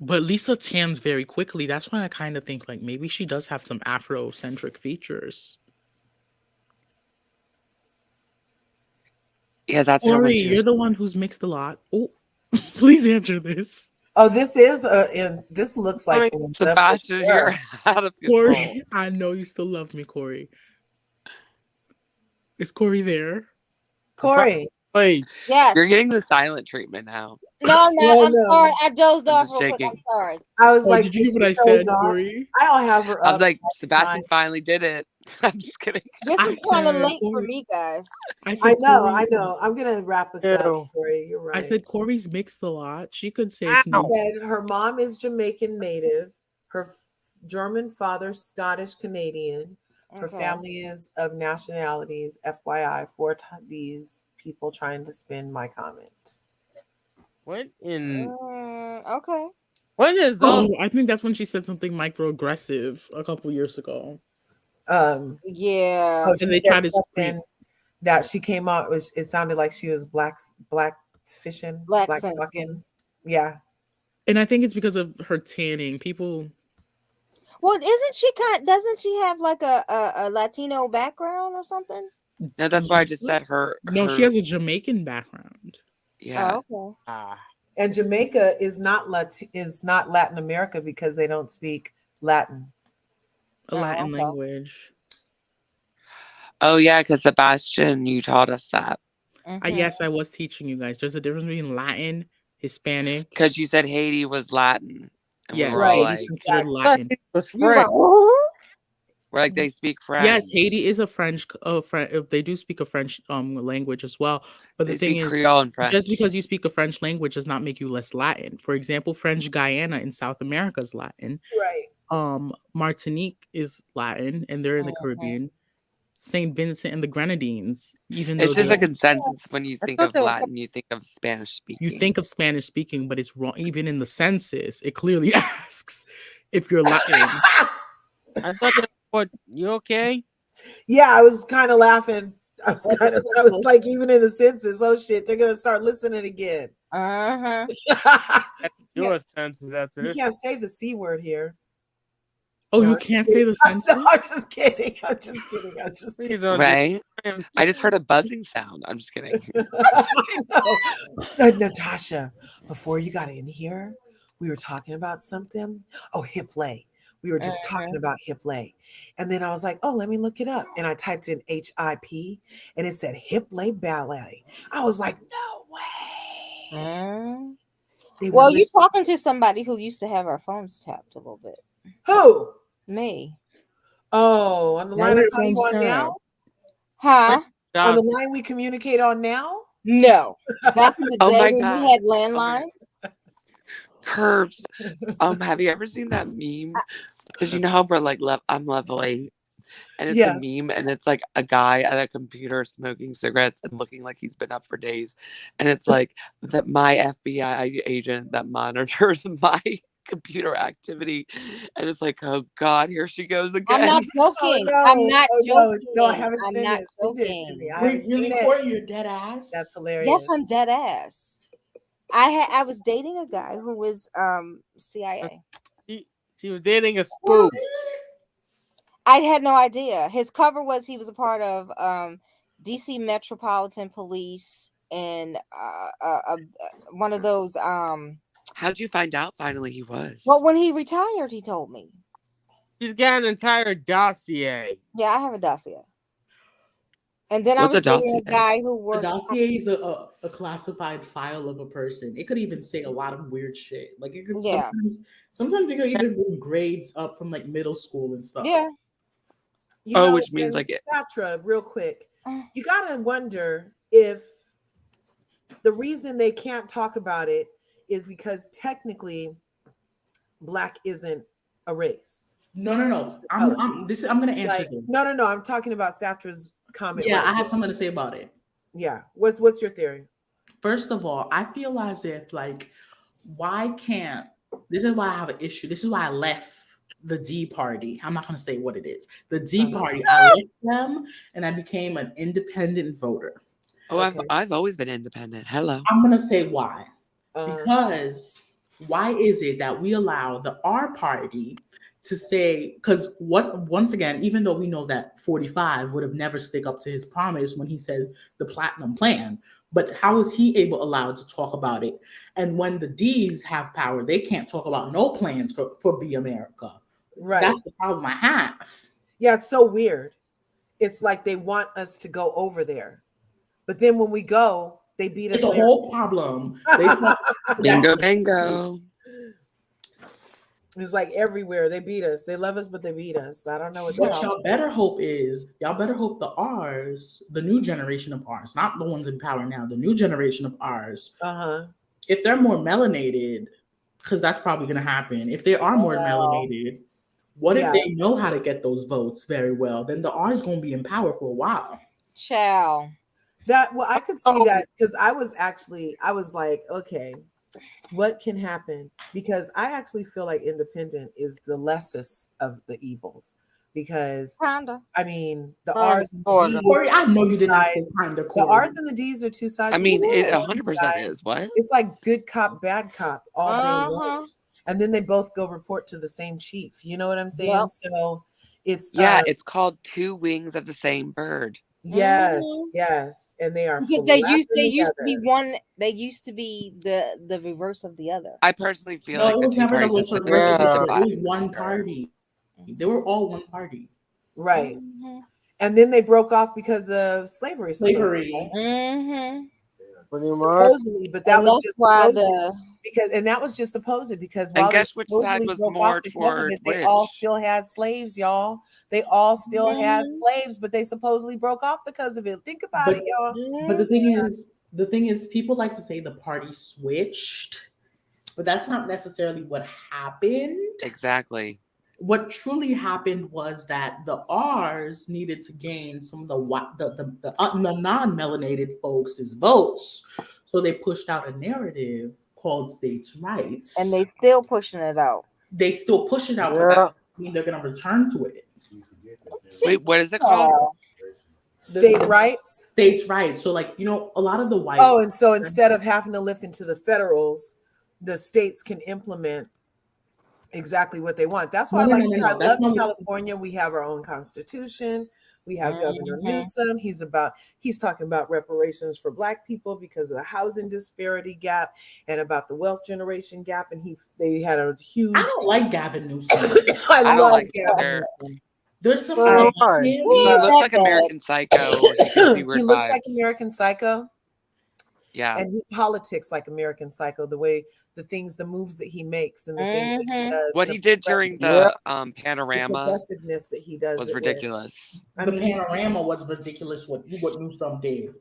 Speaker 8: But Lisa tans very quickly. That's why I kind of think like maybe she does have some Afrocentric features.
Speaker 11: Yeah, that's her when
Speaker 8: Corri,
Speaker 11: she was.
Speaker 8: you're the one who's mixed a lot. Oh, please answer this.
Speaker 1: Oh, this is this looks like Linda for
Speaker 11: Sebastian, you're
Speaker 1: sure.
Speaker 11: out of control.
Speaker 8: Corri, I know you still love me, Corri. Is Corri there?
Speaker 1: Corri.
Speaker 9: Wait.
Speaker 14: Yes.
Speaker 11: You're getting the silent treatment now.
Speaker 14: No,
Speaker 1: No,
Speaker 14: I'm
Speaker 1: no.
Speaker 14: sorry. I dozed
Speaker 11: I'm
Speaker 14: off
Speaker 11: just
Speaker 14: real quick. I'm
Speaker 11: shaking.
Speaker 14: sorry.
Speaker 1: I was
Speaker 8: Oh,
Speaker 1: like,
Speaker 8: did you hear what I
Speaker 1: she
Speaker 8: said,
Speaker 1: goes off?
Speaker 8: Corri?
Speaker 1: I don't have her
Speaker 11: I
Speaker 1: up.
Speaker 11: was like,
Speaker 1: all the
Speaker 11: Sebastian
Speaker 1: time.
Speaker 11: finally did it. I'm just kidding.
Speaker 14: This
Speaker 8: I
Speaker 14: is kind of
Speaker 8: said,
Speaker 14: late for
Speaker 8: Corri,
Speaker 14: me, guys.
Speaker 8: I
Speaker 1: I
Speaker 8: said,
Speaker 1: know,
Speaker 8: Corri,
Speaker 1: I know. I'm gonna wrap us up,
Speaker 9: Ew.
Speaker 1: Corey. You're right.
Speaker 8: I said Corri's mixed a lot. She could say
Speaker 1: She
Speaker 8: Canadian.
Speaker 1: said her mom is Jamaican native, her German father Scottish Canadian. Her
Speaker 14: Okay.
Speaker 1: family is of nationalities. FYI, for these people trying to spin my comment.
Speaker 9: What in?
Speaker 14: Okay.
Speaker 9: What is up?
Speaker 8: Oh, I think that's when she said something microaggressive a couple years ago.
Speaker 14: Yeah.
Speaker 1: Oh,
Speaker 8: And
Speaker 1: she
Speaker 8: they
Speaker 1: said
Speaker 8: tried to
Speaker 1: something that she came out. It sounded like she was black fishing,
Speaker 14: Black
Speaker 1: black
Speaker 14: something.
Speaker 1: talking. Yeah.
Speaker 8: And I think it's because of her tanning. People.
Speaker 14: Well, isn't she doesn't she have like a Latino background or something?
Speaker 11: No, that's why I just said her.
Speaker 8: No, she has a Jamaican background.
Speaker 11: Yeah.
Speaker 14: Oh, okay.
Speaker 1: And Jamaica is not Latin America because they don't speak Latin.
Speaker 8: A Latin
Speaker 14: okay.
Speaker 8: language.
Speaker 11: Oh yeah, because Sebastian, you taught us that.
Speaker 8: Yes, I was teaching you guys. There's a difference between Latin, Hispanic.
Speaker 11: Because you said Haiti was Latin, and
Speaker 8: yes,
Speaker 11: we were all
Speaker 8: Haiti's
Speaker 11: like,
Speaker 8: considered Latin.
Speaker 11: We're like, they speak French.
Speaker 8: Yes, Haiti is a French. They do speak a French language as well. But the thing is,
Speaker 11: Creole and French.
Speaker 8: just because you speak a French language does not make you less Latin. For example, French Guyana in South America is Latin.
Speaker 1: Right.
Speaker 8: Martinique is Latin, and they're in the Caribbean. Saint Vincent and the Grenadines, even
Speaker 11: It's
Speaker 8: though
Speaker 11: just a consensus when you think of Latin, you think of Spanish speaking.
Speaker 8: you think of Spanish speaking, but it's wrong. Even in the census, it clearly asks if you're Latin.
Speaker 9: I thought what you okay?
Speaker 1: Yeah, I was kind of laughing. I was like, even in the census, oh shit, they're gonna start listening again.
Speaker 9: Do a census after
Speaker 1: You
Speaker 9: this.
Speaker 1: can't say the C word here.
Speaker 8: Oh, you can't say the census?
Speaker 1: No, I'm just kidding. I'm just kidding.
Speaker 11: Right? I just heard a buzzing sound. I'm just kidding.
Speaker 1: Natasha, before you got in here, we were talking about something. Oh, hip lay. We were just talking about hip lay. And then I was like, oh, let me look it up. And I typed in HIP and it said hip lay ballet. I was like, no way.
Speaker 14: Well, you're talking to somebody who used to have our phones tapped a little bit.
Speaker 1: Who?
Speaker 14: Me.
Speaker 1: Oh, on the line I call you on now?
Speaker 14: Huh?
Speaker 1: On the line we communicate on now?
Speaker 14: No. Back in the
Speaker 11: Oh
Speaker 14: day
Speaker 11: my
Speaker 14: when
Speaker 11: God.
Speaker 14: we had landlines.
Speaker 11: Curves. Have you ever seen that meme? Because you know how we're like, I'm level 8. And it's a meme, and it's like a guy at a computer smoking cigarettes and looking like he's been up for days. And it's like that my FBI agent that monitors my computer activity. And it's like, oh God, here she goes again.
Speaker 14: I'm not joking. I'm not joking.
Speaker 1: No, I haven't
Speaker 14: I'm
Speaker 1: seen
Speaker 14: not
Speaker 1: it. Send it to me. I
Speaker 8: Wait,
Speaker 1: haven't seen it.
Speaker 8: Corey, you're dead ass?
Speaker 1: That's hilarious.
Speaker 14: Yes, I'm dead ass. I was dating a guy who was CIA.
Speaker 9: She was dating a spook.
Speaker 14: I had no idea. His cover was he was a part of DC Metropolitan Police and one of those.
Speaker 11: How'd you find out finally he was?
Speaker 14: Well, when he retired, he told me.
Speaker 9: She's got an entire dossier.
Speaker 14: Yeah, I have a dossier. And then
Speaker 11: What's
Speaker 14: I was
Speaker 11: a
Speaker 14: dating a guy who worked.
Speaker 8: A dossier is a classified file of a person. It could even say a lot of weird shit. Like it could sometimes it could even bring grades up from like middle school and stuff.
Speaker 14: Yeah.
Speaker 1: You know,
Speaker 11: which means like it.
Speaker 1: Satra, real quick, you gotta wonder if the reason they can't talk about it is because technically Black isn't a race.
Speaker 8: No. I'm gonna answer this.
Speaker 1: No. I'm talking about Satra's comment.
Speaker 8: Yeah, I have something to say about it.
Speaker 1: Yeah. What's your theory?
Speaker 8: First of all, I feel as if like, why can't this is why I have an issue. This is why I left the D party. I'm not gonna say what it is. The D party, I left them and I became an independent voter.
Speaker 11: Oh, I've always been independent. Hello.
Speaker 8: I'm gonna say why. Because why is it that we allow the R party to say, because once again, even though we know that 45 would have never stick up to his promise when he said the platinum plan, but how is he allowed to talk about it? And when the D's have power, they can't talk about no plans for Be America.
Speaker 1: Right.
Speaker 8: That's the problem I have.
Speaker 1: Yeah, it's so weird. It's like they want us to go over there. But then when we go, they beat us.
Speaker 8: It's a whole problem.
Speaker 11: Bingo, bingo.
Speaker 1: It's like everywhere. They beat us. They love us, but they beat us. I don't know what
Speaker 8: y'all better hope the R's, the new generation of R's, not the ones in power now, the new generation of R's. If they're more melanated, because that's probably going to happen. If they are more melanated, what if they know how to get those votes very well? Then the R is going to be in power for a while.
Speaker 14: Ciao.
Speaker 1: I could see that because I was like, okay, what can happen? Because I actually feel like independent is the lessest of the evils. Because I mean, the R's and the D's.
Speaker 8: Corri, I know you did not say kinda.
Speaker 1: The R's and the D's are two sides.
Speaker 11: I mean, it 100% is. What?
Speaker 1: It's like good cop, bad cop all day long. And then they both go report to the same chief. You know what I'm saying? Yep. So it's
Speaker 11: it's called two wings of the same bird.
Speaker 1: Yes, yes, and they are
Speaker 14: because they used to be one. They used to be the reverse of the other.
Speaker 11: I personally feel like
Speaker 8: it was never the reverse of the other. It was one party. They were all one party,
Speaker 1: right? And then they broke off because of slavery.
Speaker 8: Slavery.
Speaker 1: Supposedly, but that was just supposedly that was just supposedly because while
Speaker 11: guess which side was more toward
Speaker 1: it, they all still had slaves, y'all. They all still had slaves, but they supposedly broke off because of it. Think about it, y'all.
Speaker 8: But the thing is, people like to say the party switched, but that's not necessarily what happened.
Speaker 11: Exactly.
Speaker 8: What truly happened was that the R's needed to gain some of the non-melanated folks' votes, so they pushed out a narrative called states' rights,
Speaker 14: and they still pushing it out.
Speaker 8: They still push it out, but that doesn't mean they're going to return to it.
Speaker 11: Wait, what is it called?
Speaker 1: State rights.
Speaker 8: States' rights. So, like, a lot of the white.
Speaker 1: Oh, and so instead of having to listen to the federals, the states can implement exactly what they want. That's why I love California. We have our own constitution. We have Governor Newsom. He's talking about reparations for Black people because of the housing disparity gap and about the wealth generation gap. And they had a huge.
Speaker 8: I don't like Gavin Newsom.
Speaker 1: I love like Gavin Newsom.
Speaker 8: There's something.
Speaker 11: He looks like American Psycho.
Speaker 1: He looks like American Psycho.
Speaker 11: Yeah.
Speaker 1: And he politics like American Psycho, the moves that he makes and the things that he does.
Speaker 11: What he did during the panorama,
Speaker 1: the progressiveness that he does
Speaker 11: was ridiculous.
Speaker 8: The panorama was ridiculous. What Newsom did.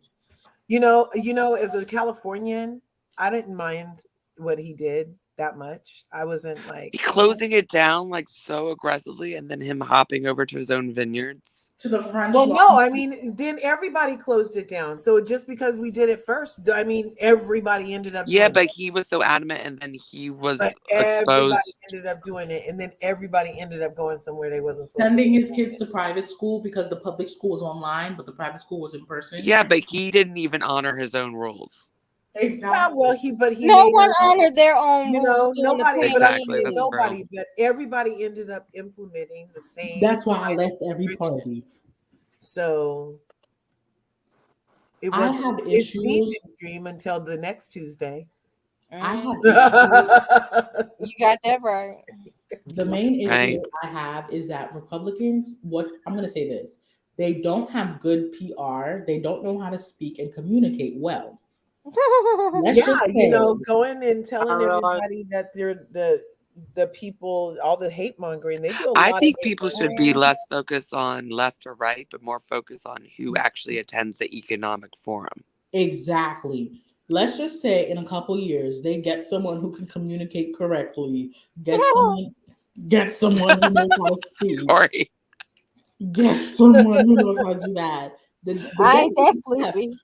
Speaker 1: You know, as a Californian, I didn't mind what he did that much. I wasn't like
Speaker 11: closing it down like so aggressively, and then him hopping over to his own vineyards.
Speaker 8: To the French.
Speaker 1: Well, no, I mean, then everybody closed it down. So just because we did it first, I mean, everybody ended up.
Speaker 11: Yeah, but he was so adamant, and then he was exposed.
Speaker 1: Everybody ended up doing it, and then everybody ended up going somewhere they wasn't supposed
Speaker 8: sending
Speaker 1: to.
Speaker 8: His kids to private school because the public school was online, but the private school was in person.
Speaker 11: Yeah, but he didn't even honor his own rules.
Speaker 1: Exactly. Yeah, well, he
Speaker 14: no one honored their own.
Speaker 1: Nobody.
Speaker 11: Exactly,
Speaker 1: but nobody. But everybody ended up implementing the same.
Speaker 8: That's why I left every party.
Speaker 1: So it was. It seemed extreme until the next Tuesday.
Speaker 8: I have issues.
Speaker 14: You got that right.
Speaker 8: The main issue I have is that Republicans. I'm going to say this: they don't have good PR. They don't know how to speak and communicate well.
Speaker 1: Going and telling everybody that they're the people, all the hate mongering. They do.
Speaker 11: I think people should be less focused on left or right, but more focused on who actually attends the economic forum.
Speaker 8: Exactly. Let's just say in a couple years they get someone who can communicate correctly. Get someone who knows how to speak.
Speaker 11: Corri.
Speaker 8: Get someone who knows how to do that.
Speaker 14: I definitely be.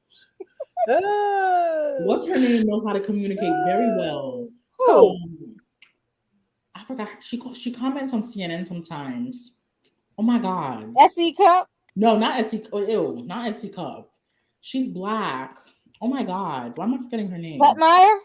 Speaker 8: What's her name knows how to communicate very well.
Speaker 1: Who?
Speaker 8: I forgot. She comments on CNN sometimes. Oh my god.
Speaker 14: SC Cup?
Speaker 8: No, not SC. Ew, not SC Cup. She's black. Oh my god. Why am I forgetting her name?
Speaker 14: Meyer?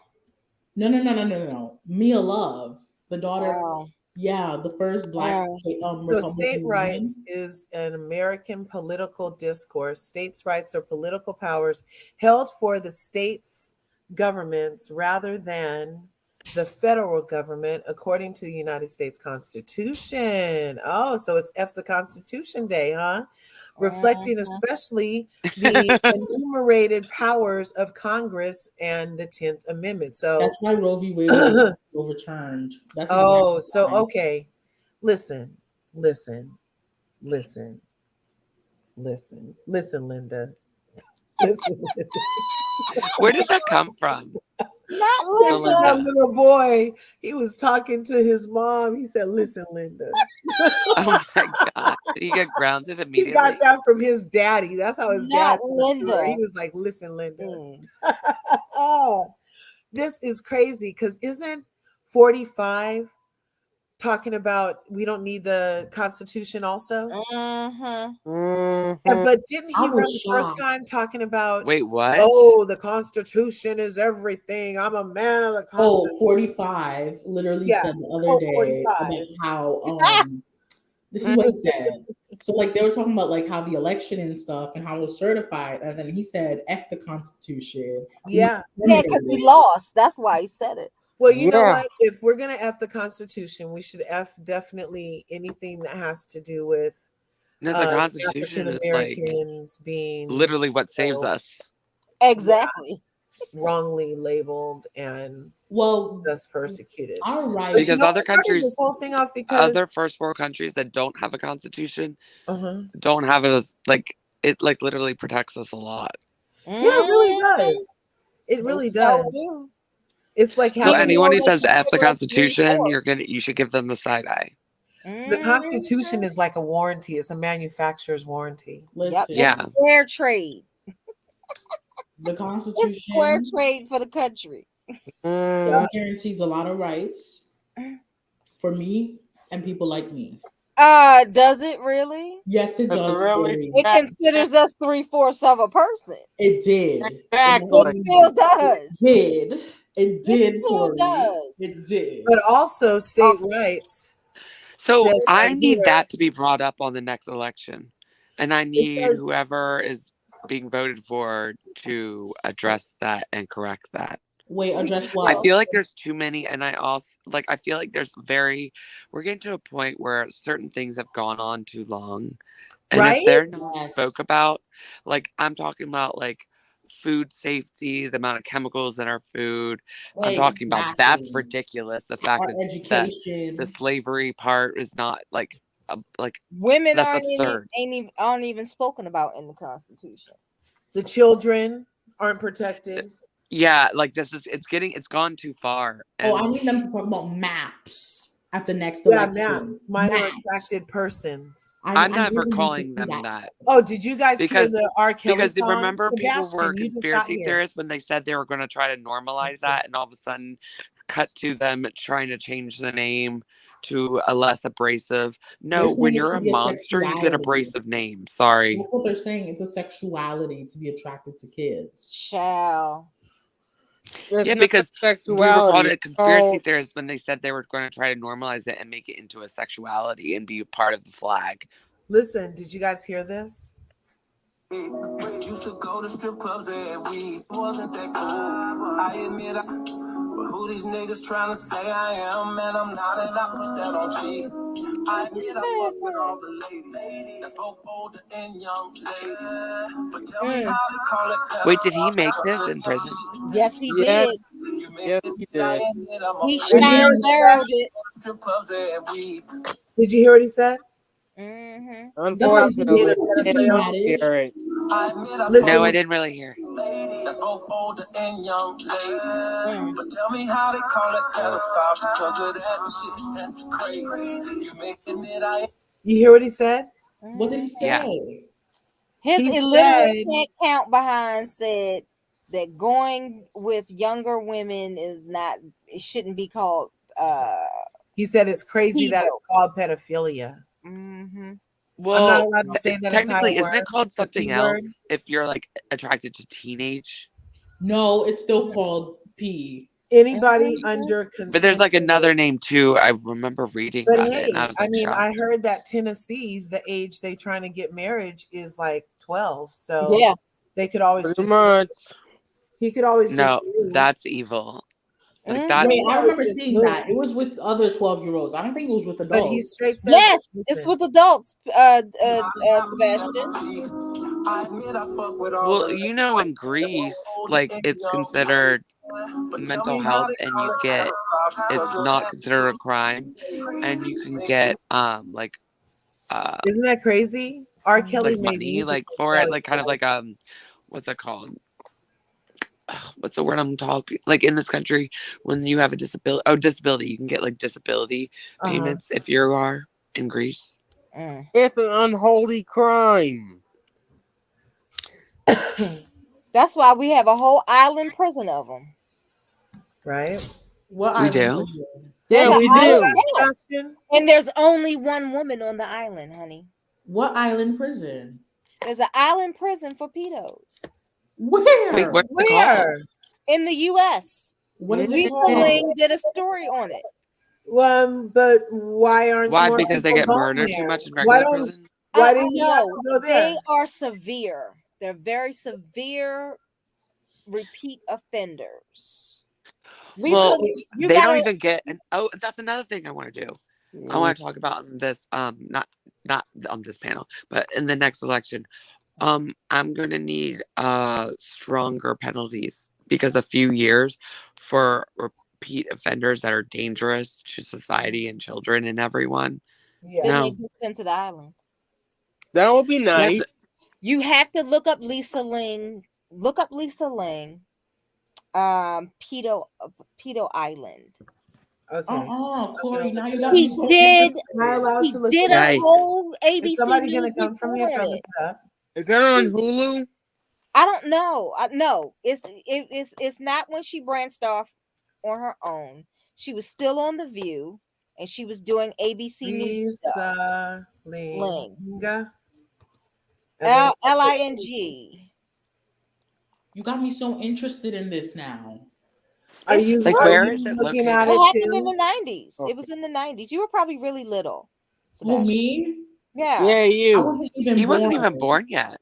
Speaker 8: No. Mia Love, the daughter.
Speaker 14: Oh.
Speaker 8: Yeah, the first black
Speaker 1: So
Speaker 8: Republican
Speaker 1: state
Speaker 8: woman.
Speaker 1: rights is an American political discourse. States' rights are political powers held for the states' governments rather than the federal government, according to the United States Constitution. Oh, so it's F the Constitution Day, huh? Reflecting especially the enumerated powers of Congress and the 10th Amendment. So
Speaker 8: that's why Roe v. Wade was overturned. That's
Speaker 1: exactly so why. Okay. Listen, Linda. Listen.
Speaker 11: Where did that come from?
Speaker 14: Not
Speaker 1: Linda. That little boy, he was talking to his mom. He said, "Listen, Linda."
Speaker 11: Oh my god! He got grounded immediately.
Speaker 1: He got that from his daddy. That's how his dad
Speaker 14: Linda.
Speaker 1: to her. He was like, "Listen, Linda." This is crazy because isn't 45 talking about we don't need the Constitution also? But didn't he run the first time talking about,
Speaker 11: wait, what?
Speaker 1: Oh, the Constitution is everything. I'm a man of the Constitution.
Speaker 8: 45 literally said the other day about how this is what he said. So like they were talking about like how the election and stuff and how it was certified, and then he said F the Constitution.
Speaker 14: Yeah, because he lost. That's why he said it.
Speaker 1: Well, you know what? If we're gonna F the Constitution, we should F definitely anything that has to do with
Speaker 11: the Constitution
Speaker 1: African Americans being
Speaker 11: literally what saves us.
Speaker 14: Exactly.
Speaker 1: Wrongly labeled and just persecuted.
Speaker 8: All right,
Speaker 11: because other countries,
Speaker 1: this whole thing off because
Speaker 11: other first world countries that don't have a constitution don't have it as like it like literally protects us a lot.
Speaker 1: Yeah, it really does. It really does. It's like
Speaker 11: so anyone who says F the Constitution, you should give them the side eye.
Speaker 1: The Constitution is like a warranty. It's a manufacturer's warranty.
Speaker 14: It's square trade.
Speaker 8: The Constitution.
Speaker 14: It's square trade for the country.
Speaker 8: Guarantees a lot of rights for me and people like me.
Speaker 14: Does it really?
Speaker 8: Yes, it does.
Speaker 14: Really? It considers us 3/4 of a person.
Speaker 8: It did.
Speaker 14: Exactly. It still does.
Speaker 8: It did.
Speaker 14: It still does.
Speaker 8: It did.
Speaker 1: But also state rights.
Speaker 11: So I need that to be brought up on the next election. And I need whoever is being voted for to address that and correct that.
Speaker 8: Wait, address what?
Speaker 11: I feel like there's too many, and I also I feel like we're getting to a point where certain things have gone on too long. And if they're not spoke about, like I'm talking about like food safety, the amount of chemicals in our food. I'm talking about that's ridiculous. The fact that the slavery part is not like
Speaker 14: women
Speaker 11: that's absurd.
Speaker 14: aren't even spoken about in the Constitution.
Speaker 1: The children aren't protected.
Speaker 11: Yeah, like it's gone too far.
Speaker 8: And I need them to talk about maps at the next election.
Speaker 1: Maps. Minor attracted persons.
Speaker 11: I'm never calling them that.
Speaker 1: Oh, did you guys hear the R. Kelly
Speaker 11: because
Speaker 1: song?
Speaker 11: Remember people were conspiracy theorists when they said they were going to try to normalize that, and all of a sudden cut to them trying to change the name to a less abrasive. No, when you're a monster, you get abrasive name. Sorry.
Speaker 8: That's what they're saying. It's a sexuality to be attracted to kids.
Speaker 14: Shall.
Speaker 11: Yeah, because we were called a conspiracy theorist when they said they were going to try to normalize it and make it into a sexuality and be a part of the flag.
Speaker 1: Listen, did you guys hear this?
Speaker 4: Used to go to strip clubs every week. Wasn't that cool? I admit but who these niggas trying to say I am? Man, I'm not, and I put that on G. I admit I fuck with all the ladies. That's both older and young ladies. But tell me how to call it.
Speaker 11: Wait, did he make this in prison?
Speaker 14: Yes, he did.
Speaker 9: Yes, he did.
Speaker 14: He shine barreled it.
Speaker 1: Did you hear what he said?
Speaker 9: Unfortunately,
Speaker 11: no, I didn't really hear.
Speaker 4: That's both older and young ladies. But tell me how they call it pedophile because of that shit. That's crazy. You make it
Speaker 1: You hear what he said?
Speaker 8: What did he say?
Speaker 14: Yeah. His illiterate can't count behind said that going with younger women is not. It shouldn't be called.
Speaker 1: He said it's crazy that it's called pedophilia. I'm not allowed to say that entire
Speaker 11: technically, isn't
Speaker 1: word.
Speaker 11: it called
Speaker 1: The
Speaker 11: something
Speaker 1: P word.
Speaker 11: else if you're like attracted to teenage?
Speaker 8: No, it's still called P.
Speaker 1: Anybody under consent.
Speaker 11: But there's like another name too. I remember reading
Speaker 1: But
Speaker 11: about it, and I
Speaker 1: hey,
Speaker 11: was like, shocked.
Speaker 1: I heard that Tennessee, the age they trying to get marriage is like 12. So
Speaker 14: Yeah,
Speaker 1: they could always
Speaker 9: Pretty
Speaker 1: just
Speaker 9: much.
Speaker 1: he could always just
Speaker 11: No,
Speaker 1: move.
Speaker 11: that's evil. Like
Speaker 14: Mhm.
Speaker 11: that.
Speaker 8: Wait, I remember
Speaker 1: just
Speaker 8: seeing
Speaker 1: move.
Speaker 8: that. It was with other 12-year-olds. I don't think it was with
Speaker 1: But
Speaker 8: adults.
Speaker 1: he straight says
Speaker 14: Yes, it's with adults. Sebastian.
Speaker 11: Well, you know, in Greece, like it's considered mental health, and you get it's not considered a crime, and you can get like
Speaker 1: Isn't that crazy? R. Kelly
Speaker 11: like
Speaker 1: made
Speaker 11: money
Speaker 1: music
Speaker 11: like for it, like kind of like what's it called? What's the word I'm talking? Like in this country, when you have a disability, you can get like disability payments if you are in Greece.
Speaker 9: It's an unholy crime.
Speaker 14: That's why we have a whole island prison of them.
Speaker 1: Right?
Speaker 8: What
Speaker 11: We
Speaker 8: island
Speaker 11: do?
Speaker 8: prison?
Speaker 9: Yeah, we do.
Speaker 14: Yes. And there's only one woman on the island, honey.
Speaker 8: What island prison?
Speaker 14: There's an island prison for pedos.
Speaker 8: Where?
Speaker 11: Wait, what's it called?
Speaker 14: In the U.S.
Speaker 8: What is it
Speaker 14: Lisa
Speaker 8: called?
Speaker 14: Ling did a story on it.
Speaker 1: But why aren't
Speaker 11: Why?
Speaker 1: more
Speaker 11: Because they
Speaker 1: people
Speaker 11: get
Speaker 1: going
Speaker 11: murdered
Speaker 1: there?
Speaker 11: too much in
Speaker 1: Why
Speaker 11: regular
Speaker 1: don't
Speaker 11: prison?
Speaker 1: why didn't you have
Speaker 14: No,
Speaker 1: to go there?
Speaker 14: they are severe. They're very severe repeat offenders.
Speaker 11: Well,
Speaker 14: you
Speaker 11: they don't
Speaker 14: gotta
Speaker 11: even get an. Oh, that's another thing I want to do. I want to talk about in this not on this panel, but in the next election. I'm gonna need stronger penalties because a few years for repeat offenders that are dangerous to society and children and everyone.
Speaker 1: Yeah.
Speaker 14: Then
Speaker 11: No.
Speaker 14: they get sent to the island.
Speaker 9: That would be nice.
Speaker 14: You have to look up Lisa Ling. Look up Lisa Ling. Pedo Island.
Speaker 1: Okay.
Speaker 8: Corey, now you got
Speaker 14: He
Speaker 8: me so
Speaker 14: did.
Speaker 1: Am I allowed
Speaker 14: He
Speaker 1: to look
Speaker 14: did
Speaker 1: it
Speaker 14: a
Speaker 1: up?
Speaker 14: whole ABC
Speaker 1: Is somebody
Speaker 14: News
Speaker 1: gonna come from here
Speaker 14: report
Speaker 1: if I
Speaker 14: on
Speaker 1: look
Speaker 14: it.
Speaker 1: it up?
Speaker 9: Is that on Hulu?
Speaker 14: I don't know. No, it's not when she branched off on her own. She was still on The View, and she was doing ABC News stuff.
Speaker 1: Ling.
Speaker 14: Ling.
Speaker 8: You got me so interested in this now.
Speaker 1: Are you
Speaker 11: where is it
Speaker 1: looking
Speaker 11: located?
Speaker 1: at
Speaker 14: It
Speaker 1: it
Speaker 14: happened in
Speaker 1: too?
Speaker 14: the 90s. It was in the 90s. You were probably really little.
Speaker 8: Who,
Speaker 14: Sebastian.
Speaker 8: me?
Speaker 14: Yeah.
Speaker 9: Yeah, you.
Speaker 8: I wasn't even
Speaker 11: He
Speaker 8: born.
Speaker 11: wasn't even born yet.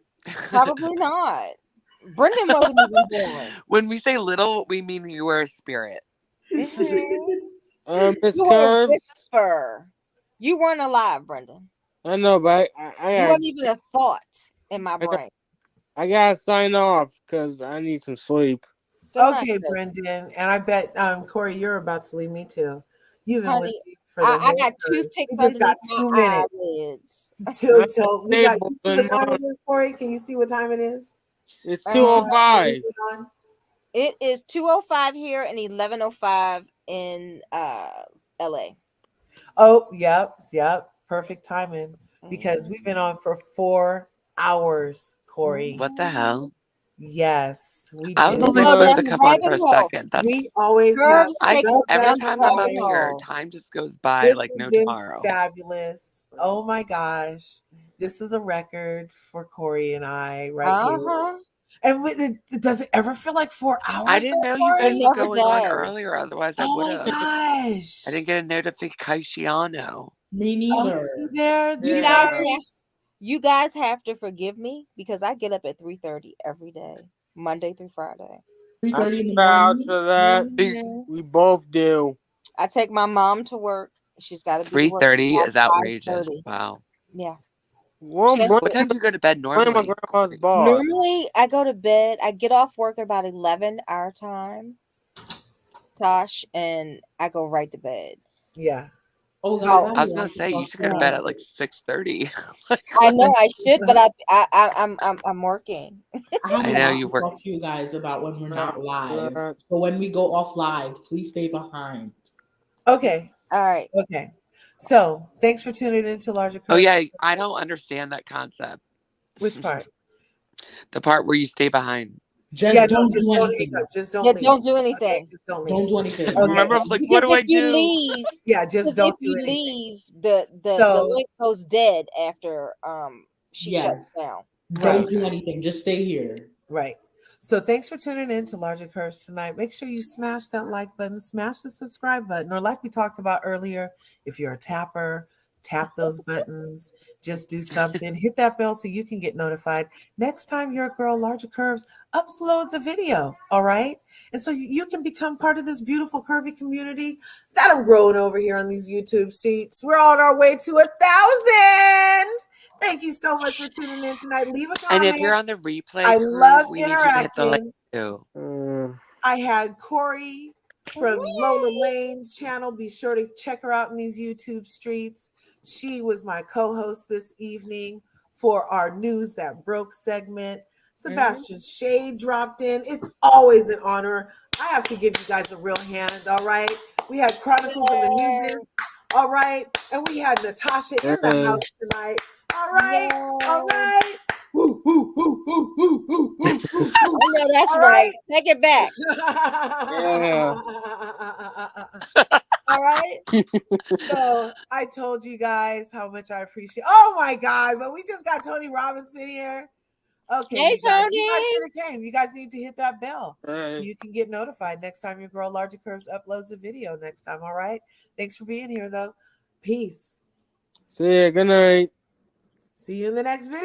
Speaker 14: Probably not. Brendan wasn't even born.
Speaker 11: When we say little, we mean you were a spirit.
Speaker 9: Miss
Speaker 14: You were a
Speaker 9: Curves.
Speaker 14: whisper. You weren't alive, Brendan.
Speaker 9: I know, but
Speaker 14: You weren't even a thought in my brain.
Speaker 9: I gotta sign off because I need some sleep.
Speaker 1: Okay, Brendan, and I bet Corey, you're about to leave me too. You've been with
Speaker 14: Honey,
Speaker 1: me for the
Speaker 14: I
Speaker 1: whole
Speaker 14: got
Speaker 1: time.
Speaker 14: toothpicks
Speaker 1: We just got
Speaker 14: underneath
Speaker 1: 2
Speaker 14: my
Speaker 1: minutes.
Speaker 14: eyelids.
Speaker 1: Till we got.
Speaker 9: Stable
Speaker 1: You see
Speaker 9: than
Speaker 1: what time
Speaker 9: mine.
Speaker 1: it is, Corey? Can you see what time it is?
Speaker 9: It's 2:05.
Speaker 14: It is 2:05 here and 11:05 in LA.
Speaker 1: Oh, yep. Perfect timing because we've been on for 4 hours, Corey.
Speaker 11: What the hell?
Speaker 1: Yes, we
Speaker 11: I was
Speaker 1: did.
Speaker 11: only supposed to come on for a second.
Speaker 1: We always have
Speaker 11: every time I'm up here, time just goes by
Speaker 1: This
Speaker 11: like
Speaker 1: has
Speaker 11: no
Speaker 1: been
Speaker 11: tomorrow.
Speaker 1: fabulous. Oh my gosh. This is a record for Corey and I right here. And does it ever feel like 4 hours?
Speaker 11: I didn't know you guys were going on earlier, otherwise I would have.
Speaker 1: Oh my gosh.
Speaker 11: I didn't get a notification.
Speaker 8: Me
Speaker 1: neither.
Speaker 14: You guys have to forgive me because I get up at 3:30 every day, Monday through Friday.
Speaker 8: 3:30 in the
Speaker 9: Vouch
Speaker 8: morning.
Speaker 9: for that. We both do.
Speaker 14: I take my mom to work. She's got to be
Speaker 11: 3:30 is outrageous. Wow.
Speaker 14: Yeah.
Speaker 11: What time do you go to bed normally?
Speaker 14: Normally, I go to bed. I get off work at about 11 our time, Tosh, and I go right to bed.
Speaker 1: Yeah.
Speaker 8: Oh,
Speaker 11: I was gonna say you should go to bed at like 6:30.
Speaker 14: I know I should, but I'm working.
Speaker 8: I
Speaker 11: know
Speaker 8: know
Speaker 11: you
Speaker 8: you
Speaker 11: work.
Speaker 8: talk to you guys about when we're not live. So when we go off live, please stay behind.
Speaker 1: Okay.
Speaker 14: All right.
Speaker 1: Okay. So thanks for tuning in to Larger Curves.
Speaker 11: Oh yeah, I don't understand that concept.
Speaker 1: Which part?
Speaker 11: The part where you stay behind.
Speaker 8: Just
Speaker 1: Yeah,
Speaker 8: don't
Speaker 1: just
Speaker 8: do
Speaker 1: don't
Speaker 8: anything.
Speaker 1: just don't
Speaker 14: Yeah,
Speaker 1: leave.
Speaker 14: don't do
Speaker 1: Okay,
Speaker 14: anything.
Speaker 1: just don't leave.
Speaker 8: Don't do anything.
Speaker 1: Okay.
Speaker 11: Remember, like, what
Speaker 14: Because
Speaker 11: do
Speaker 14: if
Speaker 11: I
Speaker 14: you
Speaker 11: do?
Speaker 14: leave,
Speaker 1: Yeah, just
Speaker 14: if
Speaker 1: don't do
Speaker 14: you
Speaker 1: anything.
Speaker 14: leave, the
Speaker 1: So
Speaker 14: link goes dead after she
Speaker 8: Yeah.
Speaker 14: shuts down.
Speaker 8: Don't do anything. Just stay here.
Speaker 1: Right. So thanks for tuning in to Larger Curves tonight. Make sure you smash that like button, smash the subscribe button, or like we talked about earlier, if you're a tapper, tap those buttons. Just do something. Hit that bell so you can get notified next time your girl Larger Curves uploads a video. All right. And so you can become part of this beautiful curvy community that I'm growing over here on these YouTube sheets. We're on our way to 1,000. Thank you so much for tuning in tonight. Leave a
Speaker 11: And if
Speaker 1: comment.
Speaker 11: you're on the replay
Speaker 1: I
Speaker 11: crew,
Speaker 1: love
Speaker 11: we need you to hit the like
Speaker 1: interacting.
Speaker 11: too.
Speaker 1: I had Corri from Lola Lane's channel. Be sure to check her out in these YouTube streets. She was my co-host this evening for our News That Broke segment. Sebastian Shade dropped in. It's always an honor. I have to give you guys a real hand, all right? We had Chronicles of the Newbin, all right? And we had Natasha in the house tonight, all right? All right? Woo, woo, woo, woo, woo, woo, woo, woo.
Speaker 14: I know that's
Speaker 1: All
Speaker 14: right. Take it back.
Speaker 9: Yeah.
Speaker 1: All right. So I told you guys how much I appreciate. Oh my God! But we just got Tony Robinson here. Okay,
Speaker 14: Hey,
Speaker 1: you guys
Speaker 14: Tony.
Speaker 1: should have came. You guys need to hit that bell so
Speaker 9: Hey.
Speaker 1: you can get notified next time your girl Larger Curves uploads a video next time. All right. Thanks for being here though. Peace.
Speaker 9: See ya. Good night.
Speaker 1: See you in the next video.